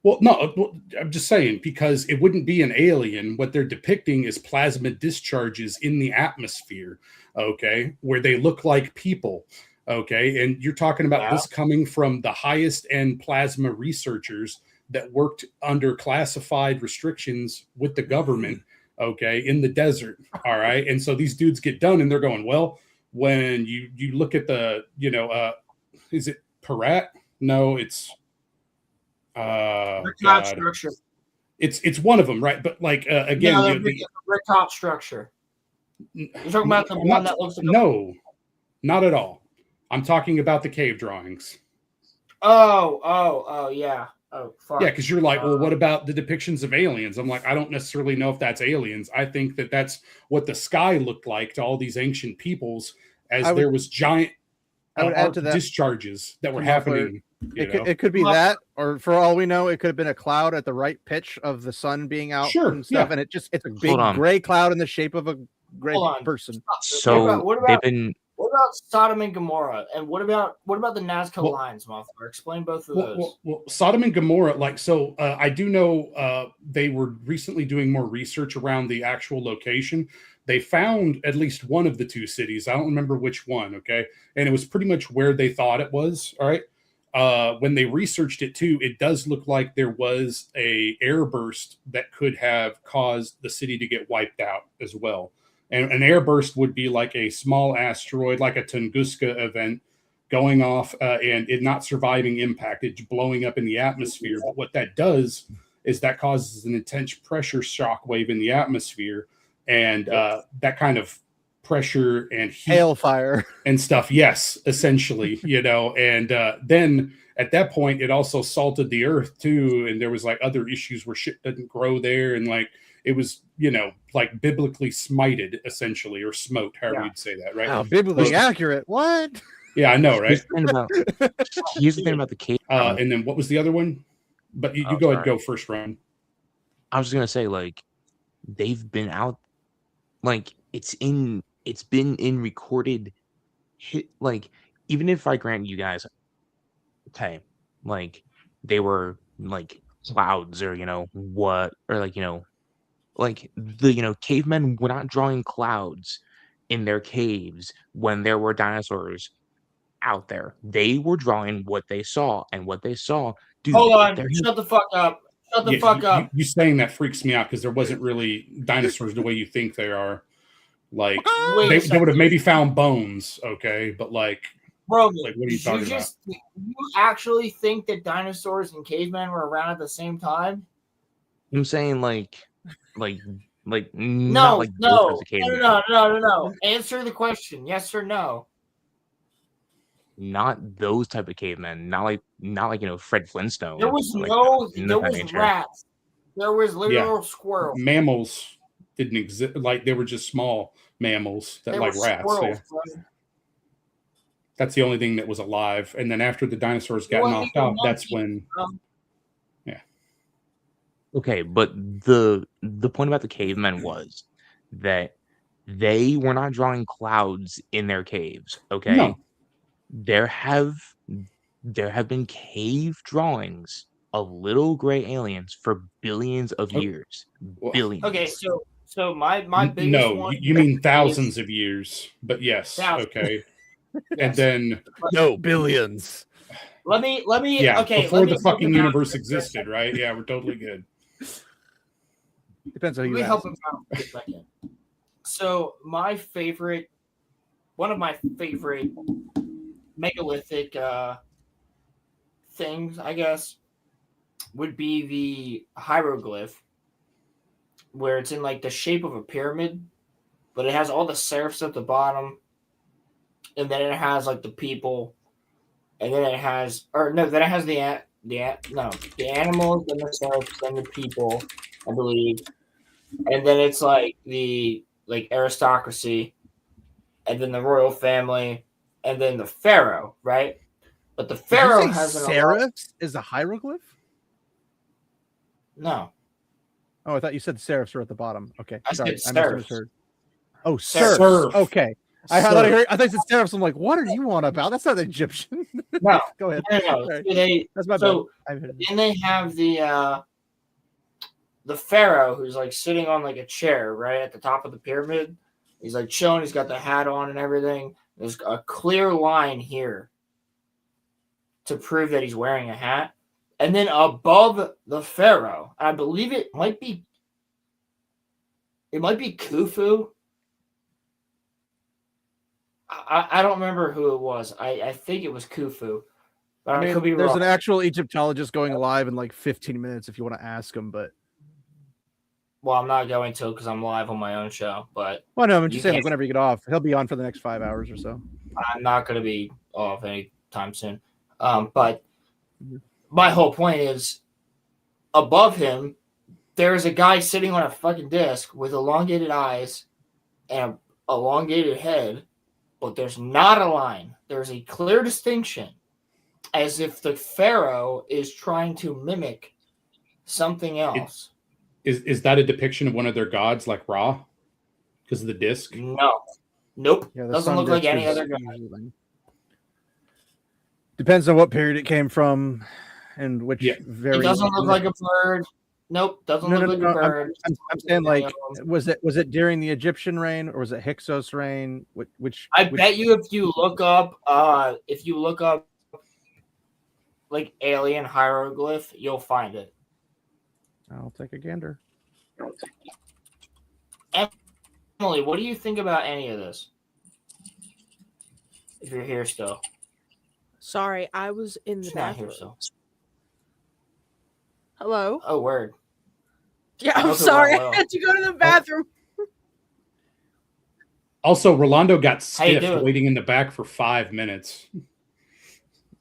Well, no, I'm just saying, because it wouldn't be an alien. What they're depicting is plasma discharges in the atmosphere, okay, where they look like people, okay? And you're talking about this coming from the highest end plasma researchers that worked under classified restrictions with the government, okay, in the desert, all right? And so these dudes get done and they're going, well, when you look at the, is it Parat? No, it's... Rickout structure. It's one of them, right? But like again, No, the Rickout structure. You're talking about the one that looks like no, not at all. I'm talking about the cave drawings. Oh, yeah. Oh, fuck. Yeah, because you're like, well, what about the depictions of aliens? I'm like, I don't necessarily know if that's aliens. I think that that's what the sky looked like to all these ancient peoples, as there was giant I would add to that discharges that were Muffler. happening. It could be that, or for all we know, it could have been a cloud at the right pitch of the sun being out and stuff, and it's a big gray cloud in the shape of a gray person. So what they've about been what about Sodom and Gomorrah, and what about the Nazca lines, Muffler? Explain both of those. Well, Sodom and Gomorrah, like, so I do know they were recently doing more research around the actual location. They found at least one of the two cities. I don't remember which one, okay? And it was pretty much where they thought it was, all right? When they researched it too, it does look like there was a airburst that could have caused the city to get wiped out as well. And an airburst would be like a small asteroid, like a Tunguska event, going off and it not surviving impact, it's blowing up in the atmosphere. But what that does is that causes an intense pressure shock wave in the atmosphere, and that kind of pressure and heat, hailfire and stuff. Yes, essentially, and then at that point, it also salted the earth too, and there was like other issues where shit didn't grow there, and like it was, like biblically smited, essentially, or smote, however you'd say that, right? Wow, biblically accurate. What? Yeah, I know, right? Here's the thing about the cave. And then what was the other one? But you go ahead, go first, Ryan. I was gonna say, like, they've been out, like, it's been in recorded hit, like, even if I grant you guys, okay, like, they were like clouds, or what, or like the cavemen were not drawing clouds in their caves when there were dinosaurs out there. They were drawing what they saw, and what they saw. Dude, Hold on. there- Shut the fuck up. Shut the fuck up. You saying that freaks me out because there wasn't really dinosaurs the way you think they are. Like Wait they would have maybe found bones, okay, but like, Roman, like what are you talking about? You actually think that dinosaurs and cavemen were around at the same time? I'm saying like not No, like those no, types of cavemen. no. Answer the question, yes or no. Not those type of cavemen. Not like Fred Flintstone. There was like, there was nature. rats. There was literal squirrels. Mammals didn't exist. Like they were just small mammals that There like were rats. squirrels, Yeah. bro. That's the only thing that was alive. And then after the dinosaurs got Well, knocked even out, that's monkeys, when. Yeah. Okay, but the point about the cavemen was that they were not drawing clouds in their caves. Okay. No. There have been cave drawings of little gray aliens for billions of years. Billions. Okay, so my biggest No, one. you mean thousands of years, but yes, Thousands. okay. Yes. And then No, billions. Let me. yeah, Okay, before let me the fucking help him out universe for a existed, right? Yeah, we're totally good. Depends on who Let you me help ask. him out for a second. So one of my favorite megalithic things, I guess, would be the hieroglyph, where it's in like the shape of a pyramid, but it has all the serifs at the bottom, and then it has like the people, and then it has the animals, then the serifs, then the people, I believe, and then it's like the aristocracy, and then the royal family, and then the pharaoh, right? But the pharaoh has an serifs is a hieroglyph. No. Oh, I thought you said serifs were at the bottom. Okay, I sorry, said I serfs. misheard. Oh, Serfs. serfs. Okay, I thought Serfs. I said serifs. I'm like, what are you on about? That's not Egyptian. No. Go ahead. No. Sorry. That's my bad. bad. Then they have the pharaoh who's like sitting on like a chair right at the top of the pyramid. He's like chilling. He's got the hat on and everything. There's a clear line here to prove that he's wearing a hat. And then above the pharaoh, I believe it might be Khufu. I don't remember who it was. I think it was Khufu. But I could be there's wrong. an actual Egyptologist going live in like 15 minutes if you want to ask him, but Well, I'm not going to because I'm live on my own show. But well, no, I'm you just saying like can't- whenever you get off, he'll be on for the next 5 hours or so. I'm not going to be off anytime soon. But my whole point is, above him, there's a guy sitting on a fucking disc with elongated eyes and an elongated head, but there's not a line. There's a clear distinction, as if the pharaoh is trying to mimic something else. Is that a depiction of one of their gods, like Ra, because of the disc? No, nope. Yeah, the Doesn't sun look like disc any is other god. usually- Depends on what period it came from and which It variant. doesn't look like a bird. Nope, doesn't look like a bird. I'm saying like, was it during the Egyptian reign or was it Hyksos reign? Which I bet you if you look up like alien hieroglyph, you'll find it. I'll take a gander. Emily, what do you think about any of this? If you're here still. Sorry, I was in the She's not here bathroom. still. Hello? Oh, word. Yeah, I I'm hope it sorry. went I well. had to go to the bathroom. Also, Rolando got How you stiffed doing? waiting in the back for 5 minutes.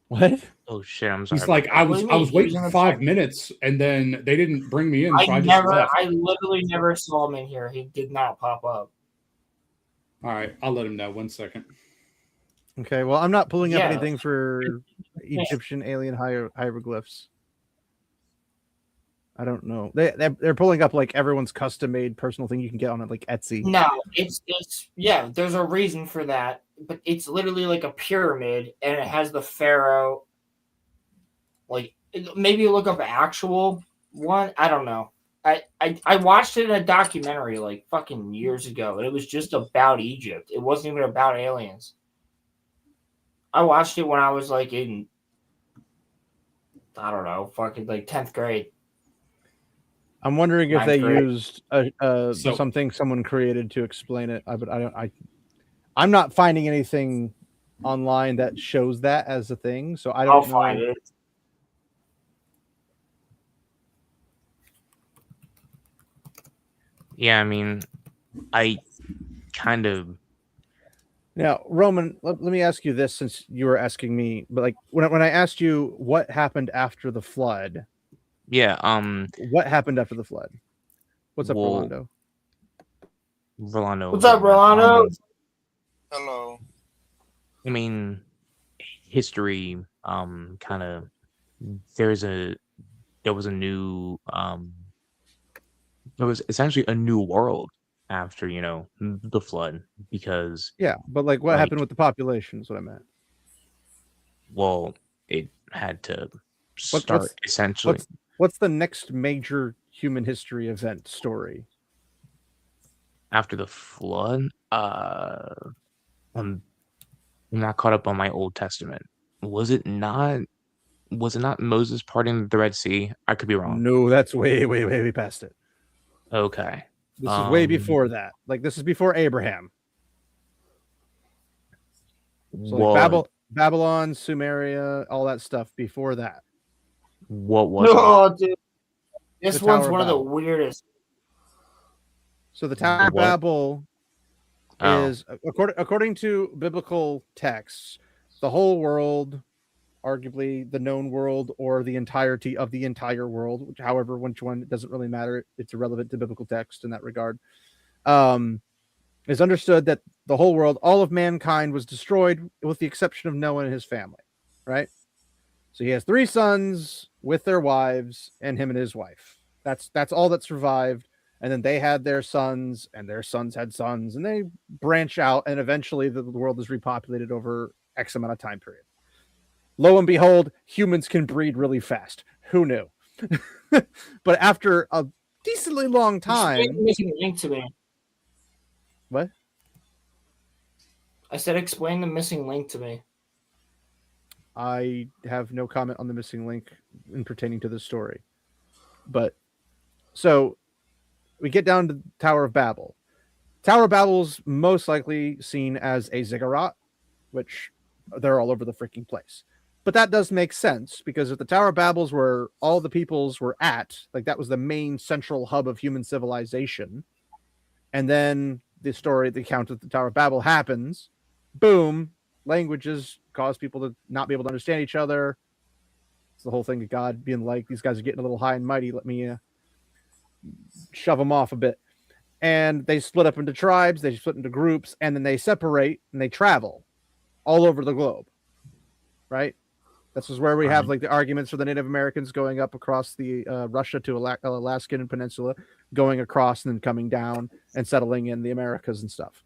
What? Oh shit! I'm sorry. He's like, I What was do you mean? He waiting was in for the 5 minutes, and then they didn't bring me in, so I just left. I literally never saw him in here. He did not pop up. All right, I'll let him know. 1 second. Okay, well, I'm not pulling up Yeah. anything for Egyptian alien hieroglyphs. I don't know. They're pulling up like everyone's custom made personal thing you can get on it, like Etsy. No, it's yeah, there's a reason for that, but it's literally like a pyramid and it has the pharaoh. Like maybe look up actual one. I don't know. I watched it in a documentary like fucking years ago, and it was just about Egypt. It wasn't even about aliens. I watched it when I was like in, I don't know, fucking like 10th grade. I'm wondering if they grade. used something someone created to explain it. I'm not finding anything online that shows that as a thing, so I don't know. I'll find it. Yeah, I mean, I kind of. Now, Roman, let me ask you this, since you were asking me, but like when I asked you what happened after the flood. Yeah. What happened after the flood? What's up, Rolando? What's up, Rolando? Hello. I mean, history. Kind of. There was a new. There was essentially a new world after the flood, because yeah, but like what happened with the population is what I meant. Well, it had to start essentially. What's the next major human history event story after the flood? I'm not caught up on my Old Testament. Was it not Moses parting the Red Sea? I could be wrong. No, that's way past it. Okay. This is way before that. Like, this is before Abraham. So like Babylon, Sumeria, all that stuff before that. What was it? Dude. This one's one of the weirdest. So the Tower of Babel is, according to biblical texts, the whole world, arguably the known world, or the entirety of the entire world, which, however, which one, it doesn't really matter. It's irrelevant to biblical text in that regard. Is understood that the whole world, all of mankind, was destroyed with the exception of Noah and his family, right? So he has 3 sons with their wives and him and his wife. That's all that survived. And then they had their sons, and their sons had sons, and they branch out, and eventually the world is repopulated over X amount of time period. Lo and behold, humans can breed really fast. Who knew? But after a decently long time... Explain the missing link to me. What? I said explain the missing link to me. I have no comment on the missing link in pertaining to this story. But, so, we get down to the Tower of Babel. Tower of Babel's most likely seen as a ziggurat, which they're all over the freaking place. But that does make sense, because if the Tower of Babel's where all the peoples were at, like that was the main central hub of human civilization, and then the account of the Tower of Babel happens, boom, languages cause people to not be able to understand each other. It's the whole thing of God being like, these guys are getting a little high and mighty, let me shove them off a bit. And they split up into tribes, they split into groups, and then they separate and they travel all over the globe, right? This is where we have like the arguments for the Native Americans going up across the Russia to Alaskan Peninsula, going across and then coming down and settling in the Americas and stuff.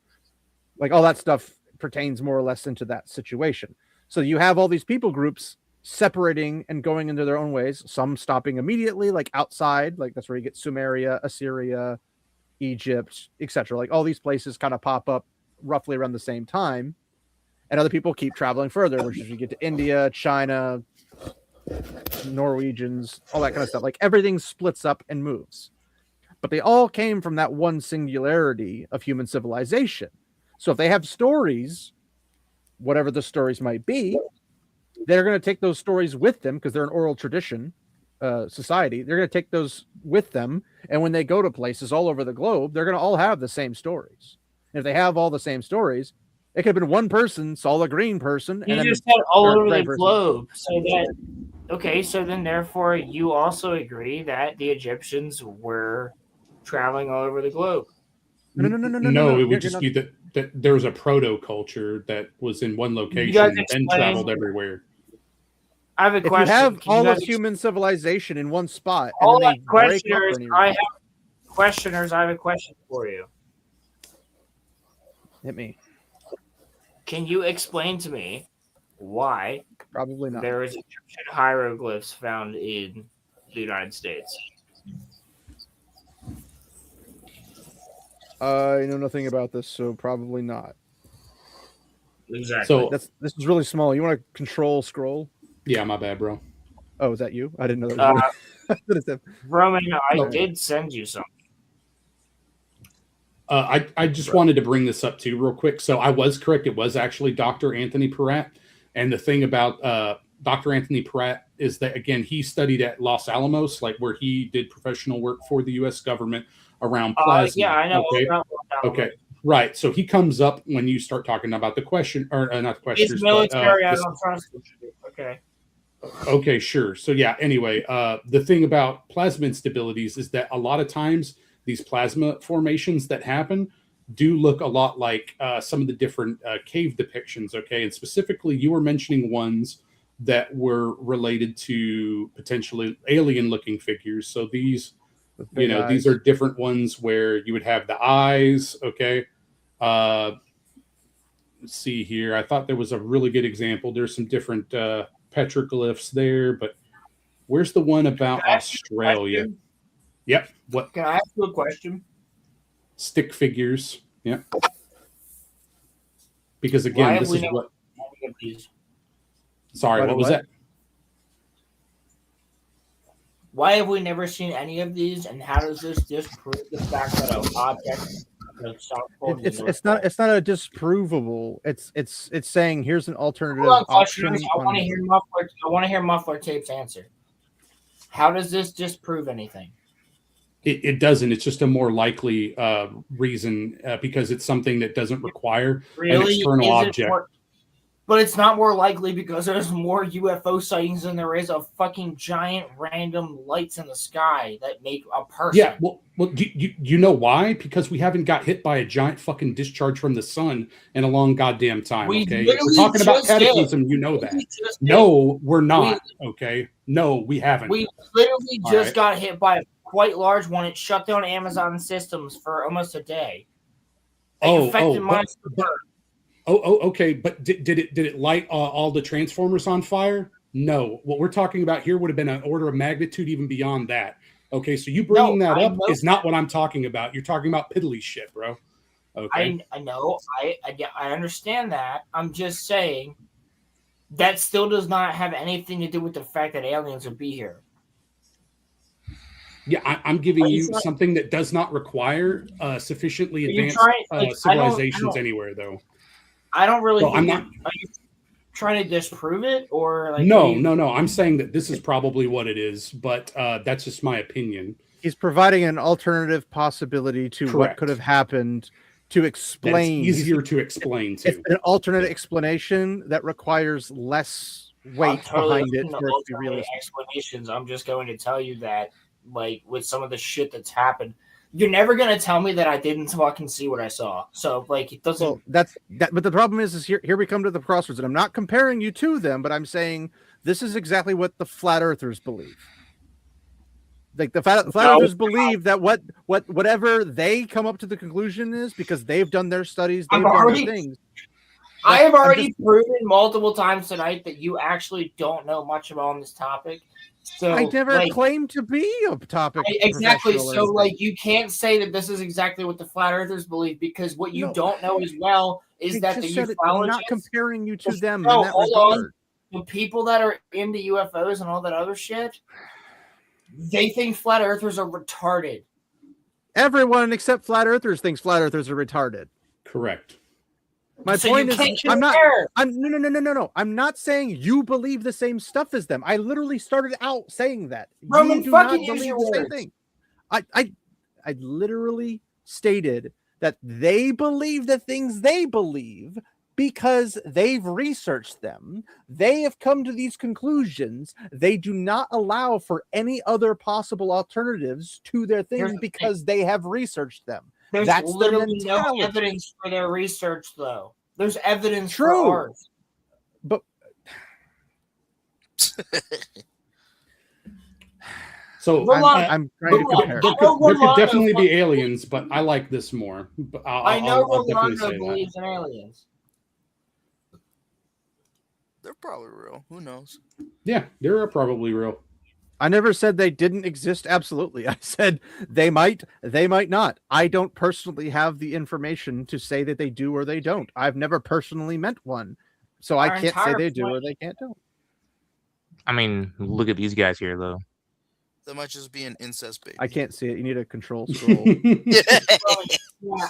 Like all that stuff pertains more or less into that situation. So you have all these people groups separating and going into their own ways, some stopping immediately, like outside, like that's where you get Sumeria, Assyria, Egypt, etc. Like all these places kind of pop up roughly around the same time. And other people keep traveling further, which is you get to India, China, Norwegians, all that kind of stuff. Like everything splits up and moves. But they all came from that one singularity of human civilization. So if they have stories, whatever the stories might be, they're going to take those stories with them because they're an oral tradition society. They're going to take those with them. And when they go to places all over the globe, they're going to all have the same stories. And if they have all the same stories, it could have been one person saw the green person. You and just said all over the globe. So then therefore you also agree that the Egyptians were traveling all over the globe. No, it would just be that there was a proto culture that was in one location and then traveled everywhere. I have a question. If you have all of human civilization in one spot, all and then they break up I have questioners. I have a question for you. Hit me. Can you explain to me why probably not there is Egyptian hieroglyphs found in the United States? I know nothing about this, so probably not. Exactly. So This is really small. You want to control scroll? yeah, my bad, bro. Oh, is that you? I didn't know that was Roman, I No. did send you something. I just wanted to bring this up too, real quick. So I was correct. It was actually Dr. Anthony Peratt. And the thing about Dr. Anthony Peratt is that, again, he studied at Los Alamos, like where he did professional work for the U.S. government around plasma. Yeah, I know. Okay. About Okay. Right. So he comes up when you start talking about the question, or not the questions. It's military. But, I don't trust it. Okay. Okay, sure. So yeah, anyway, the thing about plasma instabilities is that a lot of times these plasma formations that happen do look a lot like some of the different cave depictions, okay? And specifically, you were mentioning ones that were related to potentially alien-looking figures. So these, big these eyes. are different ones where you would have the eyes, okay? Let's see here. I thought there was a really good example. There's some different petroglyphs there, but where's the one about Australia? Yep. What? Can I ask you a question? Stick figures. Yep. Because again, this is what. Sorry, what was that? Why have we never seen any of these? And how does this disprove the fact that an object? It's not a disprovable. It's saying here's an alternative Hold on, option. I want to hear Muffler Tape's answer. How does this disprove anything? It doesn't. It's just a more likely reason because it's something that doesn't require an external object. But it's not more likely because there's more UFO sightings than there is of fucking giant random lights in the sky that make a person. Yeah, well, you know why? Because we haven't got hit by a giant fucking discharge from the sun in a long goddamn time. Okay, if we're talking about cataclysm. You know that. No, we're not. Okay, no, we haven't. We literally just got hit by a quite large one. It shut down Amazon systems for almost a day. Okay, but did it light all the transformers on fire? No. What we're talking about here would have been an order of magnitude even beyond that. Okay, so you bringing that up is not what I'm talking about. You're talking about piddly shit, bro. Okay. I know. I understand that. I'm just saying that still does not have anything to do with the fact that aliens would be here. Yeah, I'm giving you something that does not require sufficiently advanced civilizations anywhere, though. I don't really. I'm not. Are you trying to disprove it, or like? No. I'm saying that this is probably what it is, but that's just my opinion. He's providing an alternative possibility to what could have happened to explain. It's easier to explain too. It's an alternate explanation that requires less weight behind it for it to be realistic. Explanations. I'm just going to tell you that, like, with some of the shit that's happened. You're never gonna tell me that I didn't fucking see what I saw. So like it doesn't. Well, that's that. But the problem is here we come to the crossroads, and I'm not comparing you to them, but I'm saying this is exactly what the flat earthers believe. Like the flat earthers believe that whatever they come up to the conclusion is because they've done their studies, they've done their things. I have already proven multiple times tonight that you actually don't know much about this topic. So I never claimed to be a topic. Exactly. So, like, you can't say that this is exactly what the flat earthers believe because what you don't know as well is that the ufologists. I'm not comparing you to them in that regard. The people that are into UFOs and all that other shit, they think flat earthers are retarded. Everyone except flat earthers thinks flat earthers are retarded. Correct. My point is, I'm not saying you believe the same stuff as them. I literally started out saying that. Roman, you do fucking not believe the same thing. I literally stated that they believe the things they believe because they've researched them. They have come to these conclusions. They do not allow for any other possible alternatives to their things because they have researched them. That's literally no evidence for their research, though. There's evidence for ours. But so I'm trying to compare. There could definitely be aliens, but I like this more. I know Rolando believes in aliens. They're probably real. Who knows? Yeah, they're probably real. I never said they didn't exist. Absolutely. I said they might not. I don't personally have the information to say that they do or they don't. I've never personally met one. So I can't say they do or they can't do. I mean, look at these guys here, though. That might just be an incest baby. I can't see it. You need a control scroll. Yeah,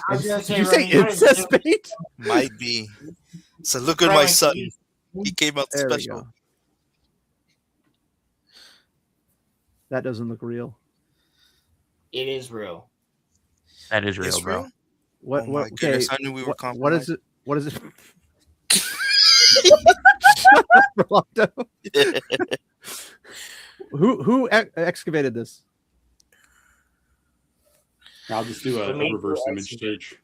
I was gonna Did say, you say Remy, incest bait? Might be. So look at my son. He came out There we special. go. That doesn't look real. It is real. That is real, It's bro. real? What? Oh what? my goodness, I knew we were What is compromised. it? What is it? Shut up, Rolando. Who excavated this? I'll just do a reverse image search.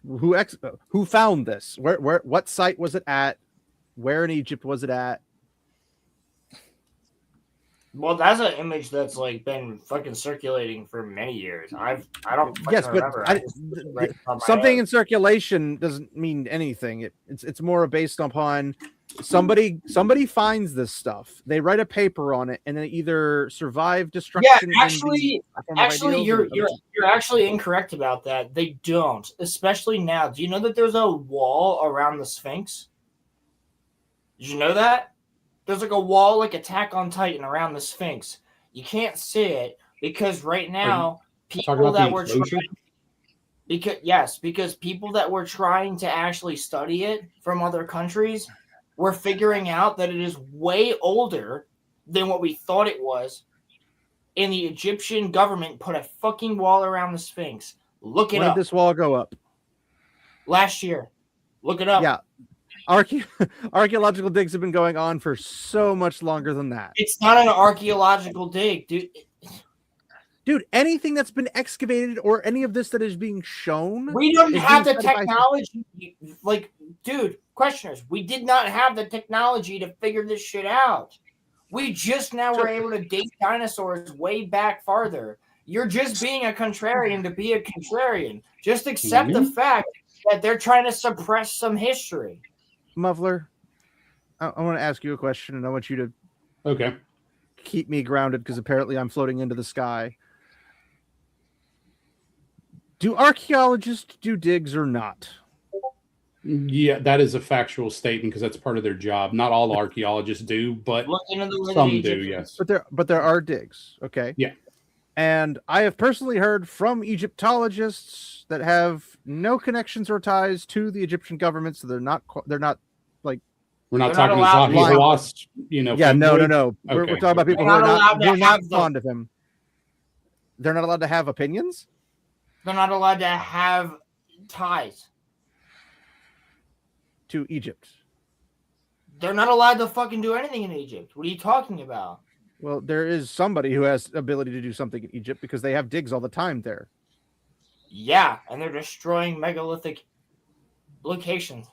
Who found this? Where? What site was it at? Where in Egypt was it at? Well, that's an image that's like been fucking circulating for many years. I don't fucking Yes, but remember. something in circulation doesn't mean anything. It's more based upon somebody finds this stuff. They write a paper on it, and they either survive destruction. Yeah, actually, you're actually incorrect about that. They don't, especially now. Do you know that there's a wall around the Sphinx? Did you know that? There's like a wall, like Attack on Titan, around the Sphinx. You can't see it because right now people that were because people that were trying to actually study it from other countries were figuring out that it is way older than what we thought it was. And the Egyptian government put a fucking wall around the Sphinx. Look it up. When did this wall go up? Last year. Look it up. Yeah. Archaeological digs have been going on for so much longer than that. It's not an archaeological dig, dude. Dude, anything that's been excavated or any of this that is being shown, we don't have the technology. Like, dude, questioners, we did not have the technology to figure this shit out. We just now were able to date dinosaurs way back farther. You're just being a contrarian to be a contrarian. Just accept the fact that they're trying to suppress some history. Muffler, I want to ask you a question, and I want you to keep me grounded because apparently I'm floating into the sky. Do archaeologists do digs or not? Yeah, that is a factual statement because that's part of their job. Not all archaeologists do, but some do, yes. But there are digs, okay? Yeah. And I have personally heard from Egyptologists that have no connections or ties to the Egyptian government, so they're not like we're not talking Zahi Hawass, Yeah, no. Okay. We're talking about people who are not fond of him. They're not allowed to have opinions? They're not allowed to have ties to Egypt. They're not allowed to fucking do anything in Egypt. What are you talking about? Well, there is somebody who has ability to do something in Egypt because they have digs all the time there. Yeah, and they're destroying megalithic locations.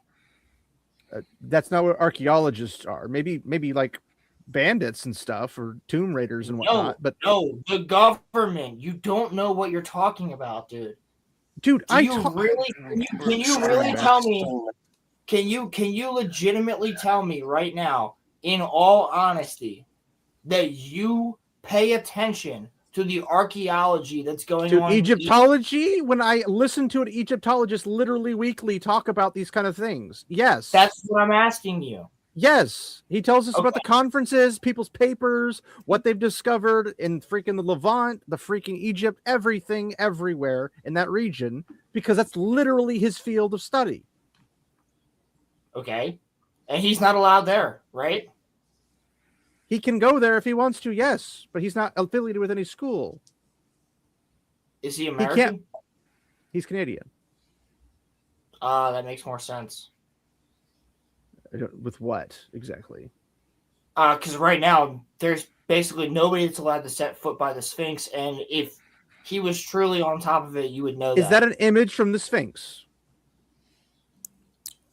That's not what archaeologists are. Maybe like bandits and stuff or tomb raiders and whatnot. No, the government. You don't know what you're talking about, dude. Dude, can you really tell me? Can you legitimately tell me right now, in all honesty, that you pay attention to the archaeology that's going on? Egyptology? When I listen to an Egyptologist literally weekly talk about these kind of things. Yes. That's what I'm asking you. Yes. He tells us about the conferences, people's papers, what they've discovered in freaking the Levant, the freaking Egypt, everything, everywhere in that region, because that's literally his field of study. Okay. And he's not allowed there, right? He can go there if he wants to, yes, but he's not affiliated with any school. Is he American? He's Canadian. That makes more sense. With what exactly? Because right now there's basically nobody that's allowed to set foot by the Sphinx, and if he was truly on top of it, you would know. Is that an image from the Sphinx?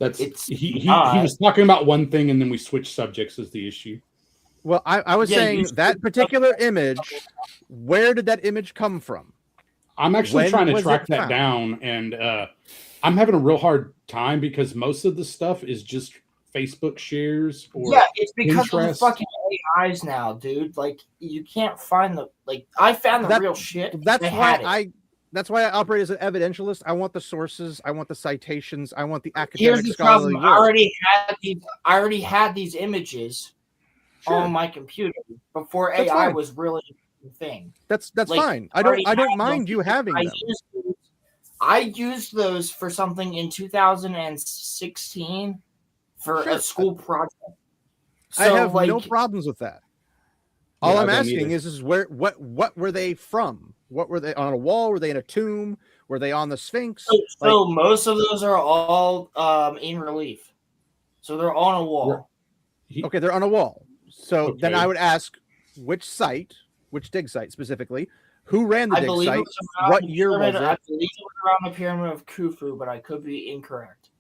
That's he was talking about one thing, and then we switched subjects as the issue. Well, I was saying that particular image. Where did that image come from? I'm actually trying to track that down, and I'm having a real hard time because most of the stuff is just Facebook shares or it's because Pinterest. of the fucking AIs now, dude. Like you can't find the I found the real shit. That's why I that's why I operate as an evidentialist. I want the sources, I want the citations, I want the Here's academic the scholarly problem. work. I already had these images on my computer before That's AI fine. was really a thing. That's Like, fine. I I already don't had mind them you because having them. I used those for something in 2016 for Sure. a school project. I So, have like, no problems with that. Yeah, All I I'm don't asking either. is what were they from? What were they on a wall? Were they in a tomb? Were they on the Sphinx? so most of those are all in relief. So they're on a wall. Okay, they're on a wall. So then Okay. I would ask which site, which dig site specifically, who ran the I dig believe site, it was around what the year was pyramid. I it? believe it was around the pyramid of Khufu, but I could be incorrect.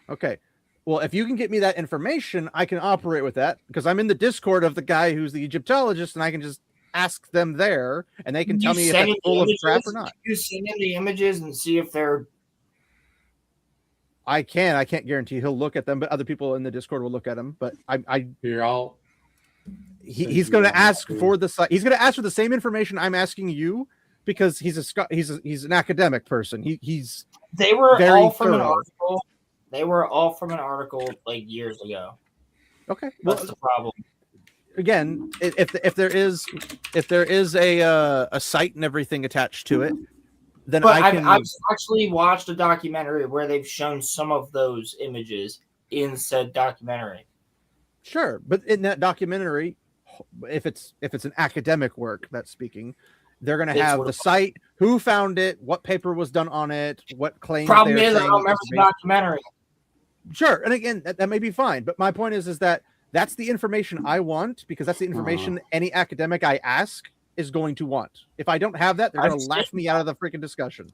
Okay. Well, if you can get me that information, I can operate with that because I'm in the Discord of the guy who's the Egyptologist, and I can just ask them there, and they can tell me if that's full of crap or not. You send him the images and see if they're. I can't guarantee he'll look at them, but other people in the Discord will look at them. But he's going to ask for the site. He's going to ask for the same information I'm asking you because he's an academic person. They were very all from an thorough. article. They were all from an article like years ago. Okay, That's the problem. Again, if there is a site and everything attached to it, then But I've actually watched a documentary where they've shown some of those images in said documentary. Sure, but in that documentary, if it's an academic work that's speaking, they're going to It's have what the it- site, who found it, what paper was done on it, what claims. Problem they're is, I saying don't remember was the based- documentary. Sure, and again, that may be fine, but my point is that that's the information I want because that's the information any academic I ask is going to want. If I don't have that, they're going to laugh me out of the freaking discussion.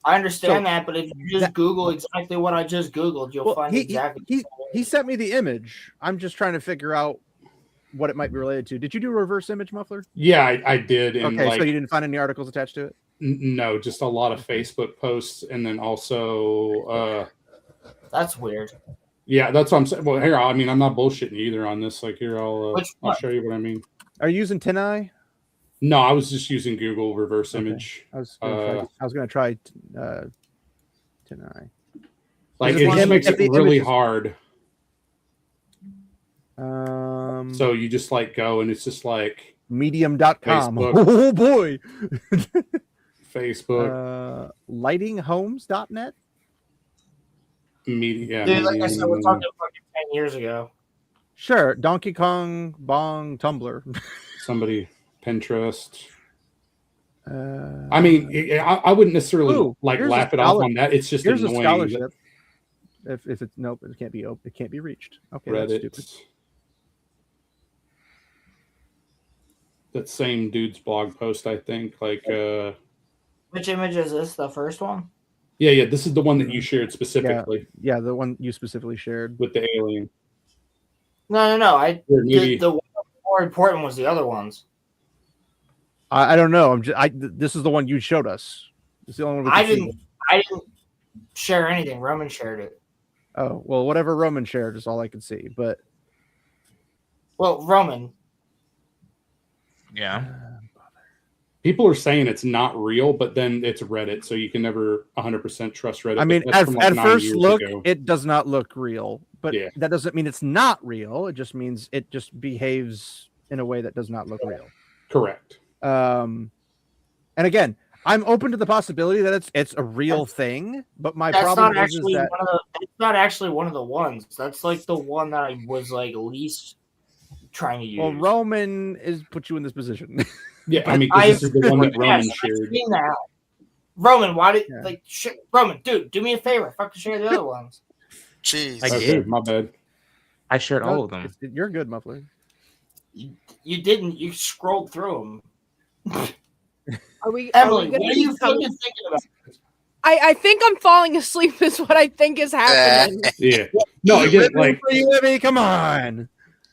I understand So, that, but if you just Google exactly what I just Googled, you'll find exactly. He sent me the image. I'm just trying to figure out what it might be related to. Did you do a reverse image muffler? Yeah, I did. And Okay, so you didn't find any articles attached to it? No, just a lot of Facebook posts, and then also. That's weird. Yeah, that's what I'm saying. Well, here, I'm not bullshitting you either on this. Like, here, I'll show you what I mean. Are you using TinEye? No, I was just using Google reverse image. I was going to try TinEye. Like, it just makes it really hard. So you just go and it's just like medium.com. Facebook. Oh boy. Facebook. Lightinghomes.net. Media. Dude, like I said, we're talking fucking 10 years ago. Sure. Donkey Kong, Bong, Tumblr. Somebody, Pinterest. I mean, I wouldn't necessarily laugh it off on that. It's just here's annoying. A scholarship. If it's nope, it can't be open. It can't be reached. Okay, Reddit. that's stupid. That same dude's blog post, I think. Which image is this? The first one? Yeah. This is the one that you shared specifically. Yeah, the one you specifically shared with the alien. No. The one more important was the other ones. I don't know. This is the one you showed us. It's the only one. I didn't share anything. Roman shared it. Oh well, whatever Roman shared is all I could see. But Roman. Yeah. People are saying it's not real, but then it's Reddit, so you can never 100% trust Reddit. I mean, That's from, at 9 first years look, ago. it does not look real. But Yeah. that doesn't mean it's not real. It just means it just behaves in a way that does not look real. Correct. And again, I'm open to the possibility that it's a real thing, but my problem is that it's not actually one of the ones. That's like the one that I was least trying to use. Well, Roman is put you in this position. Yeah, I mean, this is the one that Roman shared. I've seen that. Roman, why did Roman, dude, do me a favor, fucking share the other ones. Jeez, I did. My bad. I shared all of them. You're good, Muffler. You didn't. You scrolled through them. Emily, what are you fucking thinking about? I think I'm falling asleep is what I think is happening. Yeah. No, again, come on.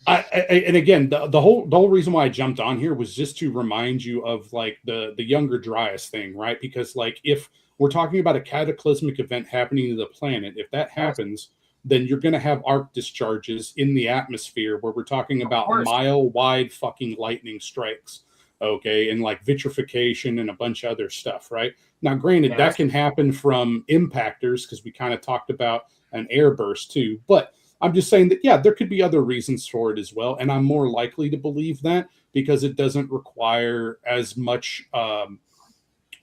And again, the whole reason why I jumped on here was just to remind you of the younger Dryas thing, right? Because if we're talking about a cataclysmic event happening to the planet, if that happens, then you're going to have arc discharges in the atmosphere where we're talking about mile-wide fucking lightning strikes, okay, and like vitrification and a bunch of other stuff, right? Now, granted, that can happen from impactors because we kind of talked about an air burst too, but I'm just saying that, yeah, there could be other reasons for it as well, and I'm more likely to believe that because it doesn't require as much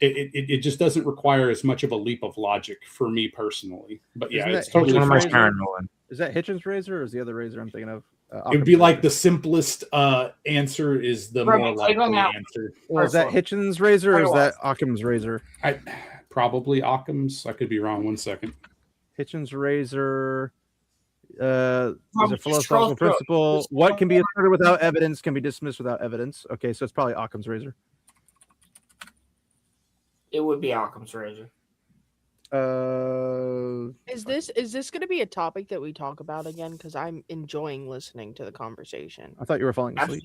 it just doesn't require as much of a leap of logic for me personally. But yeah, it's totally fine. Is that Hitchens razor or is the other razor I'm thinking of? It would be like the simplest answer is the more likely answer. Well, is that Hitchens razor or is that Occam's razor? Probably Occam's. I could be wrong. 1 second. Hitchens razor. Is a philosophical principle. What can be asserted without evidence can be dismissed without evidence. Okay, so it's probably Occam's razor. It would be Occam's razor. Is this going to be a topic that we talk about again? Because I'm enjoying listening to the conversation. I thought you were falling asleep.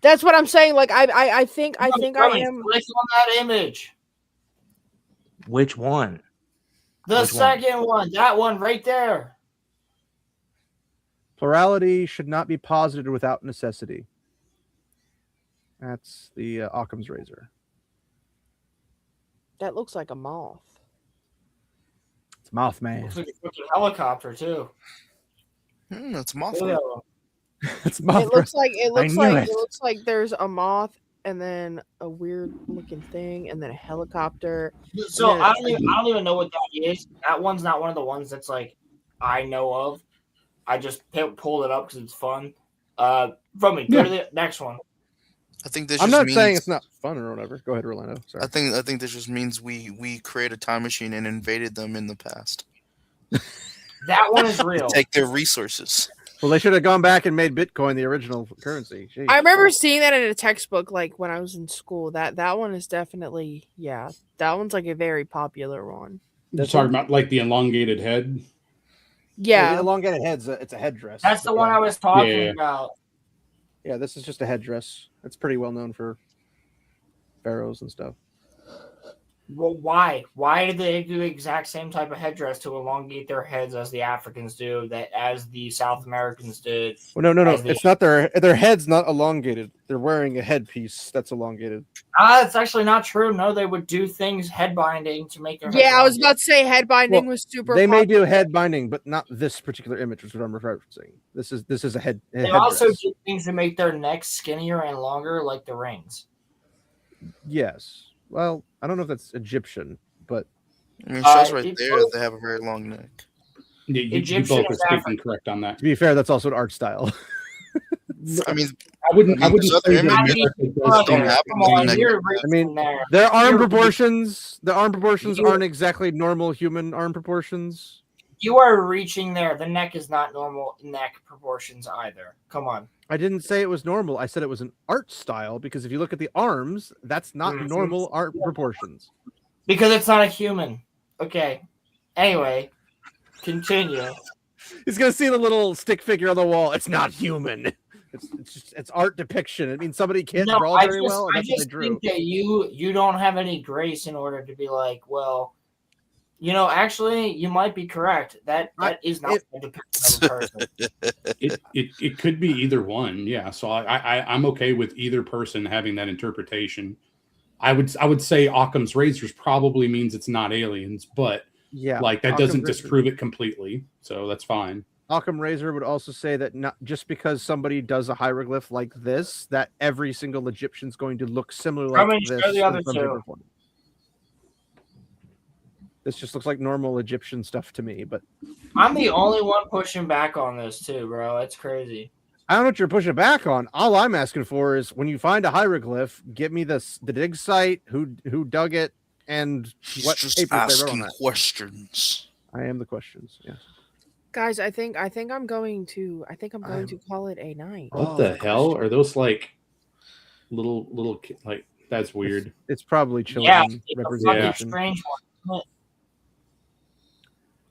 That's what I'm saying. Like I think I am. Click on that image. Which one? The second one. That one right there. Plurality should not be posited without necessity. That's the Occam's razor. That looks like a moth. It's Mothman. Looks like a fucking helicopter too. It's Mothman. It's Mothman. It looks like there's a moth and then a weird looking thing and then a helicopter. So I don't even know what that is. That one's not one of the ones that's like I know of. I just pulled it up because it's fun. From me, go to the next one. I think this. I'm not saying it's not fun or whatever. Go ahead, Rolando. Sorry. I think this just means we create a time machine and invaded them in the past. That one is real. Take their resources. Well, they should have gone back and made Bitcoin the original currency. Jeez. I remember seeing that in a textbook, like when I was in school. That one is definitely that one's like a very popular one. You're talking about like the elongated head. Yeah, the elongated head's it's a headdress. That's the one I was talking about. Yeah, this is just a headdress. It's pretty well known for pharaohs and stuff. Well, why? Why do they do the exact same type of headdress to elongate their heads as the Africans do, as the South Americans did? Well, no. It's not their head's not elongated. They're wearing a headpiece that's elongated. That's actually not true. No, they would do things head binding to make their head I was about to say head binding was super They popular. may do head binding, but not this particular image, which is what I'm referencing. This is a head. They also do things to make their necks skinnier and longer, like the rings. Yes. Well, I don't know if that's Egyptian, but I mean, it shows right there that they have a very long neck. You both are speaking correct on that. To be fair, that's also an art style. I mean, I wouldn't say their arm proportions. The arm proportions aren't exactly normal human arm proportions. You are reaching there. The neck is not normal neck proportions either. Come on. I didn't say it was normal. I said it was an art style because if you look at the arms, that's not normal art proportions. Because it's not a human. Okay. Anyway, continue. He's gonna see the little stick figure on the wall. It's not human. It's art depiction. I mean, somebody can't draw very well. And I that's what they just drew. think that you don't have any grace in order to be like, well, actually, you might be correct. That is not a depiction of a person. It could be either one, yeah. So I'm okay with either person having that interpretation. I would say Occam's razors probably means it's not aliens, but like that doesn't disprove it completely. So that's fine. Occam razor would also say that not just because somebody does a hieroglyph like this, that every single Egyptian's going to look similar like this. The other two. This just looks like normal Egyptian stuff to me, but I'm the only one pushing back on this too, bro. It's crazy. I don't know what you're pushing back on. All I'm asking for is when you find a hieroglyph, give me the dig site, who dug it, and what just papers they wrote on asking that. questions. I am the questions. Yes. Guys, I think I'm going to call it a night. What the hell are those like little like? That's weird. It's probably children representation. Strange one.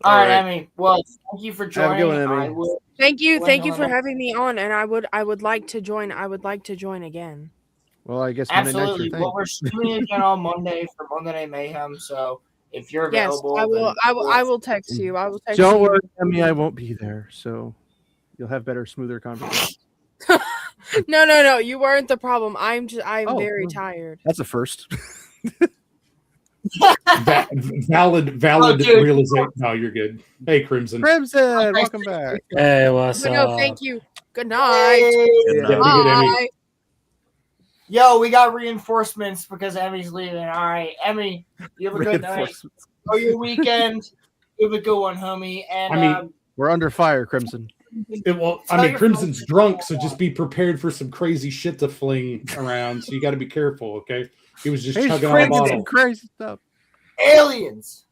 All right, Emmy. Well, thank you for joining. Thank you for having me on, and I would like to join. I would like to join again. Well, I guess absolutely. Well, we're streaming again on Monday for Monday Night Mayhem, so if you're Yes, available, I will. then I will text you. I will text Don't you. worry, Emmy, I won't be there, so you'll have better, smoother conversations. No. You weren't the problem. I'm Oh, very well, tired. That's a first. Valid dude. realization. No, you're good. Hey, Crimson. Crimson, welcome back. Hey, what's But no, up? thank you. Good night. Hey. Yeah, be good, Emmy. Bye. Yo, we got reinforcements because Emmy's leaving. All right, Emmy, you have a good night. Or your weekend. You have a good one, homie. And I mean, we're under fire, Crimson. Crimson's drunk, so just be prepared for some crazy shit to fling around. So you got to be careful, okay? He was just He's chugging on a drinking bottle. some crazy stuff. aliens.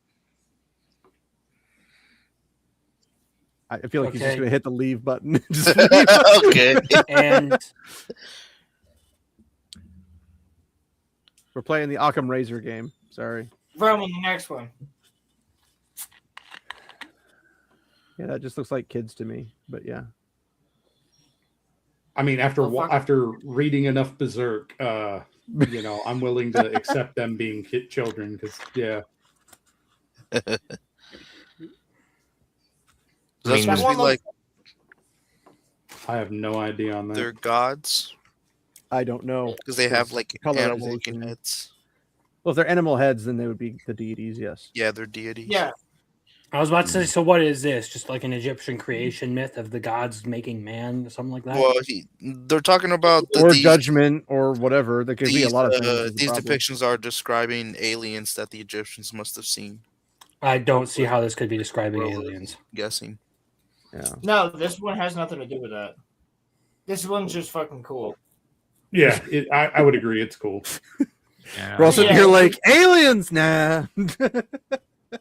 I feel like he's just Okay. gonna hit the leave button. Just leave. Okay. And we're playing the Occam Razor game. Sorry. Roman, the next one. Yeah, that just looks like kids to me. But yeah. I mean, after reading enough Berserk, I'm willing to accept them being children because, yeah. Is that supposed to be like I have no idea on that. they're gods? I don't know. Because they have like animal looking Colorization. heads. Well, if they're animal heads, then they would be the deities, yes. Yeah, they're deities. Yeah. I was about to say, so what is this? Just like an Egyptian creation myth of the gods making man or something like that? Well, they're talking about or judgment or whatever. There could be a lot of things. is the these problem. depictions are describing aliens that the Egyptians must have seen. I don't see how this could be describing aliens. Guessing. Yeah. No, this one has nothing to do with that. This one's just fucking cool. Yeah, I would agree. It's cool. We're all sitting here like, aliens? Nah.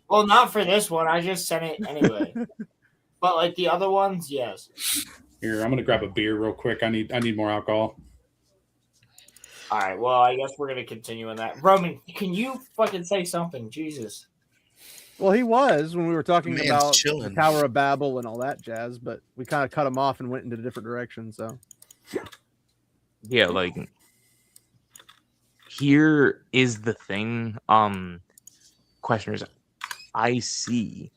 Well, not for this one. I just sent it anyway. But like the other ones, yes. Here, I'm gonna grab a beer real quick. I need more alcohol. All right. Well, I guess we're gonna continue on that. Roman, can you fucking say something? Jesus. Well, he was when we were talking Man's about chilling. the Tower of Babel and all that jazz, but we kind of cut him off and went into a different direction. So, yeah, like here is the thing. Questioners, I see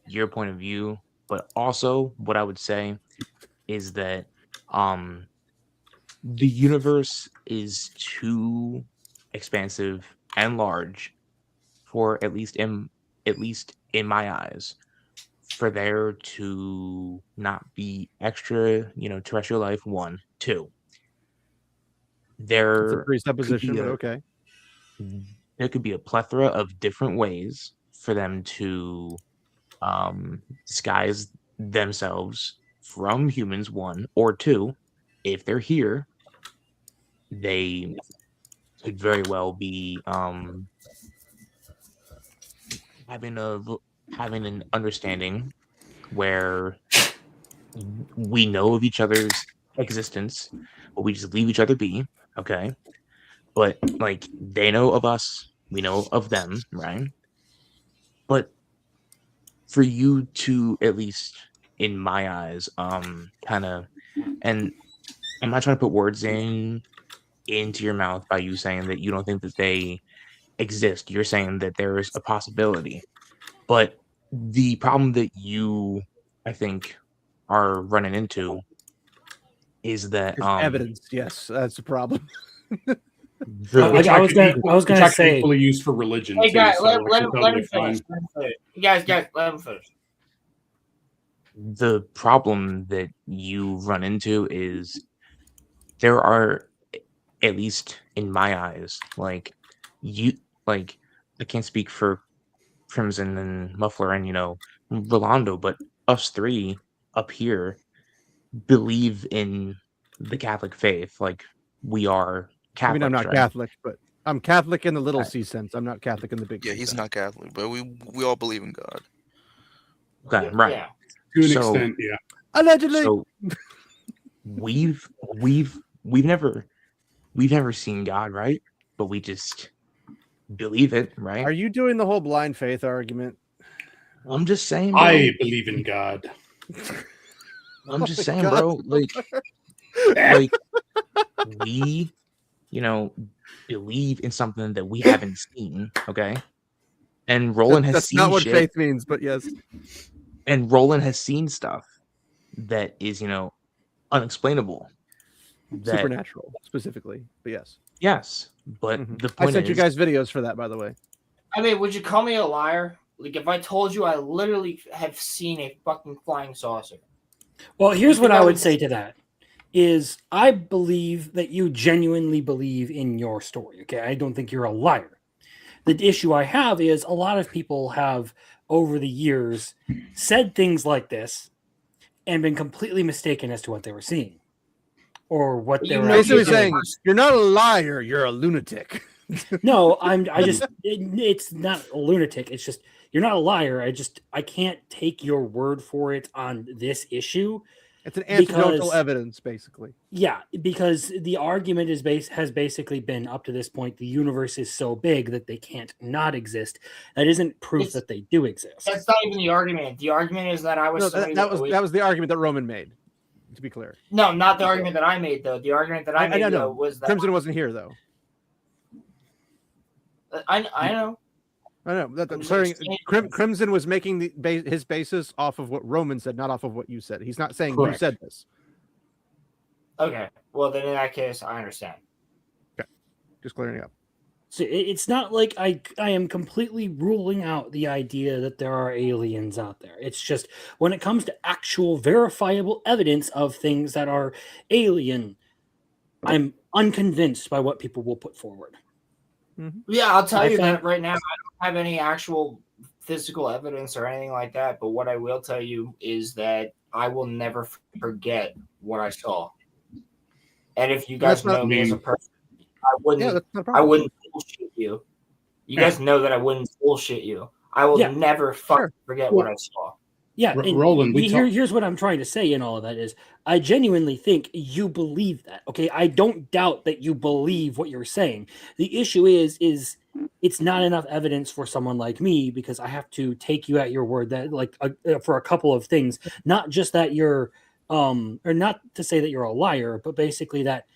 your point of view, but also what I would say is that the universe is too expansive and large for at least in my eyes for there to not be extra, terrestrial life. 1, 2. There it's a presupposition, could be but okay. There could be a plethora of different ways for them to disguise themselves from humans. 1 or 2, if they're here, they could very well be having an understanding where we know of each other's existence, but we just leave each other be. Okay. But like they know of us, we know of them, right? But for you to, at least in my eyes, kind of, and I'm not trying to put words into your mouth by you saying that you don't think that they exist. You're saying that there is a possibility. But the problem that you, I think, are running into is that There's evidence. Yes, that's a problem. I was gonna say equally used for religion. Hey too, guys, so let it's me totally finish. fine. Guys, let him finish. The problem that you run into is there are, at least in my eyes, I can't speak for Crimson and Muffler and Rolando, but us three up here believe in the Catholic faith. Like we are Catholic. I mean, I'm not Catholic, but I'm Catholic in the little C sense. I'm not Catholic in the big. Yeah, he's not Catholic, but we all believe in God. Okay, right. Yeah. To an extent, yeah. Allegedly. So we've never seen God, right? But we just believe it, right? Are you doing the whole blind faith argument? I'm just saying. I believe in God. I'm just saying, God. bro. Like we, believe in something that we haven't seen. Okay, And Roland has That's seen not what shit. faith means, but yes. And Roland has seen stuff that is, unexplainable. That, Supernatural, specifically. But yes. yes, but the I point sent you is, guys videos for that, by the way. I mean, would you call me a liar? Like, if I told you I literally have seen a fucking flying saucer. Well, here's You what think I I would would- say to that is I believe that you genuinely believe in your story. Okay. I don't think you're a liar. The issue I have is a lot of people have over the years said things like this and been completely mistaken as to what they were seeing or what they were basically actually saying doing. you're not a liar, you're a lunatic. No, it's not a lunatic. It's just you're not a liar. I can't take your word for it on this issue. It's an anecdotal because- evidence, basically. Yeah, because the argument has basically been up to this point, the universe is so big that they can't not exist. That isn't proof that they do exist. That's not even the argument. The argument is that I was No, somebody that was the argument that Roman made, to be clear. No, not the argument that I made, though. The argument that I made, know. though, was that Crimson wasn't here, though. I know. I know. Crimson was making his basis off of what Roman said, not off of what you said. He's not saying you said this. Okay. Well, then in that case, I understand. Okay. Just clearing it up. So it's not like I am completely ruling out the idea that there are aliens out there. It's just when it comes to actual verifiable evidence of things that are alien, I'm unconvinced by what people will put forward. Yeah, I'll tell you that right now. I don't have any actual physical evidence or anything like that. But what I will tell you is that I will never forget what I saw. And if you guys know me as a person, I wouldn't bullshit you. You guys know that I wouldn't bullshit you. I will never forget what I saw. Yeah, Roland, here's what I'm trying to say in all of that is I genuinely think you believe that. Okay, I don't doubt that you believe what you're saying. The issue is it's not enough evidence for someone like me because I have to take you at your word that for a couple of things, not just that you're or not to say that you're a liar, but basically that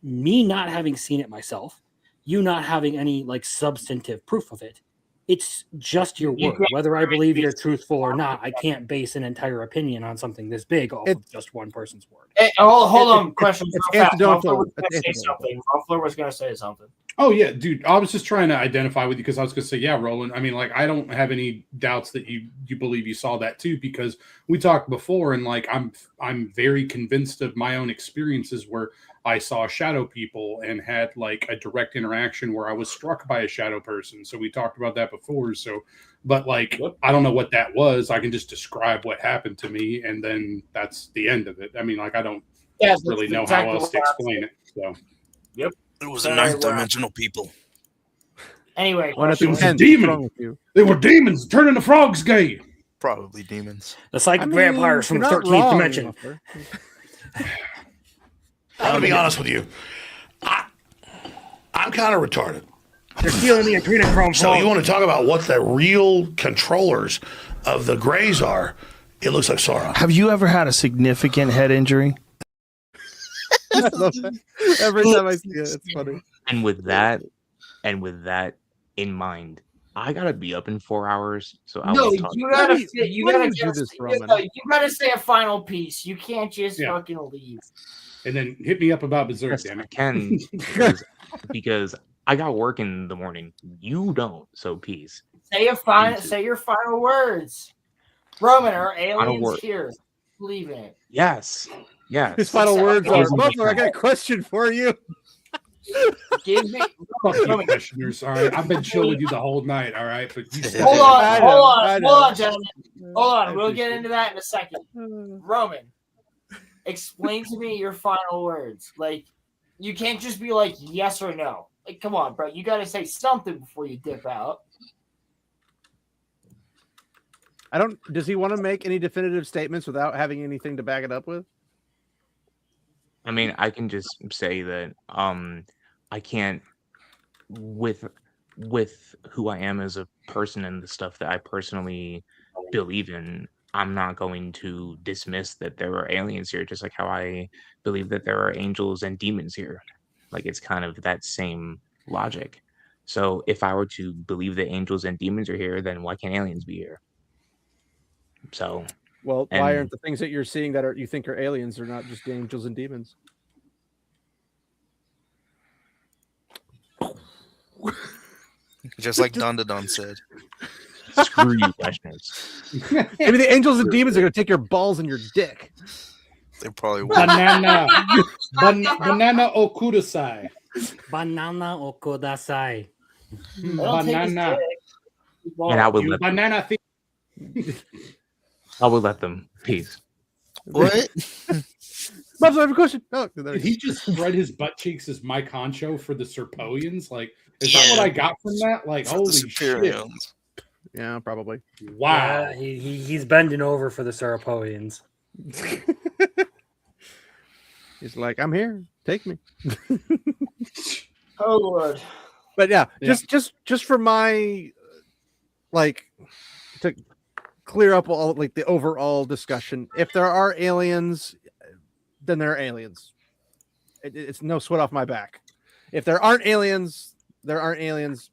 me not having seen it myself, you not having any substantive proof of it. It's just your word. Whether I believe you're truthful or not, I can't base an entire opinion on something this big off of just one person's word. Hey, hold on. Question. anecdotal. Muffler was going to say something. Oh yeah, dude. I was just trying to identify with you because I was going to say, yeah, Roland. I mean, I don't have any doubts that you believe you saw that too, because we talked before, and I'm very convinced of my own experiences where I saw shadow people and had a direct interaction where I was struck by a shadow person. So we talked about that before. So, but I don't know what that was. I can just describe what happened to me, and then that's the end of it. I mean, I don't really know how else to explain it. So, yep. It was a ninth dimensional people. Anyway, it was a demon. They were demons turning the frogs gay. Probably demons. The psychic vampires from the 13th dimension. I'm gonna be honest with you. I'm kind of retarded. They're stealing the adrenochrome. So you want to talk about what the real controllers of the Greys are? It looks like Sauron. Have you ever had a significant head injury? I love that. Every time I see it, it's funny. And with that in mind, I gotta be up in 4 hours. So you gotta say a final piece. You can't just fucking leave. And then hit me up about Berserk, damn it. I can because I got work in the morning. You don't, so peace. Say your final words. Roman, are aliens here? Believe in it. Yes. His final words are, Muffler, I got a question for you. Give me fuck you, commissioners. All right, I've been chilling with you the whole night. All right, but you hold on, gentlemen. Hold on. We'll get into that in a second. Roman, explain to me your final words. You can't just be yes or no. Come on, bro. You got to say something before you dip out. Does he want to make any definitive statements without having anything to back it up with? I mean, I can just say that I can't with who I am as a person and the stuff that I personally believe in. I'm not going to dismiss that there are aliens here, just like how I believe that there are angels and demons here. It's kind of that same logic. So if I were to believe that angels and demons are here, then why can't aliens be here? So, well, why aren't the things that you're seeing that you think are aliens are not just angels and demons? Just like Don said. Screw you, questioners. Maybe the angels and demons are going to take your balls and your dick. They probably will. Banana okudasai. Banana okudasai. Banana. And I would let banana I would let them. Peace. What? Bob's, I have a question. Oh, did he just spread his butt cheeks as Mike Honcho for the Serpoians? Like, is that what I got from that? Like, holy shit. Yeah, probably. Wow. Yeah, he's bending over for the Sarapoians. He's like, I'm here. Take me. Oh Lord. But yeah, just for my like to clear up all like the overall discussion. If there are aliens, then there are aliens. It's no sweat off my back. If there aren't aliens, there aren't aliens.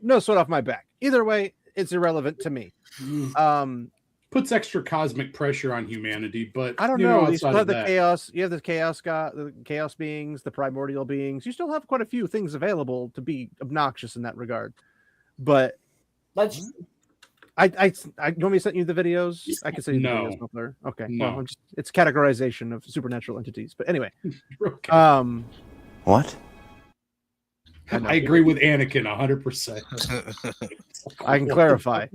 No sweat off my back. Either way, it's irrelevant to me. Puts extra cosmic pressure on humanity, but I don't know. You still have the chaos. You have the chaos beings, the primordial beings. You still have quite a few things available to be obnoxious in that regard. But let's. You want me to send you the videos? I can send you the videos, Muffler. Okay. No. Well, it's categorization of supernatural entities. But anyway. Okay. What? I agree with Anakin 100%. I can clarify.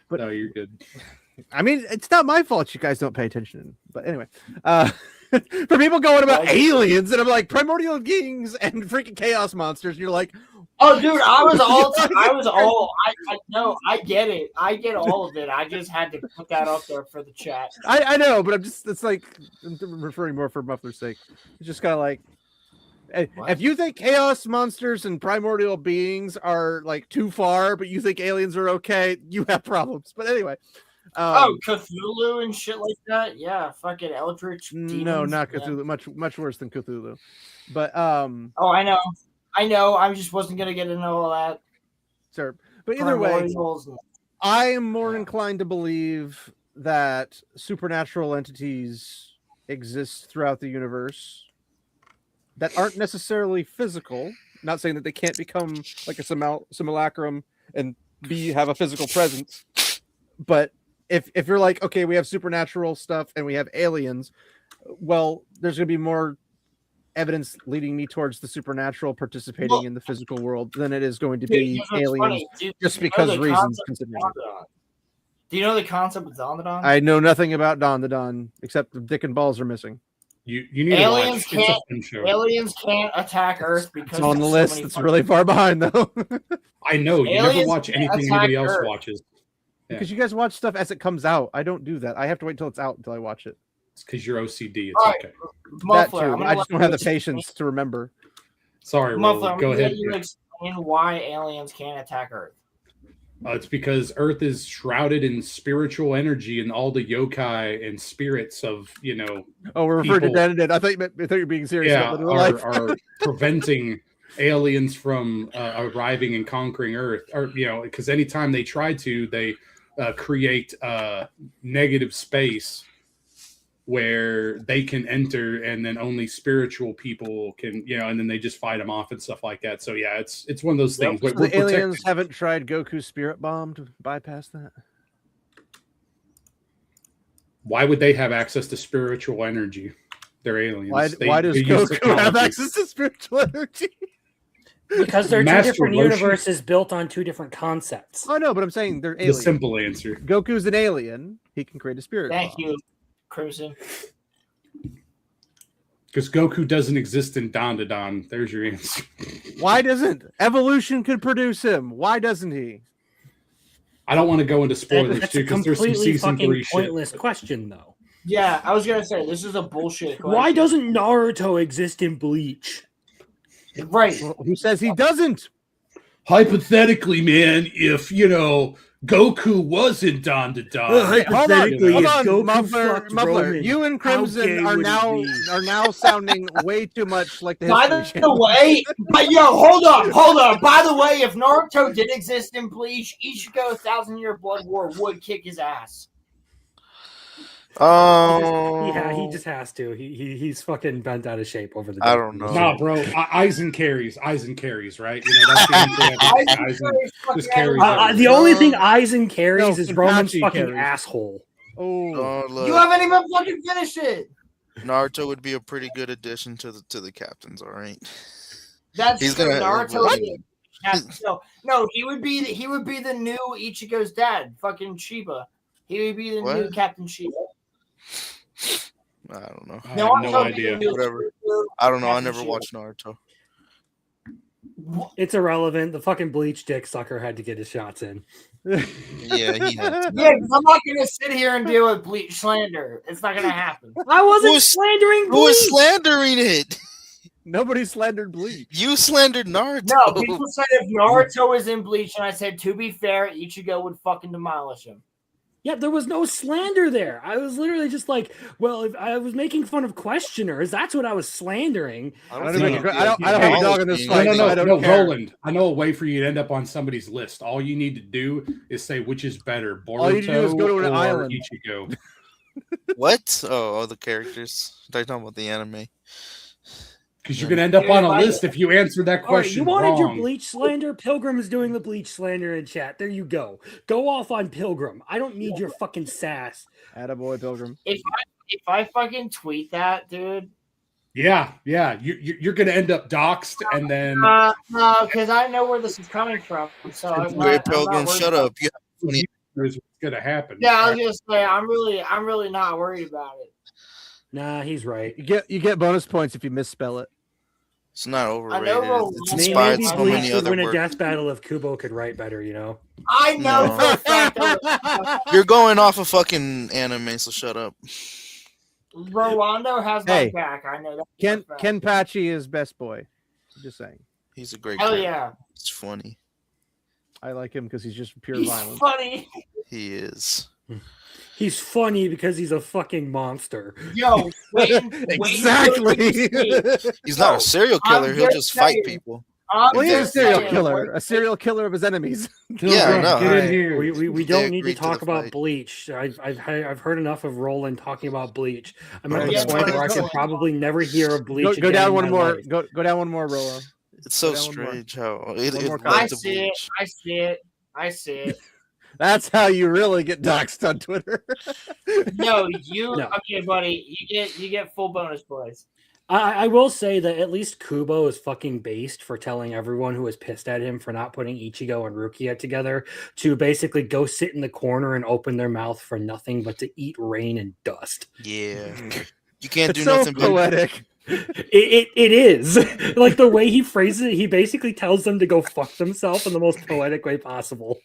But no, you're good. I mean, it's not my fault you guys don't pay attention. But anyway, for people going about aliens, and I'm like primordial beings and freaking chaos monsters, and you're like, oh, dude, I know, I get it. I get all of it. I just had to put that up there for the chat. I know, but it's like I'm referring more for Muffler's sake. It's just kind of like, if you think chaos monsters and primordial beings are like too far, but you think aliens are okay, you have problems. But anyway. Cthulhu and shit like that. Yeah, fucking eldritch demons. No, not Cthulhu. Yeah. Much worse than Cthulhu. But oh, I know. I just wasn't gonna get into all that. Sure, but either way, I am more inclined to believe that supernatural entities exist throughout the universe that aren't necessarily physical. Not saying that they can't become like a simulacrum and have a physical presence, but if you're like, okay, we have supernatural stuff and we have aliens, well, there's going to be more evidence leading me towards the supernatural participating in the physical world than it is going to be aliens, just because reasons considered. Do you know the concept of Don the Don? I know nothing about Don the Don except the dick and balls are missing. You need aliens to watch. Aliens can't attack Earth because it's on the list. It's really far behind though. I know you never watch anything anybody else watches. Because you guys watch stuff as it comes out. I don't do that. I have to wait until it's out until I watch it. It's because you're OCD. It's okay. Muffler, that too. I just don't have the patience to remember. Sorry, Muffler, go ahead. You explain why aliens can't attack Earth. It's because Earth is shrouded in spiritual energy and all the yokai and spirits of, Oh, we're referring to dead. I thought you were being serious. Yeah, are preventing aliens from arriving and conquering Earth, or because anytime they try to, they create negative space where they can enter, and then only spiritual people can, and then they just fight them off and stuff like that. So yeah, it's one of those things. So the aliens haven't tried Goku's spirit bomb to bypass that. Why would they have access to spiritual energy? They're aliens. Why does Goku have access to spiritual energy? Because they're two different universes built on two different concepts. Oh no, but I'm saying they're aliens. The simple answer. Goku's an alien. He can create a spirit bomb. Thank you, Crimson. Because Goku doesn't exist in Don to Don. There's your answer. Why doesn't? Evolution could produce him. Why doesn't he? I don't want to go into spoilers That's too, a because there's some completely season fucking 3 pointless shit. question, though. Yeah, I was gonna say this is a bullshit question. Why doesn't Naruto exist in Bleach? Right. Well, who says he doesn't? hypothetically, man, if Goku wasn't Don to Don, hypothetically, hold if on, Goku Muffler. fucked Muffler. Roman, You and how Crimson gay are would it now be? sounding way too much like the By History the Channel. way, but yo, hold on. By the way, if Naruto did exist in Bleach, Ichigo 1,000-Year Blood War would kick his ass. He just has to. He's fucking bent out of shape over the. I don't know. Nah, bro. Eisen carries, right? That's the answer. Eisen just carries. The only thing Eisen carries is Roman's Kenpachi fucking carries. asshole. Oh, look, You haven't even fucking finished it. Naruto would be a pretty good addition to the captains. All right. That's He's true. gonna- Naruto. what? No, he would be the new Ichigo's dad, fucking Shiba. He would be the new What? Captain Shiba. I don't know. I have no idea. Whatever. I don't know. I Captain never Shiba. watched Naruto. It's irrelevant. The fucking Bleach dick sucker had to get his shots in. Yeah, he had to. Yeah, 'cause I'm not gonna sit here and deal with Bleach slander. It's not gonna happen. I wasn't was- slandering Bleach. Who was slandering it? Nobody slandered Bleach. You slandered Naruto. No, people said if Naruto was in Bleach, and I said to be fair, Ichigo would fucking demolish him. Yeah, there was no slander there. I was literally just like, well, if I was making fun of questioners, that's what I was slandering. I don't have a dog in this fight. No, I don't care. Roland. I know a way for you to end up on somebody's list. All you need to do is say which is better, Boruto All you need to do is go to an or island. Ichigo. What? Oh, the characters. They're talking about the anime. Because you're going to end up on a list if you answer that All right, question you wanted your wrong. Bleach slander? Pilgrim is doing the Bleach slander in chat. There you go. Go off on Pilgrim. I don't need your fucking sass. Attaboy, Pilgrim. If I fucking tweet that, dude. Yeah. You're going to end up doxxed, and then No, because I know where this is coming from. So I'm Great not Pilgrim, worried shut about up. You have funny- here's what's going to happen. Yeah, I was just say I'm really not worried about it. Nah, he's right. You get bonus points if you misspell it. It's not I overrated. know It's Maybe inspired so Bleach many would other win a works. death battle if Kubo could write better, you know? I know No. for a fact that You're going off a fucking anime, so shut up. Rolando has my Hey, back. I know that. Ken for a fact. Kenpachi is best boy. I'm just saying. He's a great Hell character. yeah. It's funny. I like him because he's just pure He's violence. funny. He is. He's funny because he's a fucking monster. Yo, wait, Exactly. He's not a serial killer. He'll just fight people. Well, he's a serial saying, killer. A serial killer of his enemies. Yeah, I know. Get in here. We They don't need to agreed to talk the about fight. Bleach. I've heard enough of Roland talking about Bleach. I'm at Yeah, the point but where I can it's- probably never hear of Bleach. Go again down in one my more. life. Go down one more, Rolo. It's so Go down one more. strange how it One more led I to see it. Bleach. I see it. I see it. That's how you really get doxxed on Twitter. No, you No. okay, buddy? You get full bonus points. I will say that at least Kubo is fucking based for telling everyone who was pissed at him for not putting Ichigo and Rukia together to basically go sit in the corner and open their mouth for nothing but to eat rain and dust. Yeah. You can't It's do so nothing but poetic. It is like the way he phrases it. He basically tells them to go fuck themselves in the most poetic way possible.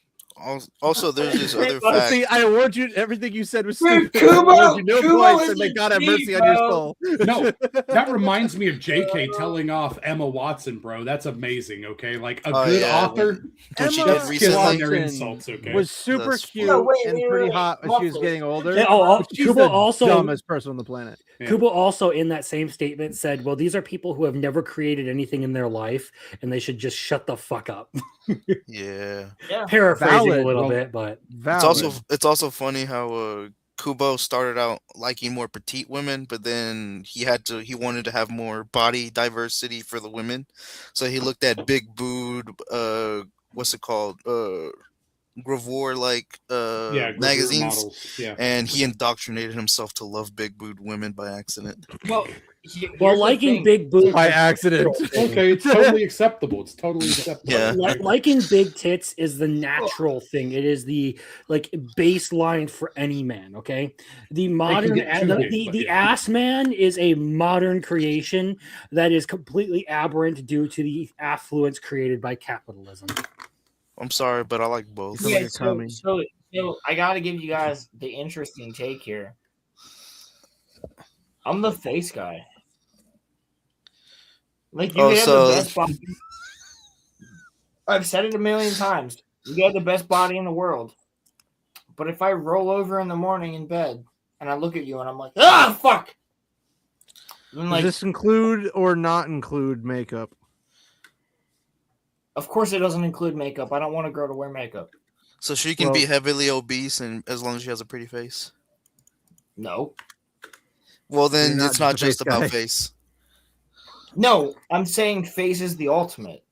Also, there's this other See, fact. I award you. Everything you said was Dude, stupid. I award you no Kubo points, is and may a God have G, mercy on your bro. soul. No, that reminds me of JK telling off Emma Watson, bro. That's amazing. Okay, like a Oh, good yeah, author. When she Emma did That's recently. killing their Watson insults. Okay, was super That's cute No, wait, and wait, pretty wait, hot when she was Muffler. getting older. Yeah, She's Kubo the also dumbest person on the planet. Yeah. Kubo also in that same statement said, "Well, these are people who have never created anything in their life, and they should just shut the fuck up." Yeah. Yeah. Paraphrasing Valid. a little Well, bit, but Valid. It's also funny how Kubo started out liking more petite women, but then he wanted to have more body diversity for the women, so he looked at big booed what's it called gravure like gravure magazines, models. Yeah. and he indoctrinated himself to love big booed women by accident. Well, well, liking big boobs By accident. Okay, it's totally acceptable. It's totally acceptable. Yeah. liking big tits is the natural thing. It is the like baseline for any man. Okay, the modern get too big, the but the yeah. ass man is a modern creation that is completely aberrant due to the affluence created by capitalism. I'm sorry, but I like both. Yeah, so I got to give you guys the interesting take here. I'm the face guy. Like you have the best body. I've said it a million times. You have the best body in the world. But if I roll over in the morning in bed and I look at you and I'm like, ah, fuck. Does this include or not include makeup? Of course, it doesn't include makeup. I don't want a girl to wear makeup. So she can be heavily obese, and as long as she has a pretty face. No. Well, then it's not just about face. No, I'm saying face is the ultimate.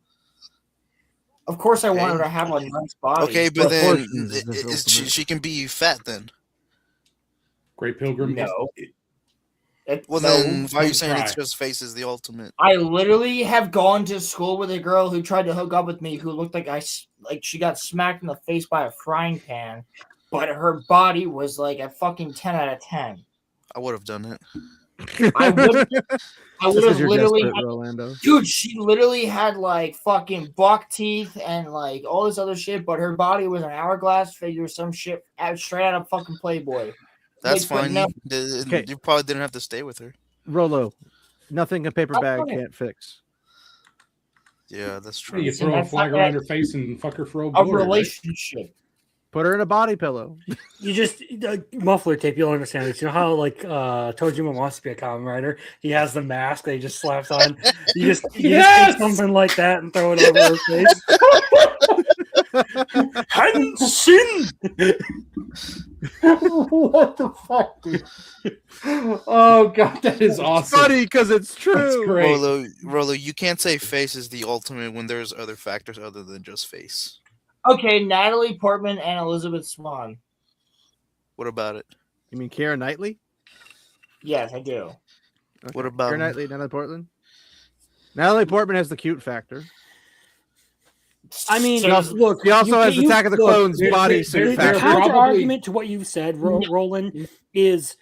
Of course, I want her to have a nice body. Okay, but then she can be fat then. Great Pilgrim. No. Well, then why are you saying it's just face is the ultimate? I literally have gone to school with a girl who tried to hook up with me who looked like she got smacked in the face by a frying pan, but her body was like a fucking 10 out of 10. I would have done it. I would have literally Rolando. Dude, she literally had like fucking buck teeth and like all this other shit, but her body was an hourglass figure, some shit straight out of fucking Playboy. That's Like, fine. no- You probably didn't have to stay with her. Rolo, nothing a paper bag can't fix. Yeah, that's true. You throw a flag around her face and fuck her for a relationship. Put her in a body pillow. You just muffler tape. You'll understand this. You know how like Tojima wants to be a common writer. He has the mask that he just slaps on. You just take something like that and throw it over her face. Henshin. What the fuck, dude? Oh god, that is awesome. It's funny because it's true. That's great. Rolo, you can't say face is the ultimate when there's other factors other than just face. Okay, Natalie Portman and Elizabeth Swann. What about it? You mean Keira Knightley? Yes, I do. Okay. What about Keira Knightley, Natalie Portman? Natalie Portman has the cute factor. I mean, look, he also has Attack of the Clones bodysuit The factor. counter argument to what you've said, Roland, is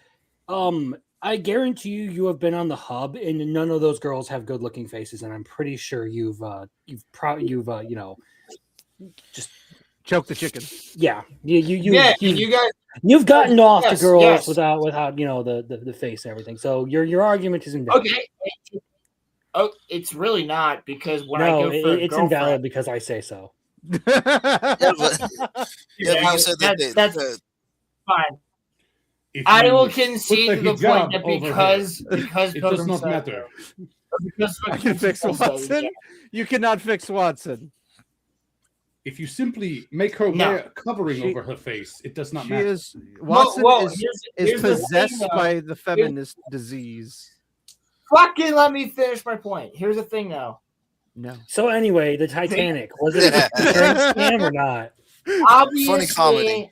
I guarantee you have been on the hub and none of those girls have good looking faces, and I'm pretty sure you've just choke the chicken. Yeah, you guys, you've gotten off yes, to girls yes. without the face and everything. So your argument is invalid. Okay. Oh, it's really not because when I No, go for it's a invalid because I say so. But you said that's fine. If I you will put concede to the hijab point that over because her, because it does Pilgrim not said matter. because I can fix Watson. You cannot fix Watson. If you simply make her No. wear a covering over her face, it does not She matter. is Watson is here's the possessed thing, though. by the feminist disease. Fucking let me finish my point. Here's the thing, though. No. So anyway, the Titanic was it a scam or not? Obviously, Funny comedy.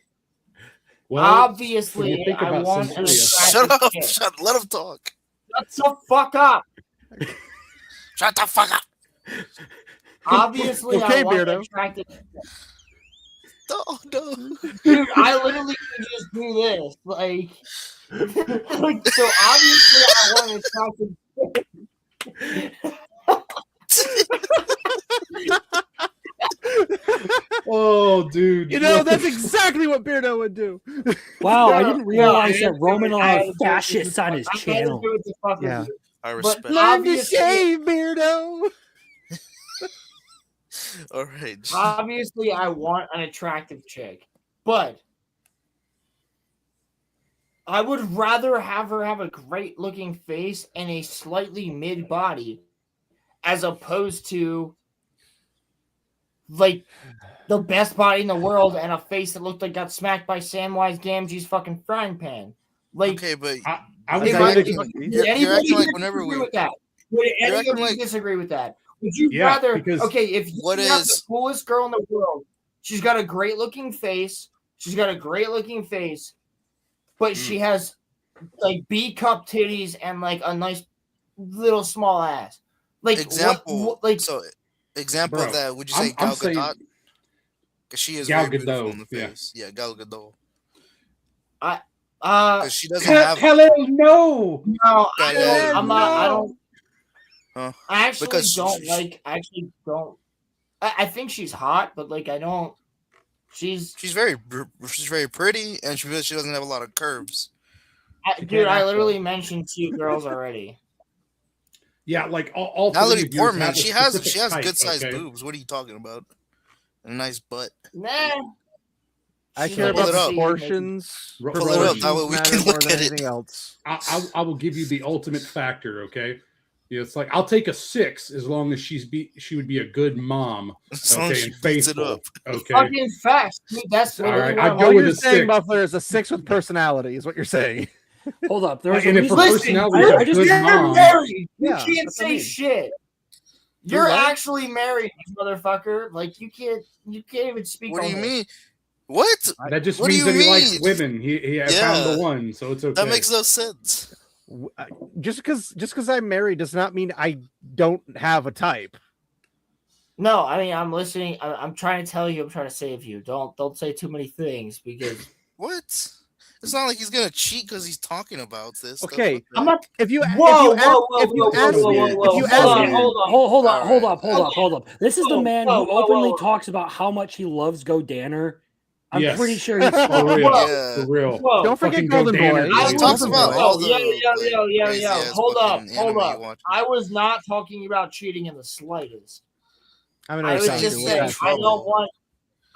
Well, obviously, when you think I about want an Cynthia- Shut up! chick. Let him talk. Shut the fuck up. Shut the fuck up! Obviously, Okay, I want Beardo. an attractive. No. Dude, I literally can just do this, like so. Obviously, I want an attractive. Oh, dude. You know, that's exactly what Beardo would do. Wow, I No, didn't realize no, that Roman I- allowed fascists on his I'm gonna channel. do it to fuck with Yeah. you. I But respect. Learn to obviously, shave, Beardo. All right. obviously, I want an attractive chick, but I would rather have her have a great looking face and a slightly mid body as opposed to like the best body in the world and a face that looked like got smacked by Samwise Gamgee's fucking frying pan. Like, Okay, but I was If you're I- acting, would you're anybody acting like whenever disagree we. with that? Would any acting of you like- disagree with that? Would you Yeah, rather? because- Okay, if you What have is- the coolest girl in the world, she's got a great looking face. She's got a great looking face, but she has like B cup titties and like a nice little small ass. Like Example. like So example Bro, of that. Would you I'm- say Gal I'm saying- Gadot? Because she is Gal very beautiful Gadot, in the yeah. face. Yeah, Gal Gadot. Because she doesn't have. Hello, no. No, I Gal- don't. I'm not. I don't. Huh? I actually Because don't like. I actually don't. I think she's hot, but like I don't. She's She's very pretty, and she doesn't have a lot of curves. dude. I literally mentioned two girls already. Yeah, like all Natalie three of yours Portman, have a she has specific type, good sized okay? boobs. What are you talking about? a nice butt. Nah. I She's care like, about let's see, proportions. Pull it up, that way we matter can more look than at it. anything else. I will give you the ultimate factor. Okay, it's like I'll take a 6 as long as she would be a good mom. As long as Okay, she and beats it faithful. up. Okay, Fucking facts. Dude, that's All literally right, what I'd I'm go All with you're a saying, 6. Muffler, is a 6 with personality, is what you're saying. Hold up. There was a And if her reason. personality is I a just good You're mom, married. You Yeah, can't that's what I say mean. shit. You're You're what? actually married, you motherfucker. Like you can't even speak What do on you this. mean? What? that just What do means you that he likes mean? women. He found the Yeah. one, so it's okay. That makes no sense. Just because I'm married does not mean I don't have a type. No, I mean I'm listening. I'm trying to tell you. I'm trying to save you. Don't say too many things because What? It's not like he's gonna cheat because he's talking about this. Okay, I'm not. if you ask Hold on. Hold up. This is the man who openly talks about how much he loves Go Danner. I'm Yes. pretty sure he's For real. Yeah. For real. Don't forget Fucking Golden Go Boy. Danner, He dude. talks about all the yo. crazy-ass Hold up. fucking anime you watch. I was not talking about cheating in the slightest. I'm I was just saying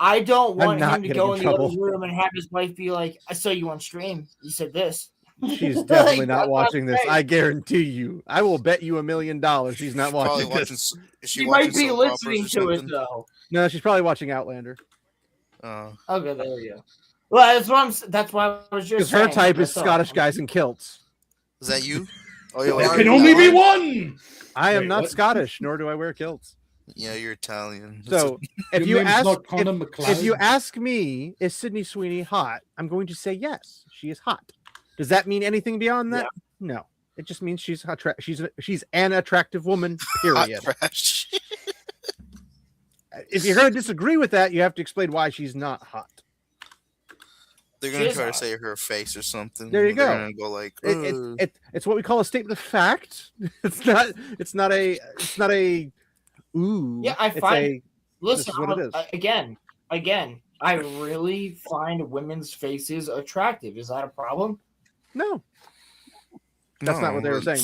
I don't want not him to getting go in in the other trouble. room and have his wife be like, "I saw you on stream. You said this." She's definitely Like, not that's watching what I'm this. saying. I guarantee you. I will bet you $1 million she's not Probably watching watching. this. Is She watching might be soap listening operas or to it something? though. No, she's probably watching Outlander. Okay, there we go. Well, that's why I was just Because her saying. type is That's all. Scottish guys in kilts. Is that you? Oh, yeah. There can only be one. I am Wait, not what? Scottish, nor do I wear kilts. Yeah, you're Italian. So if Your you name's ask not Connor McLeod? if you ask me, is Sydney Sweeney hot? I'm going to say yes. She is hot. Does that mean anything beyond that? No. It just means she's she's an attractive woman. Period. If you're going to disagree with that, you have to explain why she's not hot. They're gonna try to say her face or something. There you They're go. gonna go like, It's what we call a statement of fact. It's not a ooh. Yeah, I it's find. this Listen, is what it is. again. I really find women's faces attractive. Is that a problem? No. That's not what they were saying.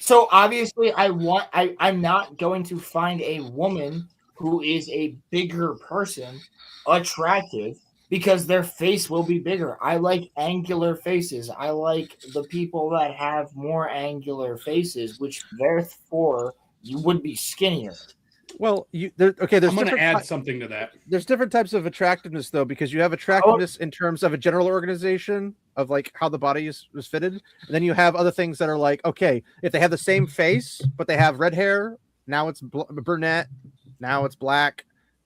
So obviously, I'm not going to find a woman who is a bigger person attractive because their face will be bigger. I like angular faces. I like the people that have more angular faces, which therefore you would be skinnier. Well, there's I'm going to different add something to that. There's different types of attractiveness though, because you have attractiveness in terms of a general organization of like how the body is fitted, and then you have other things that are like, okay, if they have the same face but they have red hair, now it's brunette, now it's black.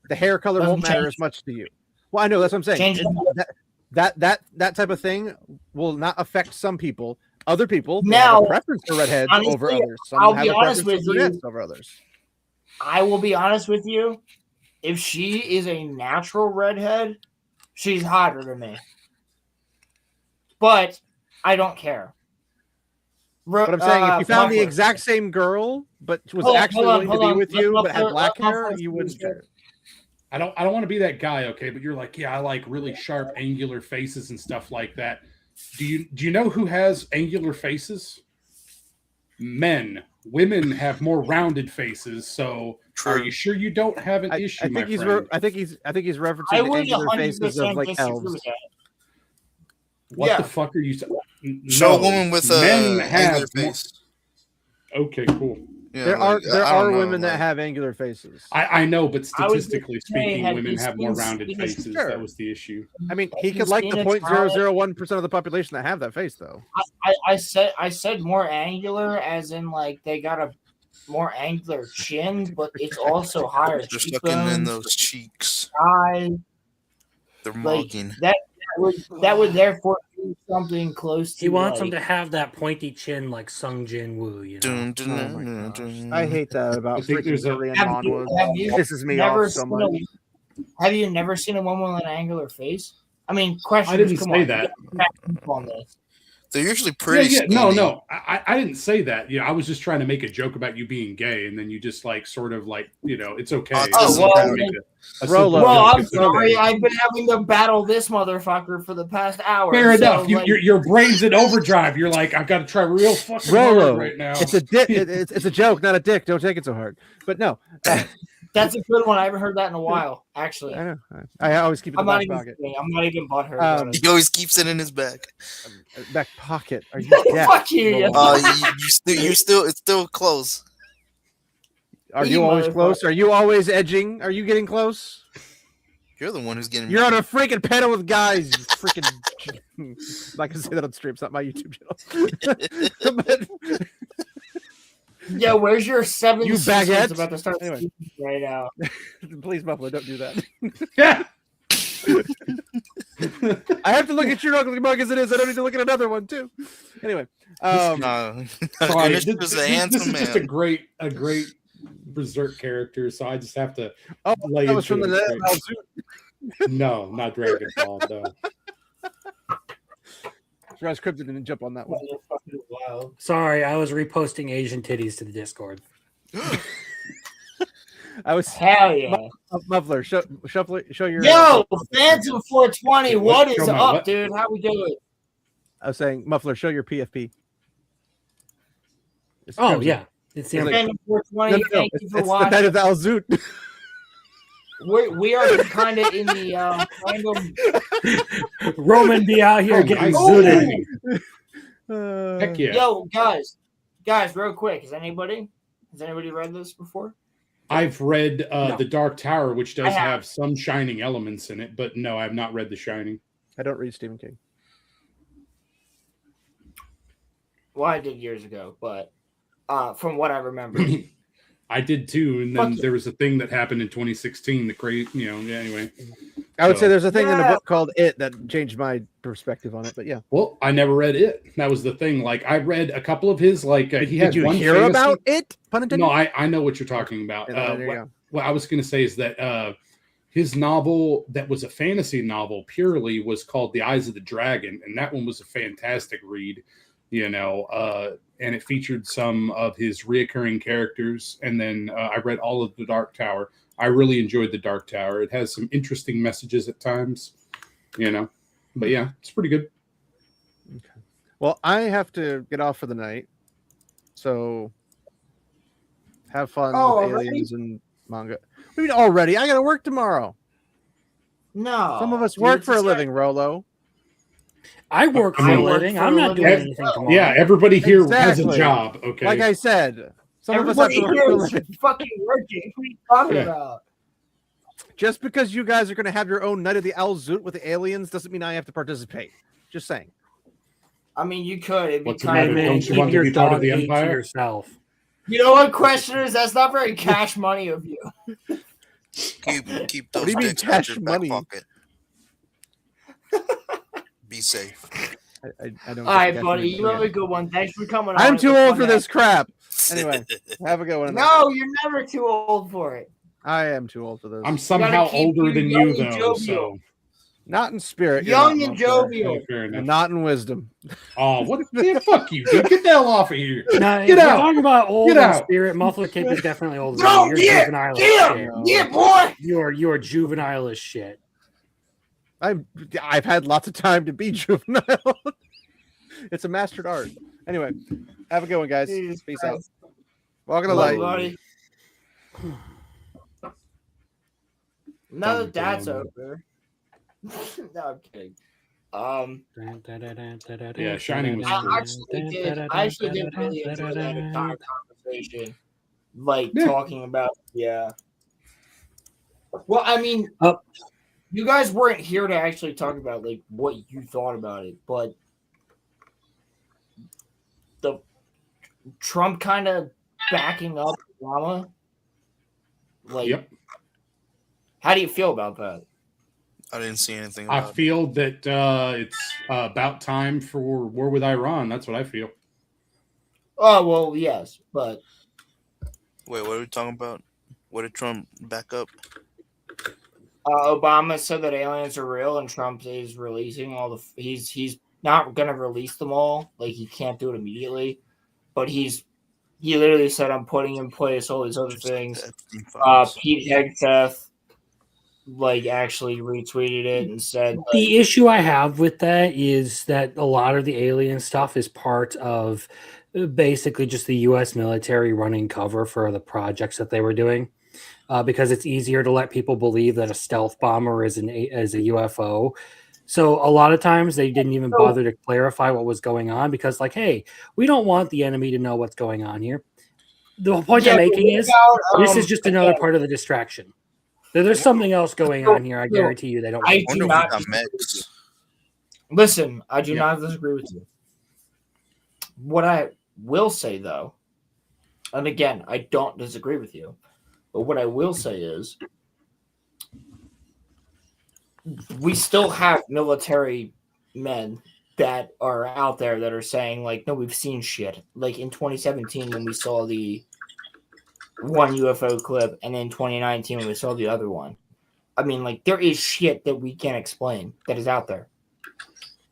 The hair color won't matter as much to you. Well, I know that's what I'm saying. That type of thing will not affect some people. Other people have a preference for redheads over others. Some I'll have be a honest preference with for you. brunettes over others. I will be honest with you. If she is a natural redhead, she's hotter than me. But I don't care. But I'm saying if you found the exact same girl, but was actually willing to be with you, but had black hair, you wouldn't care. I don't want to be that guy, okay? But you're like, yeah, I like really sharp, angular faces and stuff like that. Do you know who has angular faces? Men. Women have more rounded faces. So, are you sure you don't have an issue, I think my friend? I think he's referencing the angular faces of like elves. What the fuck are you saying? Show a woman with a angular face. Okay, cool. Yeah, there are women that have angular faces. I know, but statistically speaking, women have more rounded faces. Sure. That was the issue. I mean, he could like the 0.001% of the population that have that face, though. I said more angular, as in like they got a more angular chin, but it's also higher. They're sucking in those cheeks. Eyes. They're mugging. That would therefore be something close to. He wants him to have that pointy chin like Sung Jin Woo, you know. I hate that about freaking Korean manhwas. Pisses me never off so much. Have you never seen a woman with an angular face? I mean, question. I didn't say that. On this. They're usually pretty. Yeah, no. I didn't say that. I was just trying to make a joke about you being gay, and then you just like sort of like it's okay. Rolo. Well, I'm sorry. I've been having to battle this motherfucker for the past hour. Fair enough. So, Your brain's in overdrive. You're like, I've got to try real fucking Rolo hard right now. It's a dick. It's a joke, not a dick. Don't take it so hard. But no, That's a good one. I haven't heard that in a while, actually. I know. I always keep it in the back pocket. I'm not even butthurt about it. He always keeps it in his back. Back pocket. Are you deaf? Fuck you. You still, it's still close. Are you always close? Are you always edging? Are you getting close? You're the one who's getting. You're on a freaking panel with guys. You freaking. I'm not gonna say that on stream. It's not my YouTube channel. Yeah, where's your 7 You seasons baguettes? about to start Anyway. speaking right now? Please, Buffalo, don't do that. I have to look at your ugly mug as it is. I don't need to look at another one too. Anyway, Sorry, Ganesh this is a handsome is just man. a great berserk character, so I just have to lay that was from into the it. No, not Dragon Ball. No. Surprised Crypto didn't jump on that one. Sorry, I was reposting Asian titties to the Discord. I was hell yeah. Muffler, show your. Yo, Phantom 420, what is Show my up, what? dude? How we doing? I was saying, Muffler, show your PFP. It's Oh, Crimson. yeah. It's the Phantom 420, thank you for it's the watching. night of the Alzoot. We are kind of in the random. Roman be out here getting nice. zooted. Heck yeah. Yo, guys, real quick, has anybody read this before? I've read No. The Dark Tower, which I does have. have some shining elements in it, but no, I've not read The Shining. I don't read Stephen King. Well, I did years ago, but from what I remember, I did too, and then Fuck there was a thing that happened in 2016. The crazy, anyway. I would say there's a thing in a Yeah. book called It that changed my perspective on it, but yeah. Well, I never read it. That was the thing. Like, I read a couple of his. Like, he Did had you one hear fantasy- about it? Pun intended? No, I know what you're talking about. Yeah, there you go. What I was going to say is that his novel that was a fantasy novel purely was called The Eyes of the Dragon, and that one was a fantastic read. And it featured some of his reoccurring characters. And then I read all of The Dark Tower. I really enjoyed The Dark Tower. It has some interesting messages at times, But yeah, it's pretty good. Well, I have to get off for the night, so have fun Oh, with already? aliens and manga. What do you mean already? I got to work tomorrow. no. Some of us dude, work it's for a just- living, Rolo. I work for I a work living. for I'm a not doing living. anything tomorrow. Yeah, everybody here has a Exactly. job. Okay. Like I said, some Everybody of us have to here work for a is living. fucking working. What are you talking Yeah. about? Just because you guys are going to have your own Night of the Alzoot with the aliens doesn't mean I have to participate. Just saying. I mean, you could. It'd be What's the kind matter? of. Man, Don't you keep want to your be part of dog the hate to empire? yourself. You know what, questioners? That's not very cash money of you. Keep What those do you mean dicks out cash your money? back pocket. Be safe. I don't. All right, get buddy. that. You have a good one. Thanks for coming on. I'm It's too a old fun for this night. crap. Anyway, have a good one. No, you're never too old for it. I am too old for this. I'm somehow keep older you than young you, and though. jovial. So, Not in spirit. you're Young not, and Monster. jovial. oh, fair enough. And not in wisdom. Oh, what? Yeah, fuck you, dude. Get the hell off of here. Now, if Get we're out. talking about old Get in out. spirit, Muffler Cape is definitely older No, than you. You're yeah, juvenile as yeah, shit. yeah, boy. You are juvenile as shit. I've had lots of time to be juvenile. It's a mastered art. Anyway, have a good one, guys. Jesus Peace Christ. out. Walking a Love light. you, buddy. Now that that's Dun, over. No, I'm kidding. Yeah, Shining was I actually did really enjoy that entire conversation. Like Yeah. talking about, yeah. Well, I mean, you guys weren't here to actually talk about like what you thought about it, but the Trump kind of backing up Obama. Like, Yep. how do you feel about that? I didn't see anything I about it. feel that it's about time for war with Iran. That's what I feel. Oh well, yes, but Wait, what are we talking about? What did Trump back up? Obama said that aliens are real, and Trump is releasing all the. He's not gonna release them all. Like he can't do it immediately, but he literally said, "I'm putting in place all these other things." Pete Hegseth like actually retweeted it and said, like, The issue I have with that is that a lot of the alien stuff is part of basically just the U.S. military running cover for the projects that they were doing. because it's easier to let people believe that a stealth bomber is a UFO. So a lot of times they didn't even bother to clarify what was going on because, like, hey, we don't want the enemy to know what's going on here. The point I'm making is this is just another part of the distraction. There's something else going on here. I guarantee you they don't. I do not listen. I do not disagree with you. What I will say, though, and again, I don't disagree with you, but what I will say is we still have military men that are out there that are saying, like, no, we've seen shit. Like in 2017 when we saw the one UFO clip, and in 2019 when we saw the other one. I mean, like, there is shit that we can't explain that is out there.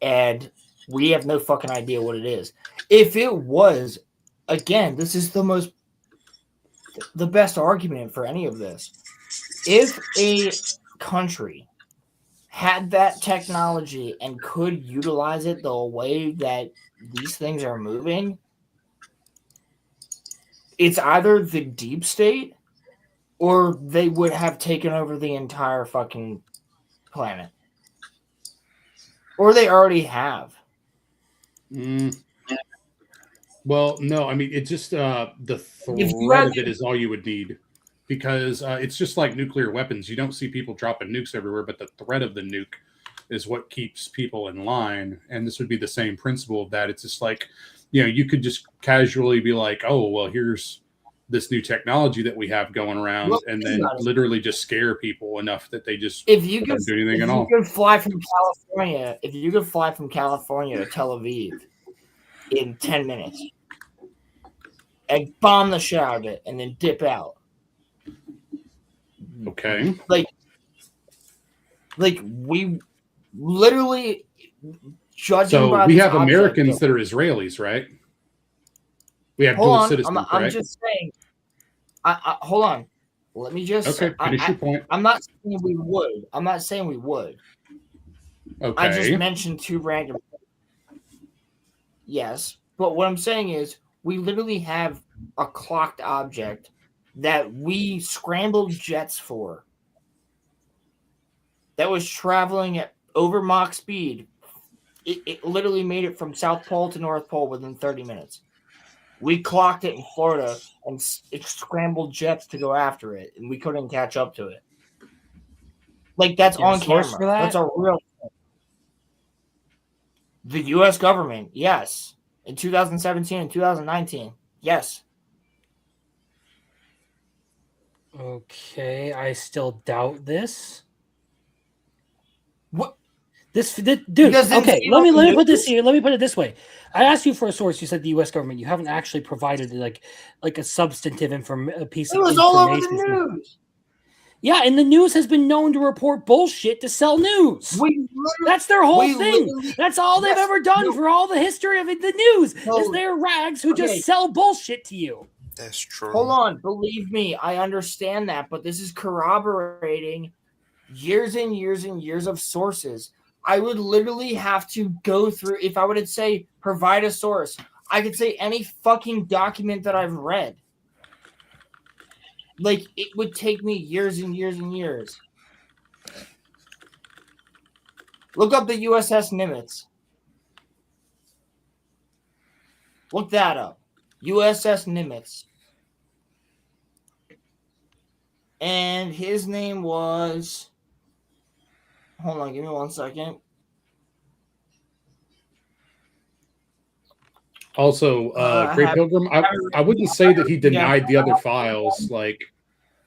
And we have no fucking idea what it is. If it was, again, this is the best argument for any of this. If a country had that technology and could utilize it the way that these things are moving, it's either the deep state or they would have taken over the entire fucking planet. Or they already have. Well, no, I mean, it's just the threat of it is all you would need. Because it's just like nuclear weapons. You don't see people dropping nukes everywhere, but the threat of the nuke is what keeps people in line. And this would be the same principle of that. It's just like, you could just casually be like, oh, well, here's this new technology that we have going around, and then literally just scare people enough that they just don't do anything at all. If you could fly from California to Tel Aviv in 10 minutes and bomb the shit out of it and then dip out. Okay. Like we literally judging by we have Americans that are Israelis, right? We have dual citizens, right? I'm just saying. I hold on. Let me just. Finish your point. I'm not saying we would. Okay. I just mentioned two random. Yes, but what I'm saying is we literally have a clocked object that we scrambled jets for that was traveling at over Mach speed. It literally made it from South Pole to North Pole within 30 minutes. We clocked it in Florida and it scrambled jets to go after it, and we couldn't catch up to it. Like, that's on camera. For that? That's a real thing. The U.S. government, yes. In 2017 and 2019, yes. Okay, I still doubt this. What? Dude, okay, let me put this here. Let me put it this way. I asked you for a source. You said the U.S. government. You haven't actually provided like a substantive piece of information. It was all over the news. Yeah, and the news has been known to report bullshit to sell news. That's their whole thing. That's all they've ever done for all the history of the news is they're rags who just sell bullshit to you. That's true. Hold on. Believe me, I understand that, but this is corroborating years and years and years of sources. I would literally have to go through, if I would say provide a source, I could say any fucking document that I've read. Like, it would take me years and years and years. Look up the USS Nimitz. Look that up. USS Nimitz. And his name was... Hold on, give me 1 second. Also, Great Pilgrim, I wouldn't say that he denied the other files. Like,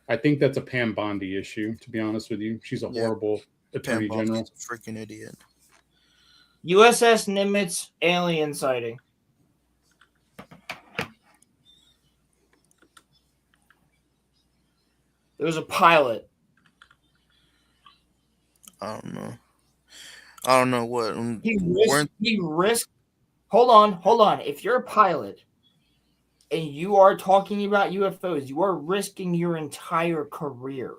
I think that's a Pam Bondi issue, to be honest with you. She's a horrible attorney general. Freaking idiot. USS Nimitz alien sighting. There was a pilot. I don't know what. He risked. Hold on. If you're a pilot and you are talking about UFOs, you are risking your entire career.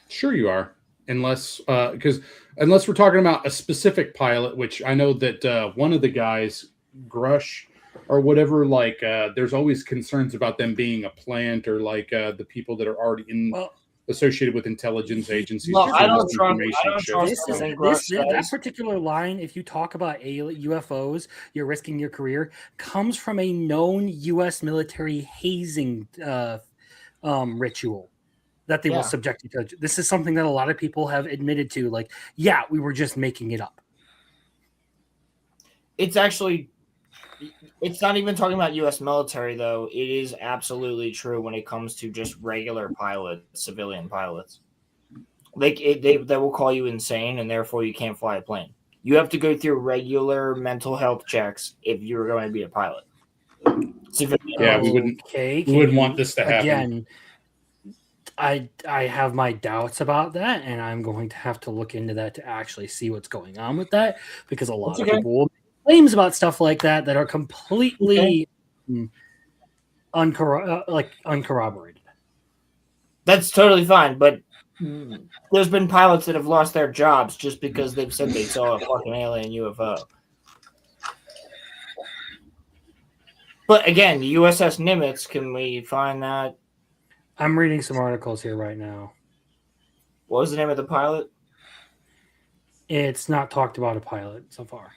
Sure, you are. Unless we're talking about a specific pilot, which I know that one of the guys, Grush, or whatever, like there's always concerns about them being a plant, or like the people that are already associated with intelligence agencies. Well, I don't trust. That particular line, if you talk about UFOs, you're risking your career, comes from a known U.S. military hazing ritual that they were subjected to. This is something that a lot of people have admitted to. Like, yeah, we were just making it up. It's actually, it's not even talking about U.S. military, though. It is absolutely true when it comes to just regular pilots, civilian pilots. Like, they will call you insane, and therefore you can't fly a plane. You have to go through regular mental health checks if you're going to be a pilot. Yeah, we wouldn't want this to happen. Again, I have my doubts about that, and I'm going to have to look into that to actually see what's going on with that, because a lot of people will make claims about stuff like that that are completely uncorroborated. That's totally fine, but there's been pilots that have lost their jobs just because they've said they saw a fucking alien UFO. But again, the USS Nimitz, can we find that? I'm reading some articles here right now. What was the name of the pilot? It's not talked about a pilot so far.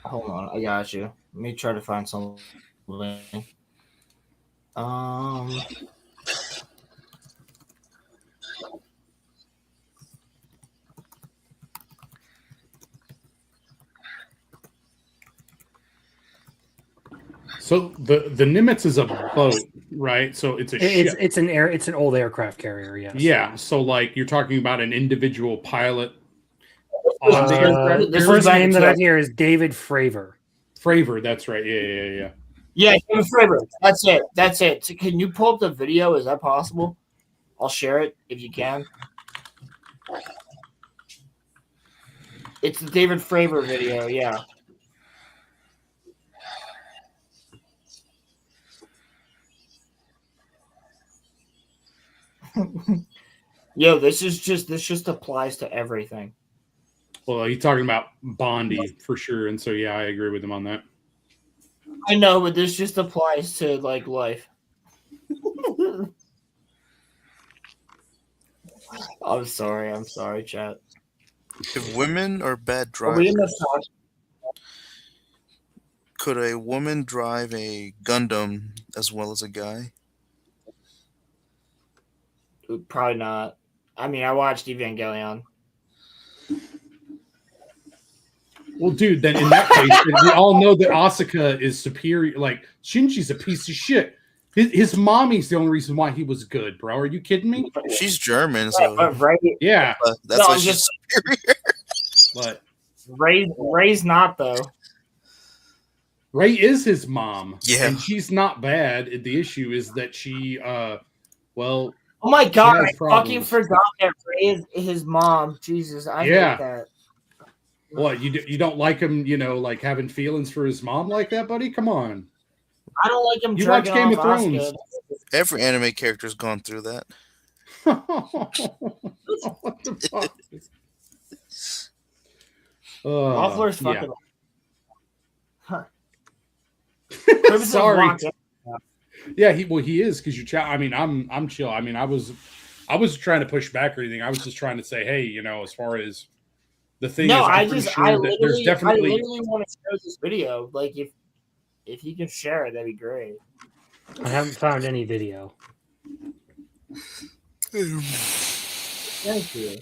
Hold on, I got you. Let me try to find something. So the Nimitz is a boat, right? So it's a ship. It's an old aircraft carrier. Yes. Yeah. So like you're talking about an individual pilot on the aircraft. The first name that I hear is David Fravor. Fravor, that's right. Yeah. Yeah, David Fravor. That's it. So can you pull up the video? Is that possible? I'll share it if you can. It's the David Fravor video. Yeah. Yo, this just applies to everything. Well, he's talking about Bondi for sure, and so yeah, I agree with him on that. I know, but this just applies to like life. I'm sorry, chat. If women are bad drivers, could a woman drive a Gundam as well as a guy? Probably not. I mean, I watched Evangelion. Well, dude, then in that case, we all know that Asuka is superior. Like, Shinji's a piece of shit. His mommy's the only reason why he was good, bro. Are you kidding me? She's German, so right. Yeah, that's why she's superior. But Ray's not though. Ray is his mom. Yeah, and she's not bad. The issue is that she, well. Oh my god! I fucking forgot that Ray is his mom. Jesus, I hate that. What, you don't like him? You know, like having feelings for his mom like that, buddy? Come on. I don't like him. You watch Game of Thrones. Oscar. Every anime character's gone through that. What the fuck? Waffler's fucking. Huh. Sorry. Yeah, he is because you. I mean, I'm chill. I mean, I was trying to push back or anything. I was just trying to say, hey, you know, as far as the thing is, I literally want to show this video. Like, if you can share it, that'd be great. I haven't found any video. Thank you.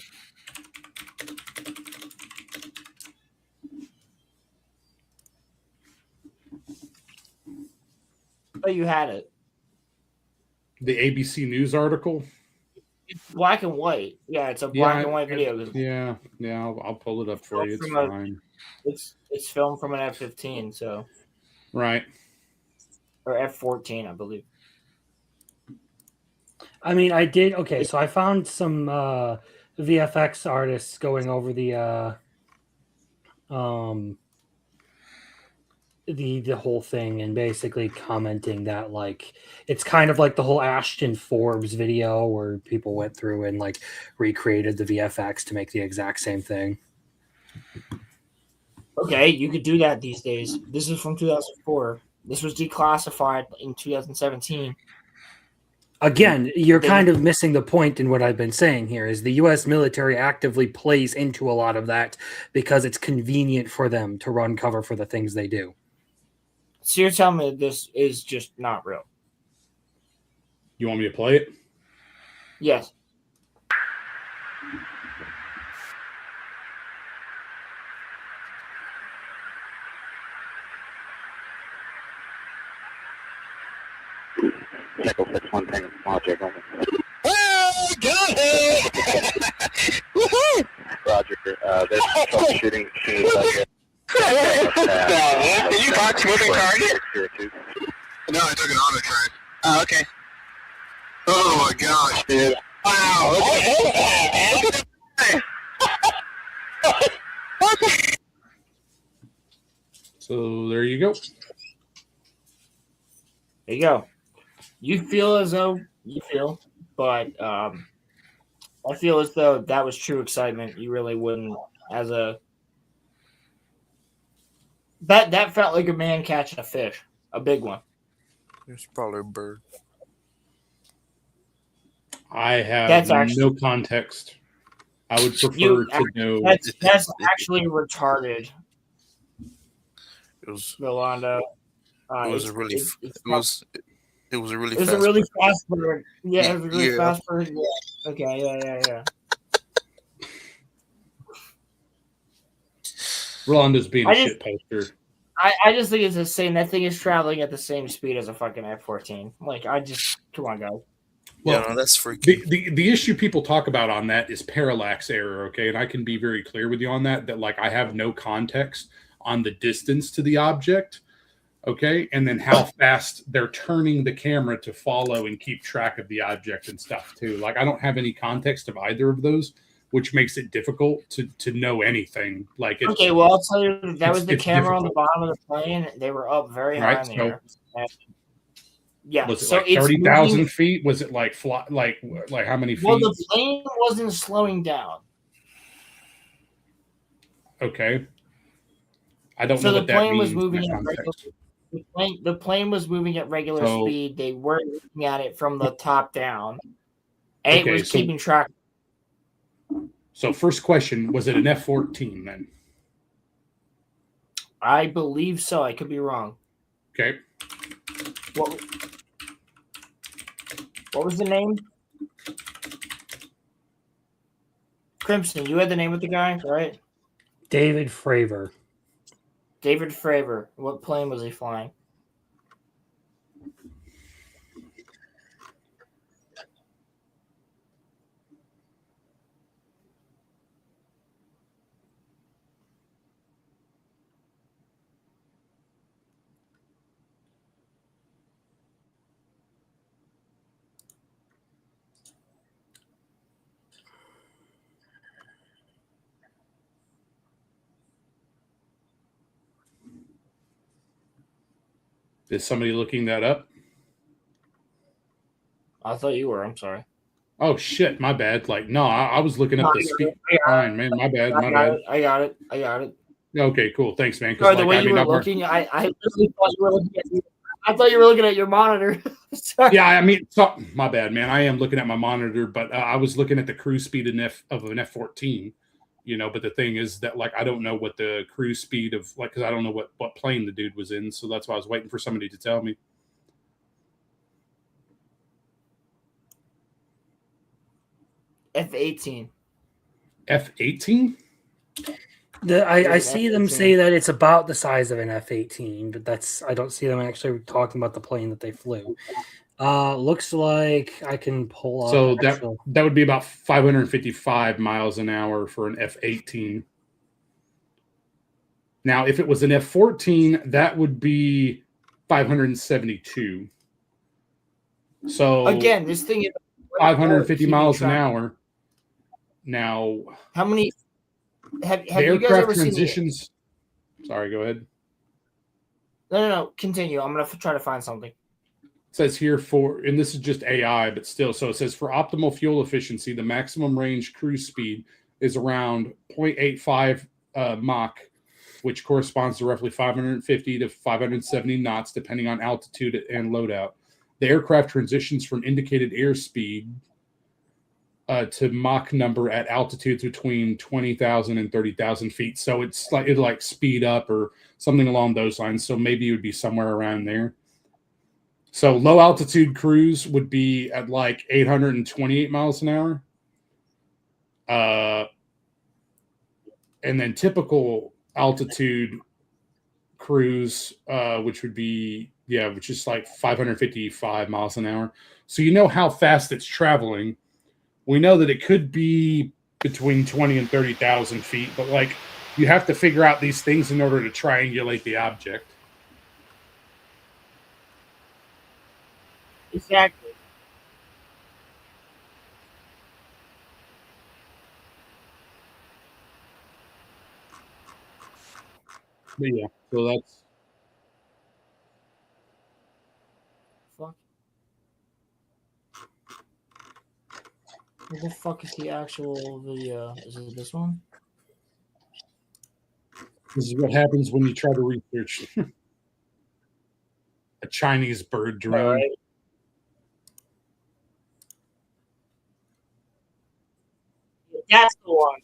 Oh, you had it. The ABC News article. It's black and white. Yeah, it's a black and white video. Yeah. I'll pull it up for you. It's fine. It's filmed from an F-15, so. Right. Or F-14, I believe. I mean, I did. Okay, so I found some VFX artists going over the whole thing and basically commenting that like it's kind of like the whole Ashton Forbes video where people went through and like recreated the VFX to make the exact same thing. Okay, you could do that these days. This is from 2004. This was declassified in 2017. Again, you're kind of missing the point in what I've been saying here is the US military actively plays into a lot of that because it's convenient for them to run cover for the things they do. So you're telling me this is just not real? You want me to play it? Yes. That's one thing. Logic. Oh, got it! Woohoo! Roger. There's troubleshooting. Did you box moving target? No, I took an auto track. Oh, okay. Oh my gosh, dude. Wow. So there you go. There you go. You feel as though you feel, but I feel as though that was true excitement. You really wouldn't, as a that felt like a man catching a fish, a big one. It's probably a bird. I have That's actually- no context. I would prefer to know. That's actually retarded. It was Rolando. It was a really It was a really fast bird. Yeah, it was a really Yeah. fast bird. Yeah. Okay, yeah. Rolando's being a I just- shit poster. I just think it's insane. That thing is traveling at the same speed as a fucking F-14. Like, come on, guys. Well, yeah, no, that's freaky. The issue people talk about on that is parallax error, okay? And I can be very clear with you on that like I have no context on the distance to the object, okay? And then how fast they're turning the camera to follow and keep track of the object and stuff too. Like I don't have any context of either of those, which makes it difficult to know anything. Like it's, Okay, well, I'll tell you, that was the it's camera on the difficult. bottom of the plane. They were up very high Right, in the air. And- yeah, Was it so like it's 30,000 moving- feet? Was it like like how many feet? Well, the plane wasn't slowing down. Okay. I don't So know the what that plane was means in moving that at regular. context. The plane was moving at regular So- speed. They weren't looking at it from the top down. And it Okay, was so- keeping track. So first question, was it an F-14 then? I believe so. I could be wrong. Okay. What was the name? Crimson, you had the name of the guy, right? David Fravor. David Fravor. What plane was he flying? Is somebody looking that up? I thought you were. I'm sorry. Oh shit, my bad. Like, no, I was looking No, up the I got speed it. line, man. My bad, my bad. I got it. Okay, cool. Thanks, man. 'Cause, Sorry, the like, way I you mean, were I'm- looking, I literally thought you were looking at. I thought you were looking at your monitor. Sorry. Yeah, I mean, so, my bad, man. I am looking at my monitor, but I was looking at the cruise speed of an F-14. You know, but the thing is that like I don't know what the cruise speed of like because I don't know what plane the dude was in, so that's why I was waiting for somebody to tell me. F-18. F-18? I see them say that it's about the size of an F-18, but I don't see them actually talking about the plane that they flew. Looks like I can pull up. So that would be about 555 miles an hour for an F-18. Now, if it was an F-14, that would be 572. So Again, this thing is 550 miles an hour. Now, how many have the you guys aircraft ever seen? transitions? Sorry, go ahead. No. Continue. I'm gonna try to find something. It says here and this is just AI, but still. So it says for optimal fuel efficiency, the maximum range cruise speed is around 0.85 Mach, which corresponds to roughly 550 to 570 knots, depending on altitude and loadout. The aircraft transitions from indicated airspeed to Mach number at altitudes between 20,000 and 30,000 feet. So it's like it'll like speed up or something along those lines. So maybe it would be somewhere around there. So low altitude cruise would be at like 828 miles an hour. And then typical altitude cruise, which would be, which is like 555 miles an hour. So you know how fast it's traveling. We know that it could be between 20 and 30,000 feet, but like you have to figure out these things in order to triangulate the object. Exactly. But yeah, so that's Fuck. Where the fuck is the actual is it this one? this is what happens when you try to research a Chinese bird drone. All right. That's the one.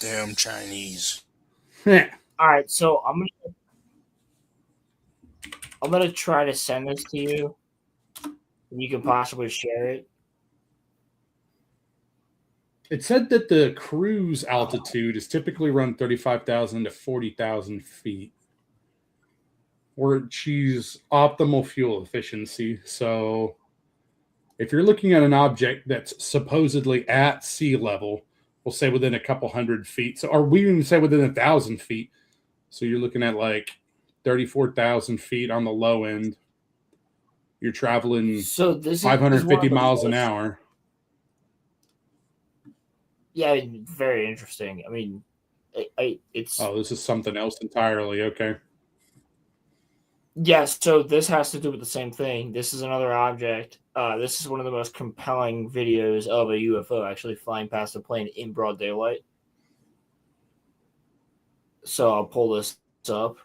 Damn Chinese. All right, so I'm gonna try to send this to you, and you can possibly share it. It said that the cruise altitude is typically around 35,000 to 40,000 feet, where it achieves optimal fuel efficiency. So if you're looking at an object that's supposedly at sea level, we'll say within a couple hundred feet. So, or we even say within 1,000 feet. So you're looking at like 34,000 feet on the low end. You're traveling So this 550 miles an hour. Yeah, very interesting. I mean, it's Oh, this is something else entirely. Okay. yes. So this has to do with the same thing. This is another object. This is one of the most compelling videos of a UFO actually flying past a plane in broad daylight. So I'll pull this up.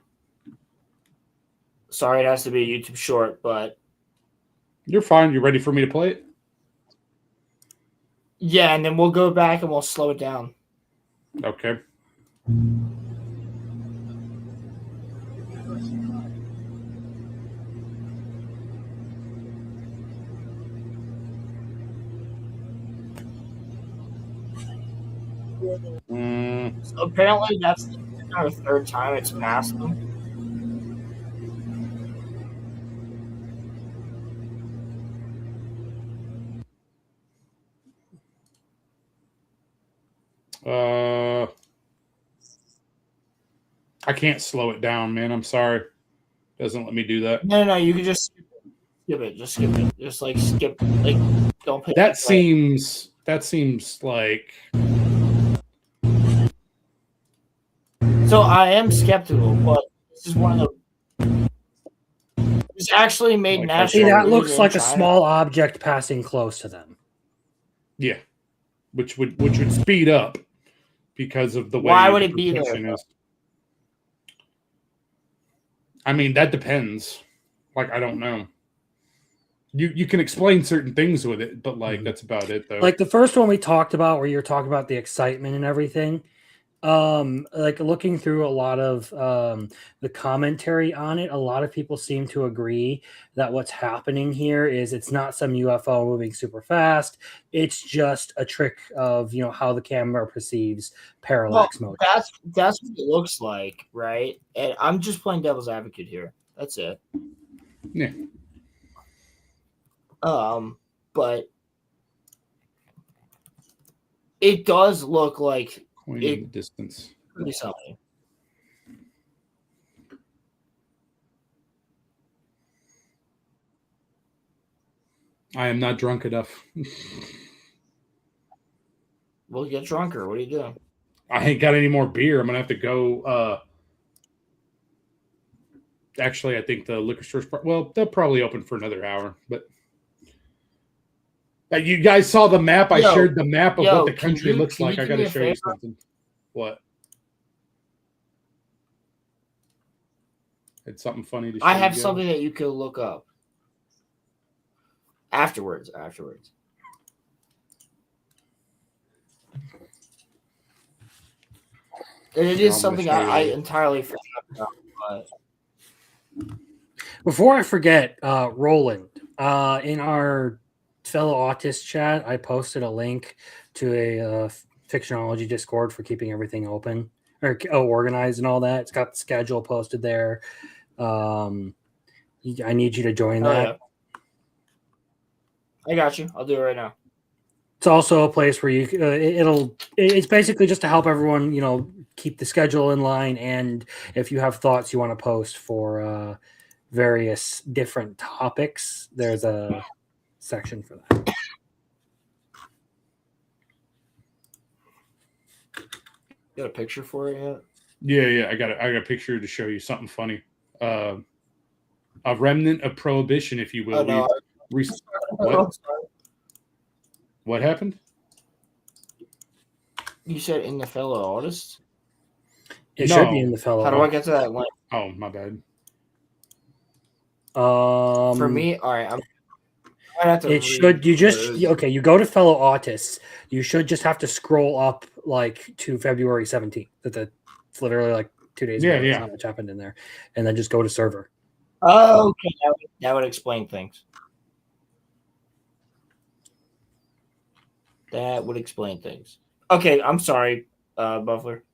Sorry, it has to be a YouTube short, but You're fine. You ready for me to play it? yeah, and then we'll go back and we'll slow it down. Okay. So apparently that's our third time it's passed them. I can't slow it down, man. I'm sorry. Doesn't let me do that. No, you can just skip it. Just skip it. Just like skip. Like don't pay. That seems like. So I am skeptical, but this is one of the. It's actually made national. See, that news looks in like a China. small object passing close to them. Yeah, which would speed up because of the way. Why would the it be there, protection is. I mean, that depends. Like, I don't know. You can explain certain things with it, but like that's about it, though. Like the first one we talked about, where you're talking about the excitement and everything. Like looking through a lot of the commentary on it, a lot of people seem to agree that what's happening here is it's not some UFO moving super fast. It's just a trick of how the camera perceives parallax motion. That's what it looks like, right? And I'm just playing devil's advocate here. That's it. Yeah. But it does look like Pointing the distance. Could be something. I am not drunk enough. We'll get drunker. What are you doing? I ain't got any more beer. I'm gonna have to go. Actually, I think the liquor store's they'll probably open for another hour. But you guys saw the map. I shared the map of what the country looks like. I got to show you something. What? It's something funny to show I have you guys. something that you could look up afterwards. And it Here, is I'm gonna something show you I later. entirely forgot about. But Before I forget, Roland, in our fellow autist chat, I posted a link to a fictionology Discord for keeping everything open or organized and all that. It's got the schedule posted there. I need you to join that. Yeah. I got you. I'll do it right now. It's also a place where you it's basically just to help everyone, keep the schedule in line. And if you have thoughts you want to post for various different topics, there's a section for that. You got a picture for it yet? Yeah. I got a picture to show you something funny. A remnant of prohibition, if you will. Oh, no. What happened? You said in the fellow artists? It should be in the fellow. How do I get to that link? Oh, my bad. For me, all right. You go to fellow autists. You should just have to scroll up to February 17th. That's literally 2 days ago. That's not much happened in there. And then just go to server. Oh, okay. That would explain things. Okay, I'm sorry, Buffler.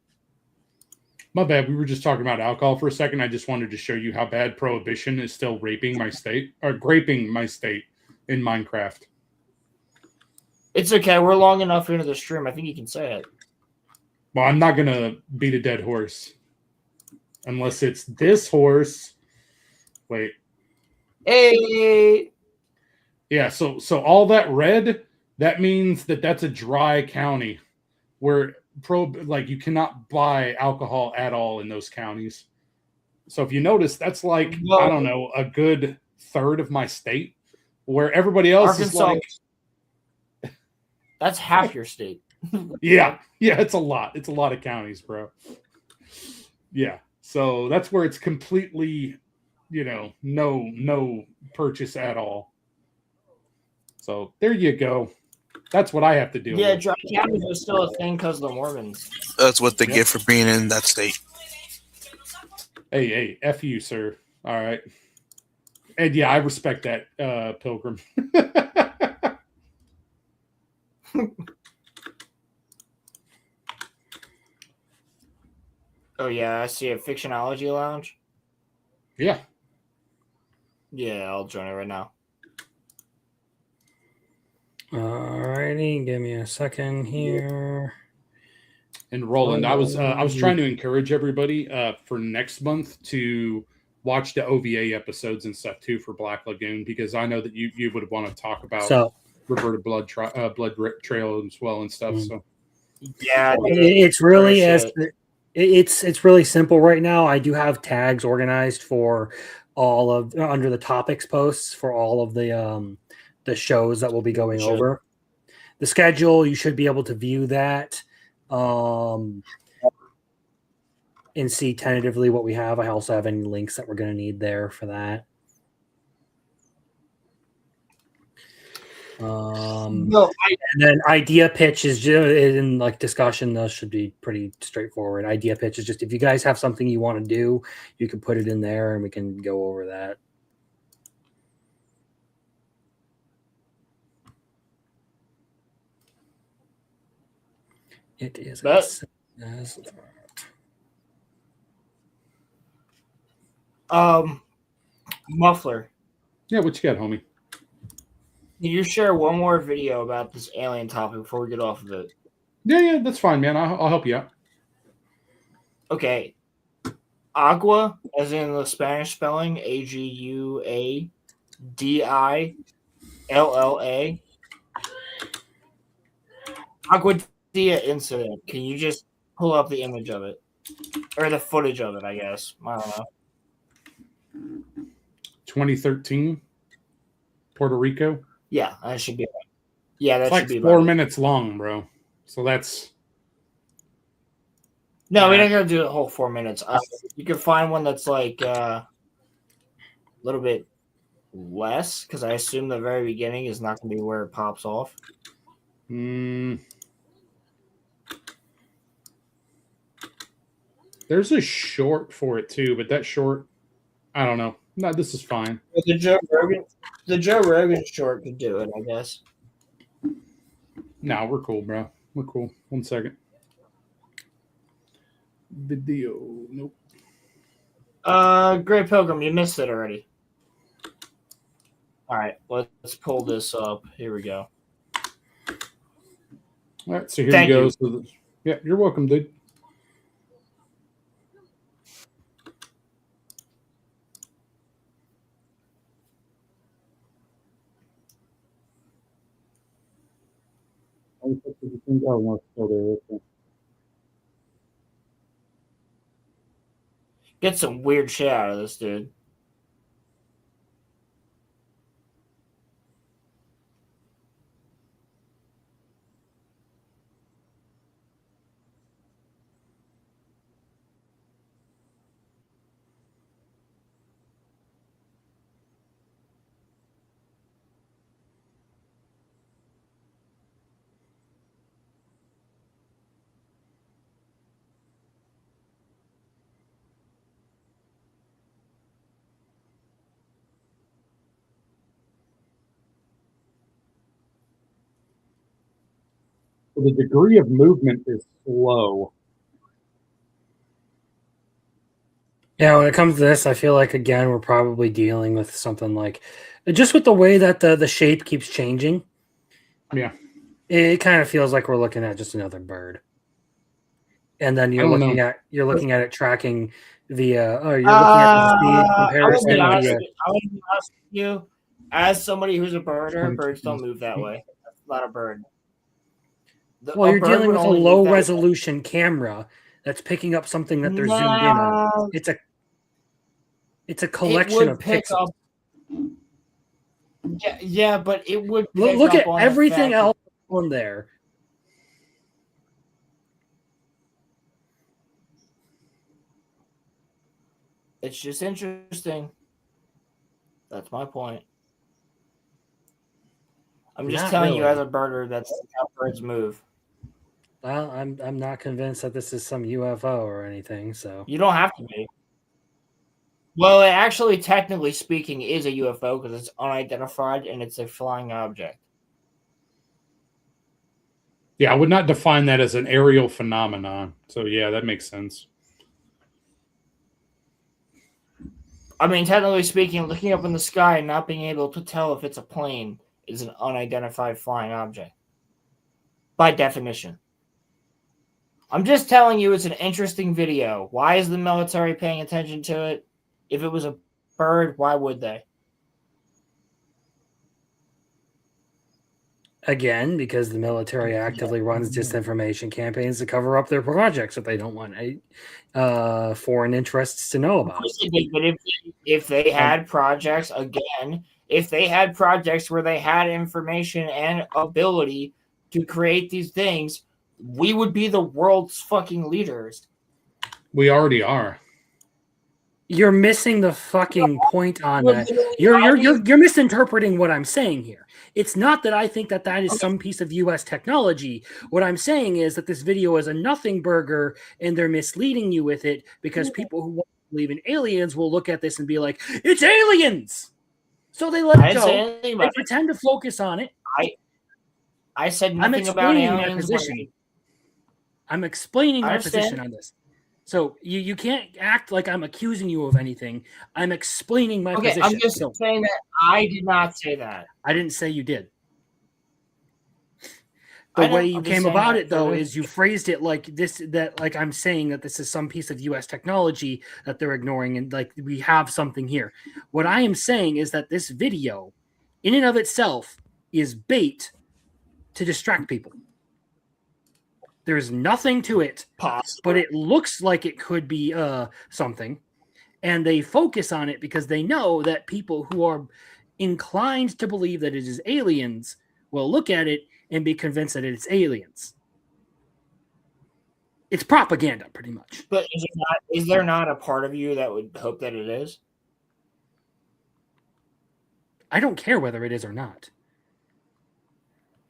My bad. We were just talking about alcohol for a second. I just wanted to show you how bad prohibition is still graping my state in Minecraft. It's okay. We're long enough into the stream. I think you can say it. Well, I'm not gonna beat a dead horse unless it's this horse. Wait. Hey. Yeah. So all that red, that means that's a dry county where you cannot buy alcohol at all in those counties. So if you notice, that's I don't know, a good third of my state, where everybody else Arkansas, is that's half your state. Yeah, it's a lot. It's a lot of counties, bro. Yeah. So that's where it's completely, no purchase at all. So there you go. That's what I have to do. Yeah, dry counties are still a thing because of the Mormons. That's what they get for being in that state. Hey, F you, sir. All right. And yeah, I respect that, Pilgrim. Oh, yeah, I see a Fictionology Lounge. Yeah. Yeah, I'll join it right now. Alrighty, give me a second here. And Roland, I was trying to encourage everybody for next month to watch the OVA episodes and stuff too for Black Lagoon, because I know that you would want to talk about reverted blood trail as well and stuff. So yeah, it's really it's really simple right now. I do have tags organized for all of under the topics posts for all of the shows that we'll be going over. The schedule, you should be able to view that and see tentatively what we have. I also have any links that we're going to need there for that. And then idea pitch is just in discussion. Those should be pretty straightforward. Idea pitch is just if you guys have something you want to do, you can put it in there and we can go over that. It is Muffler. Yeah, what you got, homie? Can you share one more video about this alien topic before we get off of it? Yeah, that's fine, man. I'll help you out. Okay. Agua, as in the Spanish spelling, Aguadilla. Aguadilla incident. Can you just pull up the image of it? Or the footage of it, I guess. I don't know. 2013, Puerto Rico. Yeah, that should be. Yeah, that it's should be 4 minutes long, bro. So that's. No, we don't gotta do the whole 4 minutes. You can find one that's A little bit less, because I assume the very beginning is not going to be where it pops off. There's a short for it too, but that short, I don't know. No, this is fine. The Joe Rogan short could do it, I guess. No, we're cool, bro. We're cool. 1 second. Video. Nope. Great Pilgrim, you missed it already. All right, let's pull this up. Here we go. All right, so here Thank you go. you. So yeah, you're welcome, dude. Oh, no, it's still there. Okay. Get some weird shit out of this, dude. So the degree of movement is slow. Yeah, when it comes to this, I feel like again we're probably dealing with something like just with the way that the shape keeps changing. Yeah, it kind of feels like we're looking at just another bird, and then you're looking at it tracking via. Oh, you're looking at the speed comparison I via. want to be honest with you. As somebody who's a birder, birds don't move that way. That's not a bird. Well, you're dealing with a low resolution camera that's picking up something that they're zoomed in on. It's a collection of pixels. Yeah, but it would look at everything else on there. It's just interesting. That's my point. I'm just telling you as a birder that's how birds move. Well, I'm not convinced that this is some UFO or anything. So you don't have to be. Well, it actually, technically speaking, is a UFO because it's unidentified and it's a flying object. Yeah, I would not define that as an aerial phenomenon. So yeah, that makes sense. I mean, technically speaking, looking up in the sky and not being able to tell if it's a plane is an unidentified flying object. By definition. I'm just telling you it's an interesting video. Why is the military paying attention to it? If it was a bird, why would they? Again, because the military actively runs disinformation campaigns to cover up their projects that they don't want foreign interests to know about. But if they had projects, again, if they had projects where they had information and ability to create these things, we would be the world's fucking leaders. We already are. You're missing the fucking point on that. You're misinterpreting what I'm saying here. It's not that I think that is some piece of U.S. technology. What I'm saying is that this video is a nothing burger, and they're misleading you with it because people who believe in aliens will look at this and be like, "It's aliens!" So they let it go. They pretend to focus on it. I said nothing about aliens. I'm explaining my position on this. So you can't act like I'm accusing you of anything. I'm explaining my position. I'm just saying that I did not say that. I didn't say you did. The way you came about it, though, is you phrased it like this, that like I'm saying that this is some piece of U.S. technology that they're ignoring, and like we have something here. What I am saying is that this video, in and of itself, is bait to distract people. There's nothing to it, but it looks like it could be something, and they focus on it because they know that people who are inclined to believe that it is aliens will look at it and be convinced that it's aliens. It's propaganda, pretty much. But is there not a part of you that would hope that it is? I don't care whether it is or not.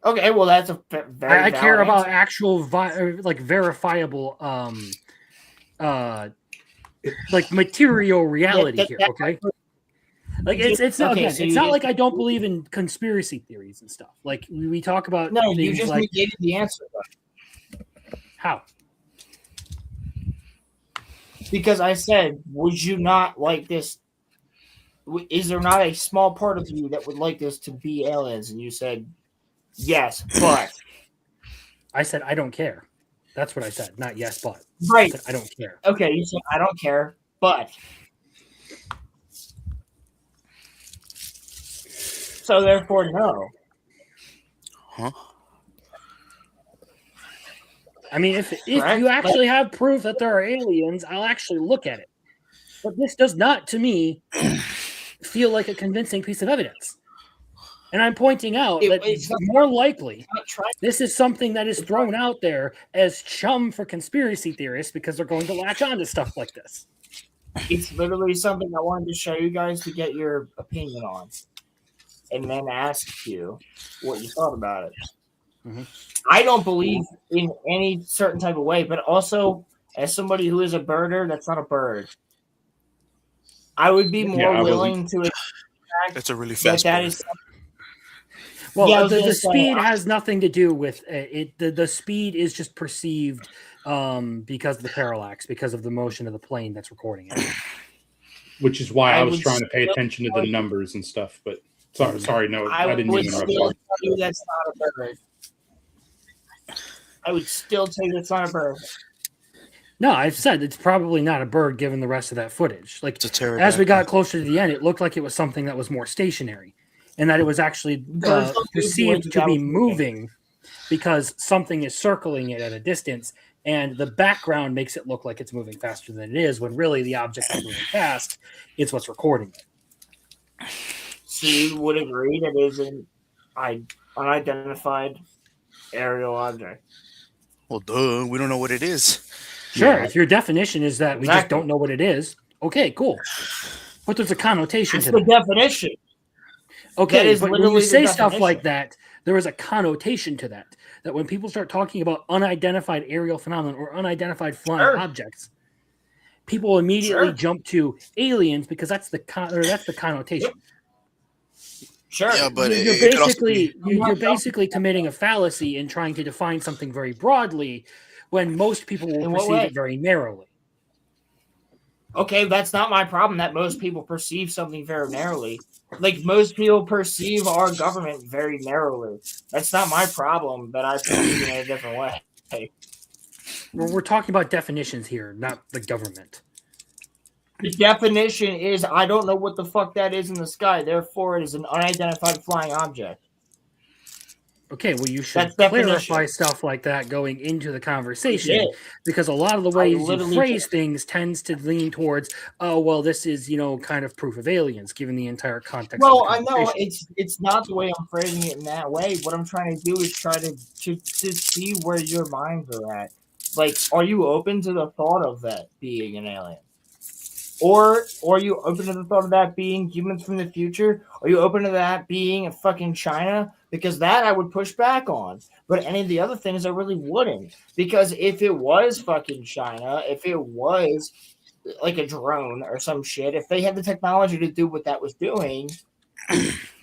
Okay, well that's a very. I care valid about answer. actual verifiable like material reality here. Okay. Like it's not, Okay, again, so it's you not just- like I don't believe in conspiracy theories and stuff. Like we talk about No, things you just like negated the answer. Though. how? Because I said, would you not like this? Is there not a small part of you that would like this to be aliens? And you said, yes, but. I said I don't care. That's what I said. Not yes, but. Right. I said I don't care. Okay, you said I don't care, but. So therefore, no. Huh? I mean, if Correct. you actually have proof that there are aliens, I'll actually look at it. But this does not, to me, feel like a convincing piece of evidence. And I'm pointing out that more likely this is something that is thrown out there as chum for conspiracy theorists because they're going to latch on to stuff like this. It's literally something I wanted to show you guys to get your opinion on, and then ask you what you thought about it. Mm-hmm. I don't believe in any certain type of way, but also as somebody who is a birder, that's not a bird. I would be more willing to accept That's a really fast that bird. is. Well, Yeah, I was the gonna say, speed has nothing to do with it. The speed is just perceived because of the parallax, because of the motion of the plane that's recording it. Which is why I was would trying to pay still attention to the numbers and stuff. But sorry, no, I didn't would mean to still interrupt. tell you that's not a bird. I would still tell you that's not a bird. No, I've said it's probably not a bird given the rest of that footage. Like as we pterodactyl. got closer to the end, it looked like it was something that was more stationary, and that it was actually Birds don't move perceived when to that be was moving because something is circling it at a distance, and the background makes it look like it's moving faster than it is, when really the object is moving fast. It's what's recording it. So you would agree that it is an unidentified aerial object? Well, duh, we don't know what it is. Sure, if your definition is that we just Exactly. don't know what it is, okay, cool. But there's a connotation That's to the that. definition. That Okay, is but when literally you the say stuff definition. like that, there is a connotation to that. That when people start talking about unidentified aerial phenomenon or unidentified flying objects, people immediately jump to aliens because that's the connotation. Sure. Yeah, but You're it could also basically be- you're basically committing a fallacy in trying to define something very broadly when most people will In what perceive way? it very narrowly. Okay, that's not my problem that most people perceive something very narrowly. Like most people perceive our government very narrowly. That's not my problem that I perceive it in a different way. Hey, We're talking about definitions here, not the government. the definition is I don't know what the fuck that is in the sky, therefore it is an unidentified flying object. Okay, well, you should That's definition. clarify stuff like that going into the conversation did. because a lot of the ways you literally phrase did. things tends to lean towards, oh, well, this is, kind of proof of aliens, given the entire context. Well, of the I know conversation. it's not the way I'm phrasing it in that way. What I'm trying to do is try to see where your minds are at. Like, are you open to the thought of that being an alien? Or are you open to the thought of that being humans from the future? Are you open to that being a fucking China? Because that I would push back on. But any of the other things I really wouldn't. Because if it was fucking China, if it was like a drone or some shit, if they had the technology to do what that was doing,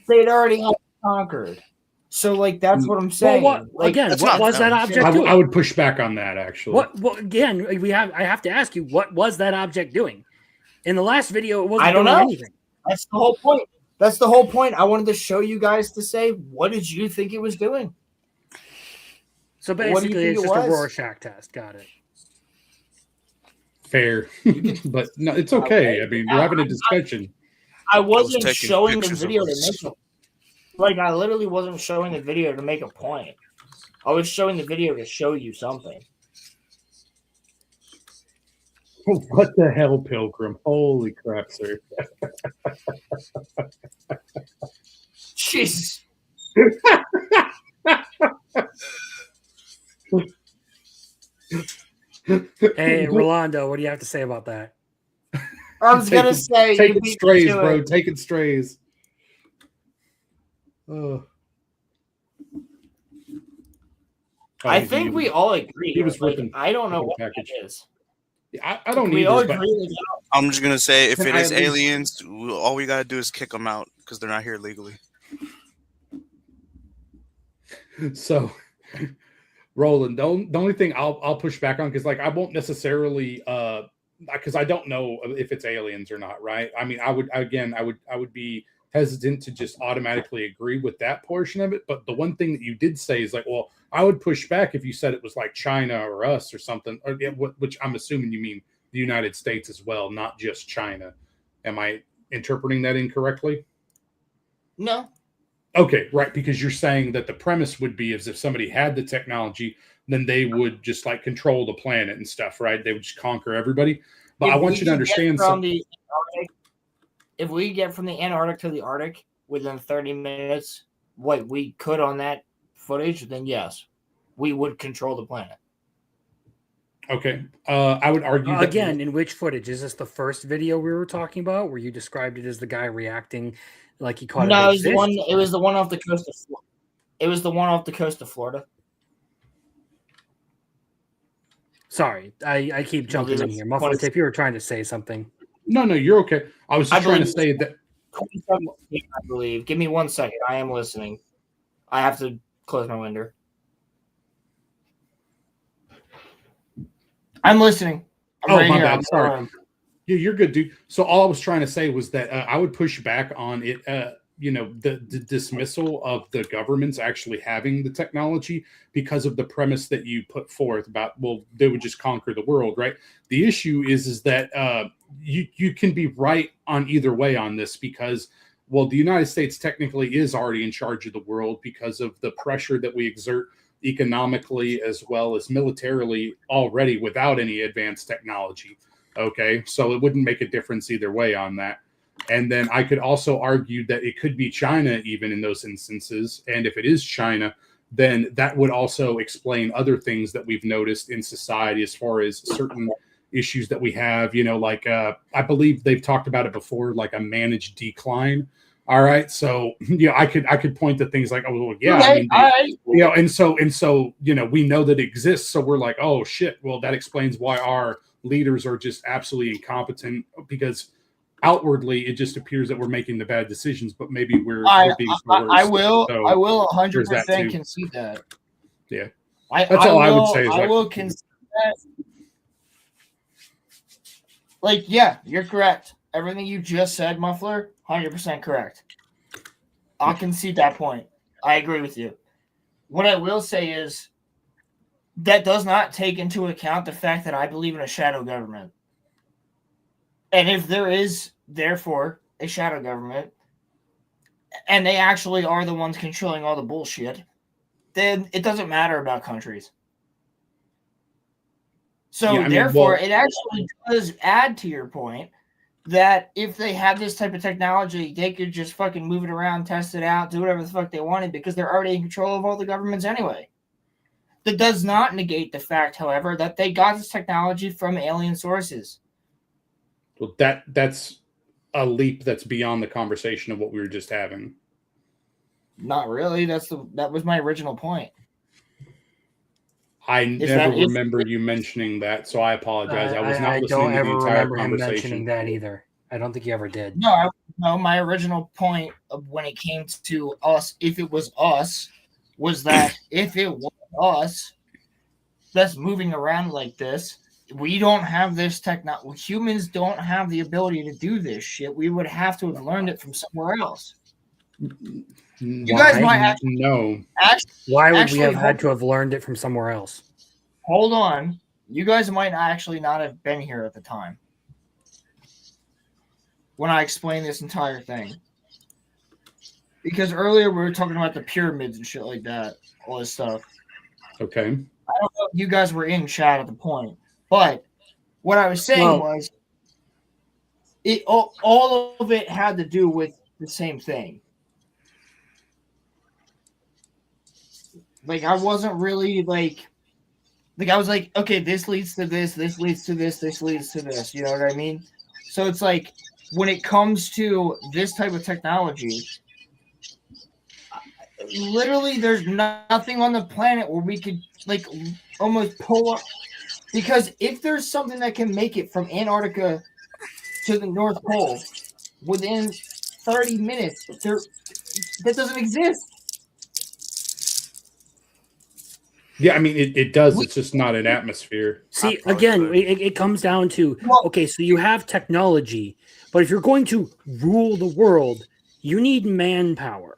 they'd already have conquered. So, like, that's what I'm saying. Well, like, again, what was that object doing? I would push back on that, actually. What again? I have to ask you, what was that object doing? In the last video, it wasn't I don't doing know. anything. That's the whole point. That's the whole point. I wanted to show you guys to say, what did you think it was doing? So What do you basically, think it's it just a was? Rorschach test. Got it. Fair. But no, it's okay. I mean, we're having a discussion. I wasn't taking showing the pictures of video to us. make a like. I literally wasn't showing the video to make a point. I was showing the video to show you something. What the hell, Pilgrim? Holy crap, sir. Jesus. Hey, Rolando, what do you have to say about that? I was gonna say you taking beat me strays, to bro. it. Taking strays. I think we all agree. He was like, ripping. I don't know what package. that is. I don't we either. all But agree. I'm just gonna say, if Can it I is at least- aliens, all we gotta do is kick them out because they're not here legally. So, Roland, the only thing I'll push back on, because like I won't necessarily because I don't know if it's aliens or not, right? I mean, I would be hesitant to just automatically agree with that portion of it. But the one thing that you did say is like, well, I would push back if you said it was like China or us or something, or which I'm assuming you mean the United States as well, not just China. Am I interpreting that incorrectly? No. Okay, right, because you're saying that the premise would be as if somebody had the technology, then they would just like control the planet and stuff, right? They would just conquer everybody. But I want you to understand something. If we get from the Antarctic to the Arctic within 30 minutes, what we could on that footage, then yes, we would control the planet. Okay. I would argue that again, in which footage? Is this the first video we were talking about where you described it as the guy reacting like he caught No, a it was big the one. fish? It was the one off the coast of. It was the one off the coast of Florida. Sorry, I keep jumping in here. Muffled Tape, you were trying to say something. No, you're okay. I was just trying to say that. I believe. Give me 1 second. I am listening. I have to close my window. I'm listening. I'm right my here. bad. I'm Sorry. Yeah, you're good, dude. So all I was trying to say was that I would push back on it. The dismissal of the governments actually having the technology because of the premise that you put forth about, well, they would just conquer the world, right? The issue is that you can be right on either way on this because, well, the United States technically is already in charge of the world because of the pressure that we exert economically as well as militarily already without any advanced technology. Okay, so it wouldn't make a difference either way on that. And then I could also argue that it could be China even in those instances. And if it is China, then that would also explain other things that we've noticed in society as far as certain issues that we have, like I believe they've talked about it before, like a managed decline. All right. So, I could point to things like, oh, well, yeah, okay, and so, we know that it exists. So we're like, oh shit. Well, that explains why our leaders are just absolutely incompetent because outwardly it just appears that we're making the bad decisions, but maybe we're being coerced. I will So 100% concede that. Yeah. That's all I would say is I will concede that. Like, yeah, you're correct. Everything you just said, Muffler, 100% correct. I'll concede that point. I agree with you. What I will say is that does not take into account the fact that I believe in a shadow government. And if there is, therefore, a shadow government, and they actually are the ones controlling all the bullshit, then it doesn't matter about countries. So, it actually does add to your point that if they had this type of technology, they could just fucking move it around, test it out, do whatever the fuck they wanted because they're already in control of all the governments anyway. That does not negate the fact, however, that they got this technology from alien sources. Well, that's a leap that's beyond the conversation of what we were just having. Not really. That was my original point. I never remember you mentioning that, so I apologize. I was not listening to the entire conversation. Him mentioning that either. I don't think he ever did. No, my original point of when it came to us, if it was us, was that if it was us that's moving around like this, we don't have this technology. Humans don't have the ability to do this shit. We would have to have learned it from somewhere else. You guys might actually know. Why would we have had to have learned it from somewhere else? Hold on. You guys might actually not have been here at the time when I explained this entire thing. Because earlier we were talking about the pyramids and shit like that, all this stuff. Okay. I don't know if you guys were in chat at the point, but what I was saying was all of it had to do with the same thing. Like, I wasn't really like I was like, okay, this leads to this, this leads to this, this leads to this. You know what I mean? So it's like when it comes to this type of technology, literally, there's nothing on the planet where we could like almost pull up. Because if there's something that can make it from Antarctica to the North Pole within 30 minutes, that doesn't exist. Yeah, I mean it does. It's just not an atmosphere. See, again, it comes down to okay, so you have technology, but if you're going to rule the world, you need manpower.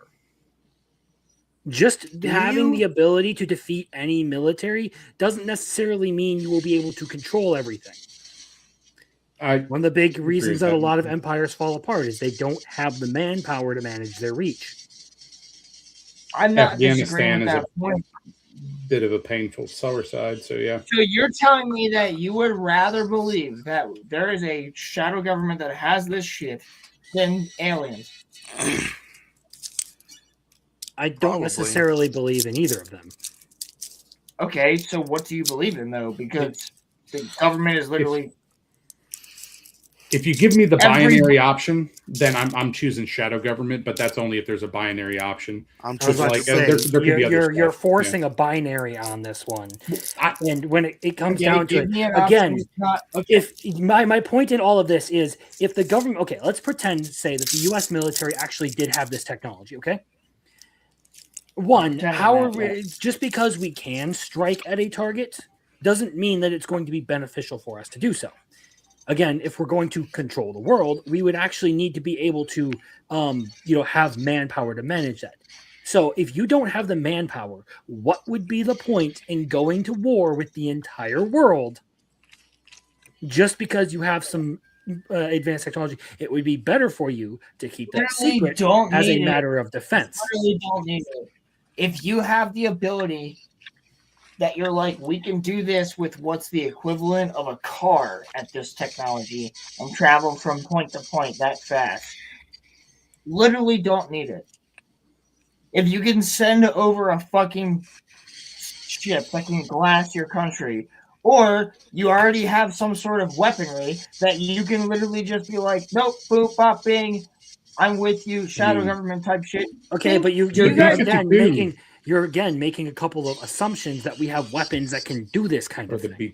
Just having the ability to defeat any military doesn't necessarily mean you will be able to control everything. One of the big reasons that a lot of empires fall apart is they don't have the manpower to manage their reach. I'm not Afghanistan disagreeing with is that a point. bit of a painful sour side, so yeah. So you're telling me that you would rather believe that there is a shadow government that has this shit than aliens? I don't necessarily believe in either of them. Okay, so what do you believe in though? Because the government is literally. If you give me the binary option, then I'm choosing shadow government, but that's only if there's a binary option. I was about to say, you're forcing a binary on this one, and when it comes down to it, again, if my point in all of this is if the government, okay, let's pretend say that the U.S. military actually did have this technology, okay. One, just because we can strike at a target doesn't mean that it's going to be beneficial for us to do so. Again, if we're going to control the world, we would actually need to be able to, have manpower to manage that. So if you don't have the manpower, what would be the point in going to war with the entire world just because you have some advanced technology? It would be better for you to keep that secret as a matter of defense. Literally don't need it. If you have the ability that you're like, we can do this with what's the equivalent of a car at this technology and travel from point to point that fast. Literally don't need it. If you can send over a fucking ship that can glass your country, or you already have some sort of weaponry that you can literally just be like, nope, boop, bop, bing, I'm with you, shadow government type shit. Okay, but you're again making a couple of assumptions that we have weapons that can do this kind of thing.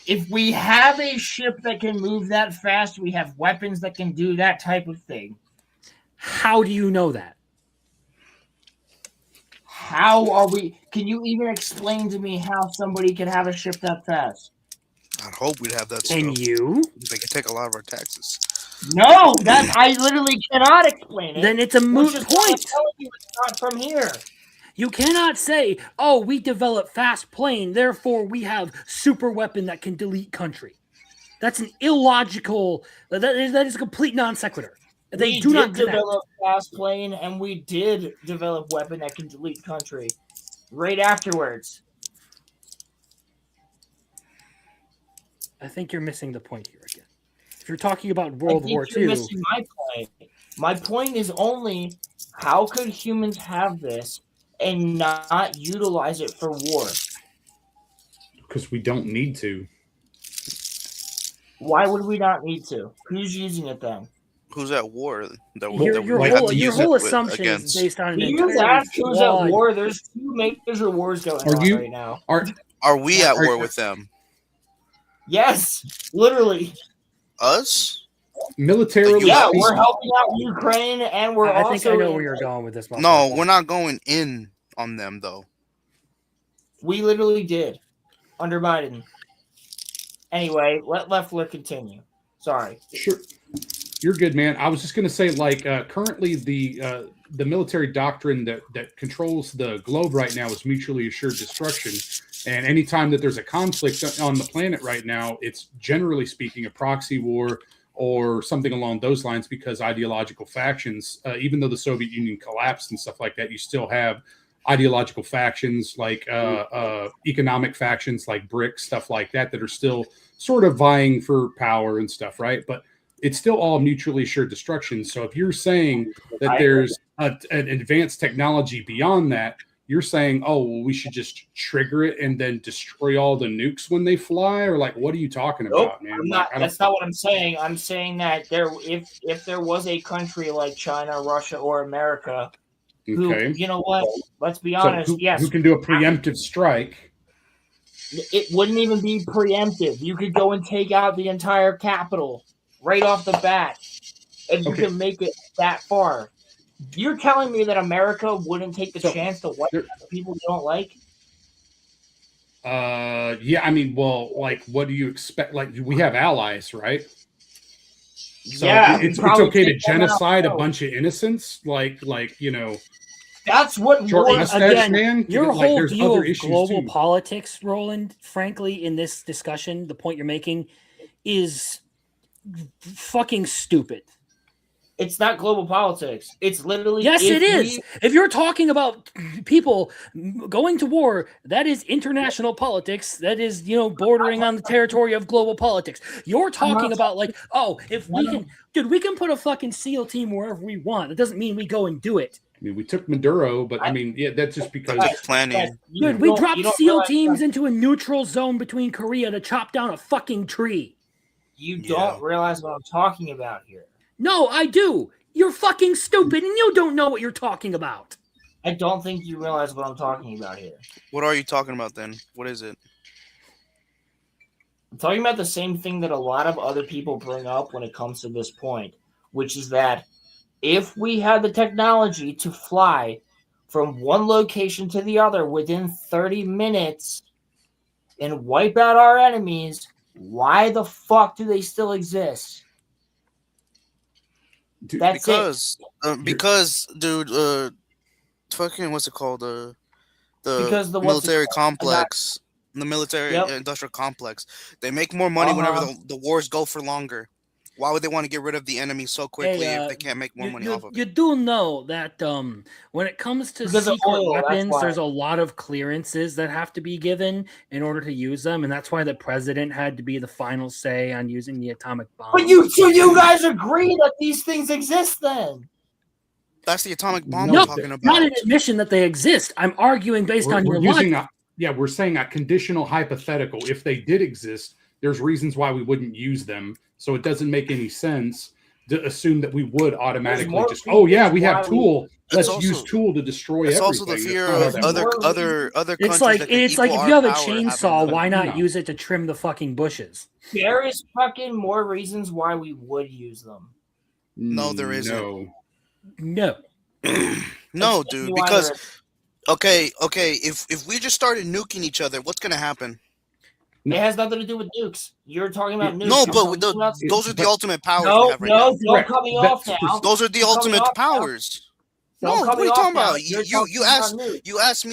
If we have a ship that can move that fast, we have weapons that can do that type of thing. How do you know that? How are we? Can you even explain to me how somebody can have a ship that fast? I'd hope we'd have that stuff. And you? They can take a lot of our taxes. No, I literally cannot explain it. Then it's a moot point. I'm telling you, it's not from here. You cannot say, "Oh, we develop fast plane, therefore we have super weapon that can delete country." That's an illogical. That is a complete non sequitur. They do not develop fast plane, and we did develop weapon that can delete country right afterwards. I think you're missing the point here again. If you're talking about World War II, missing my point. My point is only how could humans have this and not utilize it for war? Because we don't need to. Why would we not need to? Who's using it then? Who's at war? Your whole assumption is based on an entire who's at war. There's two major wars going on right now. Are we at war with them? Yes, literally. Us? Militarily, yeah, we're helping out Ukraine, and we're also. I think I know where you're going with this. No, we're not going in on them though. We literally did under Biden. Anyway, let Leffler continue. Sorry. Sure, you're good, man. I was just going to say, currently the military doctrine that controls the globe right now is mutually assured destruction. And anytime that there's a conflict on the planet right now, it's generally speaking a proxy war or something along those lines, because ideological factions, even though the Soviet Union collapsed and stuff like that, you still have ideological factions like economic factions like BRICS, stuff like that are still sort of vying for power and stuff, right? But it's still all mutually assured destruction. So if you're saying that there's an advanced technology beyond that, you're saying, oh, well, we should just trigger it and then destroy all the nukes when they fly, or like, what are you talking about, man? That's not what I'm saying. I'm saying that if there was a country like China, Russia, or America Who, Okay. you know what? Let's be So honest. Yes, who can do a preemptive strike? it wouldn't even be preemptive. You could go and take out the entire capital right off the bat, and you Okay. can make it that far. You're telling me that America wouldn't take the So, chance to wipe out the people you don't like? Yeah, I mean, well, like, what do you expect? Like, we have allies, right? So Yeah, it's probably okay to take them out, genocide a so. bunch of innocents, like you know. That's what Short war. mustache Again, man. your Like, whole there's view other of issues global too. politics, Roland, frankly, in this discussion, the point you're making is fucking stupid. It's not global politics. It's literally Yes, it is. we- If you're talking about people going to war, that is international politics. That is, bordering on the territory of global politics. You're talking about like, oh, if we can, dude, we can put a fucking SEAL team wherever we want. That doesn't mean we go and do it. I mean, we took Maduro, but I mean, yeah, that's just because planning. Dude, we dropped SEAL teams into a neutral zone between Korea to chop down a fucking tree. You don't realize what I'm talking about here. No, I do. You're fucking stupid and you don't know what you're talking about. I don't think you realize what I'm talking about here. What are you talking about then? What is it? I'm talking about the same thing that a lot of other people bring up when it comes to this point, which is that if we had the technology to fly from one location to the other within 30 minutes and wipe out our enemies, why the fuck do they still exist? That's because, dude, fucking what's it called? Because the military complex, the military industrial complex. They make more money whenever the wars go for longer. Why would they want to get rid of the enemy so quickly if they can't make more money off of it? You do know that when it comes to secret weapons, there's a lot of clearances that have to be given in order to use them, and that's why the president had to be the final say on using the atomic bomb. But you guys agree that these things exist then? That's the atomic bomb No, I'm talking about. not an admission that they exist. I'm arguing based on your logic. We're saying a conditional hypothetical. If they did exist, there's reasons why we wouldn't use them. So it doesn't make any sense to assume that we would automatically just, oh yeah, we have tool. Let's use tool to destroy everything. It's also the fear of other countries. It's like if you have a chainsaw, why not use it to trim the fucking bushes? There is fucking more reasons why we would use them. No, there isn't. No. No, dude. Because okay, if we just started nuking each other, what's gonna happen? It has nothing to do with nukes. You're talking about nukes. No, but those are the ultimate powers we have right now. Don't cut me off now. Those are the ultimate powers. No, what are you talking about? You asked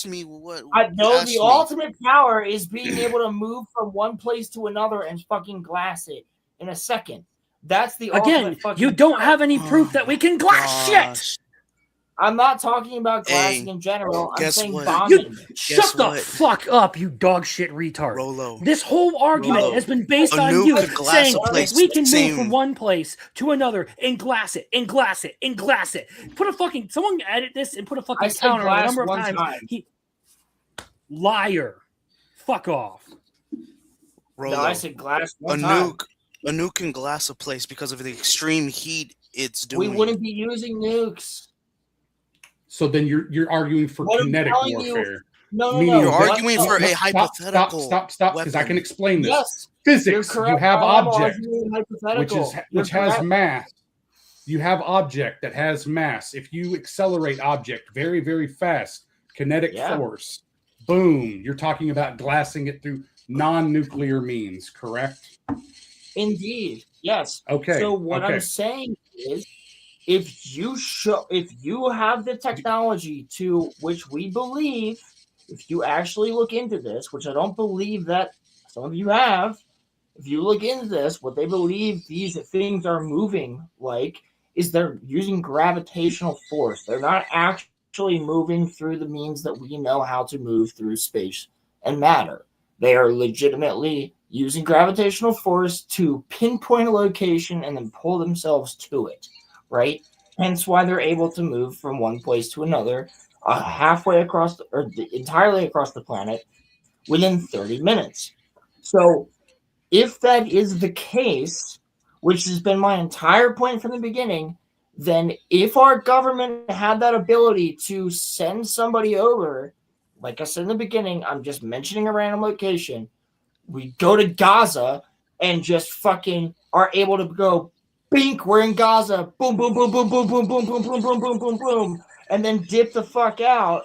me what. No, the ultimate power is being able to move from one place to another and fucking glass it in a second. That's the Again, you don't have any proof that we can glass shit. I'm not talking about glassing in general. I'm saying what? bombing. Shut the fuck up, you dog shit retard. Rolo. This whole argument has been based on you saying we can move from one place to another and glass it, and glass it, and glass it. Put a fucking someone edit this and put a fucking counter on the number of times. Liar. Fuck off. Rolo. No, I said glass one time. A nuke can glass a place because of the extreme heat it's doing. We wouldn't be using nukes. So then you're arguing for kinetic warfare. No. You're arguing for a hypothetical. Stop, because I can explain this. Yes, physics. You have object, which has correct. mass. You have object that has mass. If you accelerate object very, very fast, kinetic force, boom, you're talking about glassing it through non-nuclear means, correct? Indeed, yes. Okay. So what I'm saying is, if you have the technology to which we believe, if you actually look into this, which I don't believe that some of you have, if you look into this, what they believe these things are moving like is they're using gravitational force. They're not actually moving through the means that we know how to move through space and matter. They are legitimately using gravitational force to pinpoint a location and then pull themselves to it. Right? Hence why they're able to move from one place to another halfway across entirely across the planet within 30 minutes. So if that is the case, which has been my entire point from the beginning, then if our government had that ability to send somebody over, like I said in the beginning, I'm just mentioning a random location, we go to Gaza and just fucking are able to go, bink, we're in Gaza, boom, boom, boom, boom, boom, boom, boom, boom, boom, boom, boom, boom, boom, and then dip the fuck out.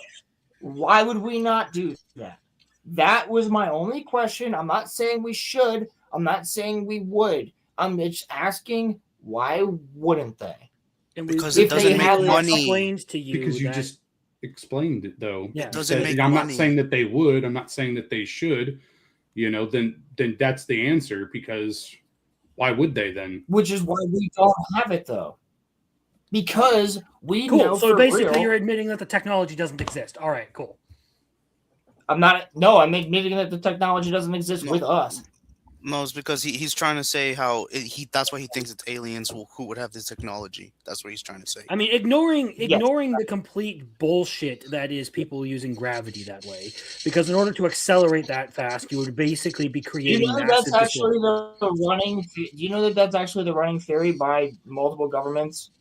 Why would we not do that? That was my only question. I'm not saying we should. I'm not saying we would. I'm just asking, why wouldn't they? Because it doesn't make money. Explains to you Because you that- just explained it, though. Yeah. It doesn't make I'm money. not saying that they would. I'm not saying that they should. You know, then that's the answer. Because why would they then? Which is why we don't have it, though. Because we Cool. know So for basically, real, you're admitting that the technology doesn't exist. All right, cool. I'm admitting that the technology doesn't exist with us. No, it's because he's trying to say how that's why he thinks it's aliens who would have this technology. That's what he's trying to say. I mean, ignoring the complete bullshit that is people using gravity that way, because in order to accelerate that fast, you would basically be creating. That's actually the running. Do you know that that's actually the running theory by multiple governments?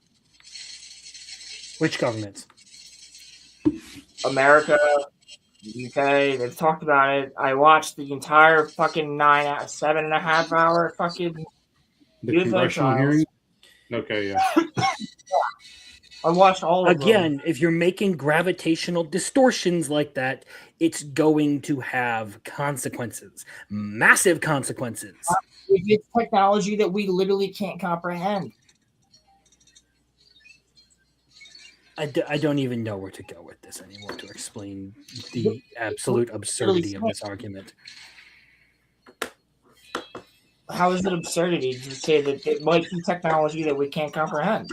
Which governments? America, UK. They've talked about it. I watched the entire fucking 7.5 hour fucking The congressional hearing. Okay, yeah. I watched all of them. Again, if you're making gravitational distortions like that, it's going to have consequences, massive consequences. It's technology that we literally can't comprehend. I don't even know where to go with this anymore to explain the absolute absurdity of this argument. How is it absurdity to say that it might be technology that we can't comprehend?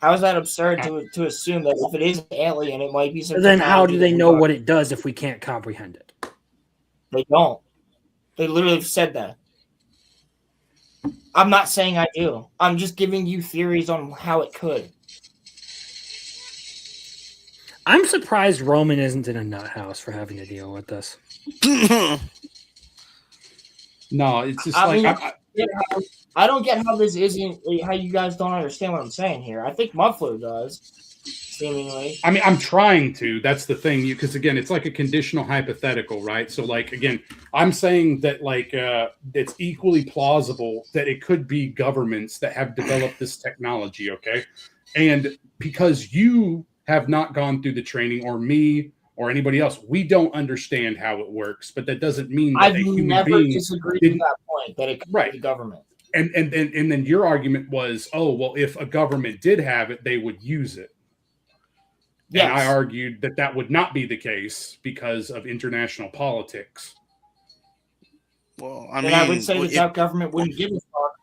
How is that absurd to assume that if it is alien, it might be something? Then how do they know what it does if we can't comprehend it? They don't. They literally said that. I'm not saying I do. I'm just giving you theories on how it could. I'm surprised Roman isn't in a nut house for having to deal with this. No, it's just I don't get how this isn't, how you guys don't understand what I'm saying here. I think Muffler does, seemingly. I mean, I'm trying to. That's the thing. Because, again, it's like a conditional hypothetical, right? So, like, again, I'm saying that, like, it's equally plausible that it could be governments that have developed this technology, okay? And because you have not gone through the training, or me, or anybody else, we don't understand how it works. But that doesn't mean that I've a human never being disagreed with that point, that it could be the government. And then your argument was, oh, well, if a government did have it, they would use it. Yes. And I argued that that would not be the case because of international politics. Well, I would say that government wouldn't give a fuck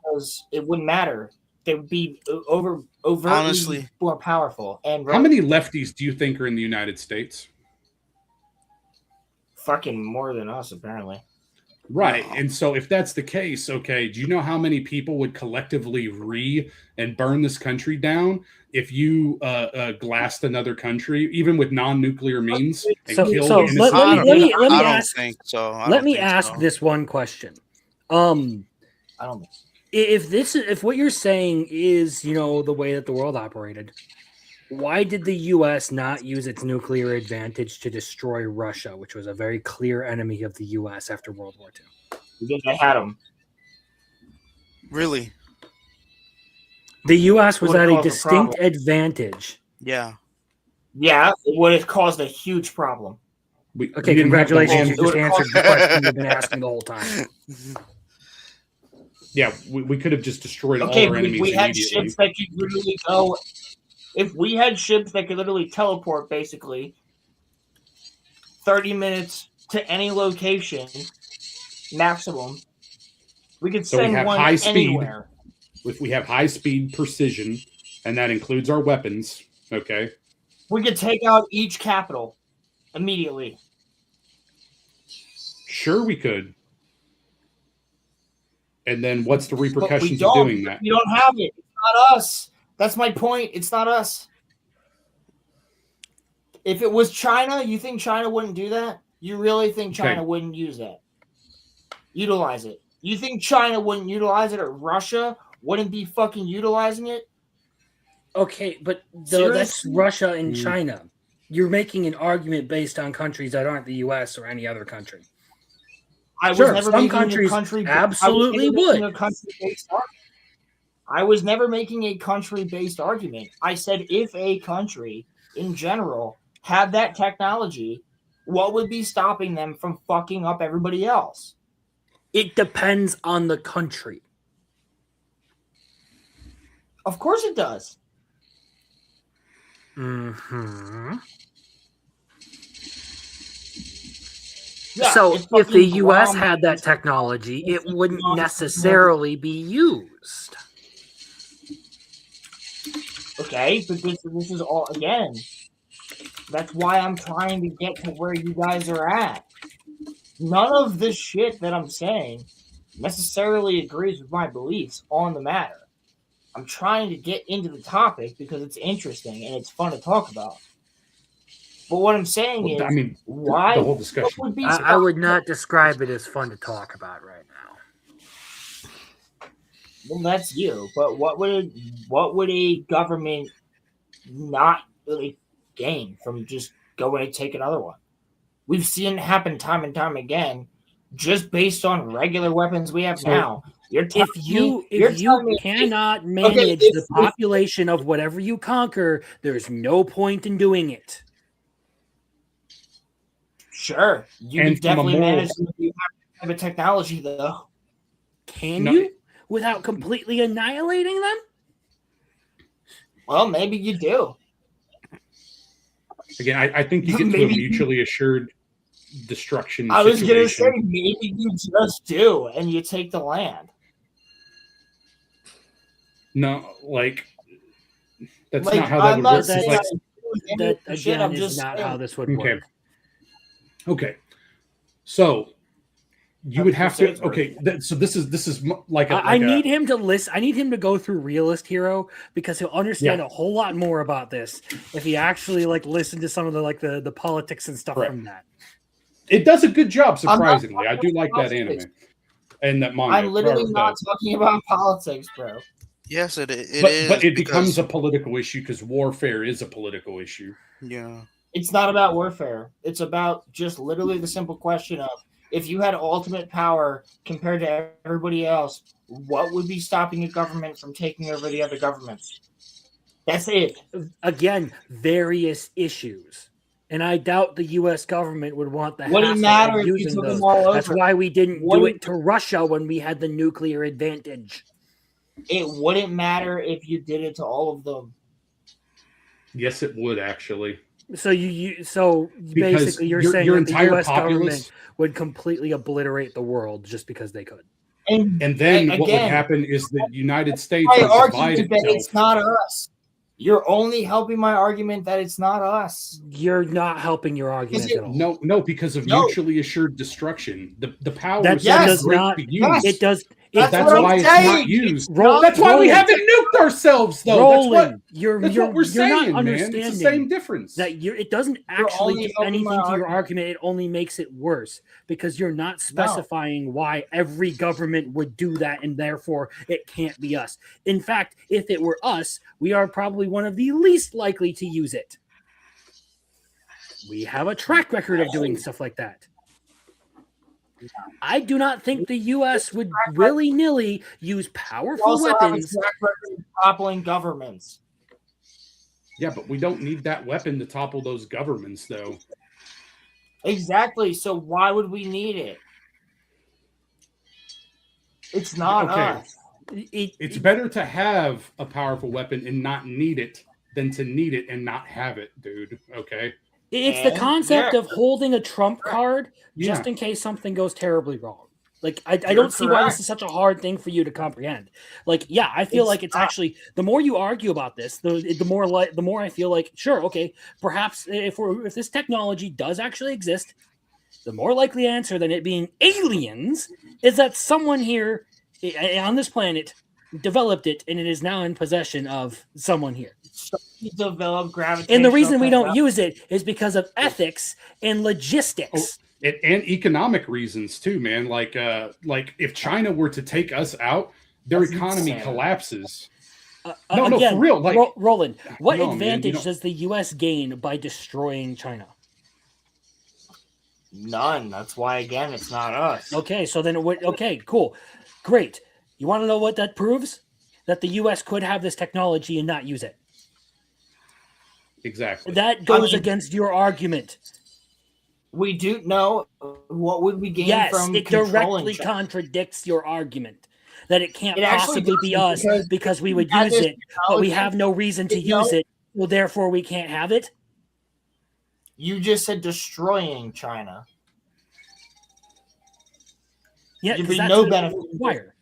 because it wouldn't matter. They would be overtly Honestly, more powerful. And how many lefties do you think are in the United States? Fucking more than us, apparently. Right. And so if that's the case, okay, do you know how many people would collectively and burn this country down if you glassed another country, even with non-nuclear means, and killed innocent people? Let me ask this one question. I don't. If what you're saying is, the way that the world operated, why did the U.S. not use its nuclear advantage to destroy Russia, which was a very clear enemy of the U.S. after World War II? Because they had them. Really? The U.S. was at a distinct advantage. Yeah. Yeah, it would have caused a huge problem. Okay, congratulations. You just answered the question you've been asking the whole time. Yeah, we could have just destroyed all our enemies we had immediately. ships that could literally go. If we had ships that could literally teleport, basically 30 minutes to any location, maximum, we could So we send have one high speed. anywhere. If we have high speed precision, and that includes our weapons, okay? We could take out each capital immediately. Sure, we could. And then what's the But we repercussions don't. of doing that? We don't have it. It's not us. That's my point. It's not us. If it was China, you think China wouldn't do that? You really think China wouldn't use that? Utilize it. You think China wouldn't utilize it, or Russia wouldn't be fucking utilizing it? Okay, but that's Seriously? Russia and China. You're making an argument based on countries that aren't the U.S. or any other country. I was Sure, never some making countries a country. absolutely would. I was never making a country-based argument. I said if a country in general had that technology, what would be stopping them from fucking up everybody else? It depends on the country. Of course it does. Mm-hmm. Yeah, So if if the fucking U.S. Guam had that technology, it wouldn't necessarily be used. Okay, but this is all again. That's why I'm trying to get to where you guys are at. None of this shit that I'm saying necessarily agrees with my beliefs on the matter. I'm trying to get into the topic because it's interesting and it's fun to talk about. But what I'm saying is, I mean, why the whole discussion. would be I would not describe it as fun to talk about right now. Well, that's you. But what would a government not really gain from just going to take another one? We've seen it happen time and time again, just based on regular weapons we have now. If you cannot manage the population of whatever you conquer, there's no point in doing it. Sure, you can definitely manage if you have a technology, though. Can you? Without completely annihilating them? Well, maybe you do. Again, I think you get to a mutually assured destruction I was going to say, situation. maybe you just do, and you take the land. No, like, that's Like, not how that I'm would not work. saying Like, That shit, again I'm is just not saying. how this would okay. work. Okay. So you would have to. Okay. So this is like a. I need him to list. I need him to go through Realist Hero because he'll understand a whole lot more about this if he actually like listened to some of the politics and stuff from that. It does a good job, surprisingly. I do like that anime and that manga. I'm literally not talking about politics, bro. Yes, it is. But it becomes a political issue because warfare is a political issue. Yeah. It's not about warfare. It's about just literally the simple question of if you had ultimate power compared to everybody else, what would be stopping a government from taking over the other governments? That's it. Again, various issues. And I doubt the U.S. government would want the Wouldn't hassle matter of if you using took those. them all That's over. why we didn't do Wouldn't- it to Russia when we had the nuclear advantage. It wouldn't matter if you did it to all of them. Yes, it would actually. So Because basically you're saying your that the entire U.S. government populace would completely obliterate the world just because they could. And then what would again, happen is the United States I would divide argued that itself. it's not us. You're only helping my argument that it's not us. You're not helping your argument at all. No, because of mutually assured destruction. The power That is does great not. to use. It does. That's why it's not used. That's why we haven't nuked ourselves, though. Roland, That's what we're saying, not man. understanding It's the same difference. that it doesn't actually only do helping anything my to your argument. argument. It only makes it worse because you're not specifying why every government would do that and therefore it can't be us. In fact, if it were us, we are probably one of the least likely to use it. We have a track record of doing stuff like that. I do not think the U.S. would willy-nilly use We powerful also have a weapons. track record of toppling governments. Yeah, but we don't need that weapon to topple those governments, though. Exactly. So why would we need it? It's not us. It's better to have a powerful weapon and not need it than to need it and not have it, dude. Okay. It's the concept Yeah. of holding a trump card just Yeah. in case something goes terribly wrong. Like, I You're don't see why this correct. is such a hard thing for you to comprehend. Like, yeah, I feel It's like it's not. actually the more you argue about this, the more I feel like, sure, okay, perhaps if this technology does actually exist, the more likely answer than it being aliens is that someone here on this planet developed it and it is now in possession of someone here. You develop gravitational. And the reason we don't technology. use it is because of ethics and logistics. And economic reasons too, man. Like if China were to take us out, their That's economy insane. collapses. No, again, for real. Like, Roland, what no, man, advantage does the U.S. gain by destroying China? None. That's why, again, it's not us. Okay, so then okay, cool. Great. You want to know what that proves? That the U.S. could have this technology and not use it. Exactly. That goes against your argument. We do know what would we gain Yes, from it controlling directly China. contradicts your argument that it can't It actually possibly be us does, because we would had use this it, but we technology, have no reason to use it, so therefore we can't have it. You just said destroying China. Yeah, There'd because be that's no what it benefit. would require.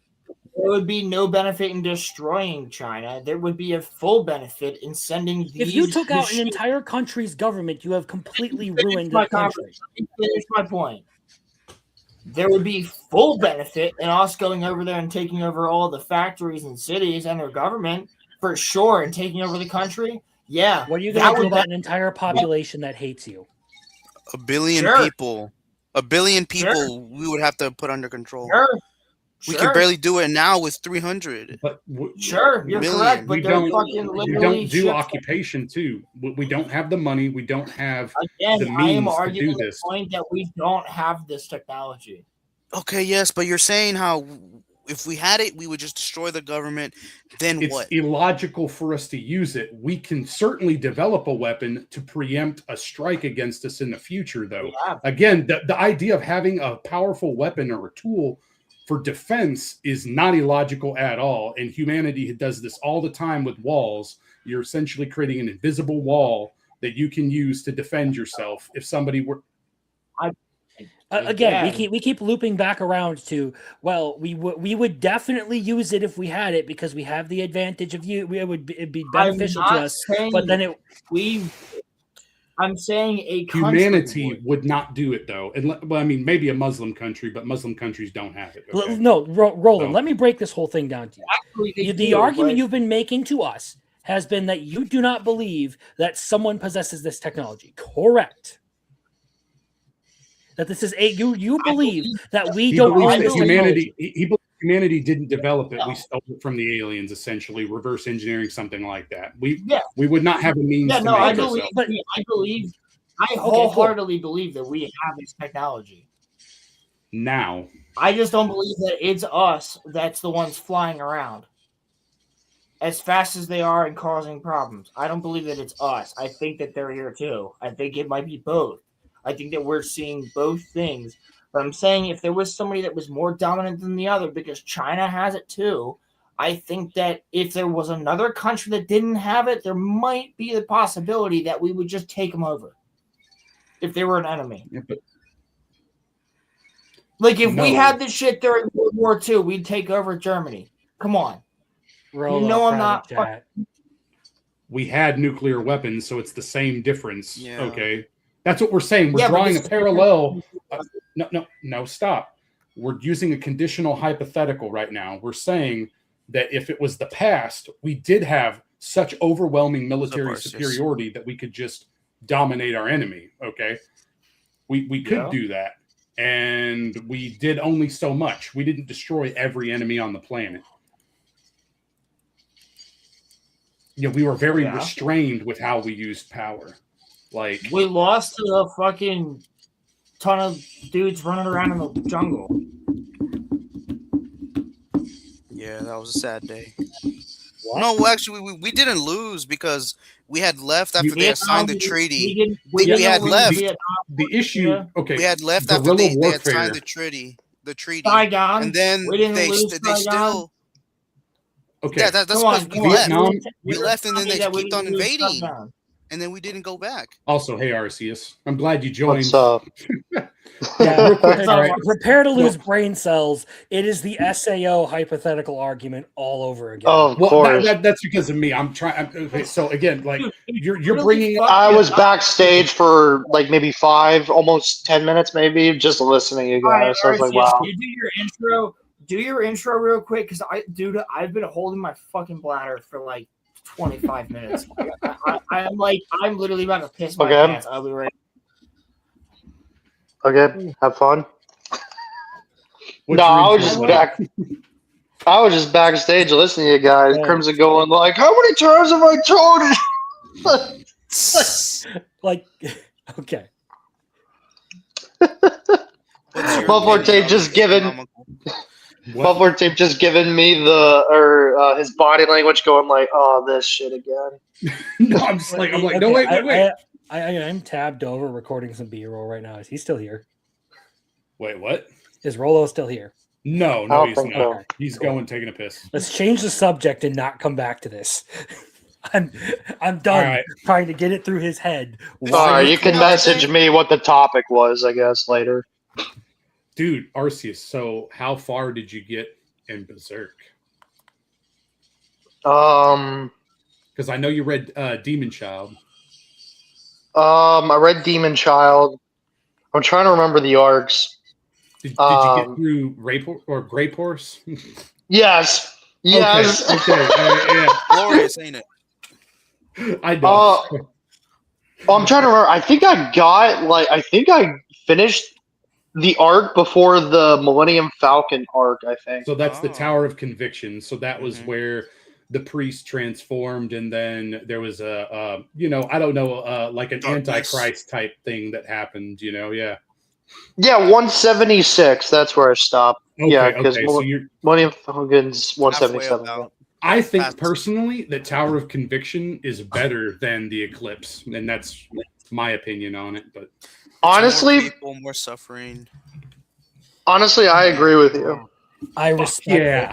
There would be no benefit in destroying China. There would be a full benefit in sending these. If you took out an entire country's government, you have completely ruined my the country. finish my point. There would be full benefit in us going over there and taking over all the factories and cities and their government for sure, and taking over the country. Yeah, What are you going to do about an entire population that hates you? A billion Sure. people. A billion people Sure. we would have to put under control. Sure. We Sure. can barely do it now with 300. But Sure, you're correct, but we they're don't. fucking We literally don't do ships. occupation too. We don't have the money. We don't have Again, the I am means to arguing do the this. point that we don't have this technology. Okay, yes, but you're saying how if we had it, we would just destroy the government. Then It's what? illogical for us to use it. We can certainly develop a weapon to preempt a strike against us in the future, though. Yeah. Again, the idea of having a powerful weapon or a tool for defense is not illogical at all. And humanity does this all the time with walls. You're essentially creating an invisible wall that you can use to defend yourself if somebody were. Again, we keep looping back around to, well, we would definitely use it if we had it because we have the advantage of you. It'd be beneficial to us. But then I'm saying a Humanity would not do it though. And well, I mean, maybe a Muslim country, but Muslim countries don't have it. Okay? No, Roland, So- let me break this whole thing down to you. Actually, The argument you've been making to us has been that you do not believe that someone possesses this technology. Correct. That this is you believe that we He don't believes own that this technology. he believes humanity didn't develop it. We stole it from the aliens, essentially reverse engineering something like that. We would not have a means Yeah, to no, make I ourselves. believe, I wholeheartedly believe that we have this technology. Now, I just don't believe that it's us that's the ones flying around as fast as they are and causing problems. I don't believe that it's us. I think that they're here too. I think it might be both. I think that we're seeing both things. But I'm saying if there was somebody that was more dominant than the other, because China has it too, I think that if there was another country that didn't have it, there might be the possibility that we would just take them over if they were an enemy. Yeah, but like if we No. had this shit during World War II, we'd take over Germany. Come on. Roll you know up I'm not. private chat. we had nuclear weapons, so it's the same difference. Yeah. Okay, that's what we're saying. We're Yeah, but drawing a this- parallel. No, stop. We're using a conditional hypothetical right now. We're saying that if it was the past, we did have such overwhelming military Arceus? superiority that we could just dominate our enemy. Okay, we could Yeah. do that, and we did only so much. We didn't destroy every enemy on the planet. You know, we were very Yeah. restrained with how we used power. Like, We lost to a fucking ton of dudes running around in the jungle. Yeah, that was a sad day. No, well, actually, we didn't lose because we had left after they had signed the treaty. We had left. The issue, okay, We had left after guerrilla they had warfare. signed the treaty. Saigon. And then We didn't they lose they Saigon. still. Okay, Yeah, that's Come on, because come on. Vietnam. we left and then they Yeah, we kept on didn't lose invading, Saigon. and then we didn't go back. Also, hey Arceus, I'm glad you joined. What's up? Yeah, Real quick, all right. prepare to lose brain cells. It is the SAO hypothetical argument all over again. Oh, of Well, course. that's because of me. I'm trying. Okay, so again, like you're bringing. I was backstage for like maybe 5, almost 10 minutes, maybe just listening to you All right, guys. So I was like, Arceus, wow. you do your intro. Do your intro real quick, because I've been holding my fucking bladder for like 25 minutes. I'm literally about to piss my Okay. pants. I'll be right. Okay, have fun. What's No, your I was intro just like? back. I was just backstage listening to you guys. Crimson going like, "How many times have I told you?" Like, okay. Buffalo tape just given. Buffalo tape just giving me his body language going like, "Oh, this shit again." No, I'm just like, I'm like, no, wait. I'm tabbed over recording some B-roll right now. Is he still here? Wait, what? Is Rolo still here? No, I no, don't he's think not. so. He's going taking a piss. Let's change the subject and not come back to this. I'm done All right. trying to get it through his head. Sorry, you can message me what the topic was, I guess, later. Dude, Arceus, so how far did you get in Berserk? Because I know you read Demon Child. I read Demon Child. I'm trying to remember the arcs. Did you get through Rape or Grape Horse? Yes. Yes. Okay. Yeah. Glorious, ain't it? I know. I'm trying to remember. I think I finished the arc before the Millennium Falcon arc, I think. So that's the Tower of Conviction. So that was where the priest transformed, and then there was a I don't know, like an Antichrist type thing that happened. Yeah. Yeah, 176. That's where I stopped. Okay, because okay, so Millennium Falcon's 177. I think personally that Tower of Conviction is better than the Eclipse, and that's my opinion on it. But honestly, more people, more suffering. Honestly, I agree with you. I respect it.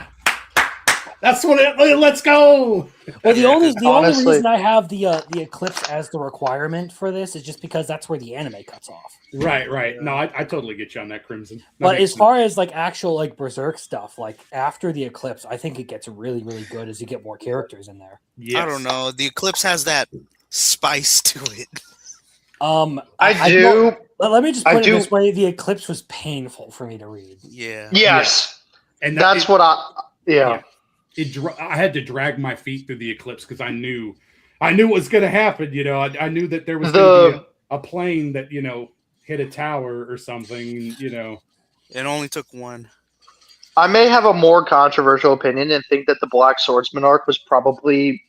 That's what let's go. Well, the only reason I have the Eclipse as the requirement for this is just because that's where the anime cuts off. Right. No, I totally get you on that, Crimson. But as far as like actual like Berserk stuff, like after the Eclipse, I think it gets really, really good as you get more characters in there. I don't know. The Eclipse has that spice to it. I do. Let me just put it this way: the Eclipse was painful for me to read. Yeah. Yes. And that's what I. Yeah. I had to drag my feet through the Eclipse because I knew what was going to happen. I knew that there was going to be a plane that hit a tower or something. It only took one. I may have a more controversial opinion and think that the Black Swordsman arc was probably,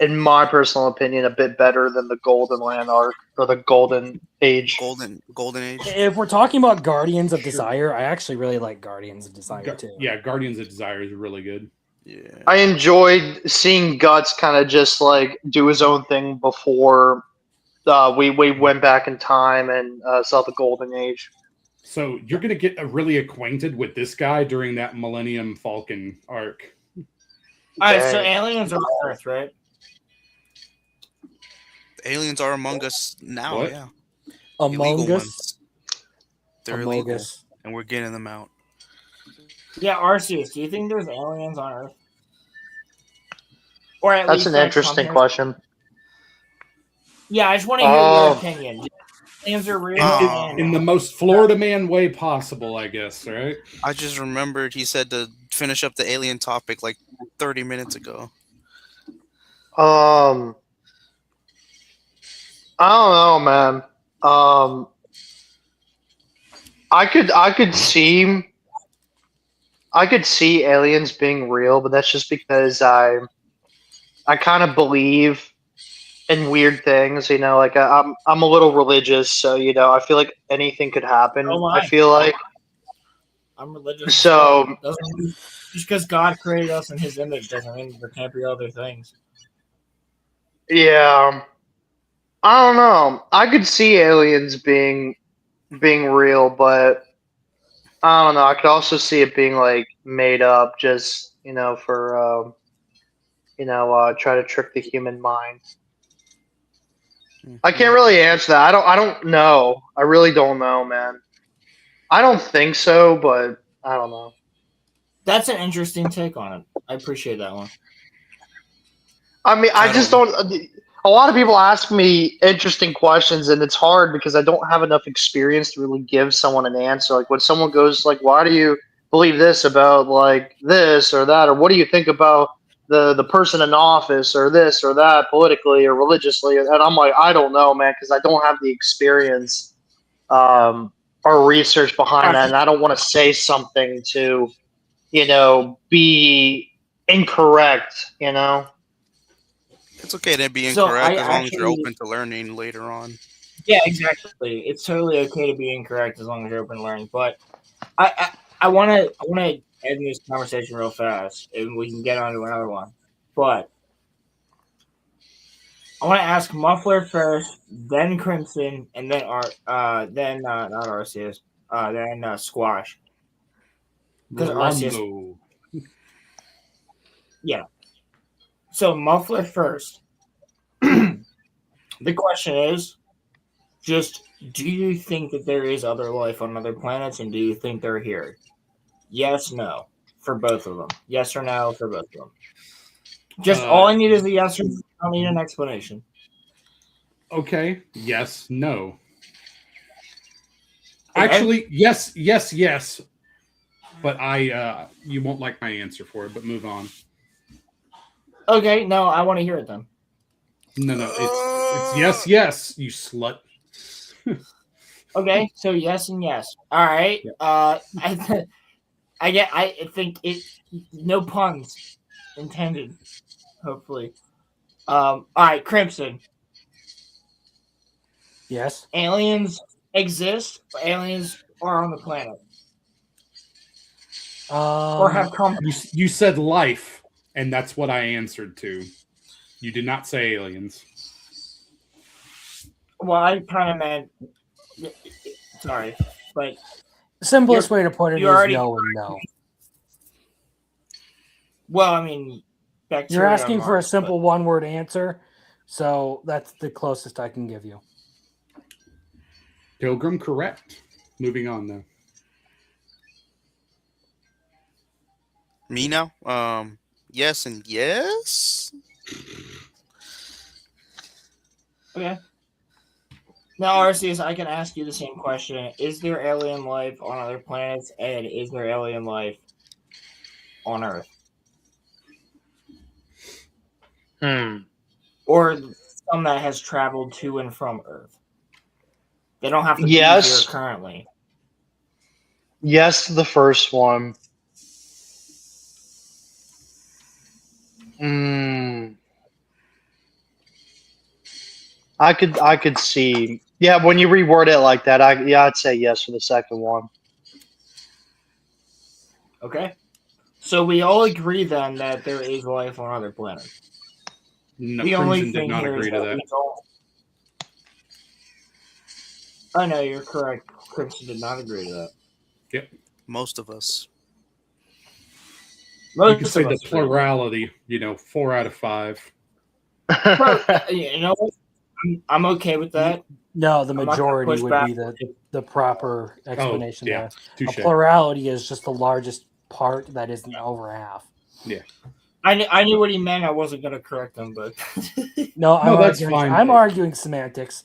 in my personal opinion, a bit better than the Golden Land arc or the Golden Age. Golden Age. If we're talking about Guardians of Desire, I actually really like Guardians of Desire too. Yeah, Guardians of Desire is really good. Yeah. I enjoyed seeing Guts kind of just like do his own thing before we went back in time and saw the Golden Age. So you're going to get really acquainted with this guy during that Millennium Falcon arc. All right, so aliens are on Earth, right? Aliens are among us now, What? yeah. Among Illegal us? ones. They're Among illegal, us. and we're getting them out. Yeah, Arceus, do you think there's aliens on Earth? Or at That's least an that interesting come here? question. Yeah, I just want to hear your opinion. Do you think aliens are real? In the most Florida man way possible, I guess, right? I just remembered he said to finish up the alien topic like 30 minutes ago. I don't know, man. I could see aliens being real, but that's just because I kind of believe in weird things, like I'm a little religious, so I feel like anything could happen. Oh, I feel like I'm religious. So Just because God created us in His image doesn't mean there can't be other things. yeah, I don't know. I could see aliens being real, but I don't know. I could also see it being like made up, just for try to trick the human mind. I can't really answer that. I don't know. I really don't know, man. I don't think so, but I don't know. That's an interesting take on it. I appreciate that one. I mean, I just don't. A lot of people ask me interesting questions, and it's hard because I don't have enough experience to really give someone an answer. Like when someone goes, like, "Why do you believe this about like this or that, or what do you think about the person in office or this or that politically or religiously?" And I'm like, I don't know, man, because I don't have the experience or research behind that, and I don't want to say something to be incorrect. It's okay to be So incorrect I as long as you're actually, open to learning later on. yeah, exactly. It's totally okay to be incorrect as long as you're open to learning. But I want to end this conversation real fast, and we can get on to another one. But I want to ask Muffler first, then Crimson, and then then not Arceus, then Squash. Because Arceus, Rolando. yeah. So Muffler first. The question is, just do you think that there is other life on other planets, and do you think they're here? Yes, no, for both of them. Yes or no for both of them. Just all I need is a yes or no. I don't need an explanation. Okay. Yes. No. Okay. Actually, yes. But you won't like my answer for it. But move on. Okay. No, I want to hear it then. No. It's yes. You slut. Okay. So yes and yes. All right. I think it. No puns intended. Hopefully. All right, Crimson. Yes. Aliens exist. Aliens are on the planet. Or have come. You said life, and that's what I answered to. You did not say aliens. Well, I kind of meant. Sorry, but the simplest way to put it is no and no. Well, I mean, you're asking for a simple one-word answer, so that's the closest I can give you. Pilgrim, correct. Moving on, though. Me now? Yes and yes? Okay. Now, Arceus, I can ask you the same question. Is there alien life on other planets, and is there alien life on Earth? Or some that has traveled to and from Earth? They don't have to be here currently. Yes to the first one. I could see. Yeah, when you reword it like that, I'd say yes for the second one. Okay. So we all agree then that there is life on other planets. No, the only Crimson did thing not here agree is to that that. we don't. I know you're correct. Crimson did not agree to that. Yep. Most of us. You could say the plurality, 4 out of 5. You know what? I'm okay with that. No, the majority would be the proper explanation there. Touché. A plurality is just the largest part that isn't over half. Yeah. I knew what he meant. I wasn't going to correct him, but no, that's fine. I'm arguing semantics.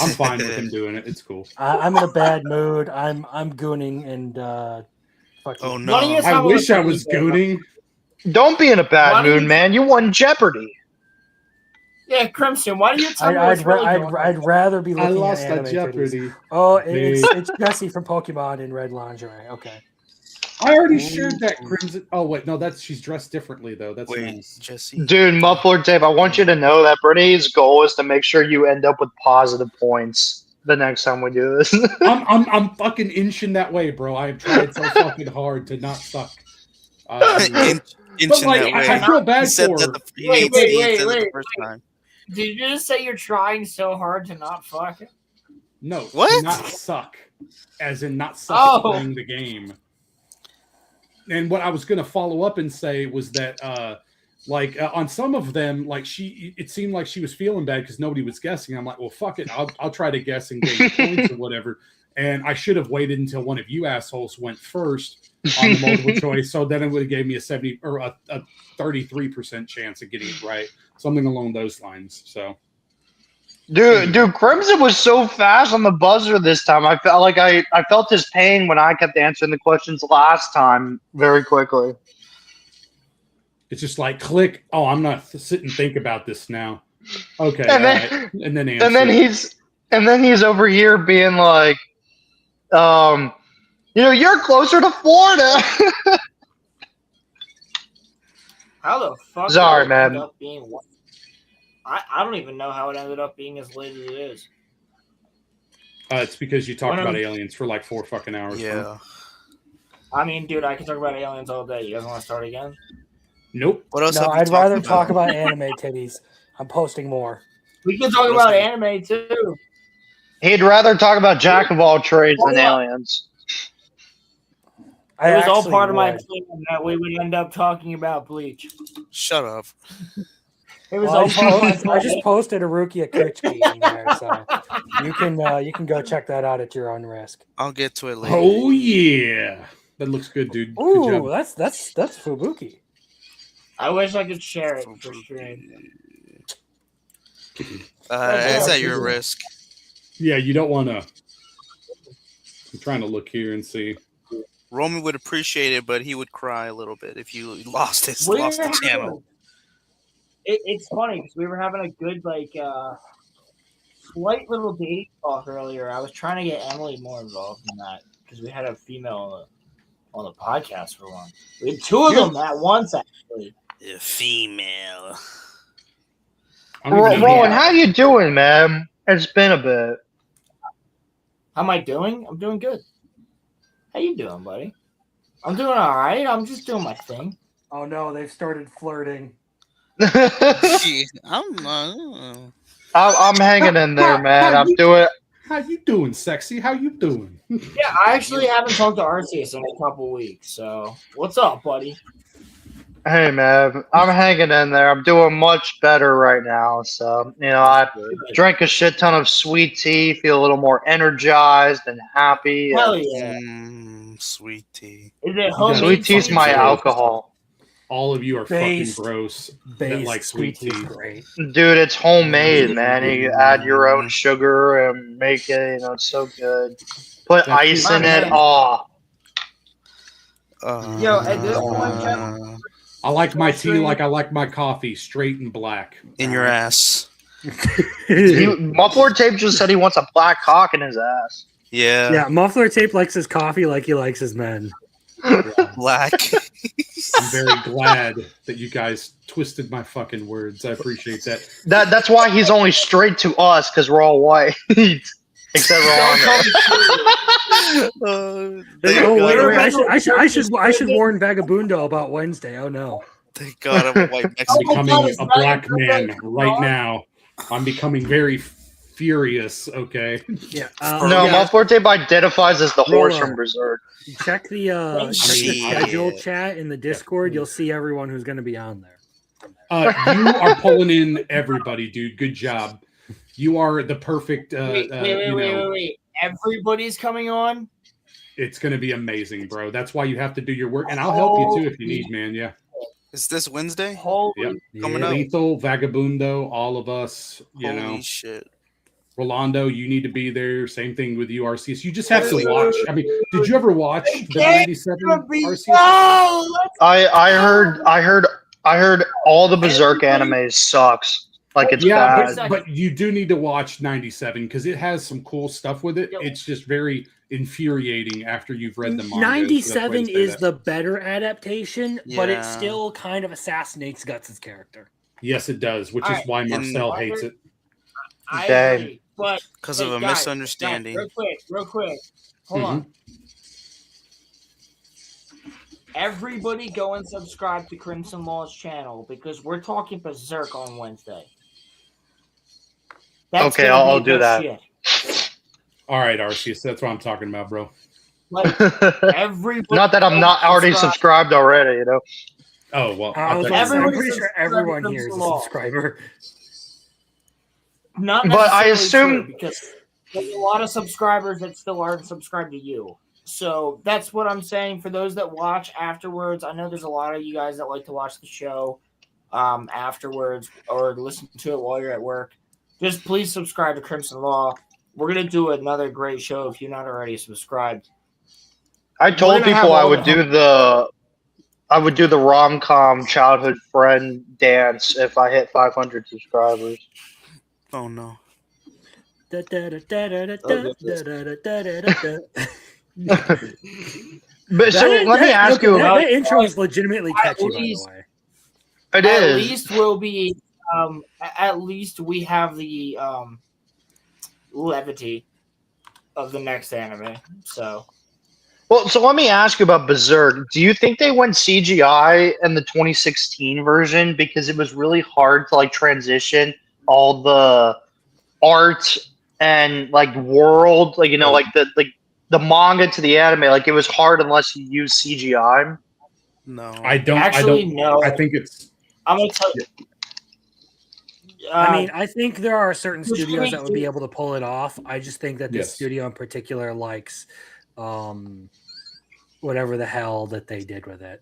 I'm fine with him doing it. It's cool. I'm in a bad mood. I'm gooning and fucking. Oh no! I wish I was gooning. Don't be in a bad mood, man. You won Jeopardy. Yeah, Crimson. Why do you tell me what's really going on? I'd rather be looking lost at anime Jeopardy. Oh, it's Jesse from Pokemon in red lingerie. Okay. I already shared that Crimson. Oh wait, no, she's dressed differently though. That's nice. Jesse. Dude, Muffler Tape, I want you to know that Brittany's goal is to make sure you end up with positive points the next time we do this. I'm fucking inching that way, bro. I've tried so fucking hard to not suck. But like, I feel bad for her. Wait. Did you just say you're trying so hard to not fuck? No, what? To not suck, as in not suck playing the game. And what I was going to follow up and say was that, on some of them, it seemed like she was feeling bad because nobody was guessing. I'm like, well, fuck it, I'll try to guess and get points or whatever. And I should have waited until one of you assholes went first on the multiple choice, so then it would have gave me a 70 or a 33% chance of getting it right, something along those lines. So. Dude, Crimson was so fast on the buzzer this time. I felt like I felt his pain when I kept answering the questions last time very quickly. It's just like click. Oh, I'm not sit and think about this now. Okay, and then answer. And then he's over here being like, you're closer to Florida. How the fuck Sorry, did it end man. up being one? I don't even know how it ended up being as late as it is. It's because you talked When about I'm- aliens for like 4 fucking hours. Yeah. I mean, dude, I can talk about aliens all day. You guys want to start again? Nope. What else No, have you I'd rather talked talk about? about anime titties. I'm posting more. We can talk about anime too. He'd rather talk about Jack of all trades than aliens. I It was all actually part of my would. plan that we would end up talking about Bleach. Shut up. It was Well, all part of my I plan. just posted a Rukia Kuchiki in there, so you can go check that out at your own risk. I'll get to it later. Oh yeah, that looks good, dude. Good Ooh, job. that's Fubuki. I wish I could share it for stream. It's at your risk. Yeah, you don't want to. I'm trying to look here and see. Romy would appreciate it, but he would cry a little bit if you lost the channel. It's funny because we were having a good slight little dating talk earlier. I was trying to get Emily more involved in that because we had a female on the podcast for one. We had 2 of them at once, actually. A female. Roland, how you doing, man? It's been a bit. How am I doing? I'm doing good. How you doing, buddy? I'm doing all right. I'm just doing my thing. Oh no, they've started flirting. I'm hanging in there, man. I'm doing. How you doing, sexy? How you doing? Yeah, I actually haven't talked to Arceus in a couple weeks. So, what's up, buddy? Hey, man. I'm hanging in there. I'm doing much better right now. So, I drank a shit ton of sweet tea, feel a little more energized and happy. Hell yeah. Sweet tea. Is it homemade? Sweet tea's my alcohol. All of you are Based- fucking gross. That Based like sweet tea. is great. Dude, it's homemade, man. You add your own sugar and make it, it's so good. Put ice in it. Oh. Yo, at this point, Jeff, I like my tea like I like my coffee, straight and black. In your ass. Muffler Tape just said he wants a black cock in his ass. Yeah. Yeah, Muffler Tape likes his coffee like he likes his men. Black. I'm very glad that you guys twisted my fucking words. I appreciate that. That's why he's only straight to us, because we're all white. Except Rolando. I should warn Vagabundo about Wednesday. Oh no. Thank God I'm a white I'm becoming a black man right now. I'm becoming very furious, okay? Yeah. No, Muffler Tape identifies as the horse from Berserk. Check the schedule chat in the Discord. You'll see everyone who's going to be on there. You are pulling in everybody, dude. Good job. You are the perfect. Wait. Everybody's coming on? It's going to be amazing, bro. That's why you have to do your work. And I'll help you too if you need, man. Yeah. Is this Wednesday? Yep. Coming up. Lethal, Vagabundo, all of us, Holy shit. Rolando, you need to be there. Same thing with you, RCS. You just have to watch. I mean, did you ever watch the 97 RCS? I heard all the Berserk animes sucks. Like it's bad. But you do need to watch 97 because it has some cool stuff with it. It's just very infuriating after you've read the manga. 97 is the better adaptation, but it Yeah. still kind of assassinates Guts' character. Yes, it does, which is why Marcel hates it. I agree, but Because of a guys, misunderstanding. guys, real quick. Hold on. Everybody go and subscribe to Crimson Law's channel because we're talking Berserk on Wednesday. That's Okay, gonna I'll be do the that. shit. All right, Arceus, that's what I'm talking about, bro. Like everybody. Not that I'm not already subscribed already, Oh well. I'm pretty sure everyone here is a subscriber. Not But I necessarily assume- true, because there's a lot of subscribers that still aren't subscribed to you. So that's what I'm saying for those that watch afterwards. I know there's a lot of you guys that like to watch the show afterwards or listen to it while you're at work. Just please subscribe to Crimson Law. We're gonna do another great show if you're not already subscribed. I told We're gonna have people I all would the- do the rom-com childhood friend dance if I hit 500 subscribers. Oh no. But so let me ask you that about intro is legitimately catchy, by the way. It at is. least we'll be at least we have the levity of the next anime. So Well, so let me ask you about Berserk. Do you think they went CGI in the 2016 version because it was really hard to like transition all the art and like world, like like the manga to the anime? Like it was hard unless you use CGI. No, I don't. Actually, I don't. no. I think it's. I'm gonna tell you. I mean, I think there are certain Which studios makes that would be able to pull it off. I just think that this Yes. studio in particular likes whatever the hell that they did with it.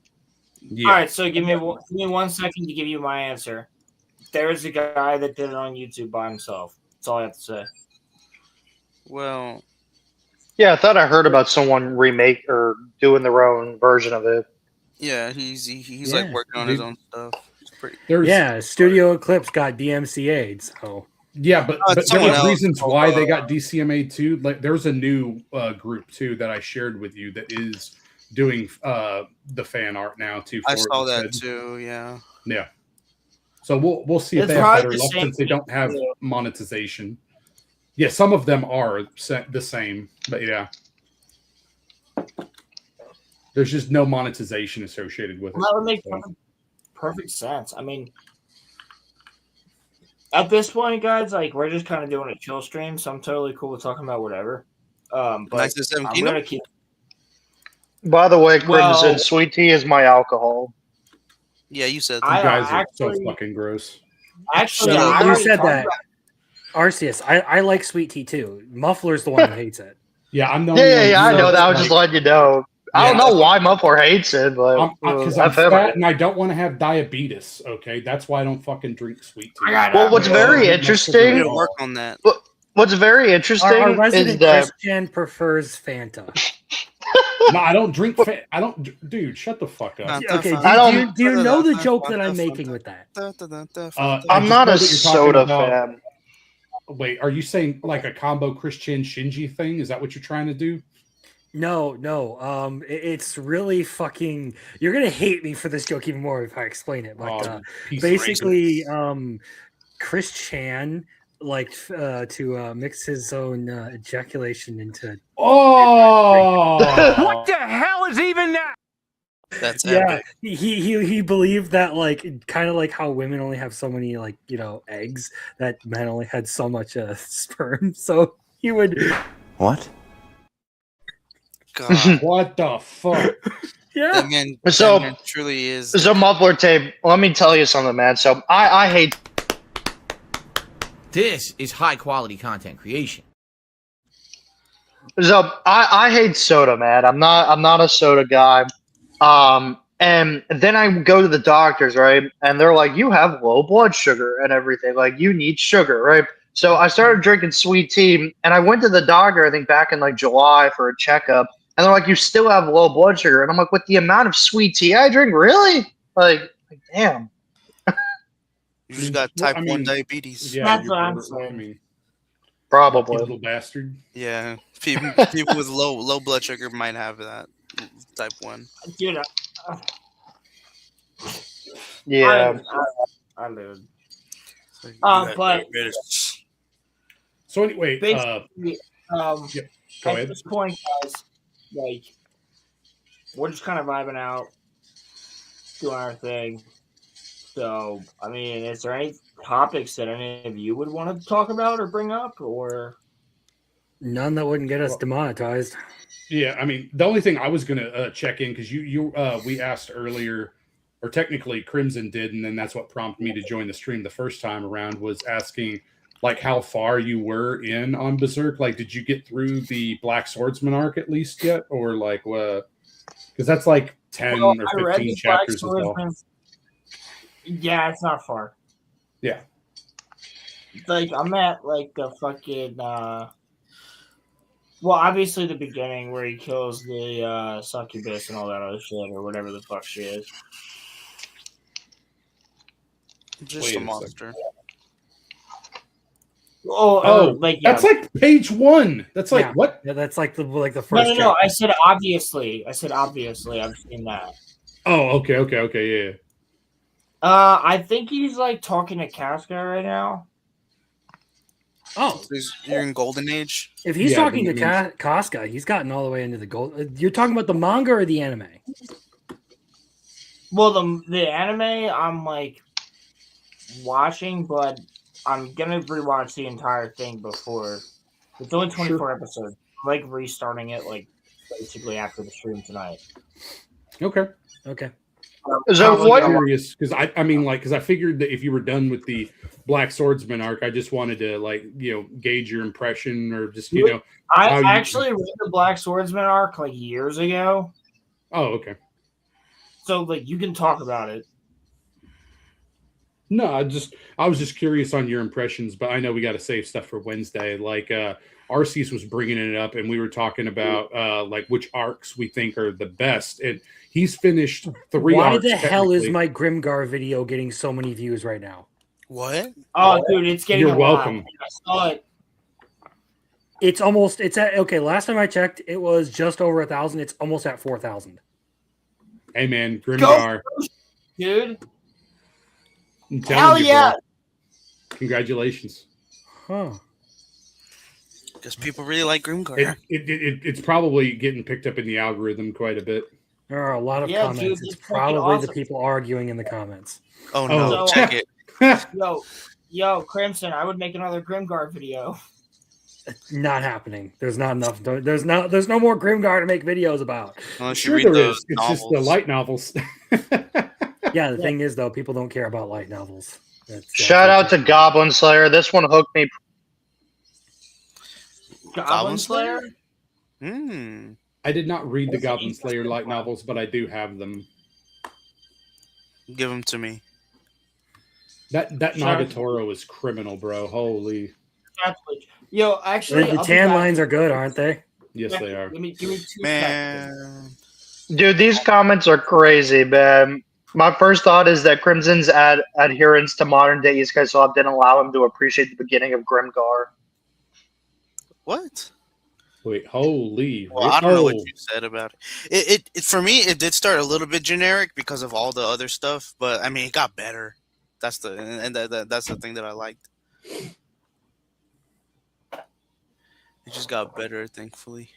All right, so give me 1 second to give you my answer. There's a guy that did it on YouTube by himself. That's all I have to say. Well, Yeah, I thought I heard about someone remake or doing their own version of it. yeah, he's like working on his own stuff. It's pretty. Yeah, Studio Eclipse got DMCA'd, so Yeah, but someone there are else reasons called, why they got DCMA too. Like there's a new group too that I shared with you that is doing the fan art now too. I for it saw that instead. too. Yeah. Yeah. So we'll see if It's they have probably better the luck same since they thing, don't have too. monetization. Yeah, some of them are the same, but yeah, there's just no monetization associated with it. That would make perfect sense. I mean, at this point, guys, like we're just kind of doing a chill stream, so I'm totally cool with talking about whatever. But Nice to I'm Kingdom? gonna keep. By the way, Crimson, Well- sweet tea is my alcohol. Yeah, you said I You guys are so actually- fucking gross. Actually, So I you already said talked that. about- Arceus, I like sweet tea too. Muffler's the one who hates it. Yeah, I'm the Yeah, only yeah, one yeah. I who know knows, that. I was just letting you know. I don't Yeah. know why Muffler hates it, but because I'm I've heard fat it. and I don't want to have diabetes. Okay, that's why I don't fucking drink sweet tea. Well, what's very interesting? We gotta work on that. What's very interesting Our is resident that Christian prefers Fanta. No, I don't drink. I don't, dude. Shut the fuck up. Okay, do you know the joke that I'm making with that? I I'm just not know a that you're talking soda about- fan. Wait, are you saying like a combo Christian Shinji thing? Is that what you're trying to do? No. It's really fucking. You're gonna hate me for this joke even more if I explain it. But piece of basically, Chris Chan liked to mix his own ejaculation into. Oh, What the hell is even that? That's Yeah, epic. he believed that like kind of like how women only have so many like eggs, that men only had so much sperm. So he would. What? God, what the fuck? Yeah. that man, So- that man truly is. So Muffler tape. Let me tell you something, man. So I hate. This is high quality content creation. So I hate soda, man. I'm not a soda guy. And then I go to the doctors, right? And they're like, you have low blood sugar and everything. Like, you need sugar, right? So I started drinking sweet tea, and I went to the doctor, I think back in like July for a checkup. And they're like, you still have low blood sugar. And I'm like, with the amount of sweet tea I drink, really? Like damn. You just got type I 1 mean, diabetes. Yeah, That's you're what I'm border- saying. I mean, you Probably. little bastard. Yeah, people with low blood sugar might have that type 1. Dude, Yeah. I live. You got But diabetes. So anyway, basically, go at ahead. this point, guys, like we're just kind of vibing out, doing our thing. So, I mean, is there any topics that any of you would want to talk about or bring up, or None that wouldn't get us demonetized. Yeah, I mean, the only thing I was gonna check in because we asked earlier, or technically Crimson did, and then that's what prompted me to join the stream the first time around, was asking like how far you were in on Berserk. Like, did you get through the Black Swordsman arc at least yet, or like what? Because that's like 10 or 15 chapters as well. Yeah, it's not far. Yeah. Like I'm at like the fucking well, obviously the beginning where he kills the succubus and all that other shit or whatever the fuck she is. Just Wait a a monster. Oh, like yeah. that's like page 1. That's like what? Yeah, that's like the first. No. chapter. I said obviously. I've seen that. Oh, okay, yeah. I think he's like talking to Casca right now. Oh, you're in Golden Age. If he's talking to Casca, he's gotten all the way into the gold. You're talking about the manga or the anime? Well, the anime I'm like watching, but I'm gonna rewatch the entire thing before. It's only 24 episodes. I'm like restarting it like basically after the stream tonight. Okay. Okay. So what? Curious because I figured that if you were done with the Black Swordsman arc, I just wanted to gauge your impression or just I actually read the Black Swordsman arc like years ago. Oh, okay. So like you can talk about it. No, I was just curious on your impressions, but I know we got to save stuff for Wednesday. Like Arceus was bringing it up, and we were talking about like which arcs we think are the best, and he's finished 3 Why arcs. the hell is my Grimgar video getting so many views right now? What? Oh, dude, it's getting You're welcome. I saw it. It's at okay. Last time I checked, it was just over 1,000. It's almost at 4,000. Hey man, Grimgar, dude. I'm Hell telling you, yeah! Bro. Congratulations. Huh. Because people really like Grimgar. It's probably getting picked up in the algorithm quite a bit. There are a lot of Yeah, comments. dude, it's it's probably awesome. the people arguing in the comments. Oh no! Check it. Yo, Crimson, I would make another Grimgar video. Not happening. There's not enough. There's no more Grimgar to make videos about. Unless Sure you read there the is. It's novels. just the light novels. Yeah, the thing is though, people don't care about light novels. Shout out to Goblin Slayer. This one hooked me. Goblin Slayer? I did not read the Goblin Slayer light novels, but I do have them. Give them to me. That Nagatoro is criminal, bro. Holy. Yo, actually, the tan lines are good, aren't they? Yes, they are. Give me 2 Man. Dude, these comments are crazy, man. My first thought is that Crimson's adherence to modern day Isekai Swap didn't allow him to appreciate the beginning of Grimgar. What? Wait, holy. Well, I don't know what you said about it. It for me, it did start a little bit generic because of all the other stuff, but I mean, it got better. That's the thing that I liked. It just got better, thankfully.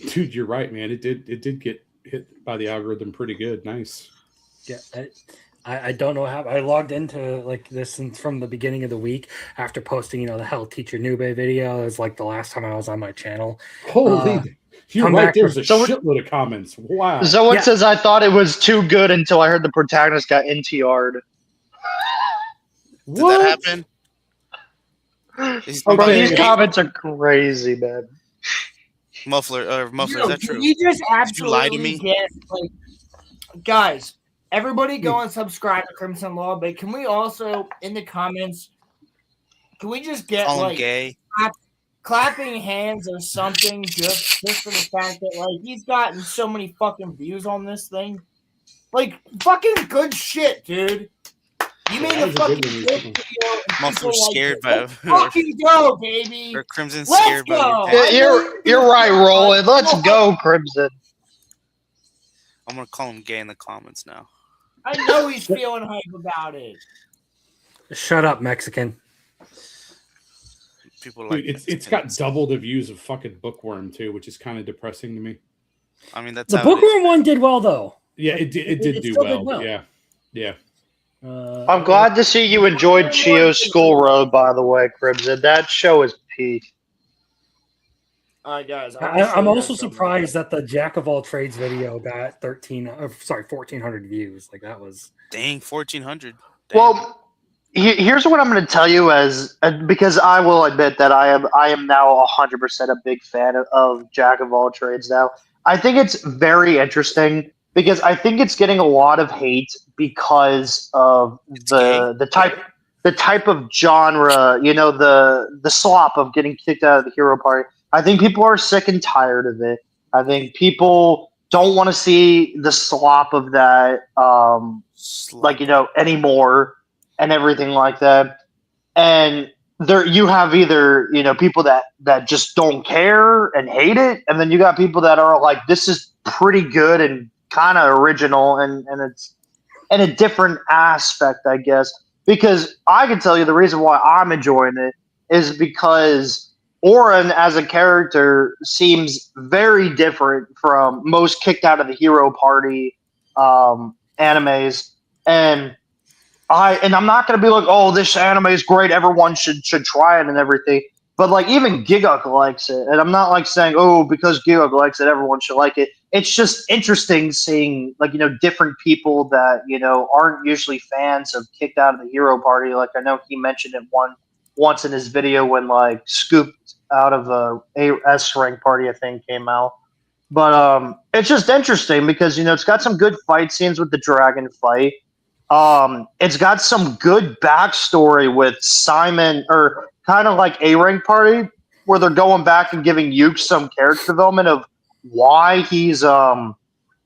Dude, you're right, man. It did get hit by the algorithm pretty good. Nice. Yeah, I don't know how I logged into like this from the beginning of the week after posting, the Hell Teacher Nube video. It was like the last time I was on my channel. Holy, you're right. There's a shitload of comments. Wow. Someone says I thought it was too good until I heard the protagonist got NTR'd. Did that happen? These comments are crazy, man. Muffler, is that true? You just Did you lie to me? get guys. Everybody go and subscribe to Crimson Law, but can we also in the comments? Can we just get Call him gay? Clapping hands or something just for the fact that he's gotten so many fucking views on this thing? Like fucking good shit, dude. You made a fucking video. Muffler's scared by fucking go, baby. Or Crimson Let's scared go. by You're right, Roland. Let's go, Crimson. I'm gonna call him gay in the comments now. I know he's feeling hype about it. Shut up, Mexican. People like it's got double the views of fucking Bookworm too, which is kind of depressing to me. I mean, that's the Bookworm one did well though. Yeah, it did do well. Yeah. I'm glad to see you enjoyed Chio's School Road, by the way, Crimson. That show is peak. All right, guys. I'm also surprised that the Jack of all trades video got 1,400 views. Like that was dang 1,400. Well, here's what I'm going to tell you because I will admit that I am now 100% a big fan of Jack of all trades now. I think it's very interesting because I think it's getting a lot of hate because of the type of genre, the slop of getting kicked out of the hero party. I think people are sick and tired of it. I think people don't want to see the slop of that, anymore and everything like that. And there you have either, people that just don't care and hate it. And then you got people that are like, this is pretty good and kind of original. And in a different aspect, I guess. Because I can tell you the reason why I'm enjoying it is because Oren as a character seems very different from most kicked out of the hero party animes, and I'm not gonna be like, oh, this anime is great, everyone should try it and everything. But like even Giguk likes it, and I'm not like saying, oh, because Giguk likes it, everyone should like it. It's just interesting seeing like different people that aren't usually fans of kicked out of the hero party. Like I know he mentioned it once in his video when like scooped out of a S rank party I think came out. But it's just interesting because it's got some good fight scenes with the dragon fight. It's got some good backstory with Simon, or kind of like A rank party, where they're going back and giving Yuke some character development of why he's like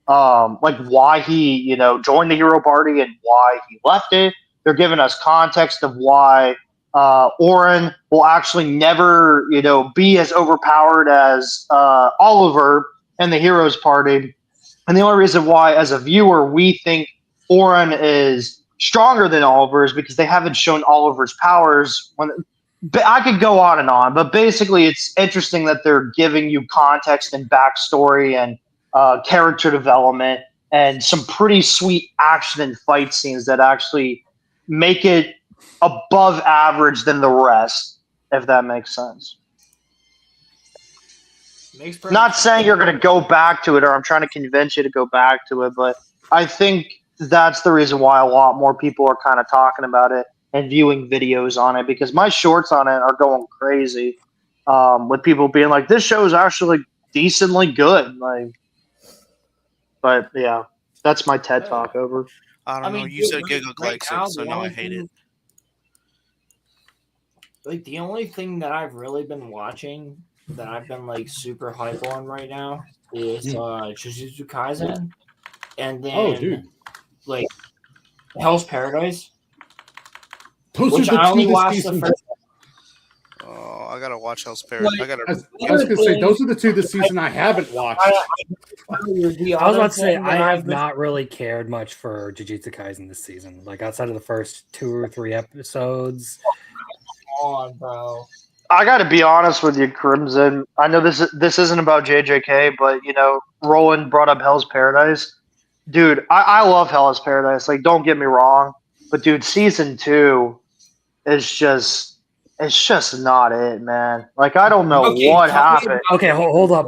why he joined the hero party and why he left it. They're giving us context of why Oren will actually never be as overpowered as Oliver and the heroes party. And the only reason why, as a viewer, we think Oren is stronger than Oliver is because they haven't shown Oliver's powers. But I could go on and on, but basically, it's interesting that they're giving you context and backstory and character development and some pretty sweet action and fight scenes that actually make it above average than the rest, if that makes sense. Not saying you're going to go back to it, or I'm trying to convince you to go back to it, but I think that's the reason why a lot more people are kind of talking about it and viewing videos on it, because my shorts on it are going crazy with people being like, this show is actually decently good. Like, but yeah, that's my TED talk over. I don't know. You said Giggle likes it, so now I hate it. Like the only thing that I've really been watching that I've been like super hype on right now is Jujutsu Kaisen, and then like Hell's Paradise. Those are the two this season. Oh, I gotta watch Hell's Paradise. I was gonna say those are the two this season I haven't watched. I was about to say I have not really cared much for Jujutsu Kaisen this season. Like outside of the first 2 or 3 episodes. Come on, bro. I got to be honest with you, Crimson. I know this isn't about JJK, but Roland brought up Hell's Paradise. Dude, I love Hell's Paradise. Like, don't get me wrong, but dude, season 2 is just not it, man. Like, I don't know what happened. Okay, hold up.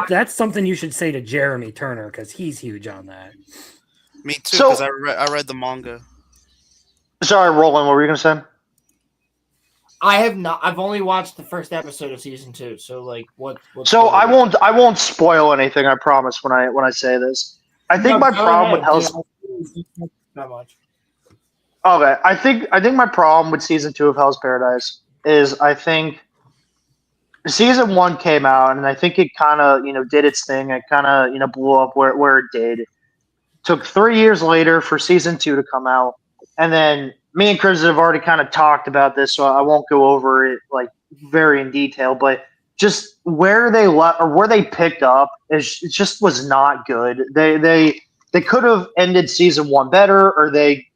That's something you should say to Jeremy Turner because he's huge on that. Me too, because I read the manga. Sorry, Roland, what were you gonna say? I have not. I've only watched the first episode of season 2. So like, what? So I won't spoil anything. I promise when I say this. I think my problem with Hell's not much. Okay, I think my problem with season 2 of Hell's Paradise is I think season 1 came out and I think it kind of did its thing. It kind of blew up where it did. It took 3 years later for season 2 to come out, and then me and Chris have already kind of talked about this, so I won't go over it like very in detail. But just where they picked up it just was not good. They could have ended season 1 better, or they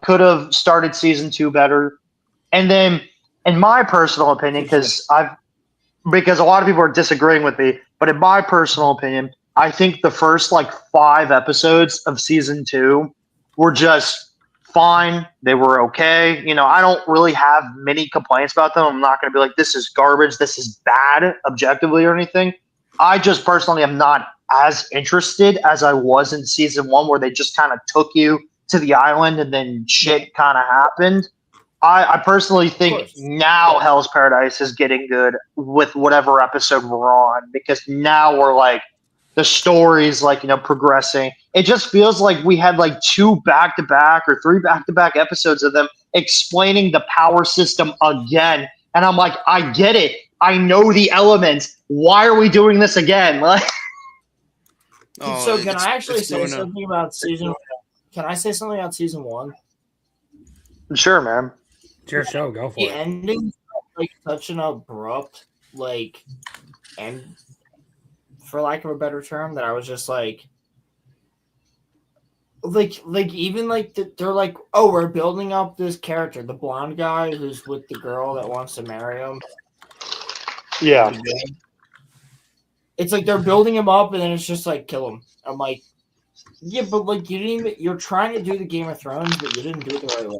could have started season 2 better. And then, in my personal opinion, because a lot of people are disagreeing with me, but in my personal opinion, I think the first like 5 episodes of season 2 were just fine. They were okay. I don't really have many complaints about them. I'm not going to be like, this is garbage, this is bad objectively or anything. I just personally am not as interested as I was in season 1, where they just kind of took you to the island and then shit kind of happened. I personally think now Hell's Paradise is getting good with whatever episode we're on, because now we're like, the story's like, progressing. It just feels like we had like 2 back-to-back or 3 back-to-back episodes of them explaining the power system again. And I'm like, I get it. I know the elements. Why are we doing this again? So can I actually say something about season? Can I say something about season 1? Sure, man. It's your show. Go for the it. The ending, like such an abrupt, end, for lack of a better term, that I was just like, even they're like, oh, we're building up this character, the blonde guy who's with the girl that wants to marry him. Yeah. It's like they're building him up, and then it's just like kill him. I'm like, yeah, but like you didn't even. You're trying to do the Game of Thrones, but you didn't do it the right way.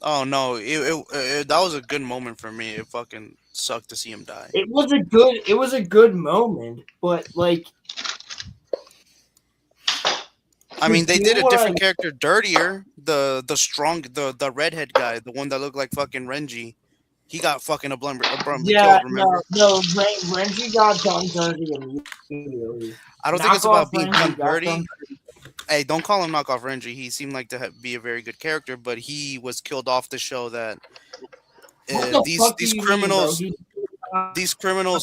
Oh no, that was a good moment for me. It fucking sucked to see him die. It was a good moment, but like, I mean, they did a different character dirtier. The redhead guy, the one that looked like fucking Renji, he got fucking killed. Remember? No, Renji got done dirty immediately. I don't think it's about being done dirty. Hey, don't call him knockoff Renji. He seemed like to be a very good character, but he was killed off the show that these criminals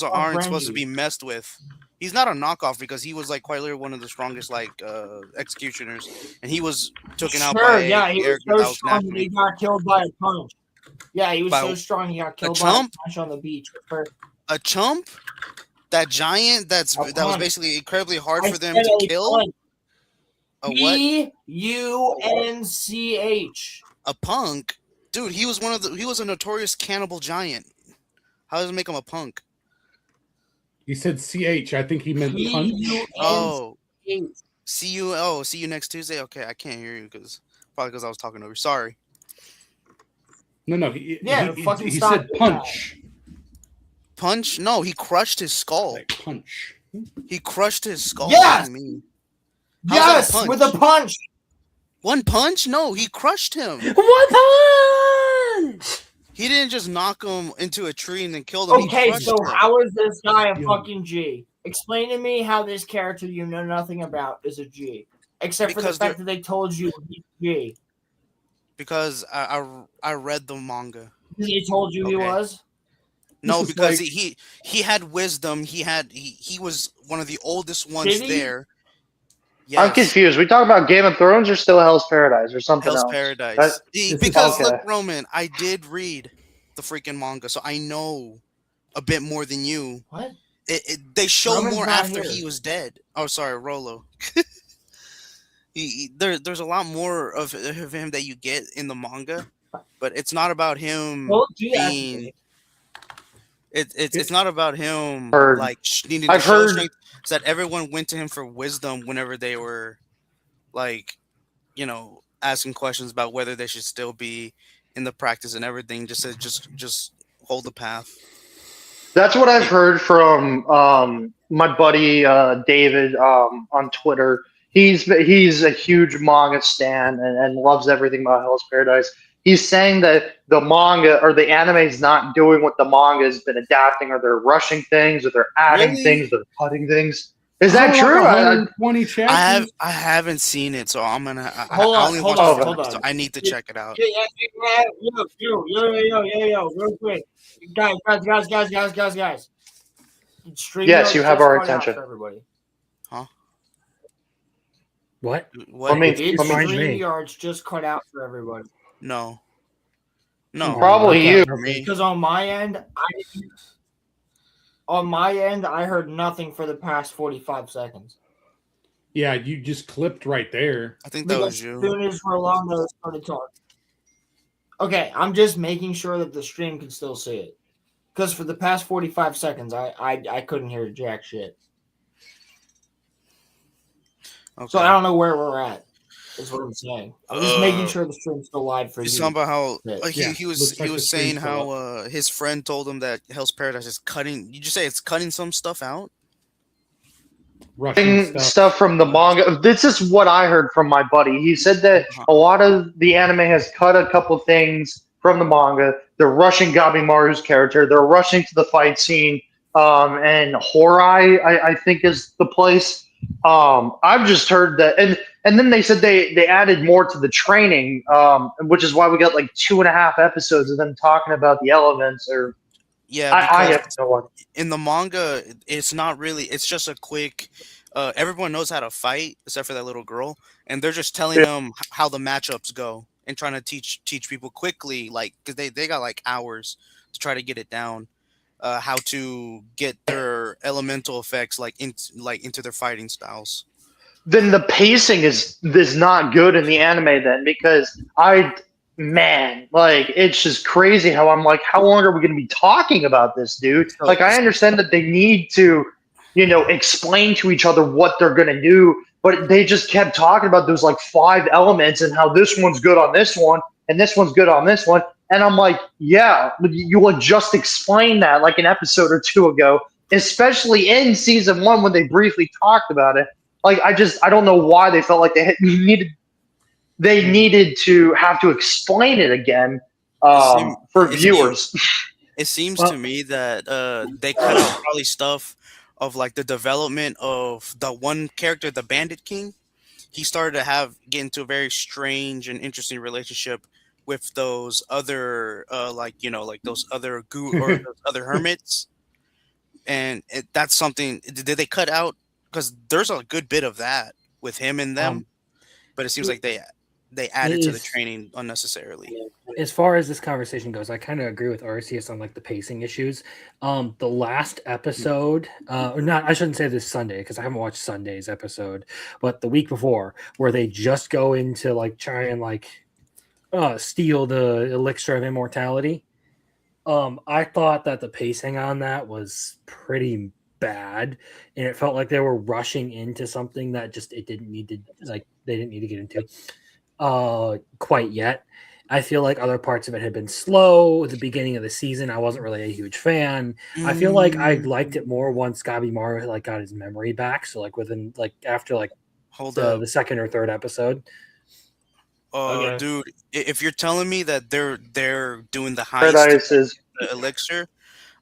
aren't supposed to be messed with. He's not a knockoff because he was like quite literally one of the strongest executioners, and he was taken out by he was so strong he got killed by a punch. Yeah, he was so strong he got killed by a punch on the beach. A chump? That giant that was basically incredibly hard for them to kill? A what? Punch. A punk? Dude, he was a notorious cannibal giant. How does it make him a punk? He said CH. I think he meant punch. Oh. See you next Tuesday? Okay, I can't hear you probably because I was talking over. Sorry. No. He said punch. Punch? No, he crushed his skull. Like punch. He crushed his skull. Yes! With a punch. One punch? No, he crushed him. One punch! He didn't just knock him into a tree and then kill him. Okay, so how is this guy a fucking G? Explain to me how this character you know nothing about is a G. Except for the fact that they told you he's G. Because I read the manga. They told you he was? No, because he had wisdom. He was one of the oldest ones there. Yes. I'm confused. We talk about Game of Thrones or still Hell's Paradise or something else? Hell's Paradise. Because look, Roman, I did read the freaking manga, so I know a bit more than you. What? They show Roman's more not after here. he was dead. Oh, sorry, Rolo. There's a lot more of him that you get in the manga, but it's not about him being. It's not about him like needing to show strength. It's that everyone went to him for wisdom whenever they were, like, asking questions about whether they should still be in the practice and everything. Just said, just hold the path. That's what I've heard from my buddy David on Twitter. He's a huge manga stan and loves everything about Hell's Paradise. He's saying that the manga or the anime is not doing what the manga has been adapting, or they're rushing things, or they're adding things, they're cutting things. Is that true? 120 chapters. I haven't seen it, so I'm gonna. Hold on. So I need to check it out. Yo, real quick, guys. Yes, you have our attention. Everybody. Huh? What? What? StreamYard's just cut out for everybody. No. Probably you. Because on my end, I heard nothing for the past 45 seconds. Yeah, you just clipped right there. I think that was you. As soon as Rolando started talking. Okay, I'm just making sure that the stream can still see it. Because for the past 45 seconds, I couldn't hear jack shit. Okay. So I don't know where we're at. Is what I'm saying. I'm just making sure the stream's still live for you. Talking about how he was saying how his friend told him that Hell's Paradise is cutting. Did you say it's cutting some stuff out? Stuff from the manga. This is what I heard from my buddy. He said that a lot of the anime has cut a couple things from the manga. They're rushing Gabimaru's character. They're rushing to the fight scene. And Horai, I think, is the place. I've just heard that, and then they said they added more to the training, which is why we got like 2.5 episodes of them talking about the elements. Or I have no idea. In the manga, it's not really. It's just a quick. Everyone knows how to fight except for that little girl, and they're just telling them how the matchups go and trying to teach people quickly, like because they got like hours to try to get it down. How to get their elemental effects into their fighting styles. then the pacing is not good in the anime then, because like it's just crazy how I'm like, how long are we going to be talking about this, dude? Like I understand that they need to, explain to each other what they're going to do, but they just kept talking about those like 5 elements and how this one's good on this one and this one's good on this one. And I'm like, yeah, you will just explain that like an episode or 2 ago, especially in season 1 when they briefly talked about it. Like I don't know why they felt like they needed to have to explain it again for viewers. It seems to me that they cut out probably stuff of like the development of the one character, the Bandit King. He started to get into a very strange and interesting relationship with those other like those other or those other hermits. And that's something. Did they cut out? Because there's a good bit of that with him and them, but it seems like they added to the training unnecessarily. As far as this conversation goes, I kind of agree with Arceus on like the pacing issues. The last episode, or not, I shouldn't say this Sunday because I haven't watched Sunday's episode, but the week before, where they just go into like try and like steal the elixir of immortality. I thought that the pacing on that was pretty bad, and it felt like they were rushing into something that just they didn't need to get into quite yet. I feel like other parts of it had been slow at the beginning of the season. I wasn't really a huge fan. I feel like I liked it more once Gabimaru like got his memory back. So like within like after like the second or third episode. Dude, if you're telling me that they're doing the heist the elixir,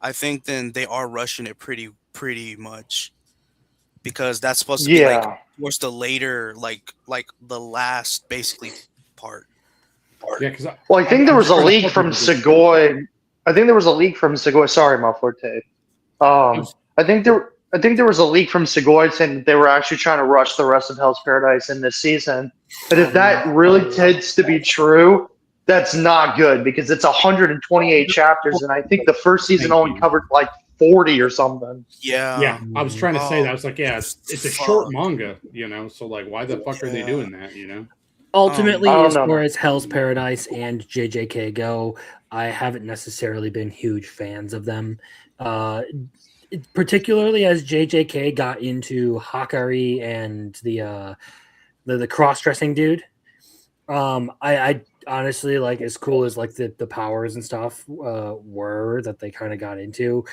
I think then they are rushing it pretty much, because that's supposed to be like towards the later like the last basically part. Yeah, because I think there was a leak from Segoy. Sorry, Malforte. I think there was a leak from Segoy saying that they were actually trying to rush the rest of Hell's Paradise in this season. But if that really tends to be true, that's not good, because it's 128 chapters, and I think the first season only covered like 40 or something. Yeah. I was trying to say that. I was like, yeah, it's a short manga, so like, why the fuck are they doing that, Ultimately, as far as Hell's Paradise and JJK go, I haven't necessarily been huge fans of them. Particularly as JJK got into Hakari and the cross-dressing dude. I honestly, like, as cool as like the powers and stuff were that they kind of got into,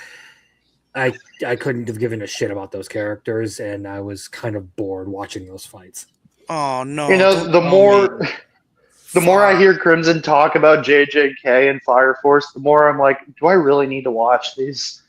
I couldn't have given a shit about those characters, and I was kind of bored watching those fights. Oh no! The more I hear Crimson talk about JJK and Fire Force, the more I'm like, do I really need to watch these?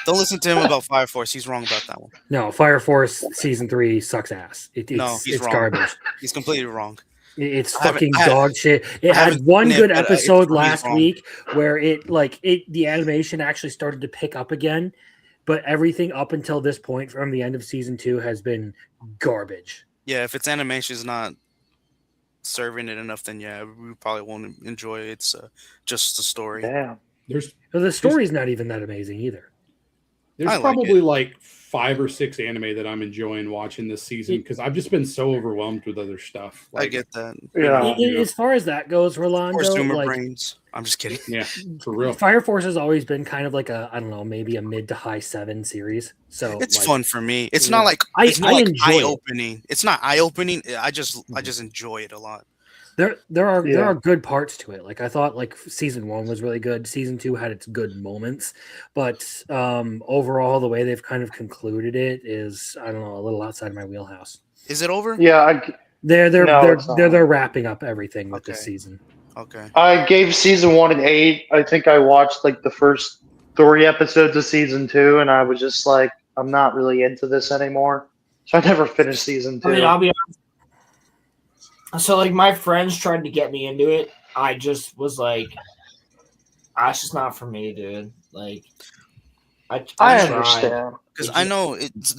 Don't listen to him about Fire Force. He's wrong about that one. No, Fire Force season 3 sucks ass. It's wrong. Garbage. He's completely wrong. It's fucking dog shit. It had one good episode last week where the animation actually started to pick up again, but everything up until this point from the end of season 2 has been garbage. Yeah, if its animation is not serving it enough, then yeah, we probably won't enjoy it. It's just the story. Damn. The story's not even that amazing either. There's probably like 5 or 6 anime that I'm enjoying watching this season, because I've just been so overwhelmed with other stuff. I get that. Yeah. As far as that goes, Rolando, brains. I'm just kidding. Yeah, for real. Fire Force has always been kind of like maybe a mid to high 7 series. So it's fun for me. It's not like I enjoy eye-opening. It's not eye-opening. I just enjoy it a lot. There are good parts to it. Like I thought like season 1 was really good. Season 2 had its good moments, but overall the way they've kind of concluded it is, I don't know, a little outside of my wheelhouse. Is it over? Yeah, they're wrapping up everything with this season. Okay. I gave season 1 an 8. I think I watched like the first 3 episodes of season 2, and I was just like, I'm not really into this anymore. So I never finished season 2. I mean, I'll be honest. So, like, my friends tried to get me into it. I just was like, it's just not for me, dude. Like, I understand. Because I know it's